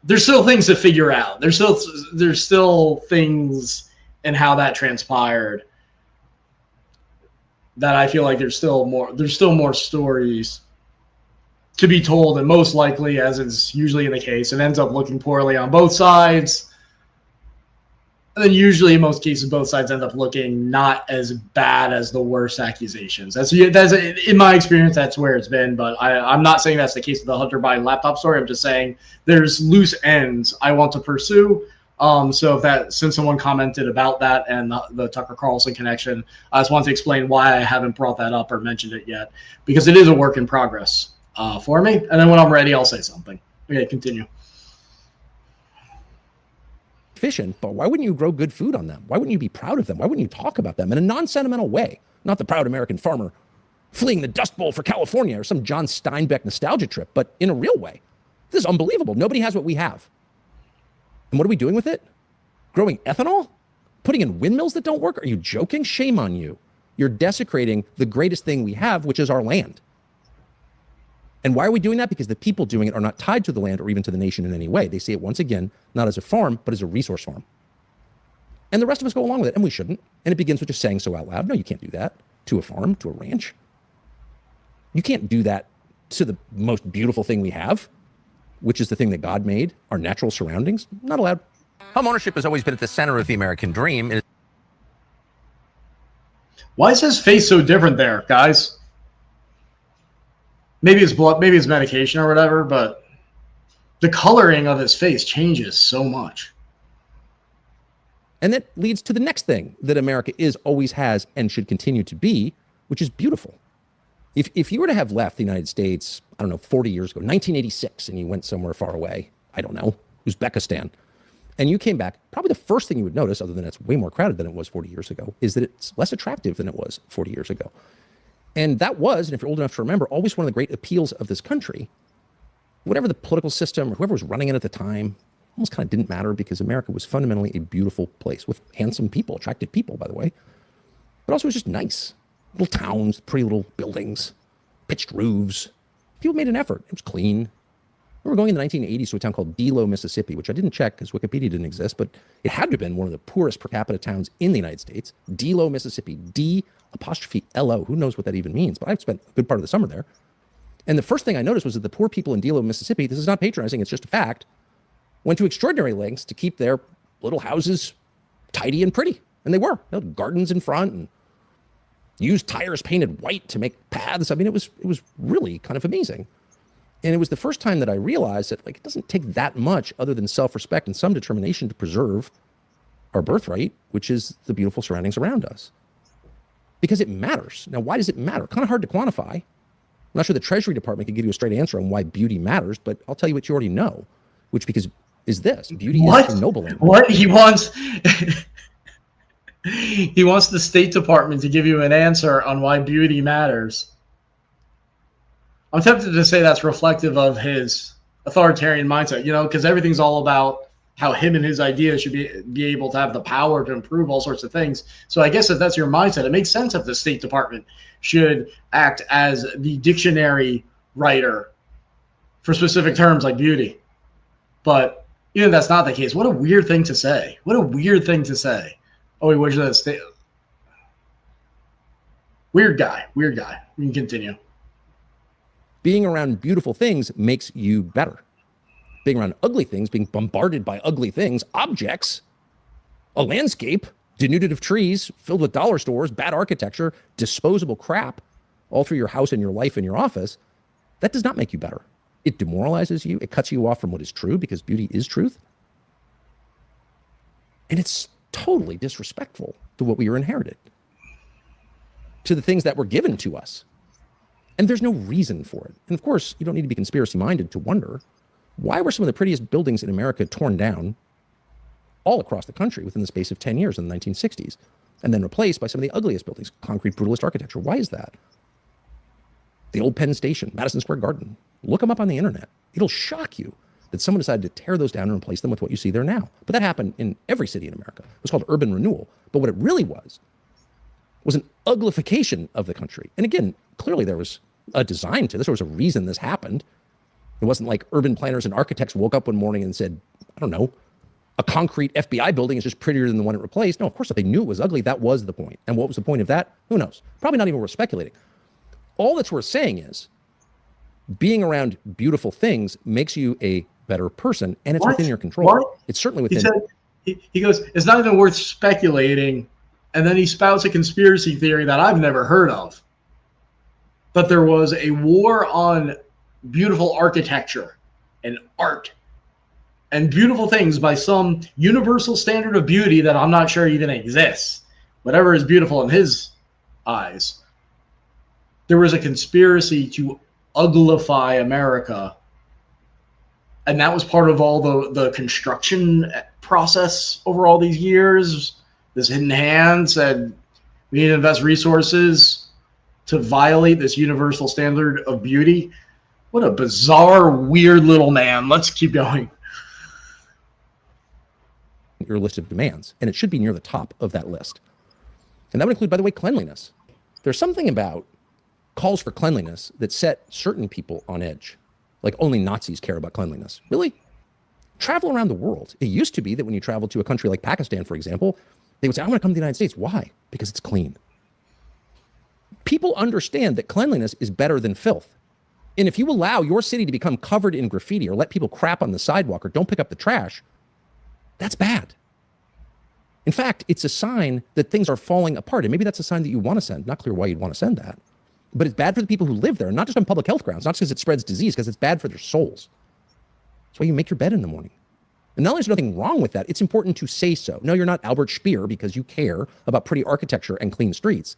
there's still things to figure out. There's still things in how that transpired that I feel like there's still more stories to be told, and most likely, as is usually in the case, it ends up looking poorly on both sides. And then usually in most cases, both sides end up looking not as bad as the worst accusations. That's in my experience, that's where it's been. But I'm not saying that's the case with the Hunter Biden laptop story. I'm just saying there's loose ends I want to pursue. So since someone commented about that and the Tucker Carlson connection, I just want to explain why I haven't brought that up or mentioned it yet, because it is a work in progress for me. And then when I'm ready, I'll say something. Okay, continue. Efficient, but why wouldn't you grow good food on them? Why wouldn't you be proud of them? Why wouldn't you talk about them in a non-sentimental way? Not the proud American farmer fleeing the Dust Bowl for California or some John Steinbeck nostalgia trip, but in a real way. This is unbelievable. Nobody has what we have. And what are we doing with it? Growing ethanol? Putting in windmills that don't work? Are you joking? Shame on you. You're desecrating the greatest thing we have, which is our land. And why are we doing that? Because the people doing it are not tied to the land or even to the nation in any way. They see it, once again, not as a farm, but as a resource farm. And the rest of us go along with it, and we shouldn't. And it begins with just saying so out loud. No, you can't do that to a farm, to a ranch. You can't do that to the most beautiful thing we have, which is the thing that God made, our natural surroundings. Not allowed. Home ownership has always been at the center of the American dream. Why is his face so different there, guys? Maybe it's blood, maybe it's medication or whatever, but the coloring of his face changes so much. And that leads to the next thing that America always has, and should continue to be, which is beautiful. If you were to have left the United States, I don't know, 40 years ago, 1986, and you went somewhere far away, I don't know, Uzbekistan, and you came back, probably the first thing you would notice, other than it's way more crowded than it was 40 years ago, is that it's less attractive than it was 40 years ago. And that was, and if you're old enough to remember, always one of the great appeals of this country. Whatever the political system or whoever was running it at the time, almost kind of didn't matter, because America was fundamentally a beautiful place with handsome people, attractive people, by the way. But also it was just nice. Little towns, pretty little buildings, pitched roofs. People made an effort. It was clean. We were going in the 1980s to a town called Delo, Mississippi, which I didn't check because Wikipedia didn't exist, but it had to have been one of the poorest per capita towns in the United States. Delo, Mississippi. D''Lo. Who knows what that even means? But I spent a good part of the summer there. And the first thing I noticed was that the poor people in Delo, Mississippi, this is not patronizing, it's just a fact, went to extraordinary lengths to keep their little houses tidy and pretty. And they were. They had gardens in front and used tires painted white to make paths. I mean, it was really kind of amazing. And it was the first time that I realized that, like, it doesn't take that much other than self-respect and some determination to preserve our birthright, which is the beautiful surroundings around us. Because it matters. Now, why does it matter? Kind of hard to quantify. I'm not sure the Treasury Department can give you a straight answer on why beauty matters, but I'll tell you what you already know, which is this. Beauty is ennobling. What? He wants the State Department to give you an answer on why beauty matters. I'm tempted to say that's reflective of his authoritarian mindset, because everything's all about how him and his ideas should be able to have the power to improve all sorts of things. So I guess if that's your mindset, it makes sense if the State Department should act as the dictionary writer for specific terms like beauty. But even if that's not the case, what a weird thing to say. What a weird thing to say. Oh, wait, where's that state? Weird guy. We can continue. Being around beautiful things makes you better. Being around ugly things, being bombarded by ugly things, objects, a landscape denuded of trees, filled with dollar stores, bad architecture, disposable crap, all through your house and your life and your office, that does not make you better. It demoralizes you. It cuts you off from what is true, because beauty is truth. And it's totally disrespectful to what we were inherited, to the things that were given to us. And there's no reason for it. And of course, you don't need to be conspiracy-minded to wonder, why were some of the prettiest buildings in America torn down all across the country within the space of 10 years in the 1960s, and then replaced by some of the ugliest buildings, concrete brutalist architecture? Why is that? The old Penn Station, Madison Square Garden. Look them up on the internet. It'll shock you that someone decided to tear those down and replace them with what you see there now. But that happened in every city in America. It was called urban renewal. But what it really was an uglification of the country. And again, clearly there was a design to this. There was a reason this happened. It wasn't like urban planners and architects woke up one morning and said, I don't know, a concrete FBI building is just prettier than the one it replaced. No, of course, if they knew it was ugly, that was the point. And what was the point of that? Who knows? Probably not even worth speculating. All that's worth saying is being around beautiful things makes you a better person, and it's within your control. What? It's certainly within. He goes, it's not even worth speculating. And then he spouts a conspiracy theory that I've never heard of. That there was a war on beautiful architecture and art and beautiful things by some universal standard of beauty that I'm not sure even exists. Whatever is beautiful in his eyes. There was a conspiracy to uglify America. And that was part of all the construction process over all these years. This hidden hand said, we need to invest resources to violate this universal standard of beauty. What a bizarre, weird little man. Let's keep going. Your list of demands, and it should be near the top of that list. And that would include, by the way, cleanliness. There's something about calls for cleanliness that set certain people on edge. Like only Nazis care about cleanliness. Really? Travel around the world. It used to be that when you travel to a country like Pakistan, for example, they would say, I want to come to the United States. Why? Because it's clean. People understand that cleanliness is better than filth. And if you allow your city to become covered in graffiti or let people crap on the sidewalk or don't pick up the trash, that's bad. In fact, it's a sign that things are falling apart. And maybe that's a sign that you want to send. Not clear why you'd want to send that. But it's bad for the people who live there, not just on public health grounds, not just because it spreads disease, because it's bad for their souls. That's why you make your bed in the morning. And not only is there nothing wrong with that, it's important to say so. No, you're not Albert Speer because you care about pretty architecture and clean streets.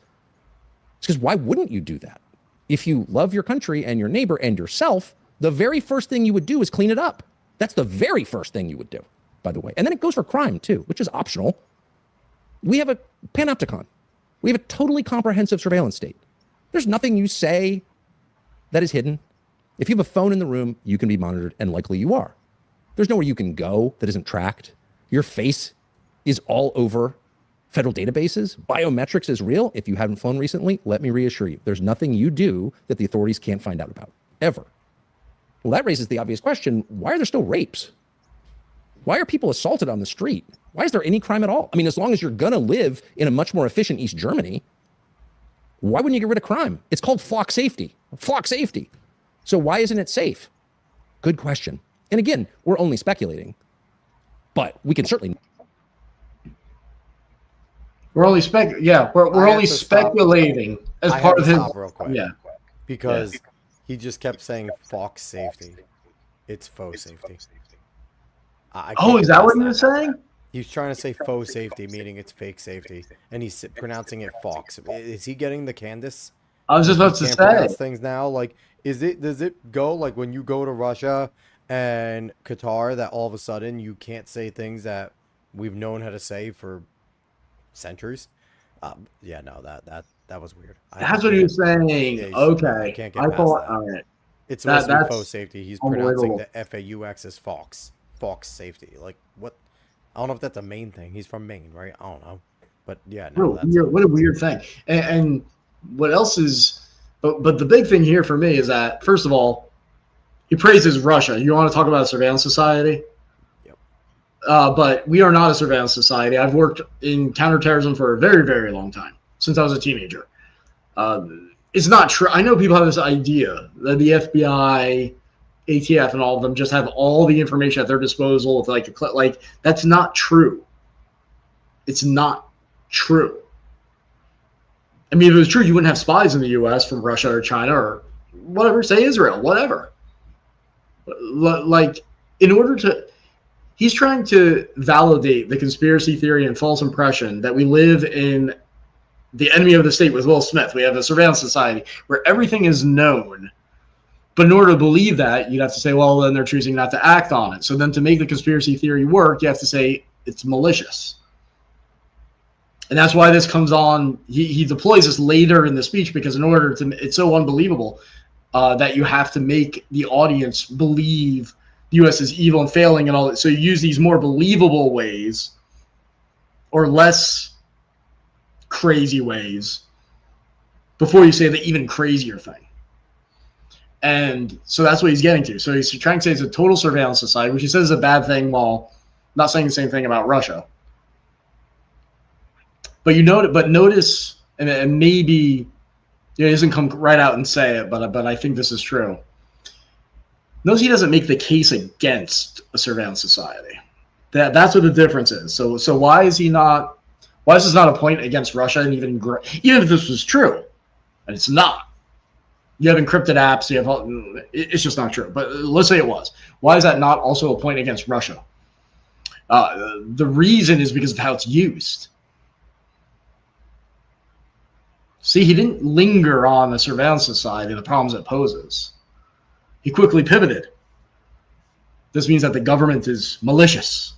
It's because why wouldn't you do that? If you love your country and your neighbor and yourself, the very first thing you would do is clean it up. That's the very first thing you would do, by the way. And then it goes for crime, too, which is optional. We have a panopticon. We have a totally comprehensive surveillance state. There's nothing you say that is hidden. If you have a phone in the room, you can be monitored, and likely you are. There's nowhere you can go that isn't tracked. Your face is all over federal databases. Biometrics is real. If you haven't flown recently, let me reassure you, there's nothing you do that the authorities can't find out about, ever. Well, that raises the obvious question, why are there still rapes? Why are people assaulted on the street? Why is there any crime at all? I mean, as long as you're gonna live in a much more efficient East Germany, why wouldn't you get rid of crime? It's called flock safety. Flock safety. So why isn't it safe? Good question. And again, we're only speculating, but we can certainly. We're only we're only speculating as part of his. Real quick, because he just kept saying Fox safety. It's faux safety. Is that what he was saying? He's trying to say faux safety, meaning it's fake safety, and he's pronouncing it Fox. Is he getting the Candace? I was just about to say things now. Like, does it go like when you go to Russia and Qatar that all of a sudden you can't say things that we've known how to say for centuries? That was weird. That's what he was saying. Okay, can't get past that. All right. It's supposed to be faux safety. He's pronouncing the FAUX as Fox. sparks safety. Like, what? I don't know if that's a Maine thing. He's from Maine, right? I don't know. But yeah, no, What a weird thing. And what else is, but the big thing here for me is that, first of all, he praises Russia. You want to talk about a surveillance society? Yep. But we are not a surveillance society. I've worked in counterterrorism for a very, very long time, since I was a teenager. It's not true. I know people have this idea that the FBI, ATF, and all of them just have all the information at their disposal. Like that's not true. It's not true. I mean, if it was true, you wouldn't have spies in the U.S. from Russia or China or whatever, say Israel, whatever. Like, in order to, he's trying to validate the conspiracy theory and false impression that we live in the enemy of the state with Will Smith. We have a surveillance society where everything is known. But in order to believe that, you'd have to say, well, then they're choosing not to act on it. So then to make the conspiracy theory work, you have to say it's malicious. And that's why this comes on. He deploys this later in the speech because in order to, it's so unbelievable that you have to make the audience believe the U.S. is evil and failing and all that. So you use these more believable ways or less crazy ways before you say the even crazier thing. And so that's what he's getting to. So he's trying to say it's a total surveillance society, which he says is a bad thing while not saying the same thing about Russia. But notice, and maybe he doesn't come right out and say it, but I think this is true. Notice he doesn't make the case against a surveillance society. That's what the difference is. So why is he not? Why is this not a point against Russia? And even if this was true, and it's not. You have encrypted apps. You have it's just not true. But let's say it was. Why is that not also a point against Russia? The reason is because of how it's used. See, he didn't linger on the surveillance society and the problems it poses. He quickly pivoted. This means that the government is malicious,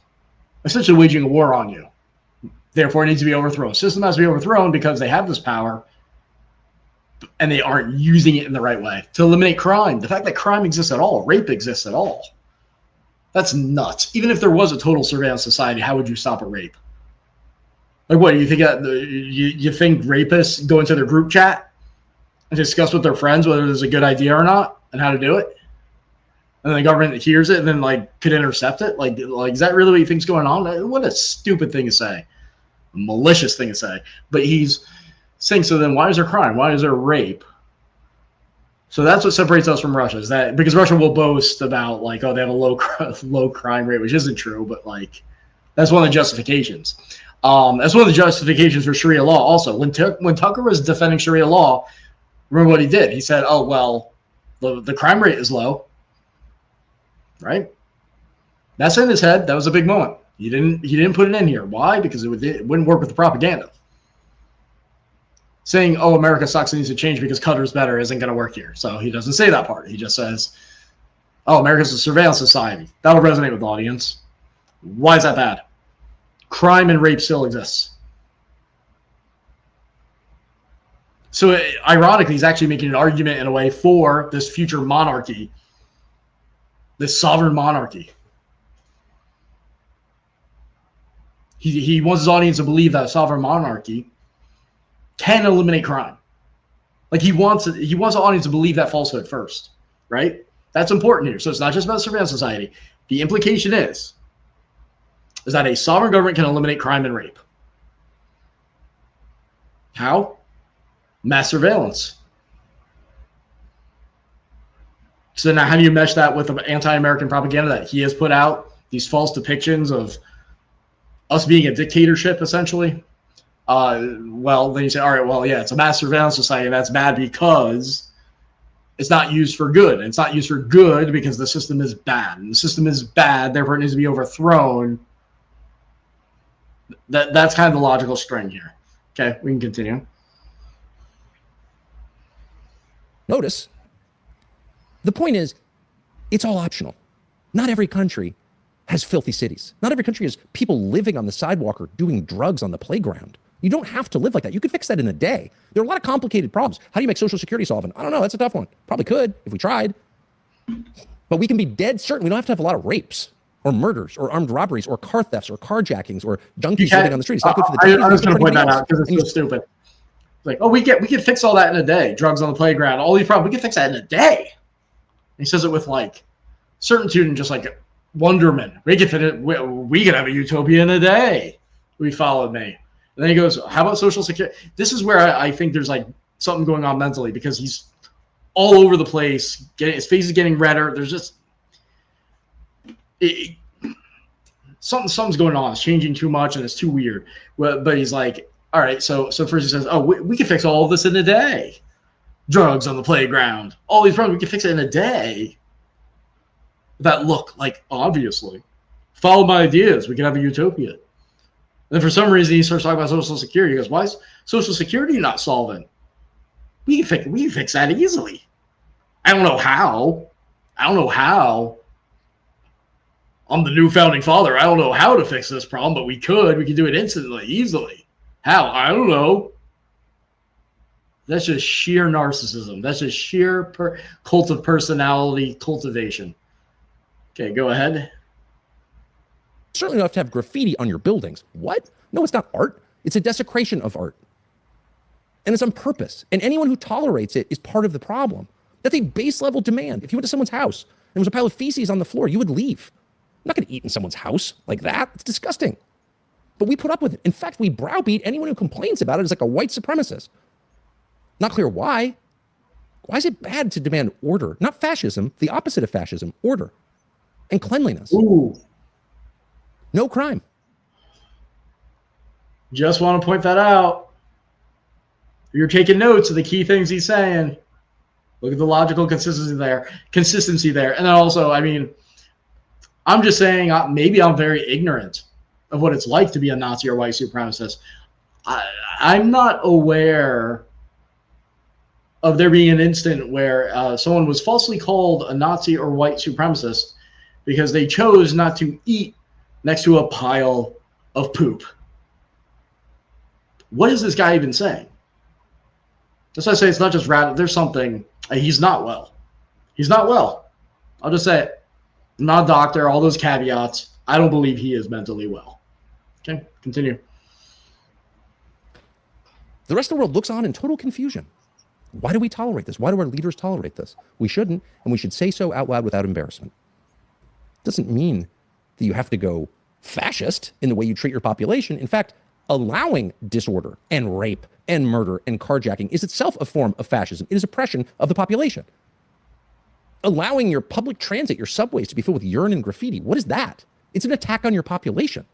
essentially waging a war on you. Therefore, it needs to be overthrown. The system has to be overthrown because they have this power and they aren't using it in the right way to eliminate crime. The fact that crime exists at all, rape exists at all, that's nuts. Even if there was a total surveillance society, how would you stop a rape? Like what, you think you think rapists go into their group chat and discuss with their friends whether there's a good idea or not and how to do it? And then the government hears it and then like could intercept it? Like is that really what you think's going on? What a stupid thing to say. A malicious thing to say. But he's saying, so then why is there crime? Why is there rape? So that's what separates us from Russia, is that because Russia will boast about like, oh, they have a low crime rate, which isn't true, but like that's one of the justifications. That's one of the justifications for Sharia law also. When Tucker was defending Sharia law, remember what he did? He said, oh, well, the crime rate is low, right? That's in his head. That was a big moment. He didn't put it in here. Why? Because it wouldn't work with the propaganda. Saying, oh, America sucks and needs to change because Qatar's better isn't going to work here. So he doesn't say that part. He just says, oh, America's a surveillance society. That'll resonate with the audience. Why is that bad? Crime and rape still exists. So ironically, he's actually making an argument in a way for this future monarchy, this sovereign monarchy. He wants his audience to believe that a sovereign monarchy can eliminate crime. Like he wants the audience to believe that falsehood first, right? That's important here. So it's not just about surveillance society. The implication is that a sovereign government can eliminate crime and rape. How? Mass surveillance. So now how do you mesh that with the anti-American propaganda that he has put out, these false depictions of us being a dictatorship, essentially? Well, then you say, all right, well, yeah, it's a mass surveillance society. That's bad because it's not used for good. And it's not used for good because the system is bad. And the system is bad, therefore it needs to be overthrown. That's kind of the logical string here. Okay, we can continue. Notice, the point is, it's all optional. Not every country has filthy cities. Not every country has people living on the sidewalk or doing drugs on the playground. You don't have to live like that. You could fix that in a day. There are a lot of complicated problems. How do you make Social Security solvent? I don't know. That's a tough one. Probably could if we tried. But we can be dead certain we don't have to have a lot of rapes or murders or armed robberies or car thefts or carjackings or junkies living on the street. It's not good for the junkies. I was going to point that else. out because it's so stupid. Like, oh, we can fix all that in a day. Drugs on the playground, all these problems, we can fix that in a day. And he says it with like certitude and just like wonderment. We can have a utopia in a day. We followed me. And then he goes, how about social security? This is where I think there's like something going on mentally, because he's all over the place. His face is getting redder. There's just something's going on. It's changing too much and it's too weird. But he's like, all right, so first he says, oh, we can fix all of this in a day. Drugs on the playground, all these problems, we can fix it in a day. That look, like, obviously. Follow my ideas, we can have a utopia. And then for some reason he starts talking about Social Security. He goes, why is Social Security not solvent? We can fix that easily. I don't know how. I'm the new founding father. I don't know how to fix this problem, but we could. We could do it instantly, easily. How? I don't know. That's just sheer narcissism. That's just sheer cult of personality cultivation. Okay, go ahead. Certainly don't have to have graffiti on your buildings. What? No, it's not art. It's a desecration of art. And it's on purpose. And anyone who tolerates it is part of the problem. That's a base level demand. If you went to someone's house and there was a pile of feces on the floor, you would leave. I'm not going to eat in someone's house like that. It's disgusting. But we put up with it. In fact, we browbeat anyone who complains about it as like a white supremacist. Not clear why. Why is it bad to demand order? Not fascism, the opposite of fascism, order and cleanliness. Ooh. No crime. Just want to point that out. You're taking notes of the key things he's saying. Look at the logical consistency there. And then also, I mean, I'm just saying maybe I'm very ignorant of what it's like to be a Nazi or white supremacist. I'm not aware of there being an instant where someone was falsely called a Nazi or white supremacist because they chose not to eat next to a pile of poop. What is this guy even saying? That's why I say it's not just radical. There's something. He's not well. He's not well. I'll just say it. I'm not a doctor. All those caveats. I don't believe he is mentally well. Okay, continue. The rest of the world looks on in total confusion. Why do we tolerate this? Why do our leaders tolerate this? We shouldn't, and we should say so out loud without embarrassment. Doesn't mean that you have to go fascist in the way you treat your population. In fact, allowing disorder and rape and murder and carjacking is itself a form of fascism. It is oppression of the population. Allowing your public transit, your subways to be filled with urine and graffiti, what is that? It's an attack on your population.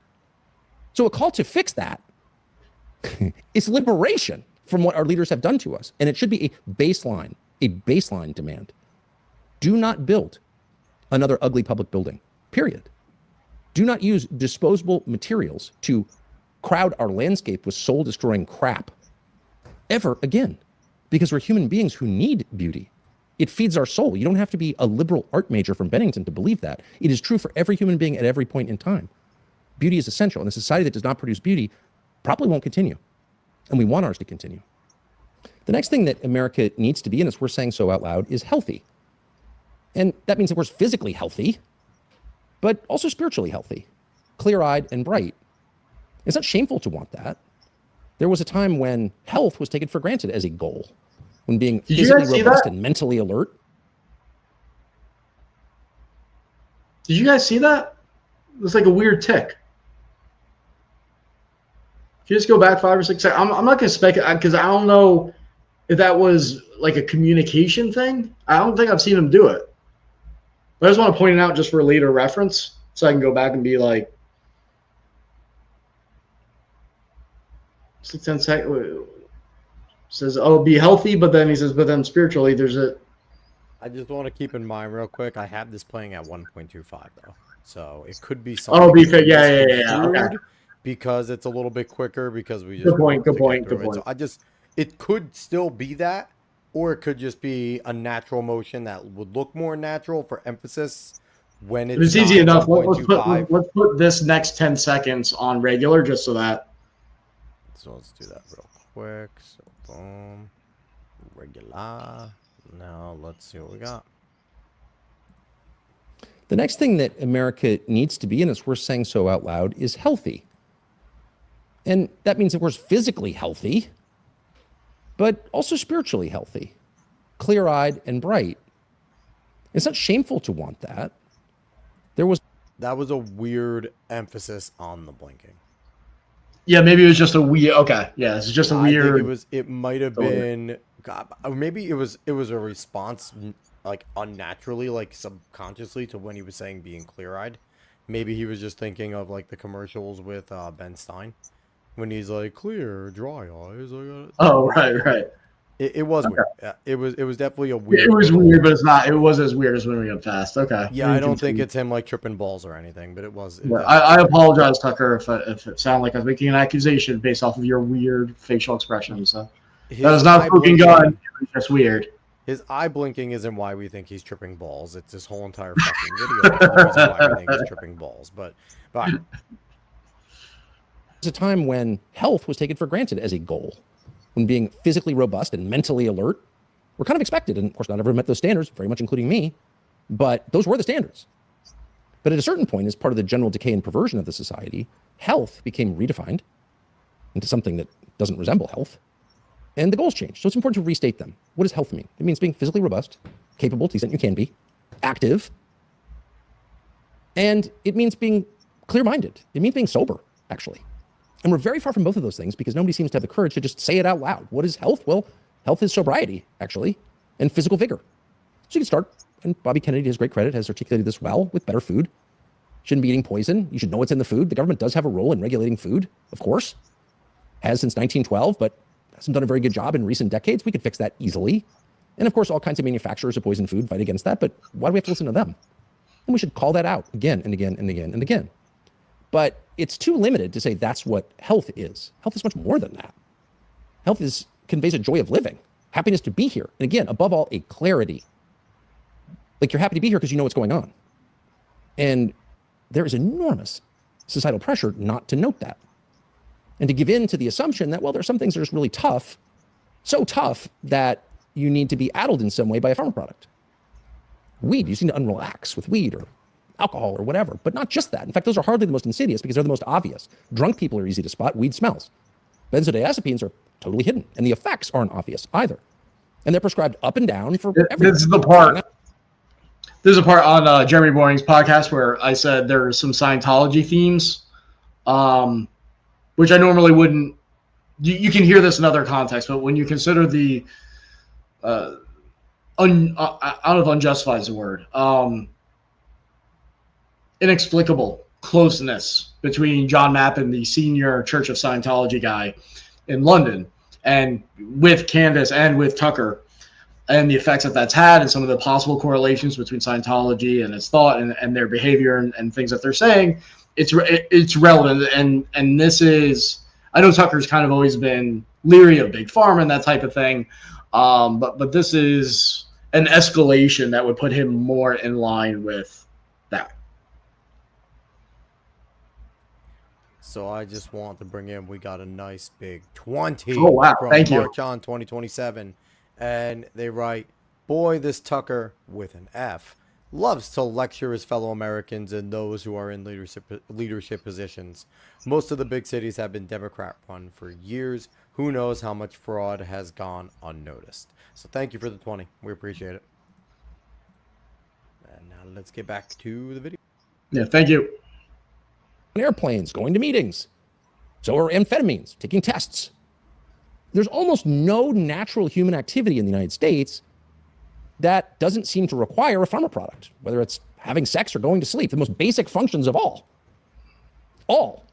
So a call to fix that is liberation from what our leaders have done to us. And it should be a baseline demand. Do not build another ugly public building, period. Do not use disposable materials to crowd our landscape with soul-destroying crap ever again, because we're human beings who need beauty. It feeds our soul. You don't have to be a liberal art major from Bennington to believe that. It is true for every human being at every point in time. Beauty is essential, and a society that does not produce beauty probably won't continue, and we want ours to continue. The next thing that America needs to be, and as we're saying so out loud, is healthy. And that means, of course, physically healthy, but also spiritually healthy, clear-eyed and bright. It's not shameful to want that. There was a time when health was taken for granted as a goal, when being physically robust and mentally alert. Did you guys see that? It was like a weird tick. If you just go back 5 or 6 seconds, I'm not going to speculate because I don't know if that was like a communication thing. I don't think I've seen him do it. But I just want to point it out just for later reference so I can go back and be like, 6, 10 seconds. Says, oh, be healthy, but then he says, but then spiritually, there's a. I just want to keep in mind real quick, I have this playing at 1.25 though. So it could be something. Oh, yeah. Okay. Because it's a little bit quicker because we just. Good point. So it could still be that, or it could just be a natural motion that would look more natural for emphasis when it's easy enough. Let's put this next 10 seconds on regular just so that. So let's do that real quick. So boom, regular. Now let's see what we got. The next thing that America needs to be, and it's worth saying so out loud, is healthy. And that means, of course, physically healthy, but also spiritually healthy, clear-eyed and bright. It's not shameful to want that. That was a weird emphasis on the blinking. Yeah, maybe it was just a weird. Okay, yeah, it's just a weird. I think it might have been. God, maybe it was a response, like unnaturally, like subconsciously, to when he was saying being clear-eyed. Maybe he was just thinking of like the commercials with Ben Stein, when he's like clear, dry eyes. Oh, right. It was weird. Yeah, it was definitely a weird. It was weird, but it's not. It was as weird as when we got fast. Okay. Yeah, I don't think it's him like tripping balls or anything, but it was. I apologize, Tucker, if it sounded like I was making an accusation based off of your weird facial expressions. So that was not a smoking gun. It was just weird. His eye blinking isn't why we think he's tripping balls. It's his whole entire fucking video. That's the reason why we think he's tripping balls. But It's a time when health was taken for granted as a goal, when being physically robust and mentally alert were kind of expected. And of course, not everyone met those standards, very much including me, but those were the standards. But at a certain point, as part of the general decay and perversion of the society, health became redefined into something that doesn't resemble health, and the goals changed. So it's important to restate them. What does health mean? It means being physically robust, capable to the extent you can be, active, and it means being clear-minded. It means being sober, actually. And we're very far from both of those things because nobody seems to have the courage to just say it out loud. What is health? Well, health is sobriety, actually, and physical vigor. So you can start, and Bobby Kennedy, to his great credit, has articulated this well, with better food. Shouldn't be eating poison. You should know what's in the food. The government does have a role in regulating food, of course. Has since 1912, but hasn't done a very good job in recent decades. We could fix that easily. And of course, all kinds of manufacturers of poison food fight against that, but why do we have to listen to them? And we should call that out again and again and again and again. But it's too limited to say that's what health is. Health is much more than that. Health conveys a joy of living, happiness to be here. And again, above all, a clarity. Like you're happy to be here because you know what's going on. And there is enormous societal pressure not to note that. And to give in to the assumption that, well, there are some things that are just really tough, so tough that you need to be addled in some way by a pharma product. Weed, you seem to unrelax with weed or alcohol or whatever, but not just that. In fact, those are hardly the most insidious because they're the most obvious. Drunk people are easy to spot. Weed smells. Benzodiazepines are totally hidden, and the effects aren't obvious either. And they're prescribed up and down for everything. This is the part. There's a part on Jeremy Boring's podcast where I said there are some Scientology themes, which I normally wouldn't. You can hear this in other contexts, but when you consider the, I don't know if unjustified is the word, inexplicable closeness between John Mappin, the senior Church of Scientology guy in London, and with Candace and with Tucker, and the effects that that's had and some of the possible correlations between Scientology and its thought and their behavior and things that they're saying, it's relevant. And this is, I know Tucker's kind of always been leery of big pharma and that type of thing, but this is an escalation that would put him more in line with that. So I just want to bring in, we got a nice big 20 from March on 2027. And they write, boy, this Tucker, with an F, loves to lecture his fellow Americans and those who are in leadership positions. Most of the big cities have been Democrat-run for years. Who knows how much fraud has gone unnoticed. So thank you for the 20. We appreciate it. And now let's get back to the video. Yeah, thank you. Airplanes, going to meetings. So are amphetamines, taking tests. There's almost no natural human activity in the United States that doesn't seem to require a pharma product, whether it's having sex or going to sleep. The most basic functions of all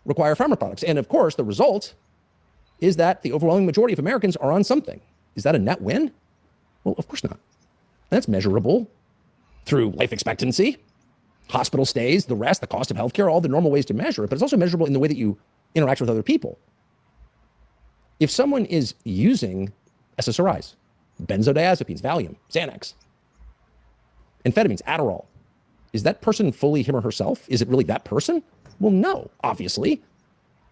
require pharma products. And of course, the result is that the overwhelming majority of Americans are on something. Is that a net win? Well, of course not. That's measurable through life expectancy, hospital stays, the rest, the cost of healthcare, all the normal ways to measure it, but it's also measurable in the way that you interact with other people. If someone is using SSRIs, benzodiazepines, Valium, Xanax, amphetamines, Adderall, is that person fully him or herself? Is it really that person? Well, no, obviously.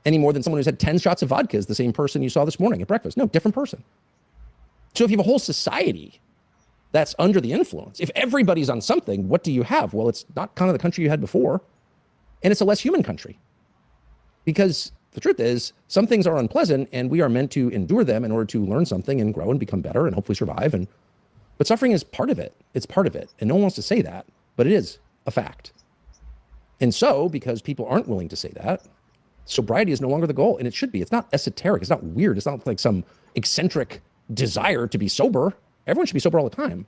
Any more than someone who's had 10 shots of vodka is the same person you saw this morning at breakfast. No, different person. So if you have a whole society that's under the influence. If everybody's on something, what do you have? Well, it's not kind of the country you had before, and it's a less human country. Because the truth is, some things are unpleasant, and we are meant to endure them in order to learn something and grow and become better and hopefully survive. But suffering is part of it. It's part of it. And no one wants to say that, but it is a fact. And so, because people aren't willing to say that, sobriety is no longer the goal, and it should be. It's not esoteric. It's not weird. It's not like some eccentric desire to be sober. Everyone should be sober all the time.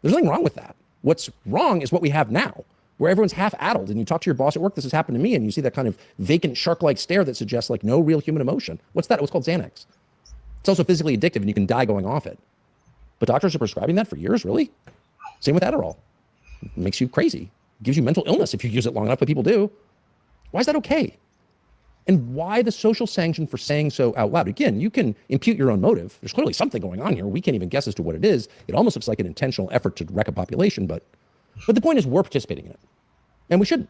There's nothing wrong with that. What's wrong is what we have now, where everyone's half-addled, and you talk to your boss at work, this has happened to me, and you see that kind of vacant shark-like stare that suggests like no real human emotion. What's that? What's called Xanax. It's also physically addictive, and you can die going off it. But doctors are prescribing that for years, really? Same with Adderall. It makes you crazy. It gives you mental illness if you use it long enough, but people do. Why is that okay? And why the social sanction for saying so out loud? Again, you can impute your own motive. There's clearly something going on here. We can't even guess as to what it is. It almost looks like an intentional effort to wreck a population, but the point is we're participating in it. And we shouldn't.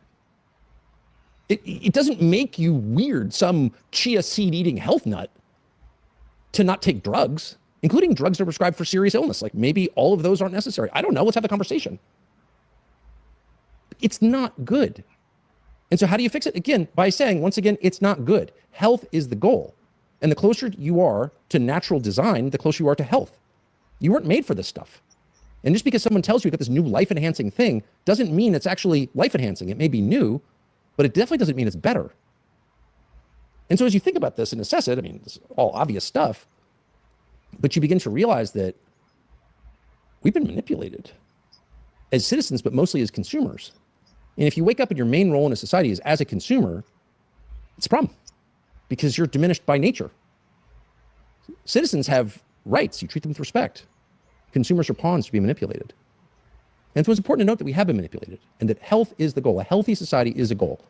It doesn't make you weird, some chia seed eating health nut, to not take drugs, including drugs that are prescribed for serious illness. Like maybe all of those aren't necessary. I don't know. Let's have the conversation. It's not good. And so how do you fix it? Again, by saying, once again, it's not good. Health is the goal. And the closer you are to natural design, the closer you are to health. You weren't made for this stuff. And just because someone tells you got this new life-enhancing thing doesn't mean it's actually life-enhancing. It may be new, but it definitely doesn't mean it's better. And so as you think about this and assess it, I mean, it's all obvious stuff, but you begin to realize that we've been manipulated as citizens, but mostly as consumers. And if you wake up and your main role in a society is as a consumer, it's a problem because you're diminished by nature. Citizens have rights. You treat them with respect. Consumers are pawns to be manipulated. And so it's important to note that we have been manipulated and that health is the goal. A healthy society is a goal.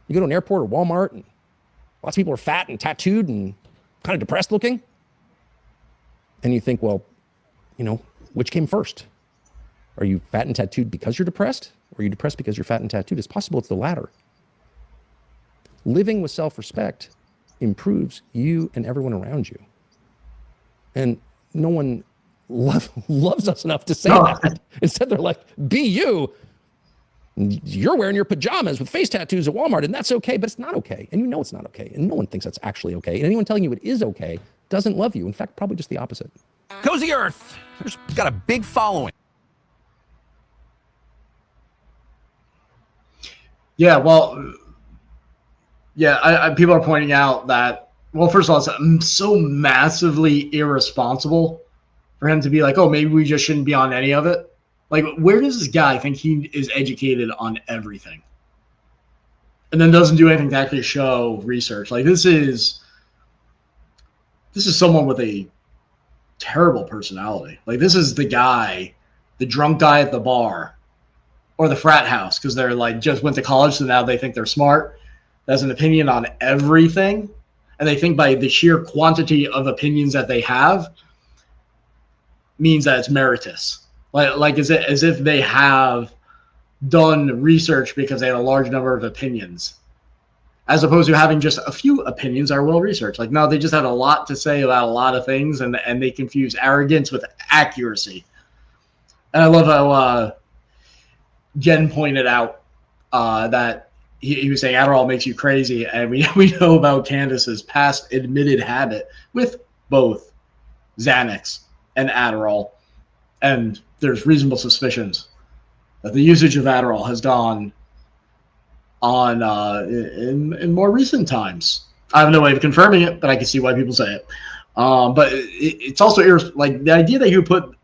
You go to an airport or Walmart and lots of people are fat and tattooed and kind of depressed looking. And you think, well, which came first? Are you fat and tattooed because you're depressed? Or are you depressed because you're fat and tattooed? It's possible it's the latter. Living with self-respect improves you and everyone around you. And no one loves us enough to say that. Instead, they're like, be you. You're wearing your pajamas with face tattoos at Walmart, and that's okay, but it's not okay. And you know it's not okay. And no one thinks that's actually okay. And anyone telling you it is okay doesn't love you. In fact, probably just the opposite. Cozy Earth, there's got a big following. Yeah, well, people are pointing out that, well, first of all, it's so massively irresponsible for him to be like, oh, maybe we just shouldn't be on any of it. Like, where does this guy think he is educated on everything? And then doesn't do anything to actually show research. Like, this is someone with a terrible personality. Like, this is the guy, the drunk guy at the bar, or the frat house, because they're like just went to college, so now they think they're smart. Has an opinion on everything, and they think by the sheer quantity of opinions that they have means that it's meritorious. Like as if they have done research because they had a large number of opinions, as opposed to having just a few opinions that are well researched. Like, no, they just had a lot to say about a lot of things, and they confuse arrogance with accuracy. And I love how Jen pointed out that he was saying Adderall makes you crazy, and we know about Candace's past admitted habit with both Xanax and Adderall, and there's reasonable suspicions that the usage of Adderall has gone on in more recent times. I have no way of confirming it, but I can see why people say it. But it's also like the idea that you would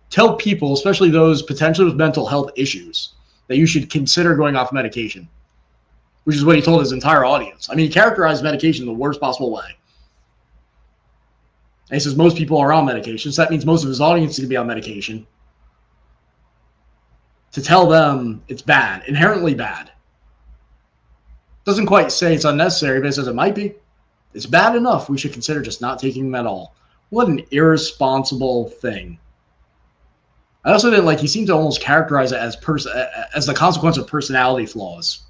tell people, especially those potentially with mental health issues, that you should consider going off medication, which is what he told his entire audience. I mean, he characterized medication the worst possible way. And he says most people are on medication, so that means most of his audience is going to be on medication. To tell them it's bad, inherently bad. Doesn't quite say it's unnecessary, but it says it might be. It's bad enough, we should consider just not taking them at all. What an irresponsible thing. I also didn't he seemed to almost characterize it as the consequence of personality flaws.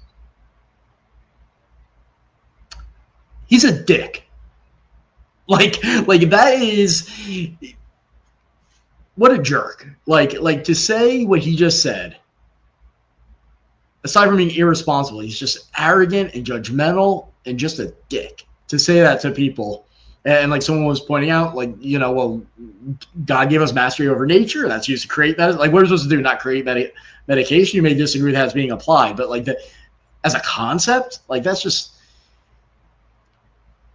He's a dick. Like that is, what a jerk. Like to say what he just said, aside from being irresponsible, he's just arrogant and judgmental and just a dick to say that to people. And like someone was pointing out, like, you know, well, God gave us mastery over nature. That's used to create that. Like, what are we supposed to do? Not create medication? You may disagree with how it's being applied, but like as a concept, like that's just,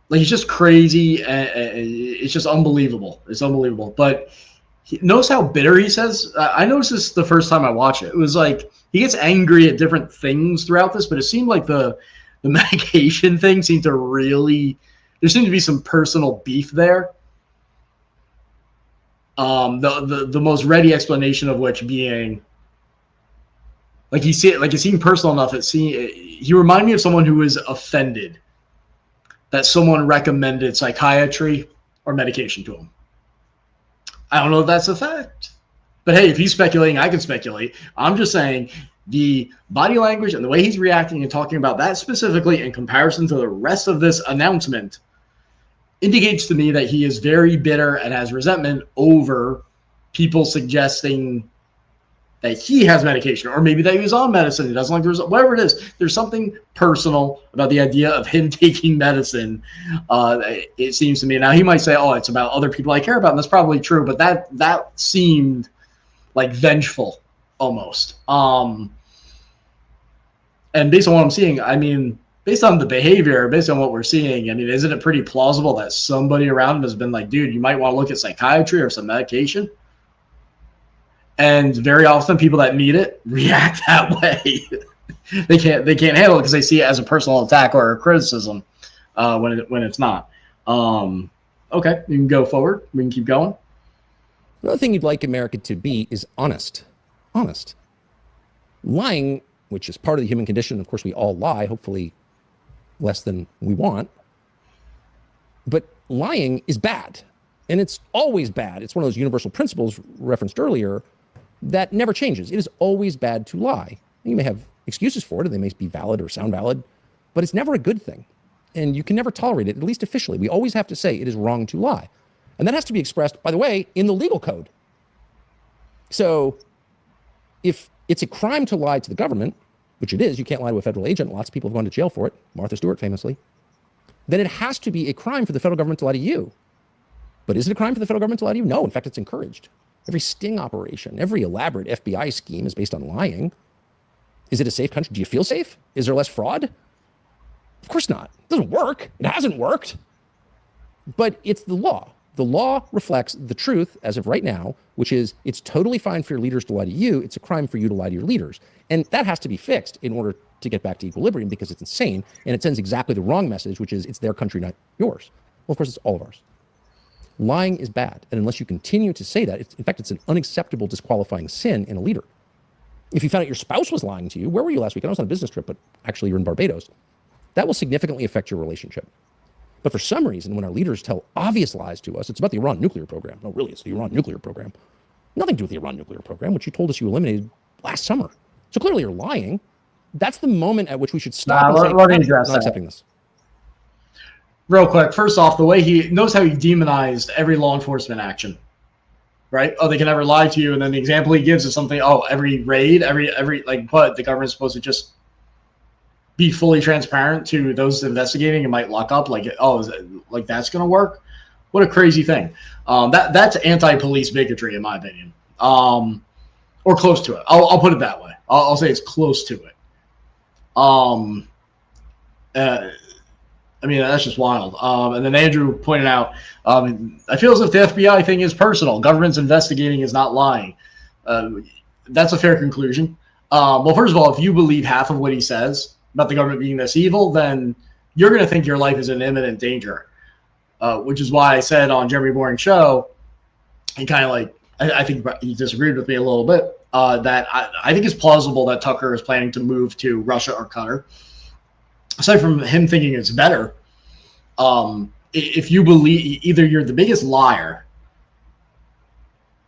like, he's just crazy. And it's just unbelievable. It's unbelievable. But notice how bitter he says. I noticed this the first time I watched it. It was like he gets angry at different things throughout this, but it seemed like the medication thing seemed to really, there seemed to be some personal beef there. The most ready explanation of which being, like, he see it, like, it seemed personal enough. He reminded me of someone who was offended that someone recommended psychiatry or medication to him. I don't know if that's a fact, but hey, if he's speculating, I can speculate. I'm just saying the body language and the way he's reacting and talking about that specifically in comparison to the rest of this announcement indicates to me that he is very bitter and has resentment over people suggesting that he has medication, or maybe that he was on medicine. He doesn't like the result, whatever it is. There's something personal about the idea of him taking medicine. It seems to me. Now he might say, "Oh, it's about other people I care about," and that's probably true. But that seemed like vengeful almost. And based on what I'm seeing, I mean, based on the behavior, based on what we're seeing, I mean, isn't it pretty plausible that somebody around him has been like, "Dude, you might want to look at psychiatry or some medication"? And very often people that need it react that way. they can't handle it because they see it as a personal attack or a criticism when it's not. Okay, we can go forward. We can keep going. Another thing you'd like America to be is honest. Honest. Lying, which is part of the human condition. Of course, we all lie, hopefully less than we want. But lying is bad. And it's always bad. It's one of those universal principles referenced earlier that never changes. It is always bad to lie. You may have excuses for it, and they may be valid or sound valid, but it's never a good thing. And you can never tolerate it, at least officially. We always have to say it is wrong to lie. And that has to be expressed, by the way, in the legal code. So if it's a crime to lie to the government, which it is, you can't lie to a federal agent. Lots of people have gone to jail for it, Martha Stewart famously. Then it has to be a crime for the federal government to lie to you. But is it a crime for the federal government to lie to you? No, in fact, it's encouraged. Every sting operation, every elaborate FBI scheme is based on lying. Is it a safe country? Do you feel safe? Is there less fraud? Of course not. It doesn't work. It hasn't worked. But it's the law. The law reflects the truth as of right now, which is it's totally fine for your leaders to lie to you. It's a crime for you to lie to your leaders. And that has to be fixed in order to get back to equilibrium because it's insane. And it sends exactly the wrong message, which is it's their country, not yours. Well, of course, it's all of ours. Lying is bad. And unless you continue to say that, in fact, it's an unacceptable disqualifying sin in a leader. If you found out your spouse was lying to you, where were you last week? I was on a business trip, but actually you're in Barbados. That will significantly affect your relationship. But for some reason, when our leaders tell obvious lies to us, it's about the Iran nuclear program. No, really, it's the Iran nuclear program. Nothing to do with the Iran nuclear program, which you told us you eliminated last summer. So clearly you're lying. That's the moment at which we should stop and say, I'm not accepting this. Real quick, first off, the way he knows how he demonized every law enforcement action, right? Oh, they can never lie to you. And then the example he gives is something, oh, every raid, every like, what, the government's supposed to just be fully transparent to those investigating and might lock up, like, oh, is it, like, that's going to work? What a crazy thing. That's anti-police bigotry, in my opinion, or close to it. I'll put it that way. I'll say it's close to it. I mean, that's just wild. And then Andrew pointed out, I feel as if the FBI thing is personal. Government's investigating is not lying. That's a fair conclusion. Well, first of all, if you believe half of what he says about the government being this evil, then you're going to think your life is in imminent danger, which is why I said on Jeremy Boring's show, and kind of like, I think he disagreed with me a little bit, that I think it's plausible that Tucker is planning to move to Russia or Qatar. Aside from him thinking it's better, if you believe, either you're the biggest liar,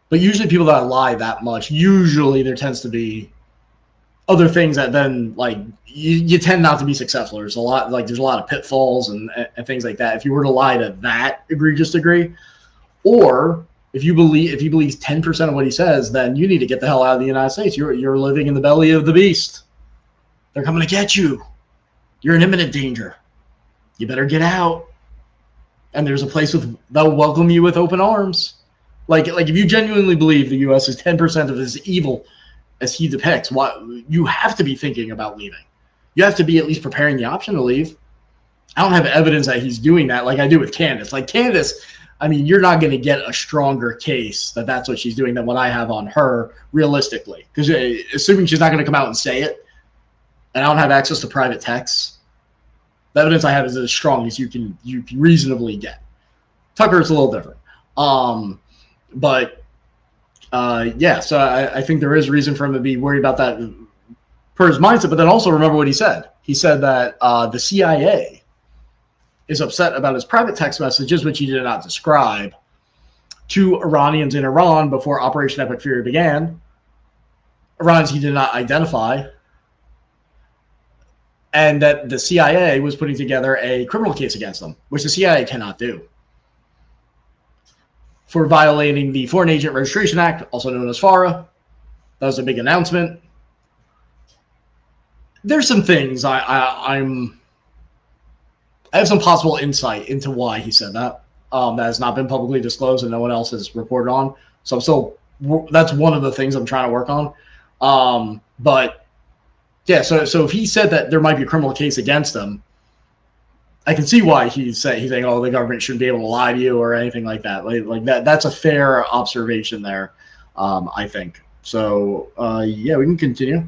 but usually people that lie that much, usually there tends to be other things that then, like, you tend not to be successful. There's a lot of pitfalls and things like that. If you were to lie to that egregious degree, or If he believes 10% of what he says, then you need to get the hell out of the United States. You're living in the belly of the beast. They're coming to get you. You're in imminent danger. You better get out. And there's a place that'll welcome you with open arms. Like if you genuinely believe the U.S. is 10% of as evil as he depicts, you have to be thinking about leaving. You have to be at least preparing the option to leave. I don't have evidence that he's doing that like I do with Candace. Like Candace, I mean, you're not going to get a stronger case that that's what she's doing than what I have on her realistically. Because assuming she's not going to come out and say it, and I don't have access to private texts, the evidence I have is as strong as you can reasonably get. Tucker's a little different. Yeah, so I think there is reason for him to be worried about that per his mindset. But then also remember what he said. He said that the CIA is upset about his private text messages, which he did not describe, to Iranians in Iran before Operation Epic Fury began. Iranians he did not identify. And that the CIA was putting together a criminal case against them, which the CIA cannot do, for violating the Foreign Agent Registration Act, also known as FARA. That was a big announcement. There's some things I have some possible insight into why he said that. That has not been publicly disclosed and no one else has reported on. So that's one of the things I'm trying to work on. But yeah, so if he said that there might be a criminal case against him, I can see why he's saying, oh, the government shouldn't be able to lie to you or anything like that. Like that's a fair observation there, I think. So yeah, we can continue.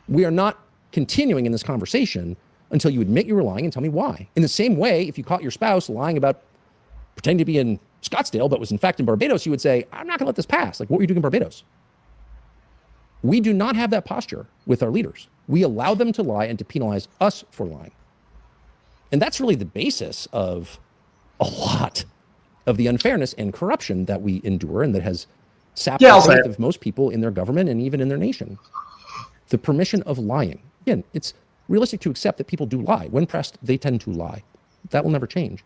We are not continuing in this conversation until you admit you were lying and tell me why. In the same way, if you caught your spouse lying about pretending to be in Scottsdale but was in fact in Barbados, you would say, I'm not going to let this pass. Like, what were you doing in Barbados? We do not have that posture with our leaders. We allow them to lie and to penalize us for lying. And that's really the basis of a lot of the unfairness and corruption that we endure and that has sapped the faith of most people in their government and even in their nation. The permission of lying. Again, it's realistic to accept that people do lie. When pressed, they tend to lie. That will never change.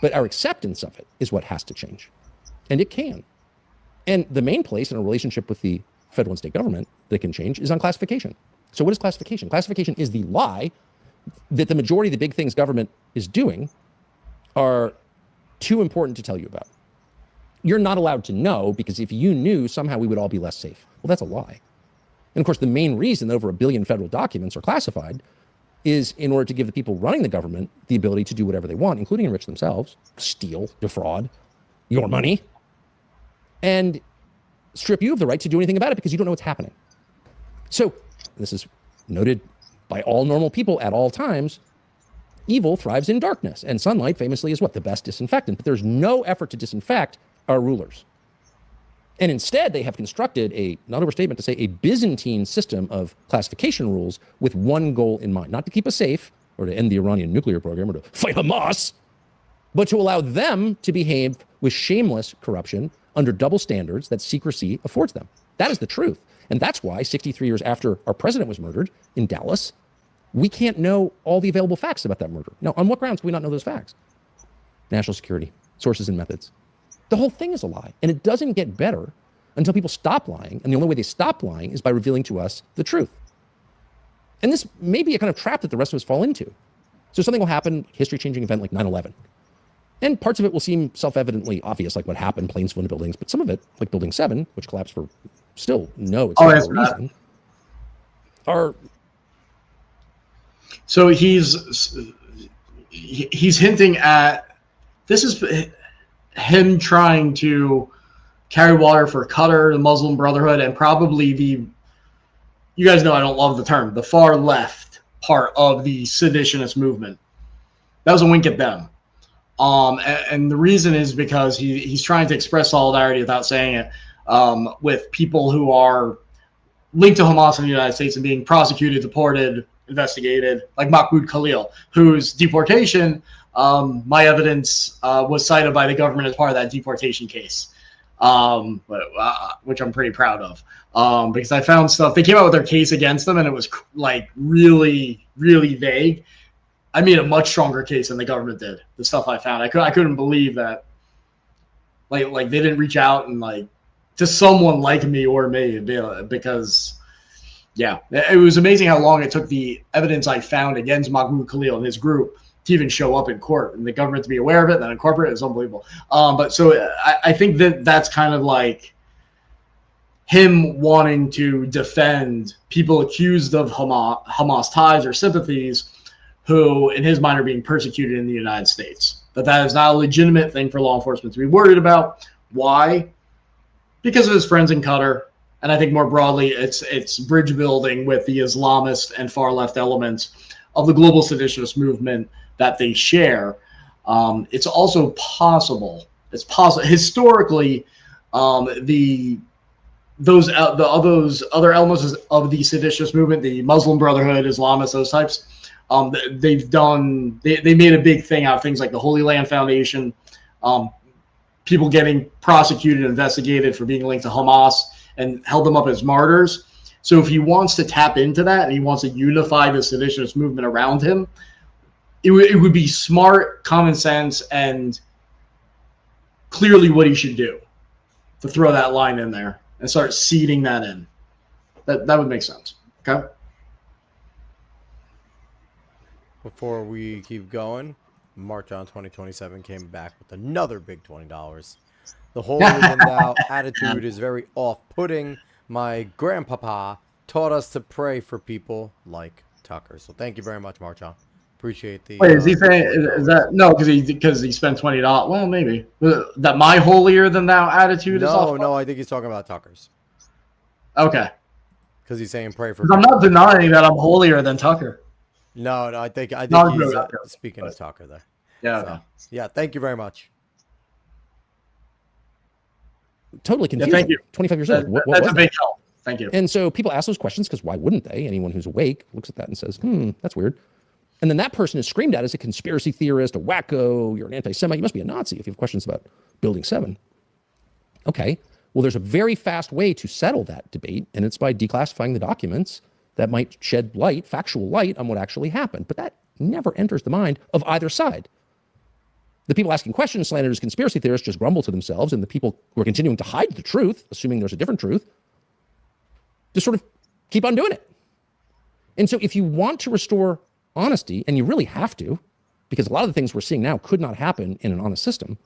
But our acceptance of it is what has to change. And it can. And the main place in a relationship with the federal and state government that can change is on classification. So what is classification? Classification is the lie that the majority of the big things government is doing are too important to tell you about. You're not allowed to know because if you knew, somehow we would all be less safe. Well, that's a lie. And of course, the main reason that over 1 billion federal documents are classified is in order to give the people running the government the ability to do whatever they want, including enrich themselves, steal, defraud your money, and strip you of the right to do anything about it because you don't know what's happening. So this is noted by all normal people at all times. Evil thrives in darkness, and sunlight famously is what? The best disinfectant. But there's no effort to disinfect our rulers. And instead, they have constructed a, not overstatement to say, a Byzantine system of classification rules with one goal in mind. Not to keep us safe, or to end the Iranian nuclear program, or to fight Hamas, but to allow them to behave with shameless corruption under double standards that secrecy affords them. That is the truth. And that's why 63 years after our president was murdered in Dallas, we can't know all the available facts about that murder. Now, on what grounds can we not know those facts? National security, sources and methods. The whole thing is a lie. And it doesn't get better until people stop lying. And the only way they stop lying is by revealing to us the truth. And this may be a kind of trap that the rest of us fall into. So something will happen, history-changing event like 9/11. And parts of it will seem self-evidently obvious, like what happened, planes flew into buildings. But some of it, like Building 7, which collapsed for still no acceptable reason, are... So he's hinting at, this is him trying to carry water for Qatar, the Muslim Brotherhood, and probably you guys know I don't love the term, the far left part of the seditionist movement. That was a wink at them. And the reason is because he's trying to express solidarity without saying it with people who are linked to Hamas in the United States and being prosecuted, deported, investigated, like Mahmoud Khalil, whose deportation, my evidence was cited by the government as part of that deportation case, which I'm pretty proud of, because I found stuff. They came out with their case against them, and it was like really, really vague. I made a much stronger case than the government did. The stuff I found, I couldn't believe that. Like they didn't reach out and like to someone like me or me because, yeah, it was amazing how long it took the evidence I found against Mahmoud Khalil and his group to even show up in court and the government to be aware of it and then incorporate it. It's unbelievable. But so I think that's kind of like him wanting to defend people accused of Hamas ties or sympathies who, in his mind, are being persecuted in the United States. That is not a legitimate thing for law enforcement to be worried about. Why? Because of his friends in Qatar. And I think more broadly, it's bridge building with the Islamist and far left elements of the global seditionist movement that they share. It's also possible. It's possible historically. Those other elements of the seditionist movement, the Muslim Brotherhood, Islamists, those types, they made a big thing out of things like the Holy Land Foundation, people getting prosecuted and investigated for being linked to Hamas and held them up as martyrs. So if he wants to tap into that and he wants to unify the seditionist movement around him, it would be smart, common sense, and clearly what he should do to throw that line in there and start seeding that in. That would make sense. Okay. Before we keep going, March on 2027 came back with another big $20. The holier than thou attitude is very off-putting. My grandpapa taught us to pray for people like Tucker. So thank you very much, Marchon. Appreciate the. Wait, is he saying is that no? Because he spent $20. Well, maybe that my holier than thou attitude is off. No, I think he's talking about Tucker's. Okay. Because he's saying pray for. I'm not denying that I'm holier than Tucker. No, I think he's speaking of Tucker there. Yeah. So, yeah. Thank you very much. Totally confusing. Yeah, thank you. 25 years old. That's a big help. Thank you. And so people ask those questions because why wouldn't they? Anyone who's awake looks at that and says, that's weird. And then that person is screamed at as a conspiracy theorist, a wacko, you're an anti-Semite, you must be a Nazi if you have questions about Building 7. Okay, well, there's a very fast way to settle that debate, and it's by declassifying the documents that might shed light, factual light, on what actually happened. But that never enters the mind of either side. The people asking questions, slandered as conspiracy theorists, just grumble to themselves, and the people who are continuing to hide the truth, assuming there's a different truth, just sort of keep on doing it. And so if you want to restore honesty, and you really have to, because a lot of the things we're seeing now could not happen in an honest system,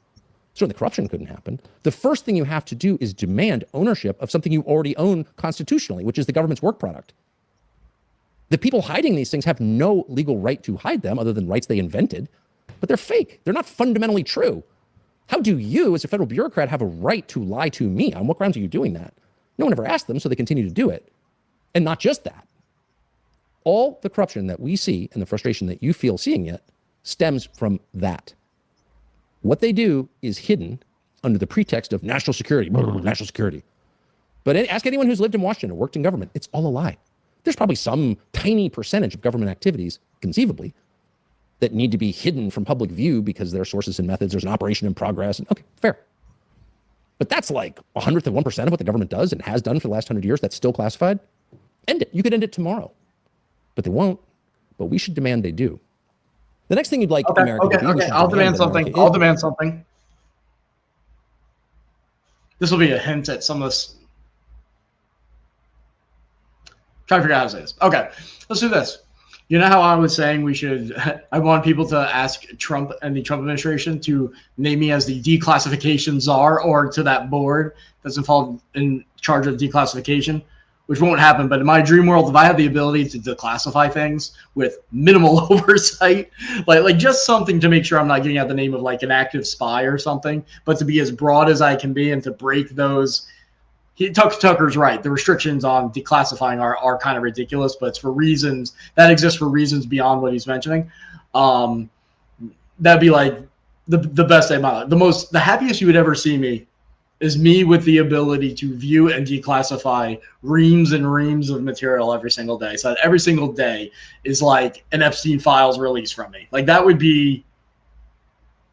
certainly corruption couldn't happen, the first thing you have to do is demand ownership of something you already own constitutionally, which is the government's work product. The people hiding these things have no legal right to hide them other than rights they invented, but they're fake. They're not fundamentally true. How do you, as a federal bureaucrat, have a right to lie to me? On what grounds are you doing that? No one ever asked them, so they continue to do it. And not just that. All the corruption that we see and the frustration that you feel seeing it stems from that. What they do is hidden under the pretext of national security, national security. But ask anyone who's lived in Washington or worked in government, it's all a lie. There's probably some tiny percentage of government activities, conceivably, that need to be hidden from public view because there are sources and methods, there's an operation in progress, and okay, fair. But that's like 100th of 1% of what the government does and has done for the last 100 years, that's still classified. End it. You could end it tomorrow. But they won't. But we should demand they do. The next thing you'd like America to be. Okay. I'll demand something. I'll demand something. This will be a hint at some of this. Trying to figure out how to say this. Okay, let's do this. You know how I was saying I want people to ask Trump and the Trump administration to name me as the declassification czar or to that board that's involved in charge of declassification, which won't happen. But in my dream world, if I have the ability to declassify things with minimal oversight, like just something to make sure I'm not giving out the name of like an active spy or something, but to be as broad as I can be and to break those. Tucker's right. The restrictions on declassifying are kind of ridiculous, but it's for reasons that exist for reasons beyond what he's mentioning. That'd be like the best day of my life. The happiest you would ever see me is me with the ability to view and declassify reams and reams of material every single day. So that every single day is like an Epstein files release from me. Like that would be,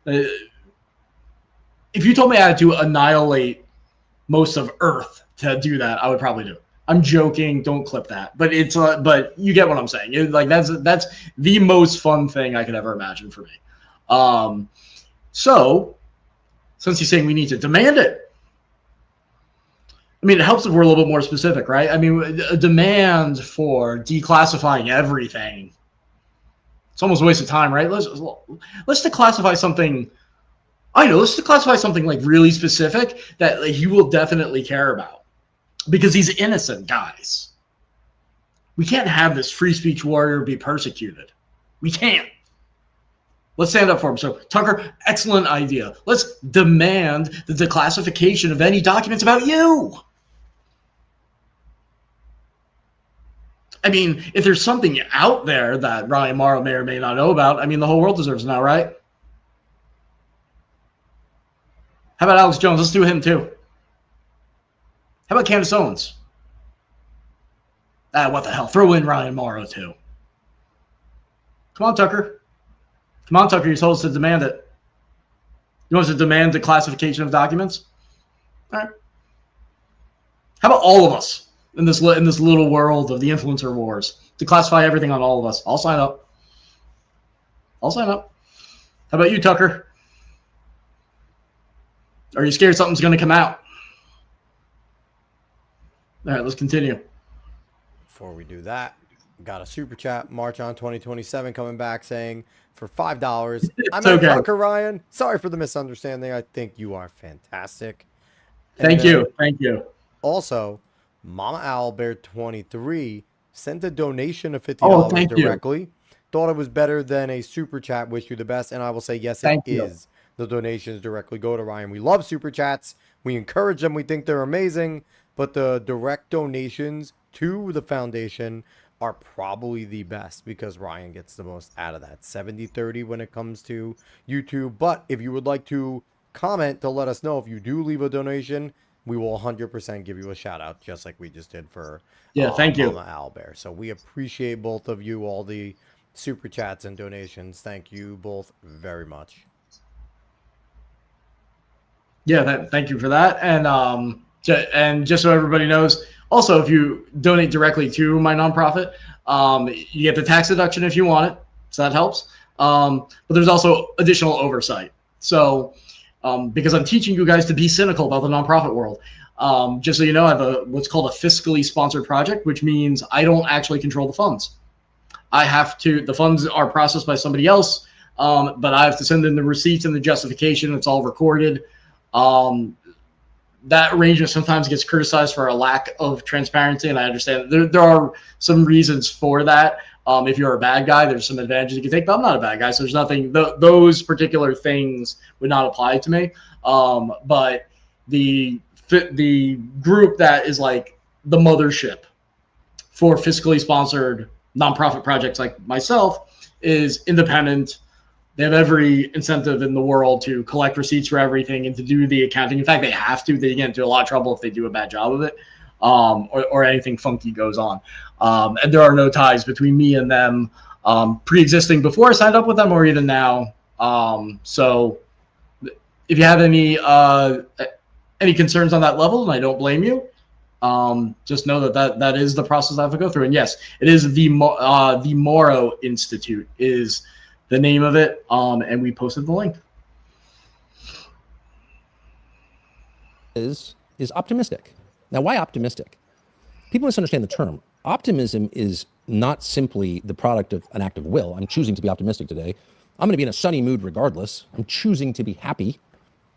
if you told me I had to annihilate most of Earth to do that, I would probably do it. I'm joking. Don't clip that. But but you get what I'm saying. That's the most fun thing I could ever imagine for me. So Since he's saying we need to demand it. I mean, it helps if we're a little bit more specific, right? I mean, a demand for declassifying everything. It's almost a waste of time, right? Let's declassify something. I know, let's declassify something like really specific that like, he will definitely care about. Because he's innocent, guys. We can't have this free speech warrior be persecuted. We can't. Let's stand up for him. So, Tucker, excellent idea. Let's demand the declassification of any documents about you. I mean, if there's something out there that Ryan Mauro may or may not know about, I mean, the whole world deserves to know, right? How about Alex Jones? Let's do him too. How about Candace Owens? What the hell? Throw in Ryan Mauro too. Come on, Tucker. Come on, Tucker. You're supposed to demand it. You want us to demand the classification of documents? All right. How about all of us in this little world of the influencer wars to classify everything on all of us? I'll sign up. I'll sign up. How about you, Tucker? Are you scared something's going to come out? All right, let's continue. Before we do that, got a super chat. March on 2027 coming back saying for $5. I'm okay. Tucker Ryan. Sorry for the misunderstanding. I think you are fantastic. Thank you. Thank you. Also, Mama Owlbear 23 sent a donation of $50 directly. You. Thought it was better than a super chat. Wish you the best. And I will say, yes, it is. The donations directly go to Ryan. We love super chats. We encourage them. We think they're amazing. But the direct donations to the foundation are probably the best because Ryan gets the most out of that. 70-30 when it comes to YouTube. But if you would like to comment to let us know if you do leave a donation, we will 100% give you a shout out, just like we just did for thank you, Mama Owlbear. So we appreciate both of you, all the super chats and donations. Thank you both very much. Yeah, thank you for that. And just so everybody knows, also, if you donate directly to my nonprofit, you get the tax deduction if you want it, so that helps. But there's also additional oversight. So, because I'm teaching you guys to be cynical about the nonprofit world, just so you know, I have what's called a fiscally sponsored project, which means I don't actually control the funds. The funds are processed by somebody else, but I have to send in the receipts and the justification. It's all recorded. That arrangement sometimes gets criticized for a lack of transparency, and I understand there are some reasons for that. If you're a bad guy, there's some advantages you can take, but I'm not a bad guy, so there's nothing. Those particular things would not apply to me. But the group that is like the mothership for fiscally sponsored nonprofit projects like myself is independent. They have every incentive in the world to collect receipts for everything and to do the accounting. In fact, they have to. They get into a lot of trouble if they do a bad job of it, or anything funky goes on. And there are no ties between me and them pre-existing before I signed up with them or even now. So if you have any concerns on that level, and I don't blame you, just know that is the process I have to go through. And yes, it is the Mauro Institute is the name of it, and we posted the link. Is optimistic. Now, why optimistic? People misunderstand the term. Optimism is not simply the product of an act of will. I'm choosing to be optimistic today. I'm going to be in a sunny mood regardless. I'm choosing to be happy.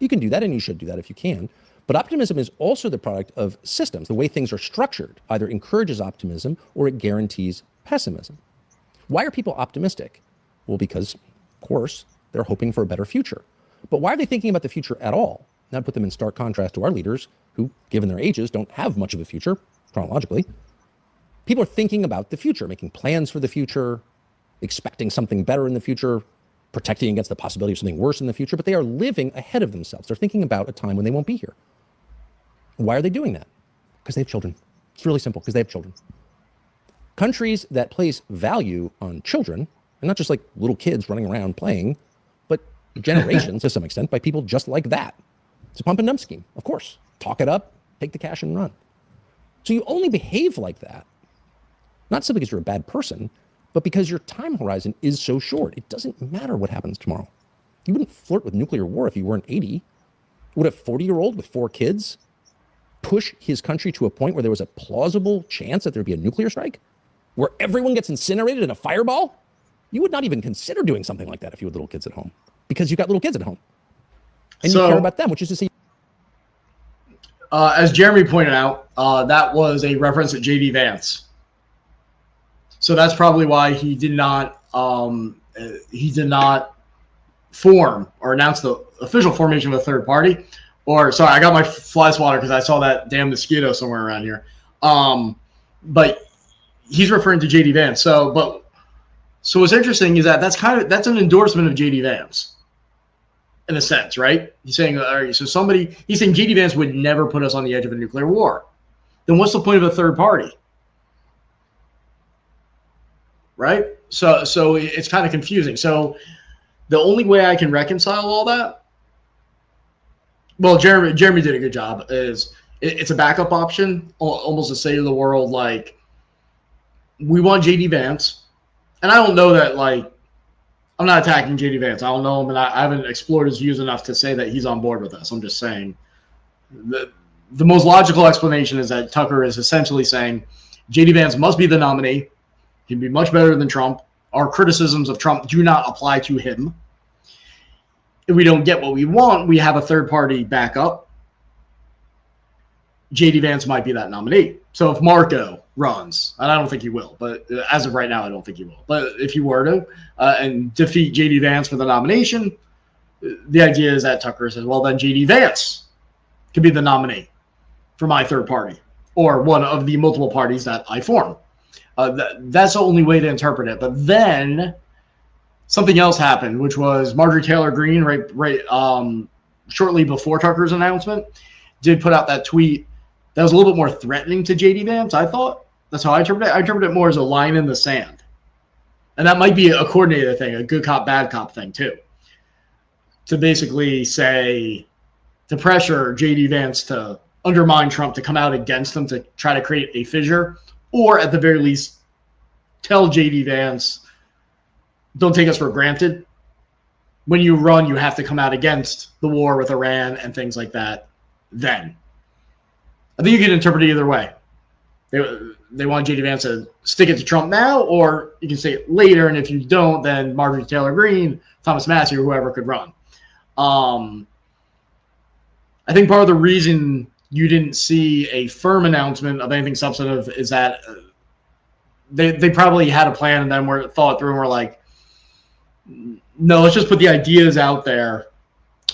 You can do that, and you should do that if you can. But optimism is also the product of systems. The way things are structured either encourages optimism or it guarantees pessimism. Why are people optimistic? Well, because, of course, they're hoping for a better future. But why are they thinking about the future at all? Now, put them in stark contrast to our leaders who, given their ages, don't have much of a future, chronologically. People are thinking about the future, making plans for the future, expecting something better in the future, protecting against the possibility of something worse in the future, but they are living ahead of themselves. They're thinking about a time when they won't be here. Why are they doing that? Because they have children. It's really simple, because they have children. Countries that place value on children, and not just like little kids running around playing, but generations to some extent by people just like that. It's a pump and dump scheme, of course. Talk it up, take the cash and run. So you only behave like that, not simply because you're a bad person, but because your time horizon is so short. It doesn't matter what happens tomorrow. You wouldn't flirt with nuclear war if you weren't 80. Would a 40-year-old with 4 kids push his country to a point where there was a plausible chance that there'd be a nuclear strike? Where everyone gets incinerated in a fireball? You would not even consider doing something like that if you had little kids at home, because you've got little kids at home. And you care about them, which is to say... as Jeremy pointed out, that was a reference to J.D. Vance. So that's probably why he did not form or announce the official formation of a third party. Or, sorry, I got my fly swatter because I saw that damn mosquito somewhere around here. But he's referring to J.D. Vance. So what's interesting is that that's an endorsement of J.D. Vance, in a sense, right? He's saying, he's saying J.D. Vance would never put us on the edge of a nuclear war. Then what's the point of a third party? Right? So it's kind of confusing. So the only way I can reconcile all that, well, Jeremy did a good job, is it's a backup option, almost to say to the world, like, we want J.D. Vance. And I don't know that, like, I'm not attacking J.D. Vance. I don't know him, and I haven't explored his views enough to say that he's on board with us. I'm just saying the most logical explanation is that Tucker is essentially saying J.D. Vance must be the nominee. He'd be much better than Trump. Our criticisms of Trump do not apply to him. If we don't get what we want, we have a third party backup. J.D. Vance might be that nominee. So if Marco runs, and I don't think he will, but as of right now, I don't think he will. But if he were to and defeat J.D. Vance for the nomination, the idea is that Tucker says, well, then J.D. Vance could be the nominee for my third party, or one of the multiple parties that I form. That's the only way to interpret it. But then something else happened, which was Marjorie Taylor Greene, shortly before Tucker's announcement, did put out that tweet that was a little bit more threatening to J.D. Vance, I thought. That's how I interpret it. I interpret it more as a line in the sand. And that might be a coordinated thing, a good cop, bad cop thing, too. To basically say, to pressure J.D. Vance to undermine Trump, to come out against him, to try to create a fissure, or at the very least, tell J.D. Vance, don't take us for granted. When you run, you have to come out against the war with Iran and things like that then. I think you can interpret it either way. They want J.D. Vance to stick it to Trump now, or you can say it later, and if you don't, then Marjorie Taylor Greene, Thomas Massie, or whoever could run. I think part of the reason you didn't see a firm announcement of anything substantive is that they probably had a plan and then thought through and were like, no, let's just put the ideas out there,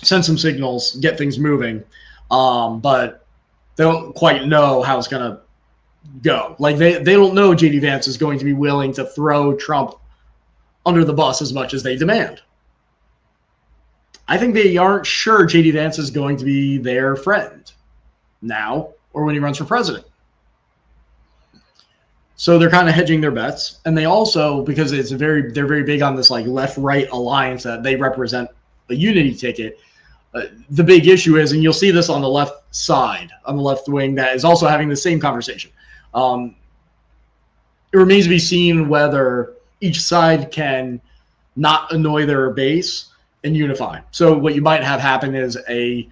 send some signals, get things moving. But they don't quite know how it's going to go. Like they don't know J.D. Vance is going to be willing to throw Trump under the bus as much as they demand. I think they aren't sure J.D. Vance is going to be their friend now or when he runs for president. So they're kind of hedging their bets. And they also, because they're very big on this like left-right alliance that they represent a unity ticket. The big issue is, and you'll see this on the left side, on the left wing, that is also having the same conversation. It remains to be seen whether each side can not annoy their base and unify. So what you might have happen is a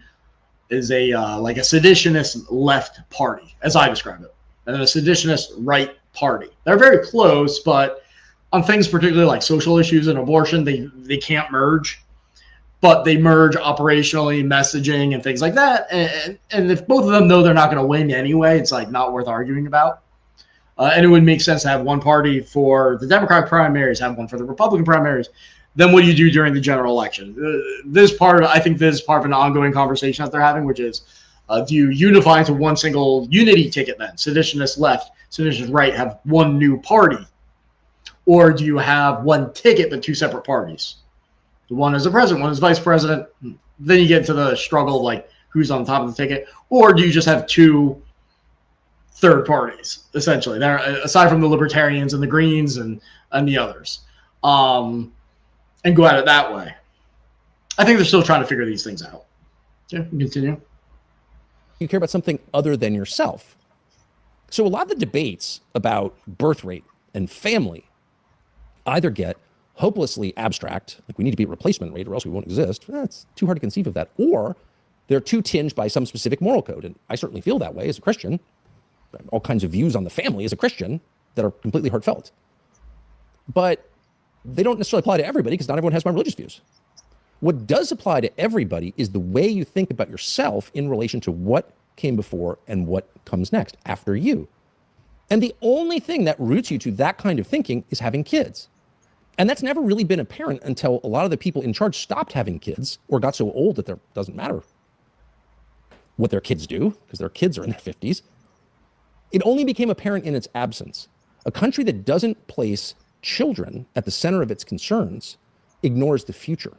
like a seditionist left party, as I describe it, and a seditionist right party. They're very close, but on things particularly like social issues and abortion, they can't merge. But they merge operationally, messaging, and things like that. And if both of them know they're not going to win anyway, it's like not worth arguing about. And it would make sense to have one party for the Democratic primaries, have one for the Republican primaries. Then what do you do during the general election? I think this is part of an ongoing conversation that they're having, which is, do you unify into one single unity ticket then? Seditionist left, seditionist right have one new party. Or do you have one ticket but two separate parties? One is the president, one is vice president. Then you get to the struggle of like who's on top of the ticket. Or do you just have two third parties, essentially? They're, aside from the libertarians and the Greens and the others. And go at it that way. I think they're still trying to figure these things out. Yeah, continue. You care about something other than yourself. So a lot of the debates about birth rate and family either get hopelessly abstract, like we need to beat replacement rate or else we won't exist. It's too hard to conceive of that. Or they're too tinged by some specific moral code. And I certainly feel that way as a Christian. All kinds of views on the family as a Christian that are completely heartfelt. But they don't necessarily apply to everybody because not everyone has my religious views. What does apply to everybody is the way you think about yourself in relation to what came before and what comes next after you. And the only thing that roots you to that kind of thinking is having kids. And that's never really been apparent until a lot of the people in charge stopped having kids or got so old that it doesn't matter what their kids do because their kids are in their 50s. It only became apparent in its absence. A country that doesn't place children at the center of its concerns ignores the future.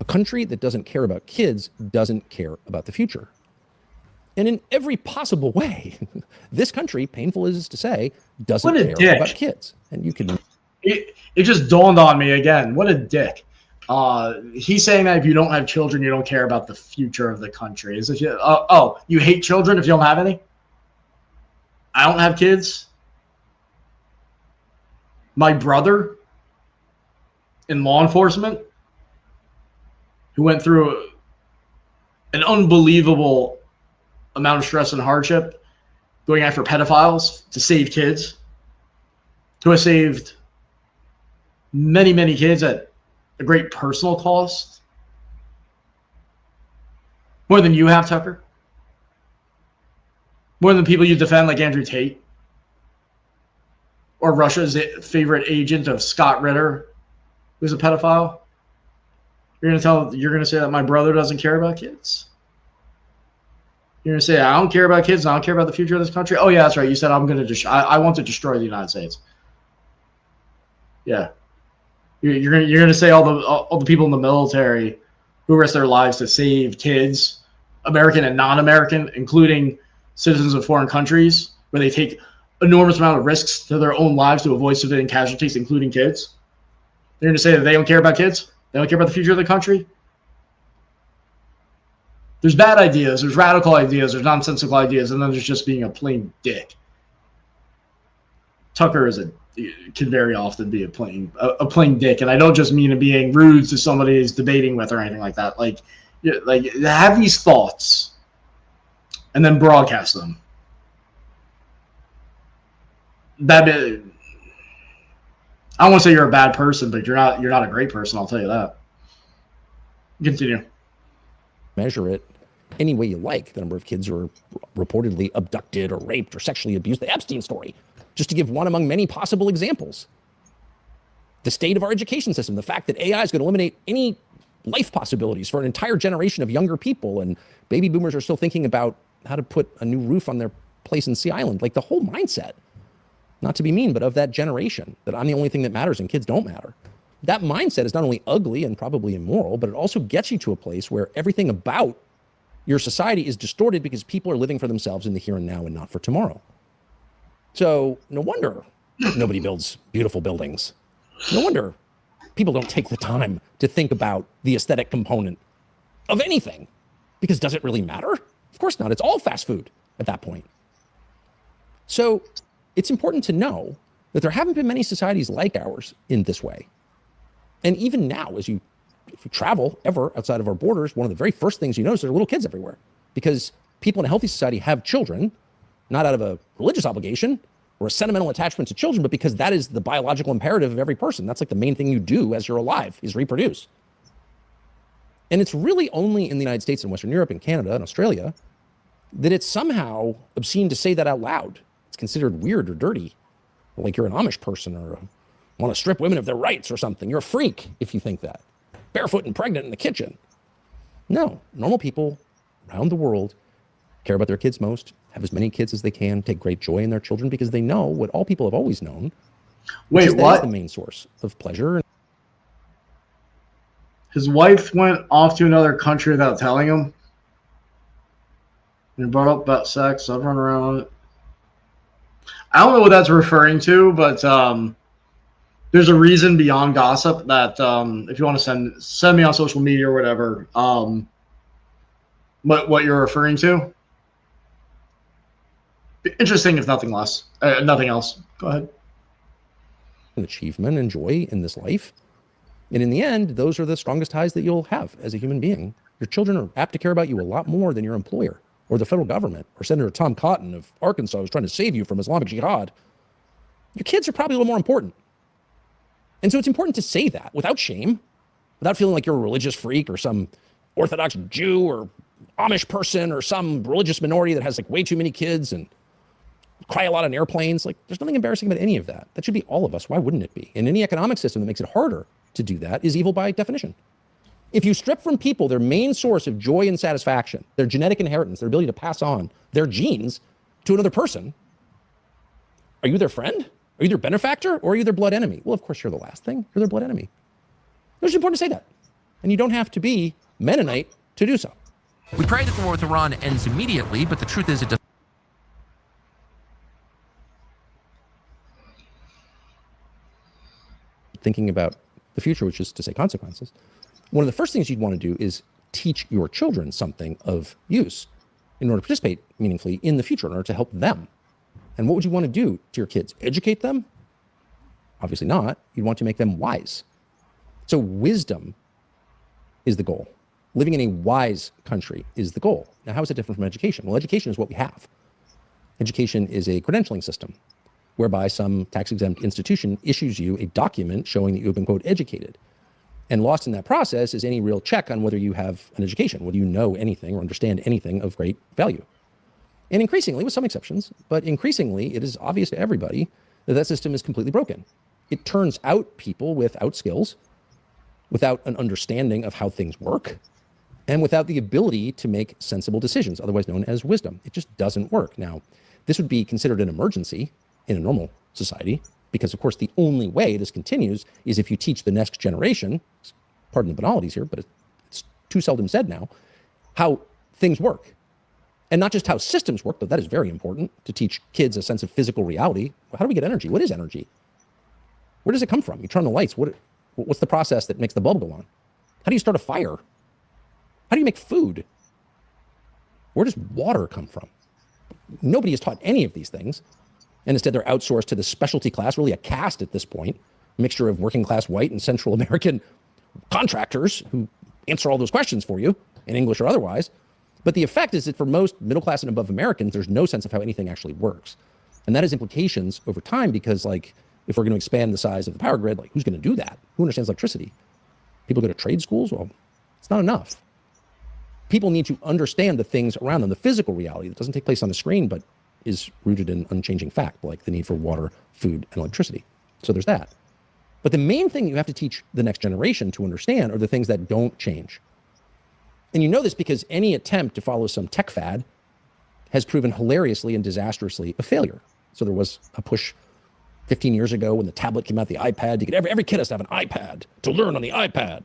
A country that doesn't care about kids doesn't care about the future. And in every possible way, this country, painful as it is to say, doesn't care about kids. And you can... It just dawned on me again. What a dick. He's saying that if you don't have children, you don't care about the future of the country. Is it, you hate children if you don't have any? I don't have kids. My brother in law enforcement, who went through an unbelievable amount of stress and hardship going after pedophiles to save kids, who has saved many, many kids at a great personal cost. More than you have, Tucker. More than people you defend like Andrew Tate. Or Russia's favorite agent of Scott Ritter, who's a pedophile. You're gonna say that my brother doesn't care about kids? You're gonna say I don't care about kids, and I don't care about the future of this country? Oh yeah, that's right. You said I want to destroy the United States. Yeah. You're gonna say all the people in the military who risk their lives to save kids, American and non-American, including citizens of foreign countries, where they take enormous amount of risks to their own lives to avoid civilian casualties, including kids. They're gonna say that they don't care about kids? They don't care about the future of the country? There's bad ideas, there's radical ideas, there's nonsensical ideas, and then there's just being a plain dick. Tucker can very often be a plain dick, and I don't just mean being rude to somebody he's debating with or anything like that. Like have these thoughts and then broadcast them. I don't want to say you're a bad person, but you're not a great person, I'll tell you that. Continue. Measure it any way you like. The number of kids who are reportedly abducted or raped or sexually abused, the Epstein story, just to give one among many possible examples. The state of our education system, the fact that AI is going to eliminate any life possibilities for an entire generation of younger people, and baby boomers are still thinking about how to put a new roof on their place in Sea Island. Like the whole mindset, not to be mean, but of that generation, that I'm the only thing that matters and kids don't matter. That mindset is not only ugly and probably immoral, but it also gets you to a place where everything about your society is distorted because people are living for themselves in the here and now and not for tomorrow. So no wonder nobody builds beautiful buildings. No wonder people don't take the time to think about the aesthetic component of anything, because does it really matter? Of course not. It's all fast food at that point. So it's important to know that there haven't been many societies like ours in this way. And even now, if you travel ever outside of our borders, one of the very first things you notice are little kids everywhere, because people in a healthy society have children, not out of a religious obligation or a sentimental attachment to children, but because that is the biological imperative of every person. That's like the main thing you do as you're alive, is reproduce. And it's really only in the United States and Western Europe and Canada and Australia that it's somehow obscene to say that out loud. It's considered weird or dirty, like you're an Amish person or want to strip women of their rights or something. You're a freak if you think that. Barefoot and pregnant in the kitchen. No, normal people around the world care about their kids most, have as many kids as they can, take great joy in their children, because they know what all people have always known. Wait, what? That is the main source of pleasure. His wife went off to another country without telling him. And he brought up about sex. I've run around on it. I don't know what that's referring to, but there's a reason beyond gossip that if you want to send me on social media or whatever, what you're referring to. Interesting, if nothing less, nothing else. Go ahead. Achievement and joy in this life. And in the end, those are the strongest ties that you'll have as a human being. Your children are apt to care about you a lot more than your employer or the federal government or Senator Tom Cotton of Arkansas who's trying to save you from Islamic Jihad. Your kids are probably a little more important. And so it's important to say that without shame, without feeling like you're a religious freak or some Orthodox Jew or Amish person or some religious minority that has like way too many kids and cry a lot on airplanes. Like, there's nothing embarrassing about any of that. That should be all of us. Why wouldn't it be? And any economic system that makes it harder to do that is evil by definition. If you strip from people their main source of joy and satisfaction, their genetic inheritance, their ability to pass on their genes to another person, are you their friend? Are you their benefactor? Or are you their blood enemy? Well, of course, you're the last thing. You're their blood enemy. It's important to say that. And you don't have to be Mennonite to do so. We pray that the war with Iran ends immediately, but the truth is it doesn't. Thinking about the future, which is to say consequences, one of the first things you'd want to do is teach your children something of use in order to participate meaningfully in the future, in order to help them. And what would you want to do to your kids? Educate them? Obviously not. You'd want to make them wise. So wisdom is the goal. Living in a wise country is the goal. Now, how is it different from education? Well, education is what we have. Education is a credentialing system whereby some tax-exempt institution issues you a document showing that you have been, quote, educated. And lost in that process is any real check on whether you have an education, whether you know anything or understand anything of great value. And increasingly, with some exceptions, but increasingly, it is obvious to everybody that that system is completely broken. It turns out people without skills, without an understanding of how things work, and without the ability to make sensible decisions, otherwise known as wisdom. It just doesn't work. Now, this would be considered an emergency in a normal society, because of course the only way this continues is if you teach the next generation, pardon the banalities here, but it's too seldom said now, how things work. And not just how systems work, though that is very important, to teach kids a sense of physical reality. How do we get energy? What is energy? Where does it come from? You turn on the lights. What's the process that makes the bulb go on? How do you start a fire? How do you make food? Where does water come from? Nobody is taught any of these things. And instead they're outsourced to the specialty class, really a caste at this point, a mixture of working class white and Central American contractors who answer all those questions for you in English or otherwise. But the effect is that for most middle class and above Americans, there's no sense of how anything actually works. And that has implications over time because, like, if we're going to expand the size of the power grid, like, who's going to do that? Who understands electricity? People go to trade schools? Well, it's not enough. People need to understand the things around them, the physical reality that doesn't take place on the screen, but is rooted in unchanging fact, like the need for water, food, and electricity. So there's that. But the main thing you have to teach the next generation to understand are the things that don't change. And you know this because any attempt to follow some tech fad has proven hilariously and disastrously a failure. So there was a push 15 years ago when the tablet came out, the iPad, to get every kid has to have an iPad to learn on the iPad.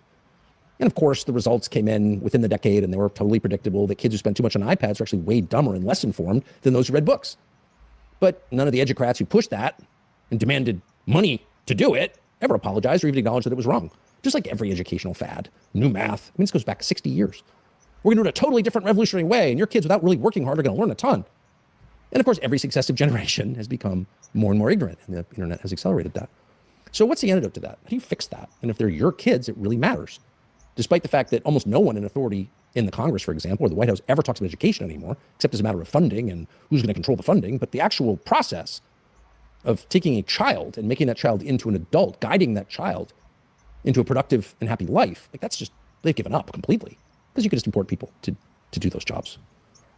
And of course, the results came in within the decade and they were totally predictable that kids who spend too much on iPads are actually way dumber and less informed than those who read books. But none of the educrats who pushed that and demanded money to do it ever apologized or even acknowledged that it was wrong. Just like every educational fad, new math, I mean, this goes back 60 years. We're going to do it a totally different revolutionary way, and your kids, without really working hard, are going to learn a ton. And of course, every successive generation has become more and more ignorant, and the internet has accelerated that. So what's the antidote to that? How do you fix that? And if they're your kids, it really matters. Despite the fact that almost no one in authority in the Congress, for example, or the White House ever talks about education anymore, except as a matter of funding and who's going to control the funding. But the actual process of taking a child and making that child into an adult, guiding that child into a productive and happy life, like that's just, they've given up completely. Because you could just import people to do those jobs.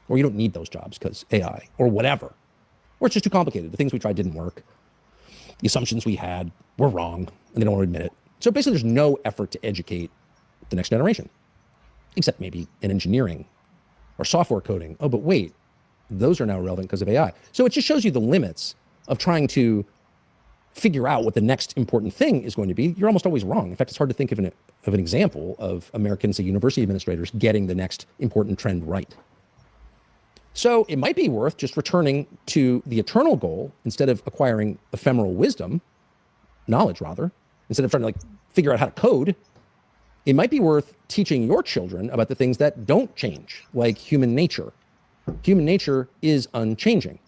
Or you don't need those jobs because AI or whatever. Or it's just too complicated. The things we tried didn't work. The assumptions we had were wrong and they don't want to admit it. So basically there's no effort to educate the next generation, except maybe in engineering or software coding. Oh, but wait, those are now relevant because of AI. So it just shows you the limits of trying to figure out what the next important thing is going to be. You're almost always wrong. In fact, it's hard to think of an example of American, say, university administrators getting the next important trend right. So it might be worth just returning to the eternal goal instead of acquiring ephemeral wisdom, knowledge rather, instead of trying to like figure out how to code. It might be worth teaching your children about the things that don't change, like human nature. Human nature is unchanging.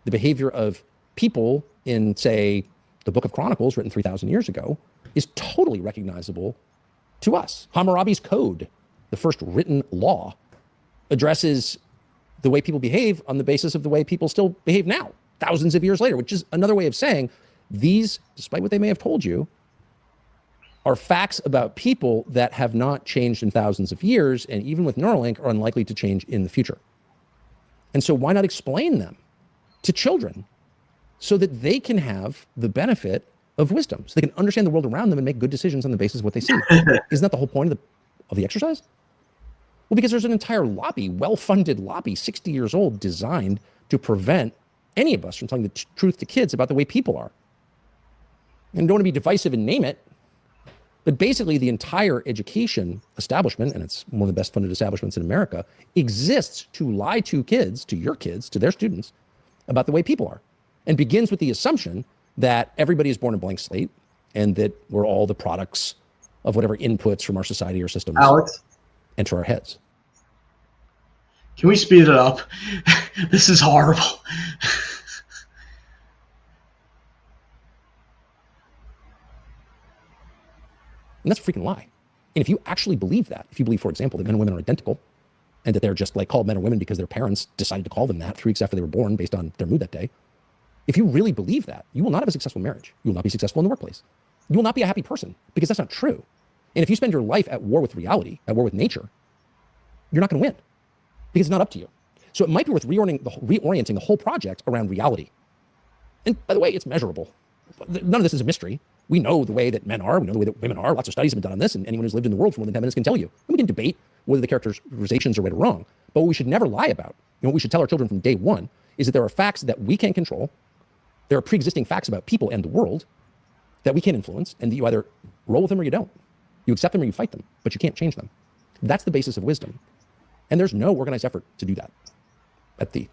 The behavior of people in, say, the Book of Chronicles, written 3,000 years ago, is totally recognizable to us. Hammurabi's Code, the first written law, addresses the way people behave on the basis of the way people still behave now, thousands of years later, which is another way of saying these, despite what they may have told you, are facts about people that have not changed in thousands of years, and even with Neuralink are unlikely to change in the future. And so why not explain them to children so that they can have the benefit of wisdom, so they can understand the world around them and make good decisions on the basis of what they see? Isn't that the whole point of the exercise? Well, because there's an entire lobby, well-funded lobby, 60 years old, designed to prevent any of us from telling the truth to kids about the way people are. And don't want to be divisive and name it, but basically the entire education establishment, and it's one of the best funded establishments in America, exists to lie to kids, to your kids, to their students, about the way people are, and begins with the assumption that everybody is born a blank slate and that we're all the products of whatever inputs from our society or systems enter our heads. Can we speed it up? This is horrible. And that's a freaking lie. And if you actually believe that, if you believe, for example, that men and women are identical and that they're just like called men and women because their parents decided to call them that 3 weeks after they were born based on their mood that day, if you really believe that, you will not have a successful marriage. You will not be successful in the workplace. You will not be a happy person because that's not true. And if you spend your life at war with reality, at war with nature, you're not going to win because it's not up to you. So it might be worth reorienting the whole project around reality. And by the way, it's measurable. None of this is a mystery. We know the way that men are. We know the way that women are. Lots of studies have been done on this, and anyone who's lived in the world for more than 10 minutes can tell you. And we can debate whether the characterizations are right or wrong. But what we should never lie about, what we should tell our children from day one, is that there are facts that we can't control. There are pre-existing facts about people and the world that we can't influence, and that you either roll with them or you don't. You accept them or you fight them, but you can't change them. That's the basis of wisdom. And there's no organized effort to do that at the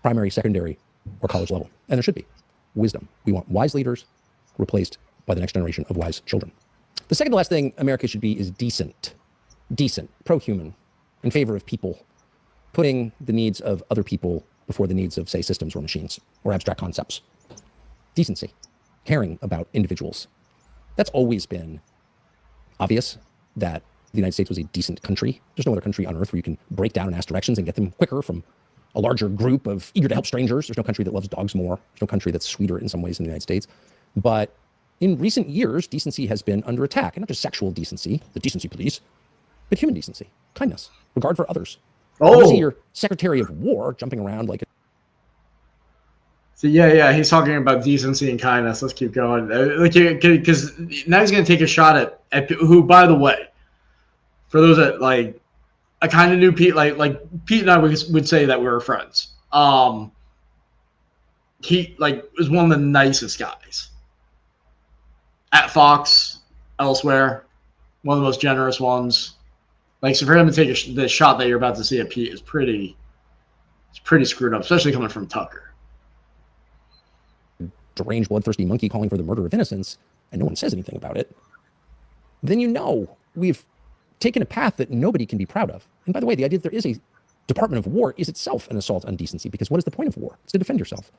primary, secondary, or college level. And there should be. Wisdom. We want wise leaders replaced by the next generation of wise children. The second to last thing America should be is decent. Decent, pro-human, in favor of people, putting the needs of other people before the needs of, say, systems or machines or abstract concepts. Decency, caring about individuals. That's always been obvious that the United States was a decent country. There's no other country on earth where you can break down and ask directions and get them quicker from a larger group of eager to help strangers. There's no country that loves dogs more. There's no country that's sweeter in some ways than the United States. But in recent years, decency has been under attack, and not just sexual decency, the decency police, but human decency, kindness, regard for others. You see your Secretary of War jumping around like a... So yeah, he's talking about decency and kindness. Let's keep going, because now he's going to take a shot at who, by the way, for those that like, I kind of knew Pete. Like Pete and I would say that we were friends. He was one of the nicest guys at Fox, elsewhere, one of the most generous ones. Like, so for him to take the shot that you're about to see at Pete is pretty screwed up, especially coming from Tucker. Deranged, bloodthirsty monkey calling for the murder of innocents, and no one says anything about it, then you know we've taken a path that nobody can be proud of. And by the way, the idea that there is a Department of War is itself an assault on decency, because what is the point of war? It's to defend yourself.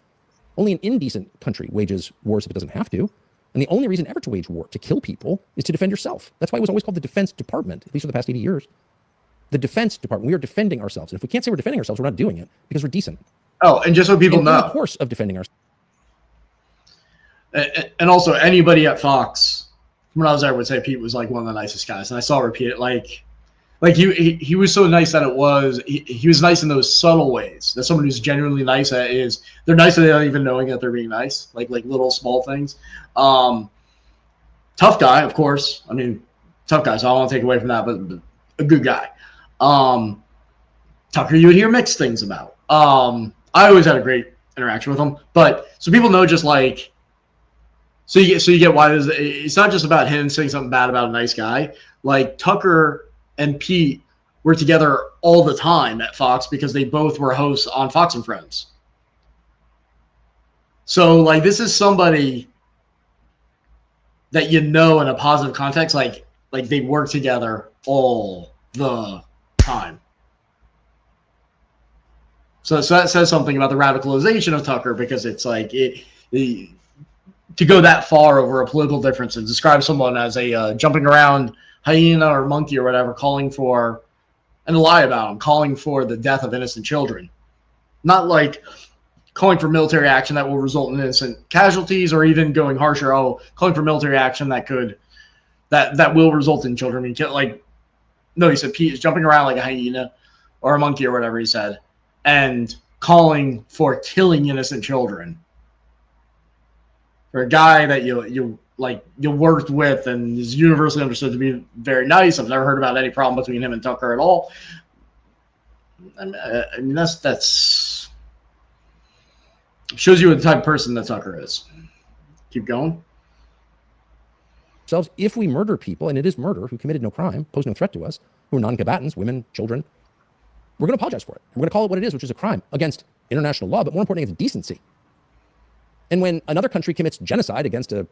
Only an indecent country wages wars if it doesn't have to. And the only reason ever to wage war, to kill people, is to defend yourself. That's why it was always called the Defense Department, at least for the past 80 years. The Defense Department. We are defending ourselves. And if we can't say we're defending ourselves, we're not doing it because we're decent. Oh, and just so people know, in the course of defending ourselves. And also, anybody at Fox, when I was there, would say Pete was like one of the nicest guys. And I saw repeat it, like he was so nice that he was nice in those subtle ways. That someone who's genuinely nice at is they're nice without even knowing that they're being nice, like little small things. Tough guy, of course. I mean, tough guy. So I don't want to take away from that, but a good guy. Tucker, you would hear mixed things about. I always had a great interaction with him, but so people know just like. So you get why it's not just about him saying something bad about a nice guy. Like Tucker and Pete were together all the time at Fox because they both were hosts on Fox and Friends. So like this is somebody that you know in a positive context, like they work together all the time. So that says something about the radicalization of Tucker, because it's like to go that far over a political difference and describe someone as a jumping around hyena or monkey or whatever, calling for, and lie about them, calling for the death of innocent children. Not like calling for military action that will result in innocent casualties, or even going harsher, calling for military action that will result in children being killed. Like, no, he said Pete is jumping around like a hyena or a monkey or whatever he said, and calling for killing innocent children. For a guy that you worked with and is universally understood to be very nice. I've never heard about any problem between him and Tucker at all. I mean that's shows you the type of person that Tucker is. Keep going. If we murder people, and it is murder, who committed no crime, pose no threat to us, who are non-combatants, women, children, we're going to apologize for it. We're going to call it what it is, which is a crime against international law, but more importantly, against decency. And when another country commits genocide against a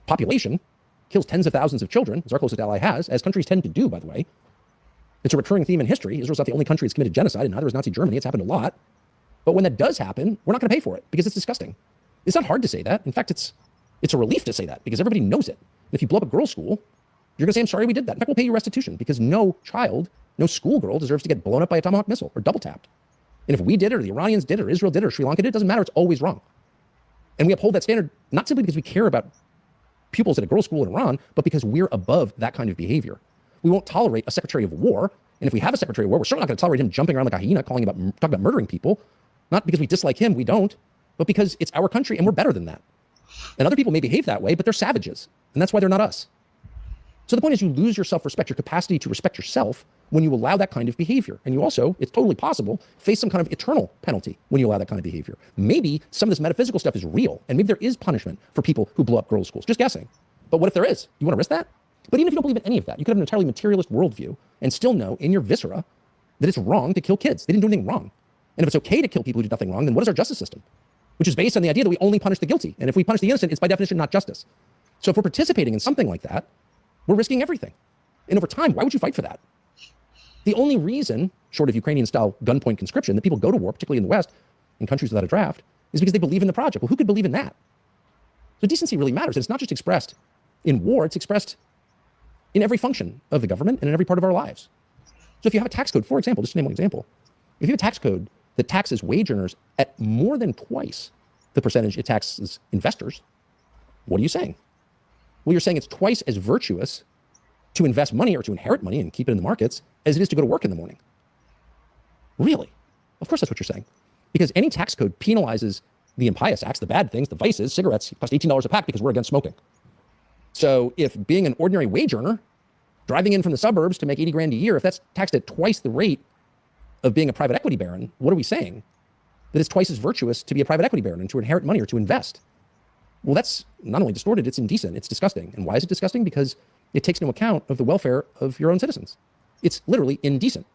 population, kills tens of thousands of children, as our closest ally has, as countries tend to do, by the way, it's a recurring theme in history. Israel's not the only country that's committed genocide, and neither is Nazi Germany. It's happened a lot. But when that does happen, we're not going to pay for it because it's disgusting. It's not hard to say that. In fact, it's a relief to say that because everybody knows it. And if you blow up a girls' school, you're going to say, I'm sorry we did that. In fact, we'll pay you restitution because no child, no schoolgirl deserves to get blown up by a tomahawk missile or double tapped. And if we did it, or the Iranians did it, or Israel did it, or Sri Lanka did it, doesn't matter. It's always wrong. And we uphold that standard not simply because we care about pupils at a girls' school in Iran, but because we're above that kind of behavior. We won't tolerate a secretary of war. And if we have a secretary of war, we're certainly not going to tolerate him jumping around like a hyena, talking about murdering people. Not because we dislike him, we don't, but because it's our country and we're better than that. And other people may behave that way, but they're savages. And that's why they're not us. So the point is you lose your self-respect, your capacity to respect yourself when you allow that kind of behavior. And you also, it's totally possible, face some kind of eternal penalty when you allow that kind of behavior. Maybe some of this metaphysical stuff is real, and maybe there is punishment for people who blow up girls' schools. Just guessing. But what if there is? You want to risk that? But even if you don't believe in any of that, you could have an entirely materialist worldview and still know in your viscera that it's wrong to kill kids. They didn't do anything wrong. And if it's okay to kill people who did nothing wrong, then what is our justice system? Which is based on the idea that we only punish the guilty. And if we punish the innocent, it's by definition not justice. So if we're participating in something like that, we're risking everything. And over time, why would you fight for that? The only reason, short of Ukrainian-style gunpoint conscription, that people go to war, particularly in the West, in countries without a draft, is because they believe in the project. Well, who could believe in that? So decency really matters. And it's not just expressed in war, it's expressed in every function of the government and in every part of our lives. So if you have a tax code, for example, just to name one example, if you have a tax code that taxes wage earners at more than twice the percentage it taxes investors, what are you saying? Well, you're saying it's twice as virtuous to invest money or to inherit money and keep it in the markets as it is to go to work in the morning. Really? Of course that's what you're saying. Because any tax code penalizes the impious acts, the bad things, the vices. Cigarettes cost $18 a pack because we're against smoking. So if being an ordinary wage earner, driving in from the suburbs to make 80 grand a year, if that's taxed at twice the rate of being a private equity baron, what are we saying? That it's twice as virtuous to be a private equity baron and to inherit money or to invest. Well, that's not only distorted, it's indecent, it's disgusting. And why is it disgusting? Because it takes no account of the welfare of your own citizens. It's literally indecent.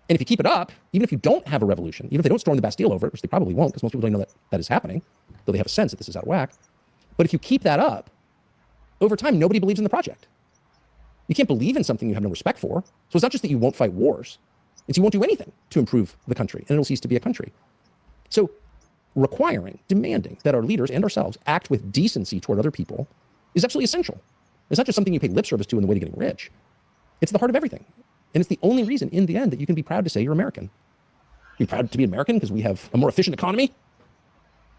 And if you keep it up, even if you don't have a revolution, even if they don't storm the Bastille over it, which they probably won't, because most people don't know that that is happening, though they have a sense that this is out of whack. But if you keep that up, over time, nobody believes in the project. You can't believe in something you have no respect for. So it's not just that you won't fight wars, it's you won't do anything to improve the country, and it'll cease to be a country. So requiring, demanding that our leaders and ourselves act with decency toward other people is absolutely essential. It's not just something you pay lip service to in the way to getting rich. It's the heart of everything. And it's the only reason in the end that you can be proud to say you're American. You're proud to be American because we have a more efficient economy,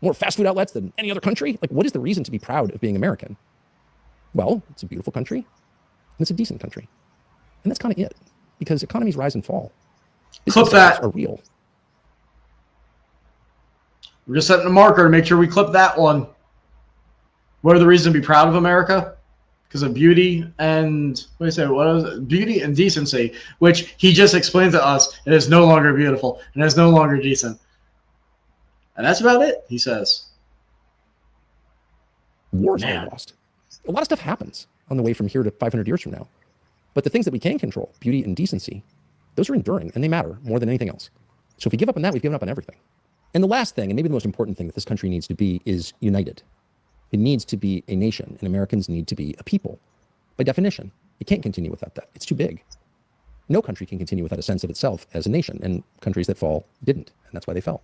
more fast food outlets than any other country. Like, what is the reason to be proud of being American? Well, it's a beautiful country, and it's a decent country. And that's kind of it, because economies rise and fall. Clip that. Are real. We're just setting a marker to make sure we clip that one. What are the reasons to be proud of America? Because of beauty and, what do you say, what is it? Beauty and decency, which he just explained to us, it is no longer beautiful, and it is no longer decent. And that's about it, he says. Wars are lost. A lot of stuff happens on the way from here to 500 years from now. But the things that we can control, beauty and decency, those are enduring, and they matter more than anything else. So if we give up on that, we've given up on everything. And the last thing, and maybe the most important thing that this country needs to be, is united. It needs to be a nation, and Americans need to be a people. By definition, it can't continue without that. It's too big. No country can continue without a sense of itself as a nation, and countries that fall didn't, and that's why they fell.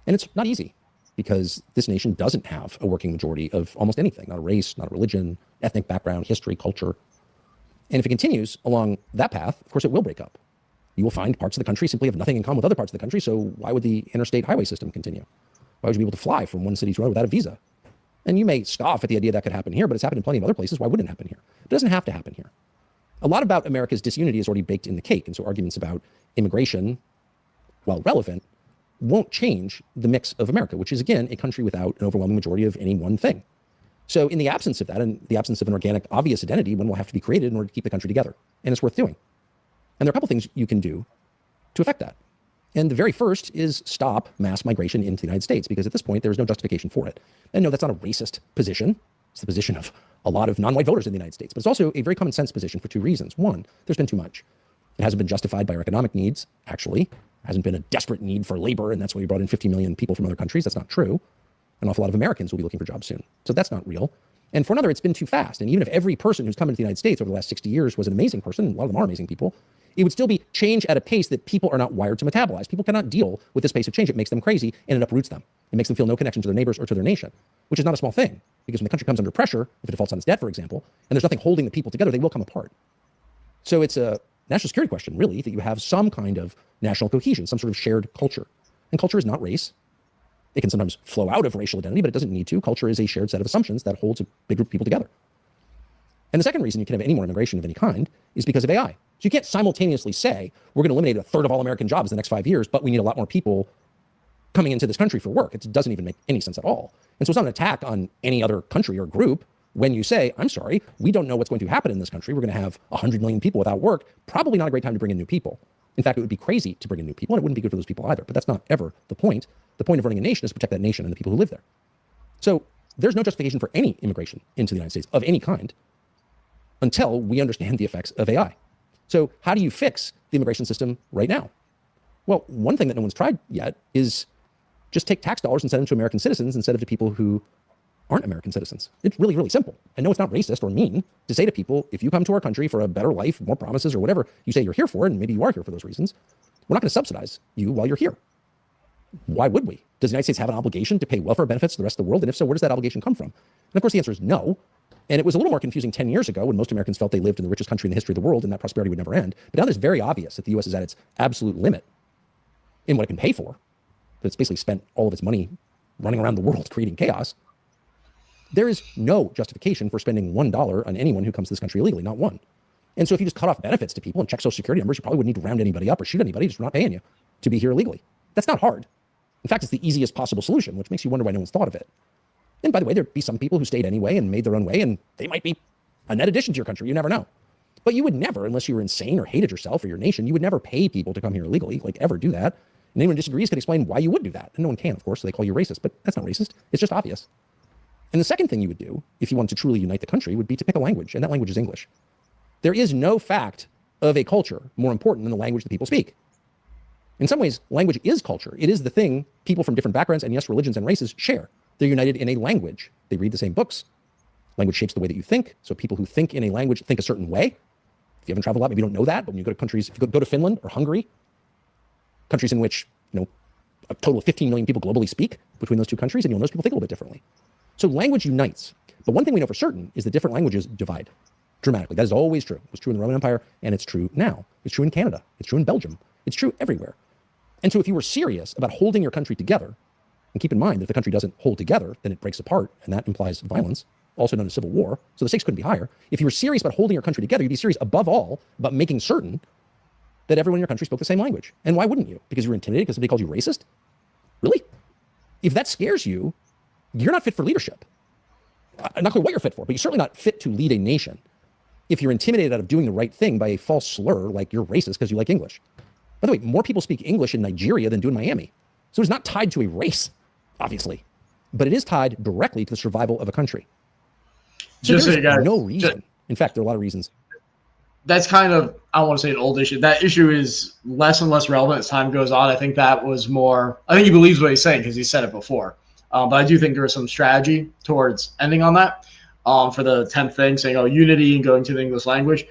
And it's not easy, because this nation doesn't have a working majority of almost anything, not a race, not a religion, ethnic background, history, culture. And if it continues along that path, of course, it will break up. You will find parts of the country simply have nothing in common with other parts of the country, so why would the interstate highway system continue? Why would you be able to fly from one city to another without a visa? And you may scoff at the idea that could happen here, but it's happened in plenty of other places. Why wouldn't it happen here? It doesn't have to happen here. A lot about America's disunity is already baked in the cake, and so arguments about immigration, while relevant, won't change the mix of America, which is, again, a country without an overwhelming majority of any one thing. So in the absence of that, and the absence of an organic, obvious identity, one will have to be created in order to keep the country together. And it's worth doing. And there are a couple things you can do to affect that. And the very first is stop mass migration into the United States, because at this point, there is no justification for it. And no, that's not a racist position. It's the position of a lot of non-white voters in the United States. But it's also a very common sense position for two reasons. One, there's been too much. It hasn't been justified by our economic needs, actually. It hasn't been a desperate need for labor, and that's why we brought in 50 million people from other countries. That's not true. An awful lot of Americans will be looking for jobs soon. So that's not real. And for another, it's been too fast. And even if every person who's come into the United States over the last 60 years was an amazing person, and a lot of them are amazing people, it would still be change at a pace that people are not wired to metabolize. People cannot deal with this pace of change. It makes them crazy, and it uproots them. It makes them feel no connection to their neighbors or to their nation, which is not a small thing, because when the country comes under pressure, if it defaults on its debt, for example, and there's nothing holding the people together, they will come apart. So it's a national security question, really, that you have some kind of national cohesion, some sort of shared culture. And culture is not race. It can sometimes flow out of racial identity, but it doesn't need to. Culture is a shared set of assumptions that holds a big group of people together. And the second reason you can have any more immigration of any kind is because of AI. So you can't simultaneously say, we're going to eliminate a third of all American jobs in the next 5 years, but we need a lot more people coming into this country for work. It doesn't even make any sense at all. And so it's not an attack on any other country or group when you say, I'm sorry, we don't know what's going to happen in this country. We're going to have 100 million people without work. Probably not a great time to bring in new people. In fact, it would be crazy to bring in new people, and it wouldn't be good for those people either. But that's not ever the point. The point of running a nation is to protect that nation and the people who live there. So there's no justification for any immigration into the United States of any kind until we understand the effects of AI. So how do you fix the immigration system right now? Well, one thing that no one's tried yet is just take tax dollars and send them to American citizens instead of to people who aren't American citizens. It's really, really simple. I know it's not racist or mean to say to people, if you come to our country for a better life, more promises, or whatever you say you're here for, and maybe you are here for those reasons, we're not going to subsidize you while you're here. Why would we? Does the United States have an obligation to pay welfare benefits to the rest of the world? And if so, where does that obligation come from? And of course, the answer is no. And it was a little more confusing 10 years ago when most Americans felt they lived in the richest country in the history of the world and that prosperity would never end. But now it's very obvious that the U.S. is at its absolute limit in what it can pay for. That it's basically spent all of its money running around the world creating chaos. There is no justification for spending $1 on anyone who comes to this country illegally, not one. And so if you just cut off benefits to people and check social security numbers, you probably wouldn't need to round anybody up or shoot anybody, just not paying you to be here illegally. That's not hard. In fact, it's the easiest possible solution, which makes you wonder why no one's thought of it. And by the way, there'd be some people who stayed anyway and made their own way, and they might be a net addition to your country. You never know. But you would never, unless you were insane or hated yourself or your nation, you would never pay people to come here illegally, like ever do that. And anyone who disagrees could explain why you would do that. And no one can, of course, so they call you racist, but that's not racist. It's just obvious. And the second thing you would do, if you wanted to truly unite the country, would be to pick a language, and that language is English. There is no fact of a culture more important than the language that people speak. In some ways, language is culture. It is the thing people from different backgrounds and, yes, religions and races share. They're united in a language. They read the same books. Language shapes the way that you think. So people who think in a language think a certain way. If you haven't traveled a lot, maybe you don't know that, but when you go to countries, if you go to Finland or Hungary, countries in which, a total of 15 million people globally speak between those two countries, and you'll notice people think a little bit differently. So language unites. But one thing we know for certain is that different languages divide dramatically. That is always true. It was true in the Roman Empire, and it's true now. It's true in Canada. It's true in Belgium. It's true everywhere. And so if you were serious about holding your country together, and keep in mind that if the country doesn't hold together, then it breaks apart, and that implies violence, also known as civil war. So the stakes couldn't be higher. If you were serious about holding your country together, you'd be serious above all about making certain that everyone in your country spoke the same language. And why wouldn't you? Because you were intimidated because somebody called you racist? Really? If that scares you, you're not fit for leadership. Not quite what you're fit for, but you're certainly not fit to lead a nation if you're intimidated out of doing the right thing by a false slur like you're racist because you like English. By the way, more people speak English in Nigeria than do in Miami. So it's not tied to a race, obviously, but it is tied directly to the survival of a country. So Just there's so you guys, no reason. In fact, there are a lot of reasons. That's kind of, I don't want to say an old issue. That issue is less and less relevant as time goes on. I think that was more, I think he believes what he's saying because he said it before. But I do think there was some strategy towards ending on that for the 10th thing, saying, unity and going to the English language.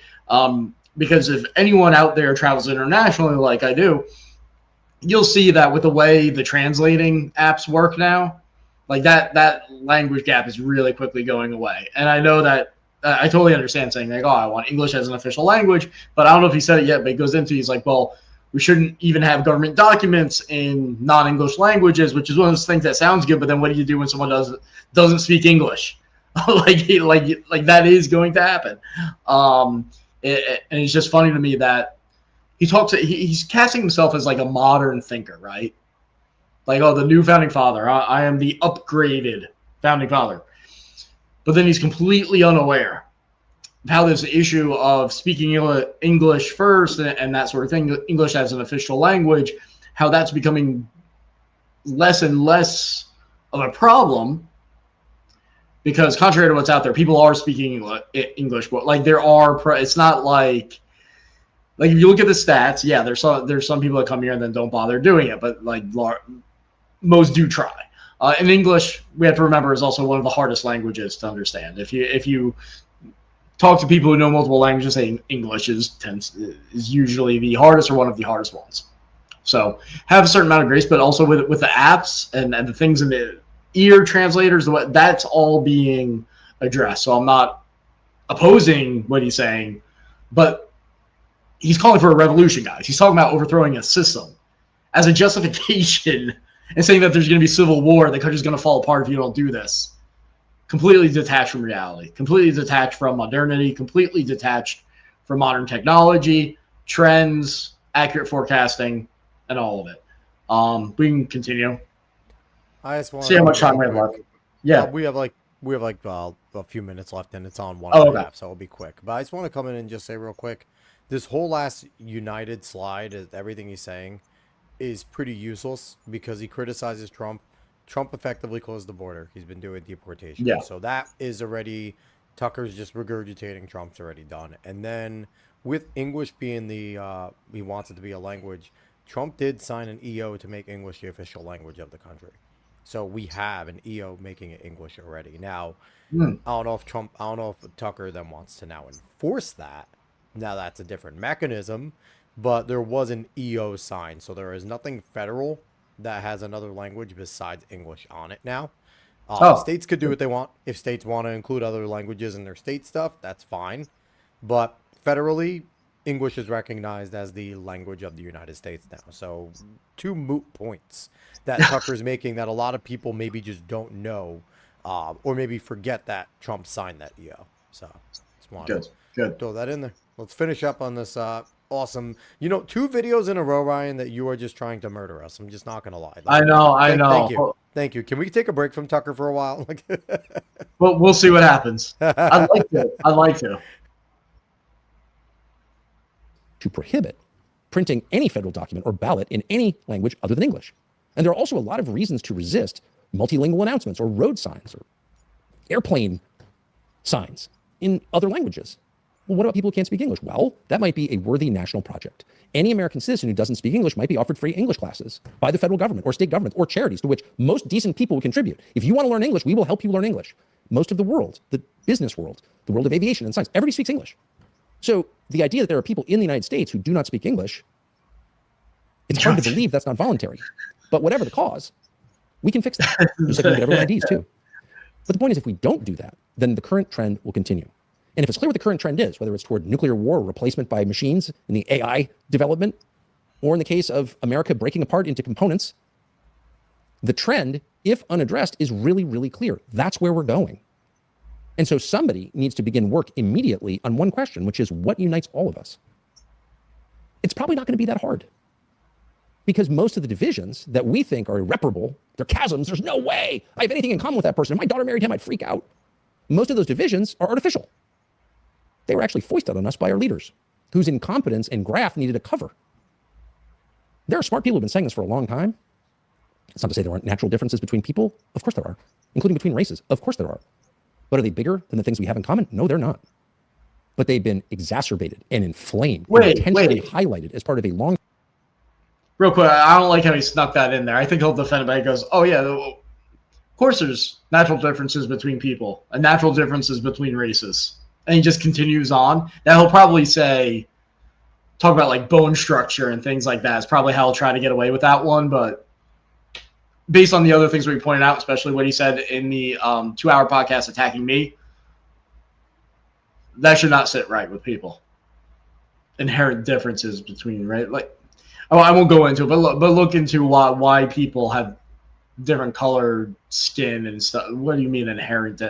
Because if anyone out there travels internationally like I do, you'll see that with the way the translating apps work now, Like that language gap is really quickly going away. And I know that I totally understand saying like, oh, I want English as an official language, but I don't know if he said it yet, but he goes into, he's like, well, we shouldn't even have government documents in non-English languages, which is one of those things that sounds good, but then what do you do when someone doesn't speak English? like that is going to happen. And it's just funny to me that he's casting himself as like a modern thinker, right? Like, oh, the new founding father. I am the upgraded founding father. But then he's completely unaware of how this issue of speaking English first and that sort of thing, English as an official language, how that's becoming less and less of a problem. Because contrary to what's out there, people are speaking English. But like it's not like if you look at the stats, yeah, there's some people that come here and then don't bother doing it. But like most do try. And English, we have to remember, is also one of the hardest languages to understand. If you talk to people who know multiple languages, saying English is usually the hardest or one of the hardest ones. So have a certain amount of grace, but also with the apps and the things in the ear translators, that's all being addressed. So I'm not opposing what he's saying, but he's calling for a revolution, guys. He's talking about overthrowing a system as a justification and saying that there's going to be civil war, the country's going to fall apart if you don't do this. Completely detached from reality, completely detached from modernity, completely detached from modern technology, trends, accurate forecasting, and all of it. We can continue. I just want See how much time we have left. Yeah, we have like a few minutes left, and it's on 1 okay. so it'll be quick. But I just want to come in and just say real quick, this whole last United slide, everything he's saying, is pretty useless because he criticizes Trump. Trump effectively closed the border. He's been doing deportation. Yeah. So that is already, Tucker's just regurgitating Trump's already done. And then with English being he wants it to be a language, Trump did sign an EO to make English the official language of the country. So we have an EO making it English already. Now, I don't know if Tucker then wants to now enforce that. Now that's a different mechanism. But there was an EO sign, so there is nothing federal that has another language besides English on it now. States could do what they want. If states want to include other languages in their state stuff, that's fine. But federally, English is recognized as the language of the United States now. So 2 moot points that Tucker's making that a lot of people maybe just don't know or maybe forget that Trump signed that EO. So just want to throw that in there. Let's finish up on this awesome, 2 videos in a row, Ryan, that you are just trying to murder us. I'm just not gonna lie. I know. Thank you. Can we take a break from Tucker for a while? Well, we'll see what happens. I'd like to. To prohibit printing any federal document or ballot in any language other than English. And there are also a lot of reasons to resist multilingual announcements or road signs or airplane signs in other languages. Well, what about people who can't speak English? Well, that might be a worthy national project. Any American citizen who doesn't speak English might be offered free English classes by the federal government or state government or charities to which most decent people will contribute. If you want to learn English, we will help you learn English. Most of the world, the business world, the world of aviation and science, everybody speaks English. So the idea that there are people in the United States who do not speak English, it's hard to believe that's not voluntary. But whatever the cause, we can fix that. Just like we get everyone IDs too. But the point is, if we don't do that, then the current trend will continue. And if it's clear what the current trend is, whether it's toward nuclear war or replacement by machines in the AI development, or in the case of America breaking apart into components, the trend, if unaddressed, is really, really clear. That's where we're going. And so somebody needs to begin work immediately on one question, which is what unites all of us? It's probably not going to be that hard. Because most of the divisions that we think are irreparable, they're chasms, there's no way I have anything in common with that person. If my daughter married him, I'd freak out. Most of those divisions are artificial. They were actually foisted on us by our leaders, whose incompetence and graft needed a cover. There are smart people who've been saying this for a long time. It's not to say there aren't natural differences between people. Of course there are. Including between races. Of course there are. But are they bigger than the things we have in common? No, they're not. But they've been exacerbated and inflamed and intentionally highlighted as part of a long... Real quick, I don't like how he snuck that in there. I think he'll defend it by he goes, oh yeah, of course there's natural differences between people and natural differences between races. And he just continues on. Now he'll probably talk about like bone structure and things like that. It's probably how he'll try to get away with that one, but based on the other things we pointed out, especially what he said in the 2-hour podcast attacking me, that should not sit right with people. Inherent differences between, right? Like, I won't go into it, but look into why people have different colored skin and stuff. What do you mean inherent?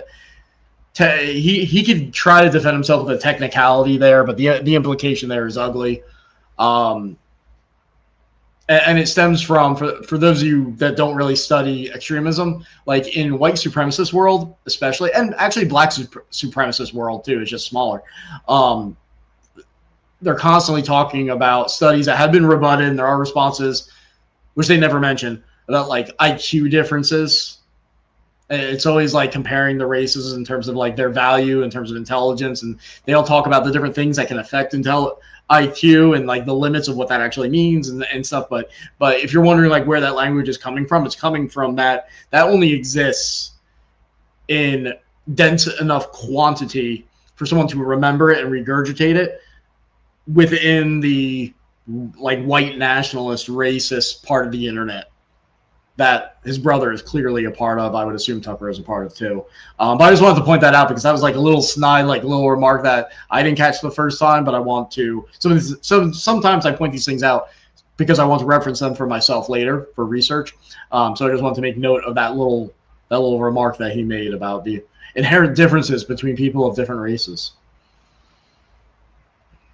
He could try to defend himself with a technicality there, but the implication there is ugly. And it stems from, for those of you that don't really study extremism, like in white supremacist world, especially, and actually black supremacist world too, is just smaller. They're constantly talking about studies that have been rebutted, and there are responses, which they never mention, about like IQ differences. It's always like comparing the races in terms of like their value in terms of intelligence, and they all talk about the different things that can affect IQ and like the limits of what that actually means and stuff. But if you're wondering like where that language is coming from, it's coming from that only exists in dense enough quantity for someone to remember it and regurgitate it within the like white nationalist racist part of the internet that his brother is clearly a part of. I would assume Tucker is a part of too. But I just wanted to point that out because that was like a little snide, like little remark that I didn't catch the first time, but I want to. So sometimes I point these things out because I want to reference them for myself later for research. So I just want to make note of that little remark that he made about the inherent differences between people of different races.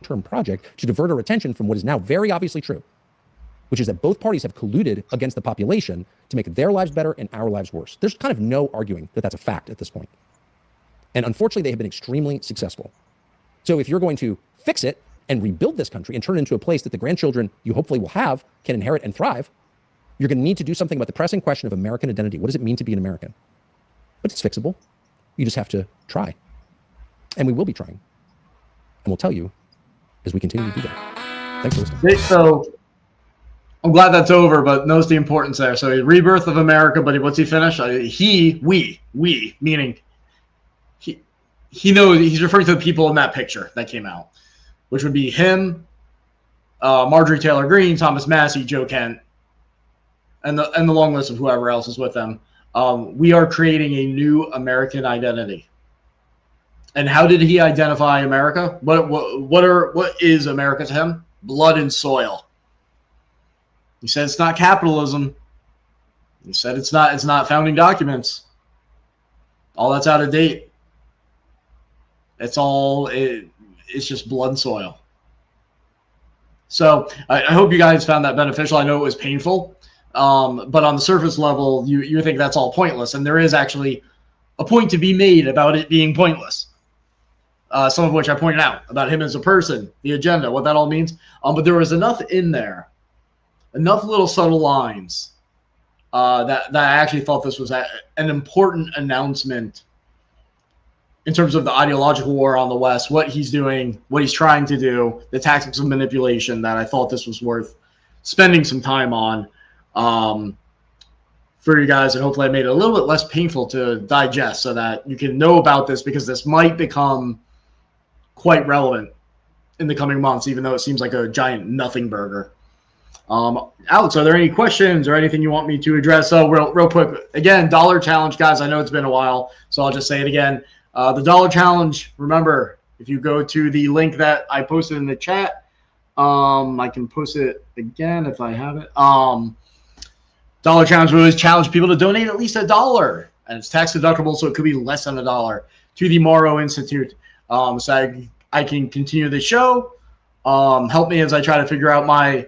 Term project to divert our attention from what is now very obviously true, which is that both parties have colluded against the population to make their lives better and our lives worse. There's kind of no arguing that that's a fact at this point. And unfortunately, they have been extremely successful. So if you're going to fix it and rebuild this country and turn it into a place that the grandchildren you hopefully will have can inherit and thrive, you're going to need to do something about the pressing question of American identity. What does it mean to be an American? But it's fixable. You just have to try. And we will be trying. And we'll tell you as we continue to do that. Thanks for listening. So I'm glad that's over, but knows the importance there. So rebirth of America, but what's he finish? We, meaning he knows, he's referring to the people in that picture that came out, which would be him, Marjorie Taylor Greene, Thomas Massey, Joe Kent, and the long list of whoever else is with them. We are creating a new American identity. And how did he identify America? What is America to him? Blood and soil. He said it's not capitalism. He said it's not founding documents. All that's out of date. It's just blood and soil. So I hope you guys found that beneficial. I know it was painful, but on the surface level, you think that's all pointless, and there is actually a point to be made about it being pointless. Some of which I pointed out about him as a person, the agenda, what that all means. But there was enough in there, enough little subtle lines that I actually thought this was an important announcement in terms of the ideological war on the West, what he's doing, what he's trying to do, the tactics of manipulation, that I thought this was worth spending some time on for you guys. And hopefully I made it a little bit less painful to digest so that you can know about this, because this might become quite relevant in the coming months, even though it seems like a giant nothing burger. Alex, are there any questions or anything you want me to address? So real quick, again, dollar challenge, guys. I know it's been a while, so I'll just say it again. The dollar challenge, remember, if you go to the link that I posted in the chat, I can post it again if I have it. Dollar challenge, we always challenge people to donate at least $1, and it's tax deductible, so it could be less than $1 to the Morrow Institute. So I can continue the show. Help me as I try to figure out my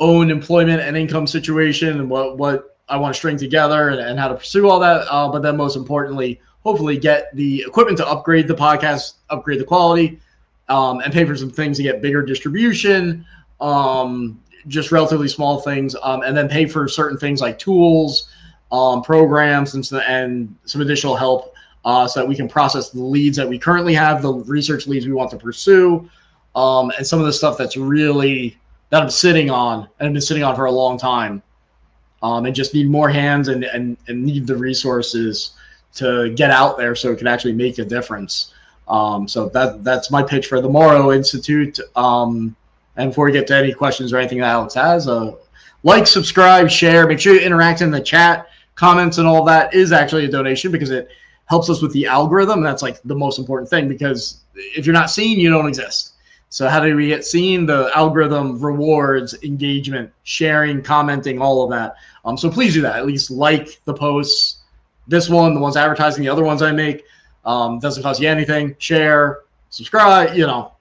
own employment and income situation and what I want to string together and how to pursue all that. But then most importantly, hopefully get the equipment to upgrade the podcast, upgrade the quality, and pay for some things to get bigger distribution, just relatively small things, and then pay for certain things like tools, programs, and some additional help so that we can process the leads that we currently have, the research leads we want to pursue, and some of the stuff that I'm sitting on and have been sitting on for a long time, and just need more hands and need the resources to get out there so it can actually make a difference. So that's my pitch for the Morrow Institute. And before we get to any questions or anything that Alex has, like, subscribe, share. Make sure you interact in the chat. Comments and all that is actually a donation because it helps us with the algorithm. That's like the most important thing, because if you're not seen, you don't exist. So how do we get seen? The algorithm rewards engagement, sharing, commenting, all of that. So please do that. At least like the posts. This one, the ones advertising, the other ones I make. Doesn't cost you anything. Share, subscribe,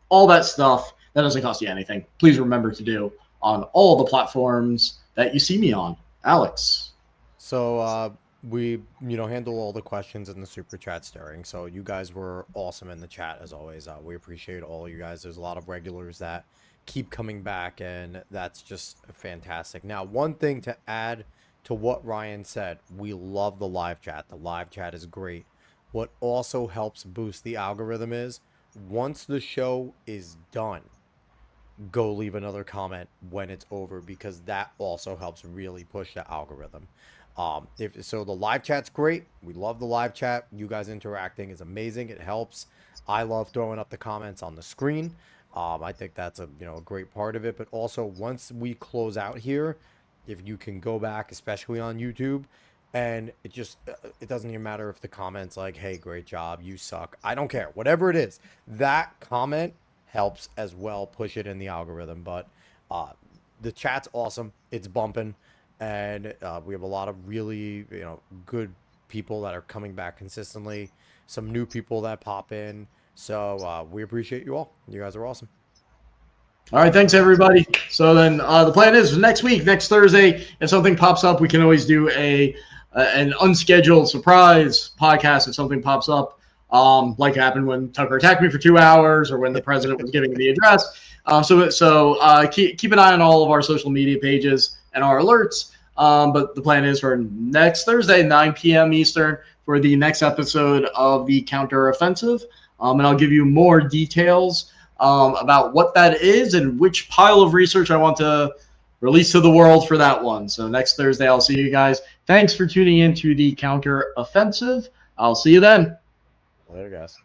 all that stuff. That doesn't cost you anything. Please remember to do on all the platforms that you see me on. Alex. So we handle all the questions in the super chat staring. So you guys were awesome in the chat as always. We appreciate all you guys. There's a lot of regulars that keep coming back, and that's just fantastic. Now, one thing to add to what Ryan said, we love the live chat. The live chat is great. What also helps boost the algorithm is once the show is done, go leave another comment when it's over, because that also helps really push the algorithm. So the live chat's great. We love the live chat. You guys interacting is amazing. It helps. I love throwing up the comments on the screen. I think that's a great part of it. But also, once we close out here, if you can go back, especially on YouTube, and it doesn't even matter if the comment's like, hey, great job, you suck, I don't care, whatever it is, that comment helps as well push it in the algorithm. But the chat's awesome. It's bumping, and we have a lot of really good people that are coming back consistently, some new people that pop in. So we appreciate you all. You guys are awesome. All right, thanks everybody. So then the plan is next week, next Thursday, if something pops up, we can always do an unscheduled surprise podcast if something pops up, like happened when Tucker attacked me for 2 hours, or when the president was giving the address. So keep an eye on all of our social media pages and our alerts. But the plan is for next Thursday, 9 p.m. Eastern, for the next episode of the Counteroffensive. And I'll give you more details about what that is and which pile of research I want to release to the world for that one. So next Thursday, I'll see you guys. Thanks for tuning in to the Counteroffensive. I'll see you then. Later, guys.